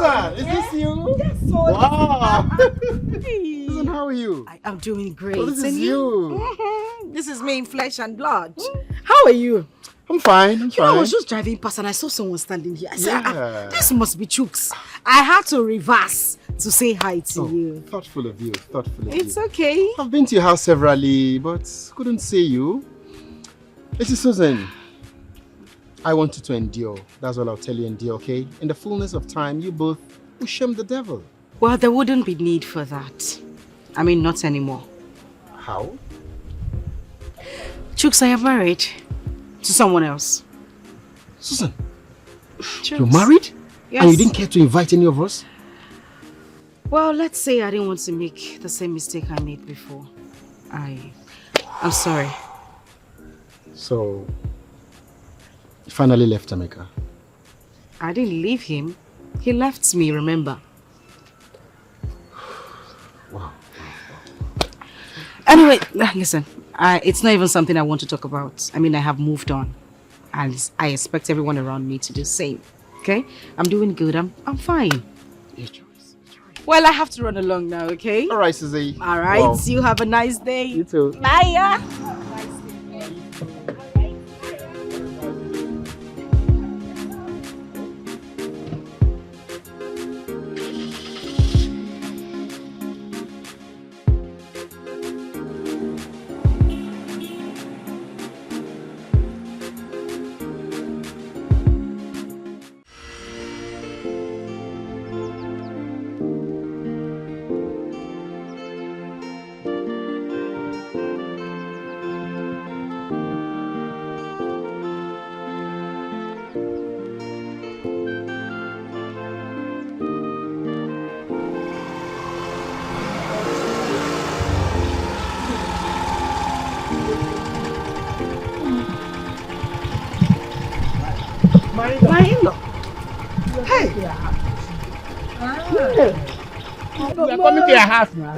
Susan, is this you? Yes, so Wow. Susan, how are you? I'm doing great. Oh, this is And you. Mhm. This is me in flesh and blood. How are you? I'm fine. I'm You fine. know, I was just driving past and I saw someone standing here. I said, Yeah. this must be Chooks. I had to reverse to say hi to you. Thoughtful of you. Thoughtful of It's you. okay. I've been to your house severally, but couldn't see you. This is Susan. I want you to endure. That's all I'll tell you, endure, okay? In the fullness of time, you both will shame the devil. Well, there wouldn't be need for that. I mean, not anymore. How? Chooks, I am married to someone else. Susan, Chooks. you're married? Yes. And you didn't care to invite any of us? Well, let's say I didn't want to make the same mistake I made before. I'm sorry. So, you finally left Jamaica? I didn't leave him. He left me, remember? Wow. Anyway, listen. It's not even something I want to talk about. I mean, I have moved on. And I expect everyone around me to do the same. Okay? I'm doing good. I'm fine. Your choice. Well, I have to run along now, okay? All right, Susie. All right. Wow. You have a nice day. You too. Bye. My in-law. Hey. We are coming to your house now.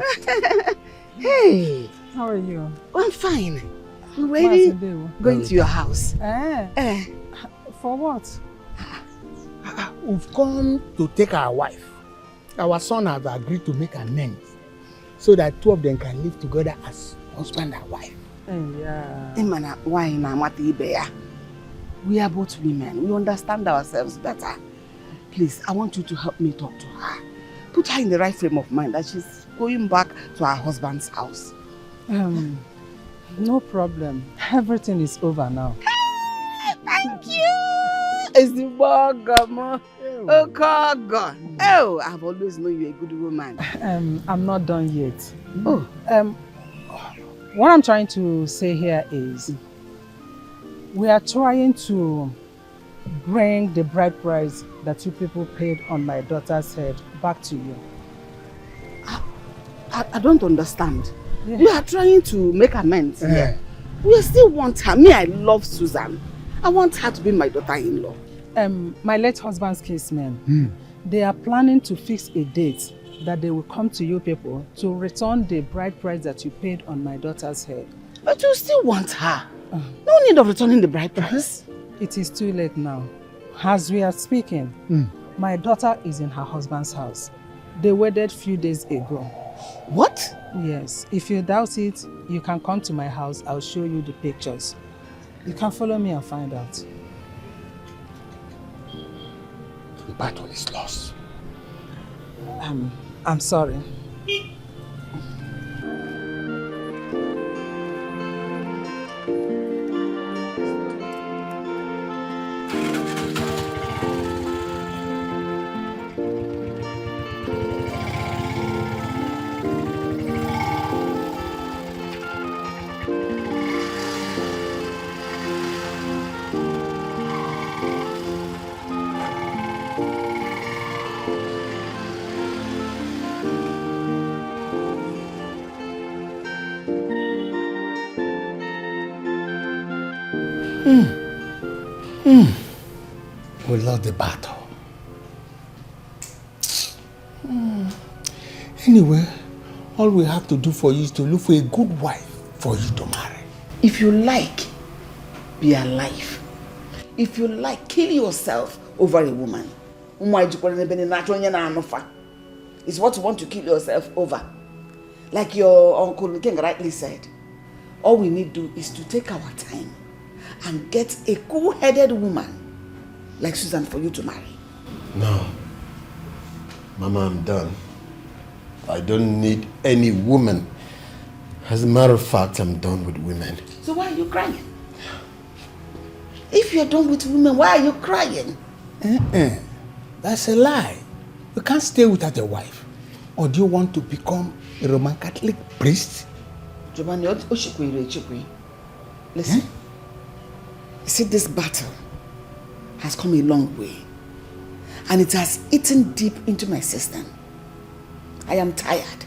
Hey. How are you? I'm fine. We're waiting. Going to your house. For what? We've come to take our wife. Our son has agreed to make amends so that two of them can live together as husband and wife. Yeah. Why we are both women. We understand ourselves better. Please, I want you to help me talk to her. Put her in the right frame of mind that she's going back to her husband's house. No problem. Everything is over now. Thank you! It's the bugger, oh, God. Oh, I've always known you're a good woman. I'm not done yet. Oh. What I'm trying to say here is we are trying to bring the bride price that you people paid on my daughter's head back to you. I don't understand. Yeah. We are trying to make amends here. We still want her. Me, I love Susan. I want her to be my daughter-in-law. My late husband's kinsmen, they are planning to fix a date that they will come to you people to return the bride price that you paid on my daughter's head. But you still want her. No need of returning the bride price. It is too late now. As we are speaking, my daughter is in her husband's house. They wedded few days ago. What? Yes. If you doubt it, you can come to my house. I'll show you the pictures. You can follow me and find out. The battle is lost. I'm sorry. We lost the battle. Anyway, all we have to do for you is to look for a good wife for you to marry. If you like, be alive. If you like, kill yourself over a woman. It's what you want to kill yourself over. Like your Uncle King rightly said. All we need to do is to take our time and get a cool-headed woman like Susan for you to marry. No. Mama, I'm done. I don't need any woman. As a matter of fact, I'm done with women. So why are you crying? If you're done with women, why are you crying? That's a lie. You can't stay without a wife. Or do you want to become a Roman Catholic priest? Giovanni, listen. You see, this battle has come a long way. And it has eaten deep into my system. I am tired.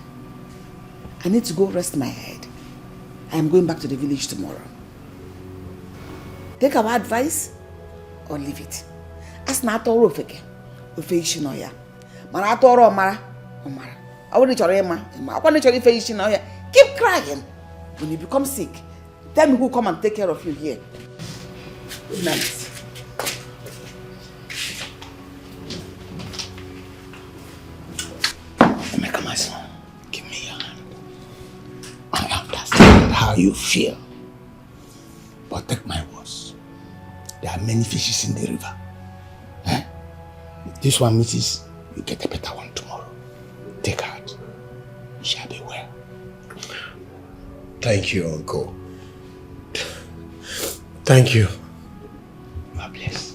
I need to go rest my head. I am going back to the village tomorrow. Take our advice or leave it. As na atoro ofeke, ofe ishi no ya. Mana atoro omara, omara. I want to chore ema, I want to chore ife ishi no ya. Keep crying. When you become sick, tell me who come and take care of you here. Good night. Emeka, my son, give me your hand. I understand how you feel. But take my words. There are many fishes in the river. If this one misses, you get a better one tomorrow. Take heart. You shall be well. Thank you, Uncle. Thank you. You are blessed.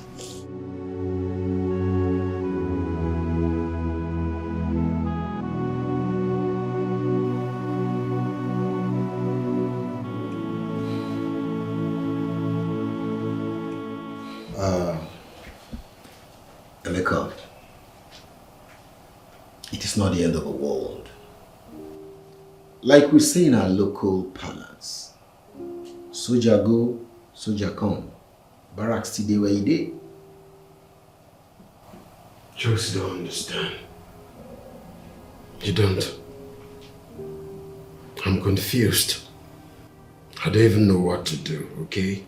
Emeka, it is not the end of the world. Like we say in our local parlance, soldier go, soldier come. Barracks today where you did. Just don't understand. You don't. I'm confused. I don't even know what to do, okay?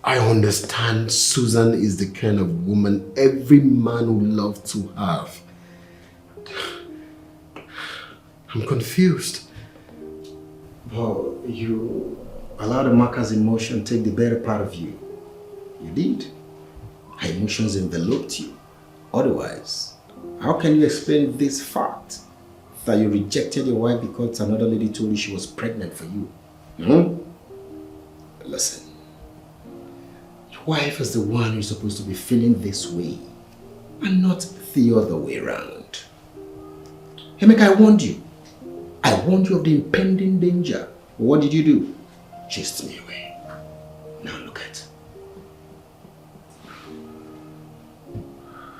I understand Susan is the kind of woman every man would love to have. I'm confused. But you allowed Amaka's emotion take the better part of you. You did. Her emotions enveloped you. Otherwise, how can you explain this fact that you rejected your wife because another lady told you she was pregnant for you? Listen. Wife is the one who's supposed to be feeling this way and not the other way around. Emeka, I warned you. I warned you of the impending danger. What did you do? Chased me away. Now look at.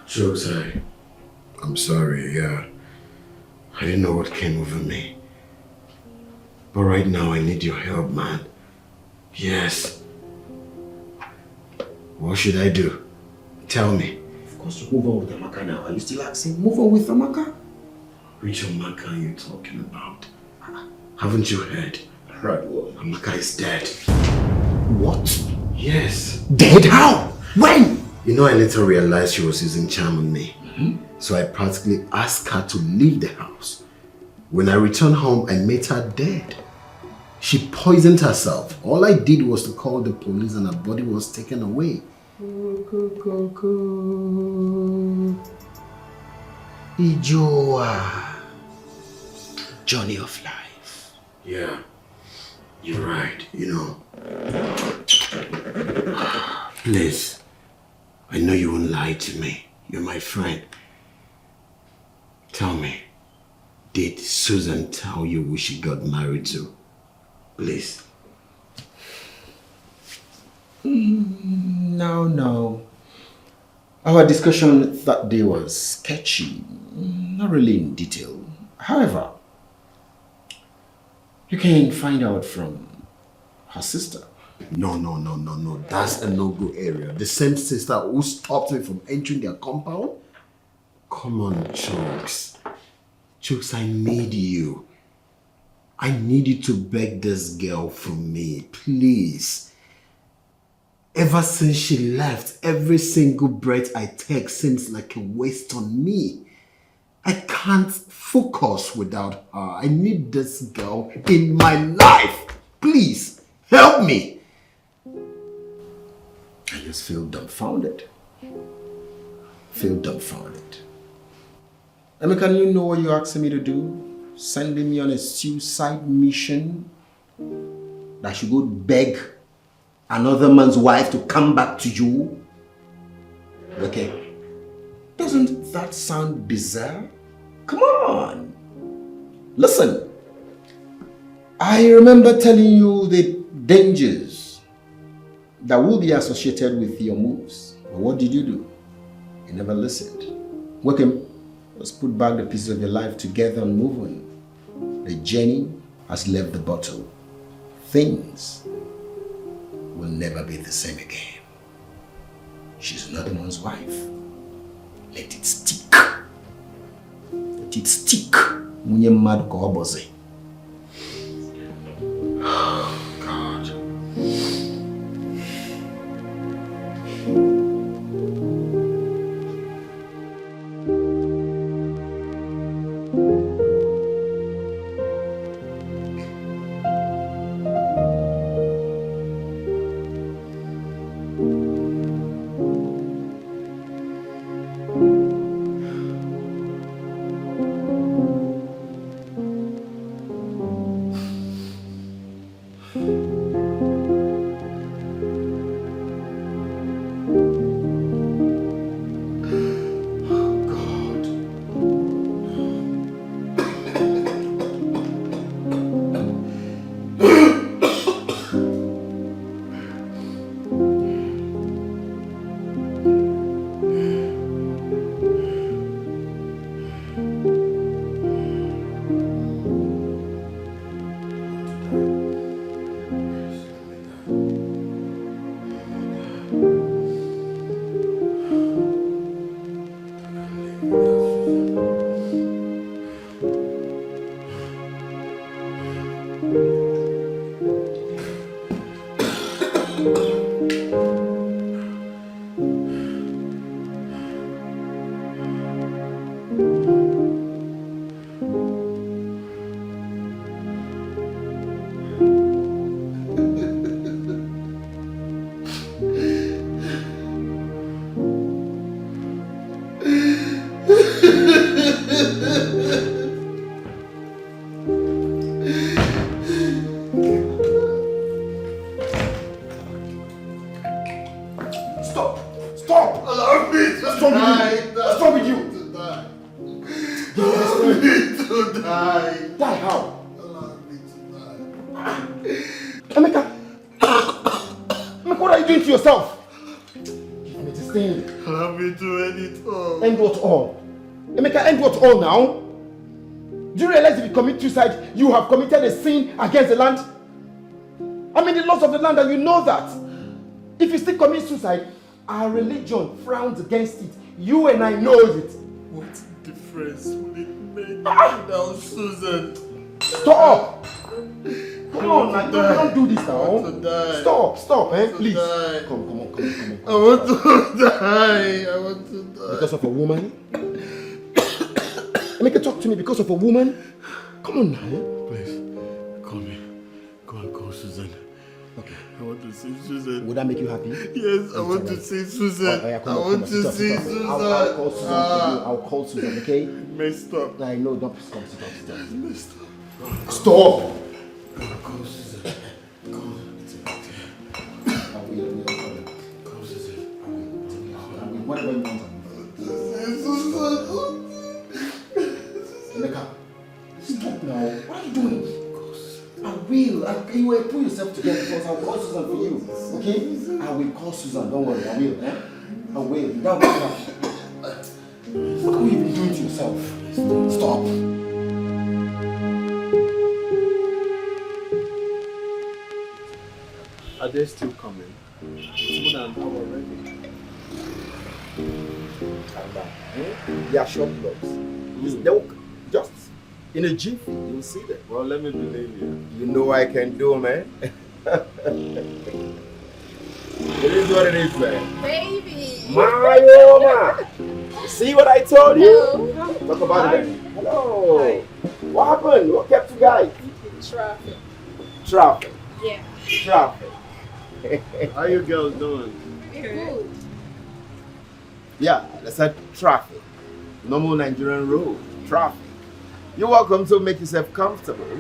Jokes, I'm sorry, yeah. I didn't know what came over me. But right now I need your help, man. Yes. What should I do? Tell me. Of course, to move on with Amaka now. Are you still asking? Move on with Amaka? Which Amaka are you talking about? Haven't you heard? Heard what? Amaka is dead. What? Yes. Dead? How? When? You know, I later realized she was using charm on me. So I practically asked her to leave the house. When I returned home, I met her dead. She poisoned herself. All I did was to call the police and her body was taken away. Ijoa. Journey of life. Yeah, you're right, you know. Please, I know you won't lie to me. You're my friend. Tell me, did Susan tell you who she got married to? Please. No. Our discussion that day was sketchy, not really in detail. However, you can find out from her sister. No. That's a no-go area. The same sister who stopped me from entering their compound? Come on, Chokes. Chokes, I need you. I need you to beg this girl from me, please. Ever since she left, every single breath I take seems like a waste on me. I can't focus without her. I need this girl in my life. Please, help me. I just feel dumbfounded. Emeka, you know what you're asking me to do? Sending me on a suicide mission? That I should go beg another man's wife to come back to you? Okay. Doesn't that sound bizarre? Come on. Listen. I remember telling you the dangers that will be associated with your moves. But what did you do? You never listened. Welcome. Let's put back the pieces of your life together and move on. The journey has left the bottle. Things will never be the same again. She's another man's wife. Let it stick. Let it stick. Munye mad ko oboze. God. All now? Do you realize if you commit suicide, you have committed a sin against the land? I mean the laws of the land, and you know that. If you still commit suicide, our religion frowns against it. You and I know it. What difference will it make without Susan? Stop! Come on, man, don't do this now. Stop, please. Come on. I want to die. Because of a woman? Make her talk to me because of a woman? Come on now. Please, call me. Go and call Susan. Okay. I want to see Susan. Would that make you happy? Yes, I want to see Susan. I want to see Susan. I'll call Susan for you. I'll call Susan, okay? You messed up. I know, don't stop. You messed up. Stop! I'll call Susan. Call Susan. Whatever you want. Emeka, stop now. What are you doing? I will. You will pull yourself together because I will call Susan for you. Okay? I will call Susan. Don't worry. I will. I will. That will. What are you even doing to yourself? Stop. Are they still coming? It's more than an hour already. Calm down. They are short dogs. They'll just in a jiffy, you'll see them. Well, let me believe you. You know I can do, man. It is what it is, man. Baby. My Oma. See what I told you? Talk about it then. Hello. Hi. What happened? What kept you guys? Traffic. Traffic. Yeah. Traffic. How you girls doing? Good. Yeah, that's a traffic. Normal Nigerian road. Traffic. You're welcome to make yourself comfortable.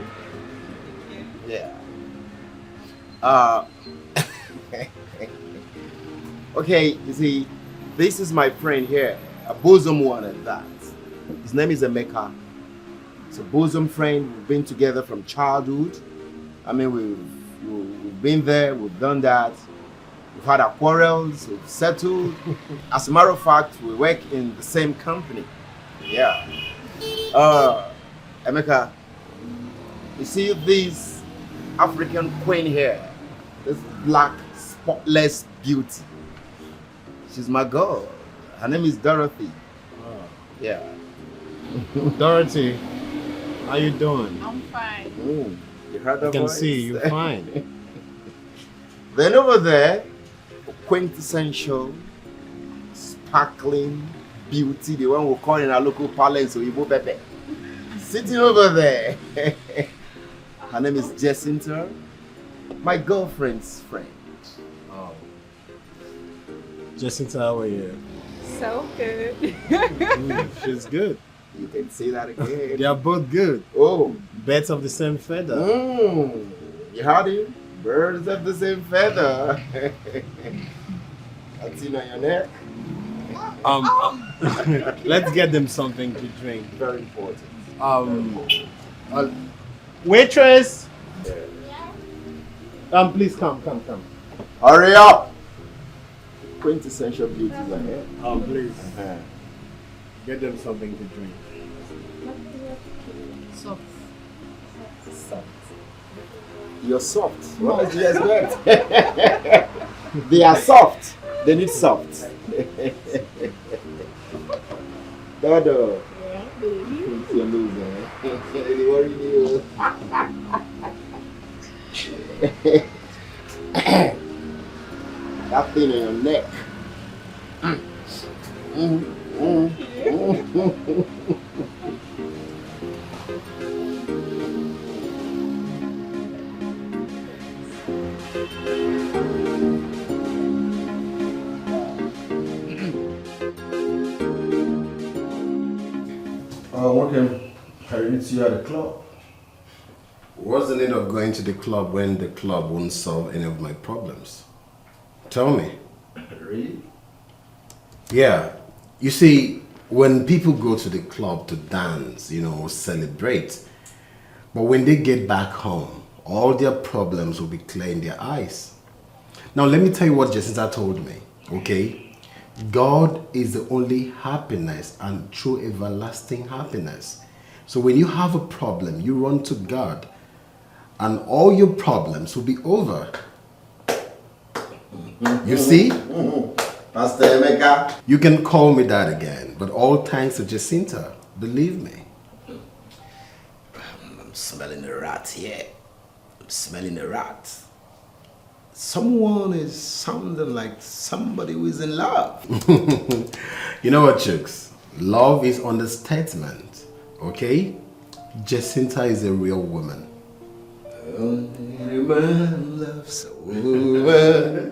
Yeah. Okay, you see, this is my friend here, a bosom one at that. His name is Emeka. It's a bosom friend. We've been together from childhood. I mean, we've been there, we've done that. We've had our quarrels, we've settled. As a matter of fact, we work in the same company. Yeah. Emeka, you see this African queen here, this black, spotless beauty. She's my girl. Her name is Dorothy. Oh. Yeah. Dorothy, how you doing? I'm fine. You heard her I can voice? see you're fine. Then over there, quintessential, sparkling beauty, the one we call in our local parlance, Oyibo Pepe. Sitting over there. Her name is Jacinta, my girlfriend's friend. Oh. Jacinta, how are you? So good. She's good. You can say that again. They are both good. Oh. Birds of the same feather. You heard him? Birds of the same feather. I've seen on your neck. Let's get them something to drink. Very important. Waitress! Please come. Hurry up! Quintessential beauties are here. Please. Get them something to drink. Soft. You're soft. What did you expect? They are soft. They need soft. Dodo. Yeah, baby. You're losing. They worry you. That thing in your neck. Welcome. I didn't see you at the club. What's the need of going to the club when the club won't solve any of my problems? Tell me. Really? Yeah. You see, when people go to the club to dance, celebrate, but when they get back home, all their problems will be clear in their eyes. Now, let me tell you what Jacinta told me, okay? God is the only happiness and true everlasting happiness. So when you have a problem, you run to God and all your problems will be over. You see? Pastor Emeka. You can call me that again, but all thanks to Jacinta, believe me. I'm smelling a rat here. I'm smelling a rat. Someone is sounding like somebody who is in love. You know what, Chooks? Love is understatement, okay? Jacinta is a real woman. Only a man loves a woman.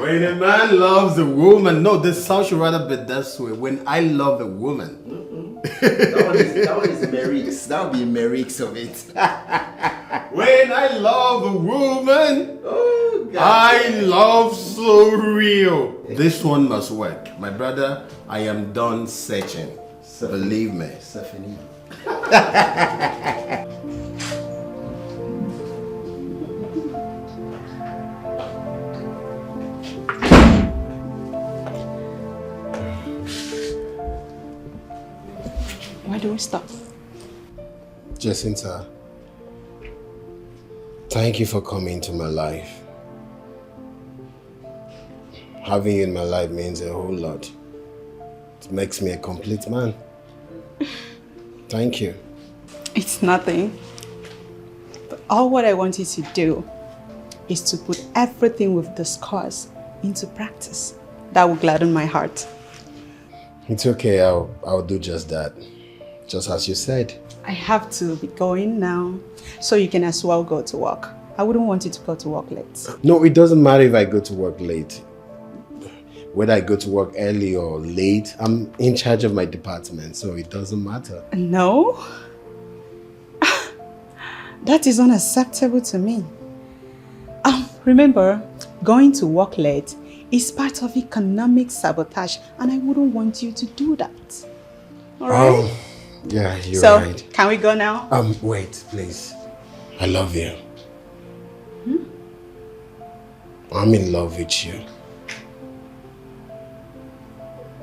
When a man loves a woman, no, the South should rather be this way. When I love a woman. That one is Merix. That would be Merix of it. When I love a woman, oh, God. I love so real. This one must work. My brother, I am done searching. Believe me. Stephanie. Why do we stop? Jacinta, thank you for coming to my life. Having you in my life means a whole lot. It makes me a complete man. Thank you. It's nothing. But all what I want you to do is to put everything we've discussed into practice. That will gladden my heart. It's okay, I'll do just that. Just as you said. I have to be going now, so you can as well go to work. I wouldn't want you to go to work late. No, it doesn't matter if I go to work late. Whether I go to work early or late, I'm in charge of my department, so it doesn't matter. No? That is unacceptable to me. Remember, going to work late is part of economic sabotage, and I wouldn't want you to do that. All right? Yeah, you're right. So, can we go now? Wait, please. I love you. I'm in love with you.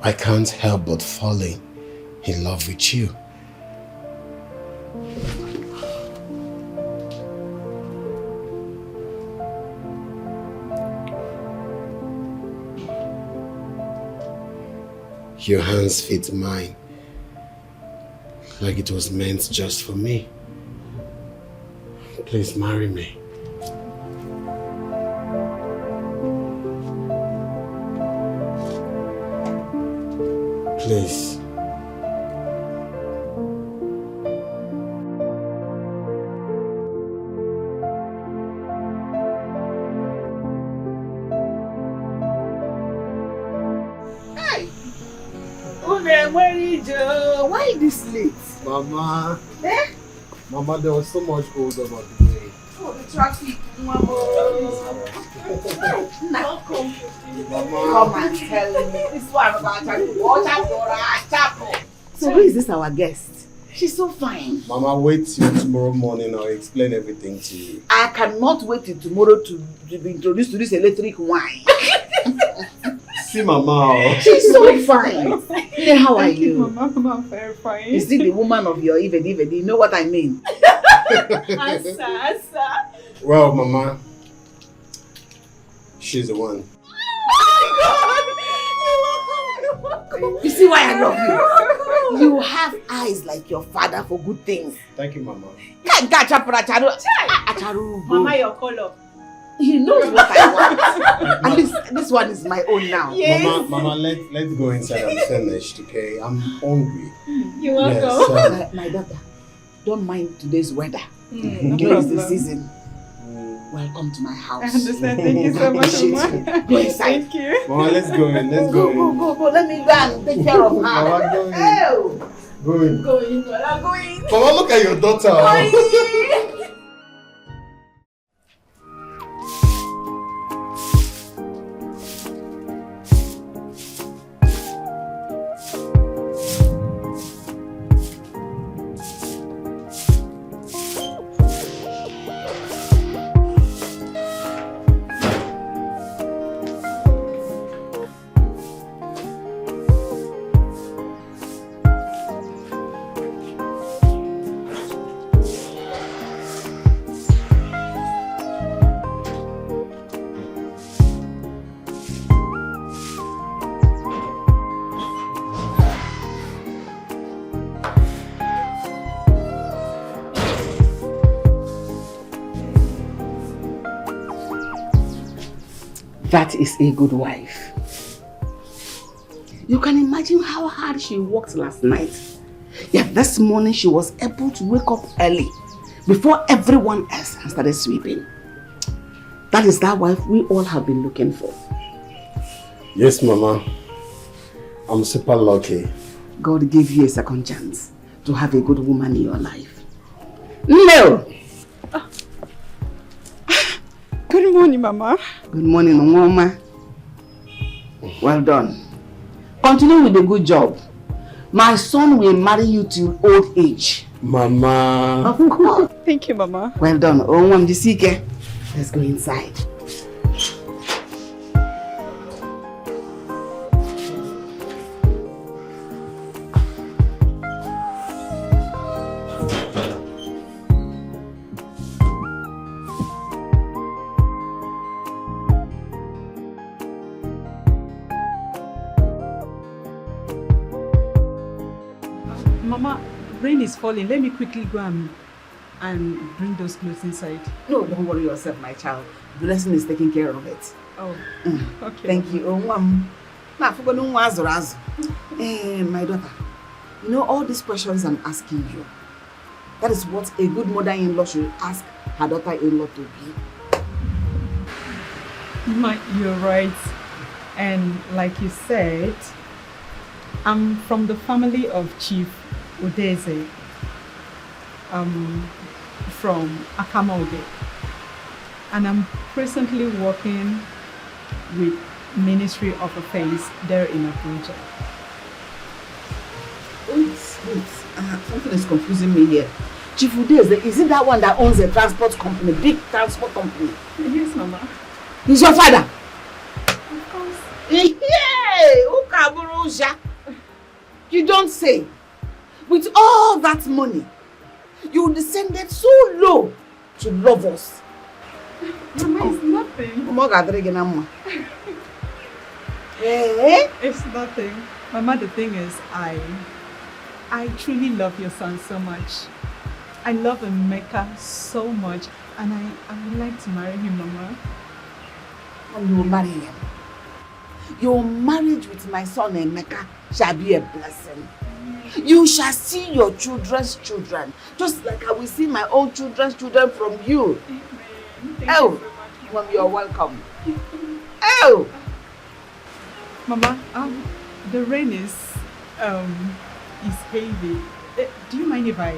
I can't help but falling in love with you. Your hands fit mine, like it was meant just for me. Please marry me. Please. Why this late? Mama. Eh? Mama, there was so much gold about the way. Oh, the traffic. Mama. Come and tell me. This one about So who is this our guest? She's so fine. Mama, wait till tomorrow morning. I'll explain everything to you. I cannot wait till tomorrow to be introduced to this electric wine. See Mama. She's so fine. Hey, how are you? Mama, I'm very fine. Is it the woman of your even? You know what I mean? Asa. Well, Mama, she's the one. You see why I love you? You have eyes like your father for good things. Thank you, Mama. Mama, your color. He knows what I want. At least this one is my own now. Yes. Mama, let's go inside. I'm finished, okay? I'm hungry. You're welcome. Yes, my daughter, don't mind today's weather. No Here is the problem. season. Welcome to my house. I understand. Thank you so much, Mama. Go inside. Thank you. Mama, let's go in. Let's go in. Go. Let me go and take care of her. Mama, go in. Oh. Go in. Go in. Go in. Mama, look at your daughter. Go in. That is a good wife. You can imagine how hard she worked last night. Yet this morning she was able to wake up early before everyone else and started sweeping. That is that wife we all have been looking for. Yes, Mama. I'm super lucky. God gave you a second chance to have a good woman in your life. No! Good morning, Mama. Good morning, Mama. Well done. Continue with the good job. My son will marry you till old age. Mama. Of course. Thank you, Mama. Well done. Dikeh. Let's go inside. Mama, rain is falling. Let me quickly go and bring those clothes inside. No, don't worry yourself, my child. Blessing is taking care of it. Oh, okay. Thank you. Oh, mom. Now, I forgot my daughter. You know all these questions I'm asking you. That is what a good mother-in-law should ask her daughter-in-law to be. Ma, you're right. And like you said, I'm from the family of Chief Udeze. From Akamaude. And I'm presently working with Ministry of Affairs there in Abuja. Wait. Something is confusing me here. Chief Udeze, is it that one that owns a transport company, big transport company? Yes, Mama. He's your father? Of course. Yeah, you don't say. With all that money, you descended so low to love us. Mama, it's nothing. It's nothing. Mama, the thing is, I truly love your son so much. I love Emeka so much, and I would like to marry him, Mama. And you will marry him. Your marriage with my son Emeka shall be a blessing. You shall see your children's children, just like I will see my own children's children from you. Oh, Mom, you're welcome. Oh, Mama, the rain is heavy. Do you mind if I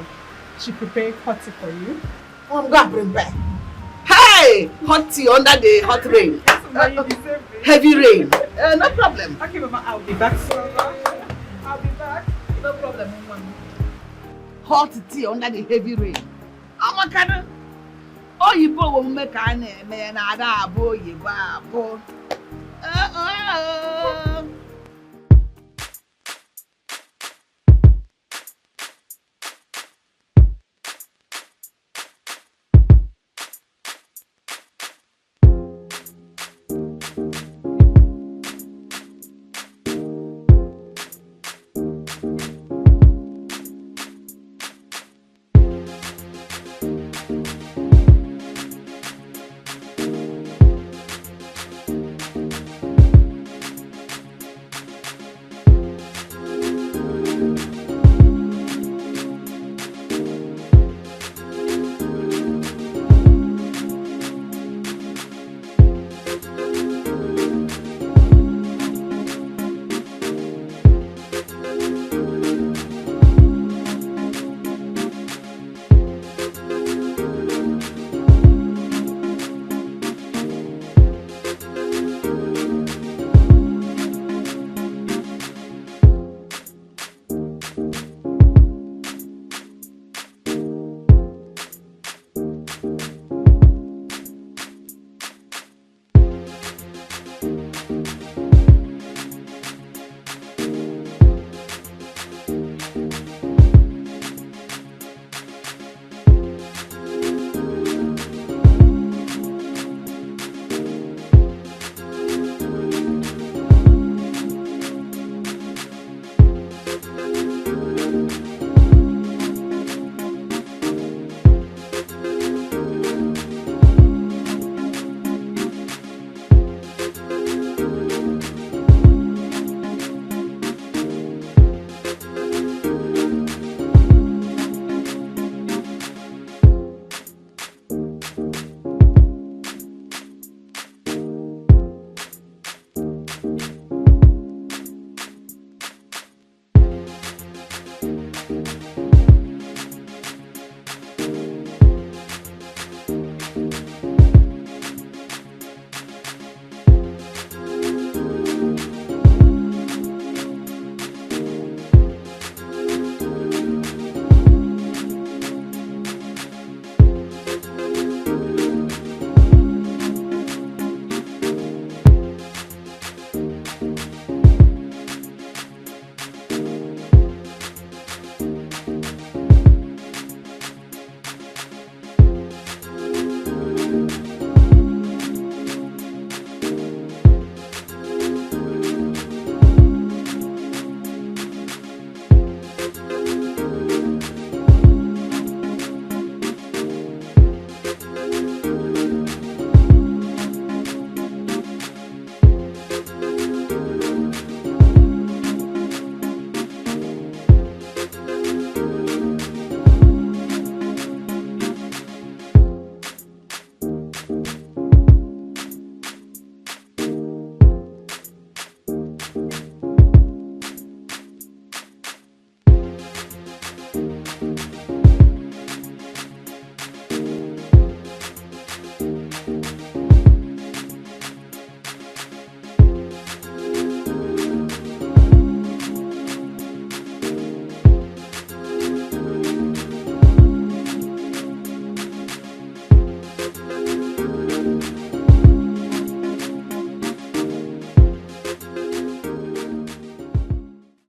should prepare hot tea for you? I'm going to prepare. Hey, hot tea under the hot rain. Heavy rain. No problem. Okay, Mama, I'll be back. I'll be back. No problem, Mama. Hot tea under the heavy rain. I'm gonna. Oh, you will make a name and I boy, you babo.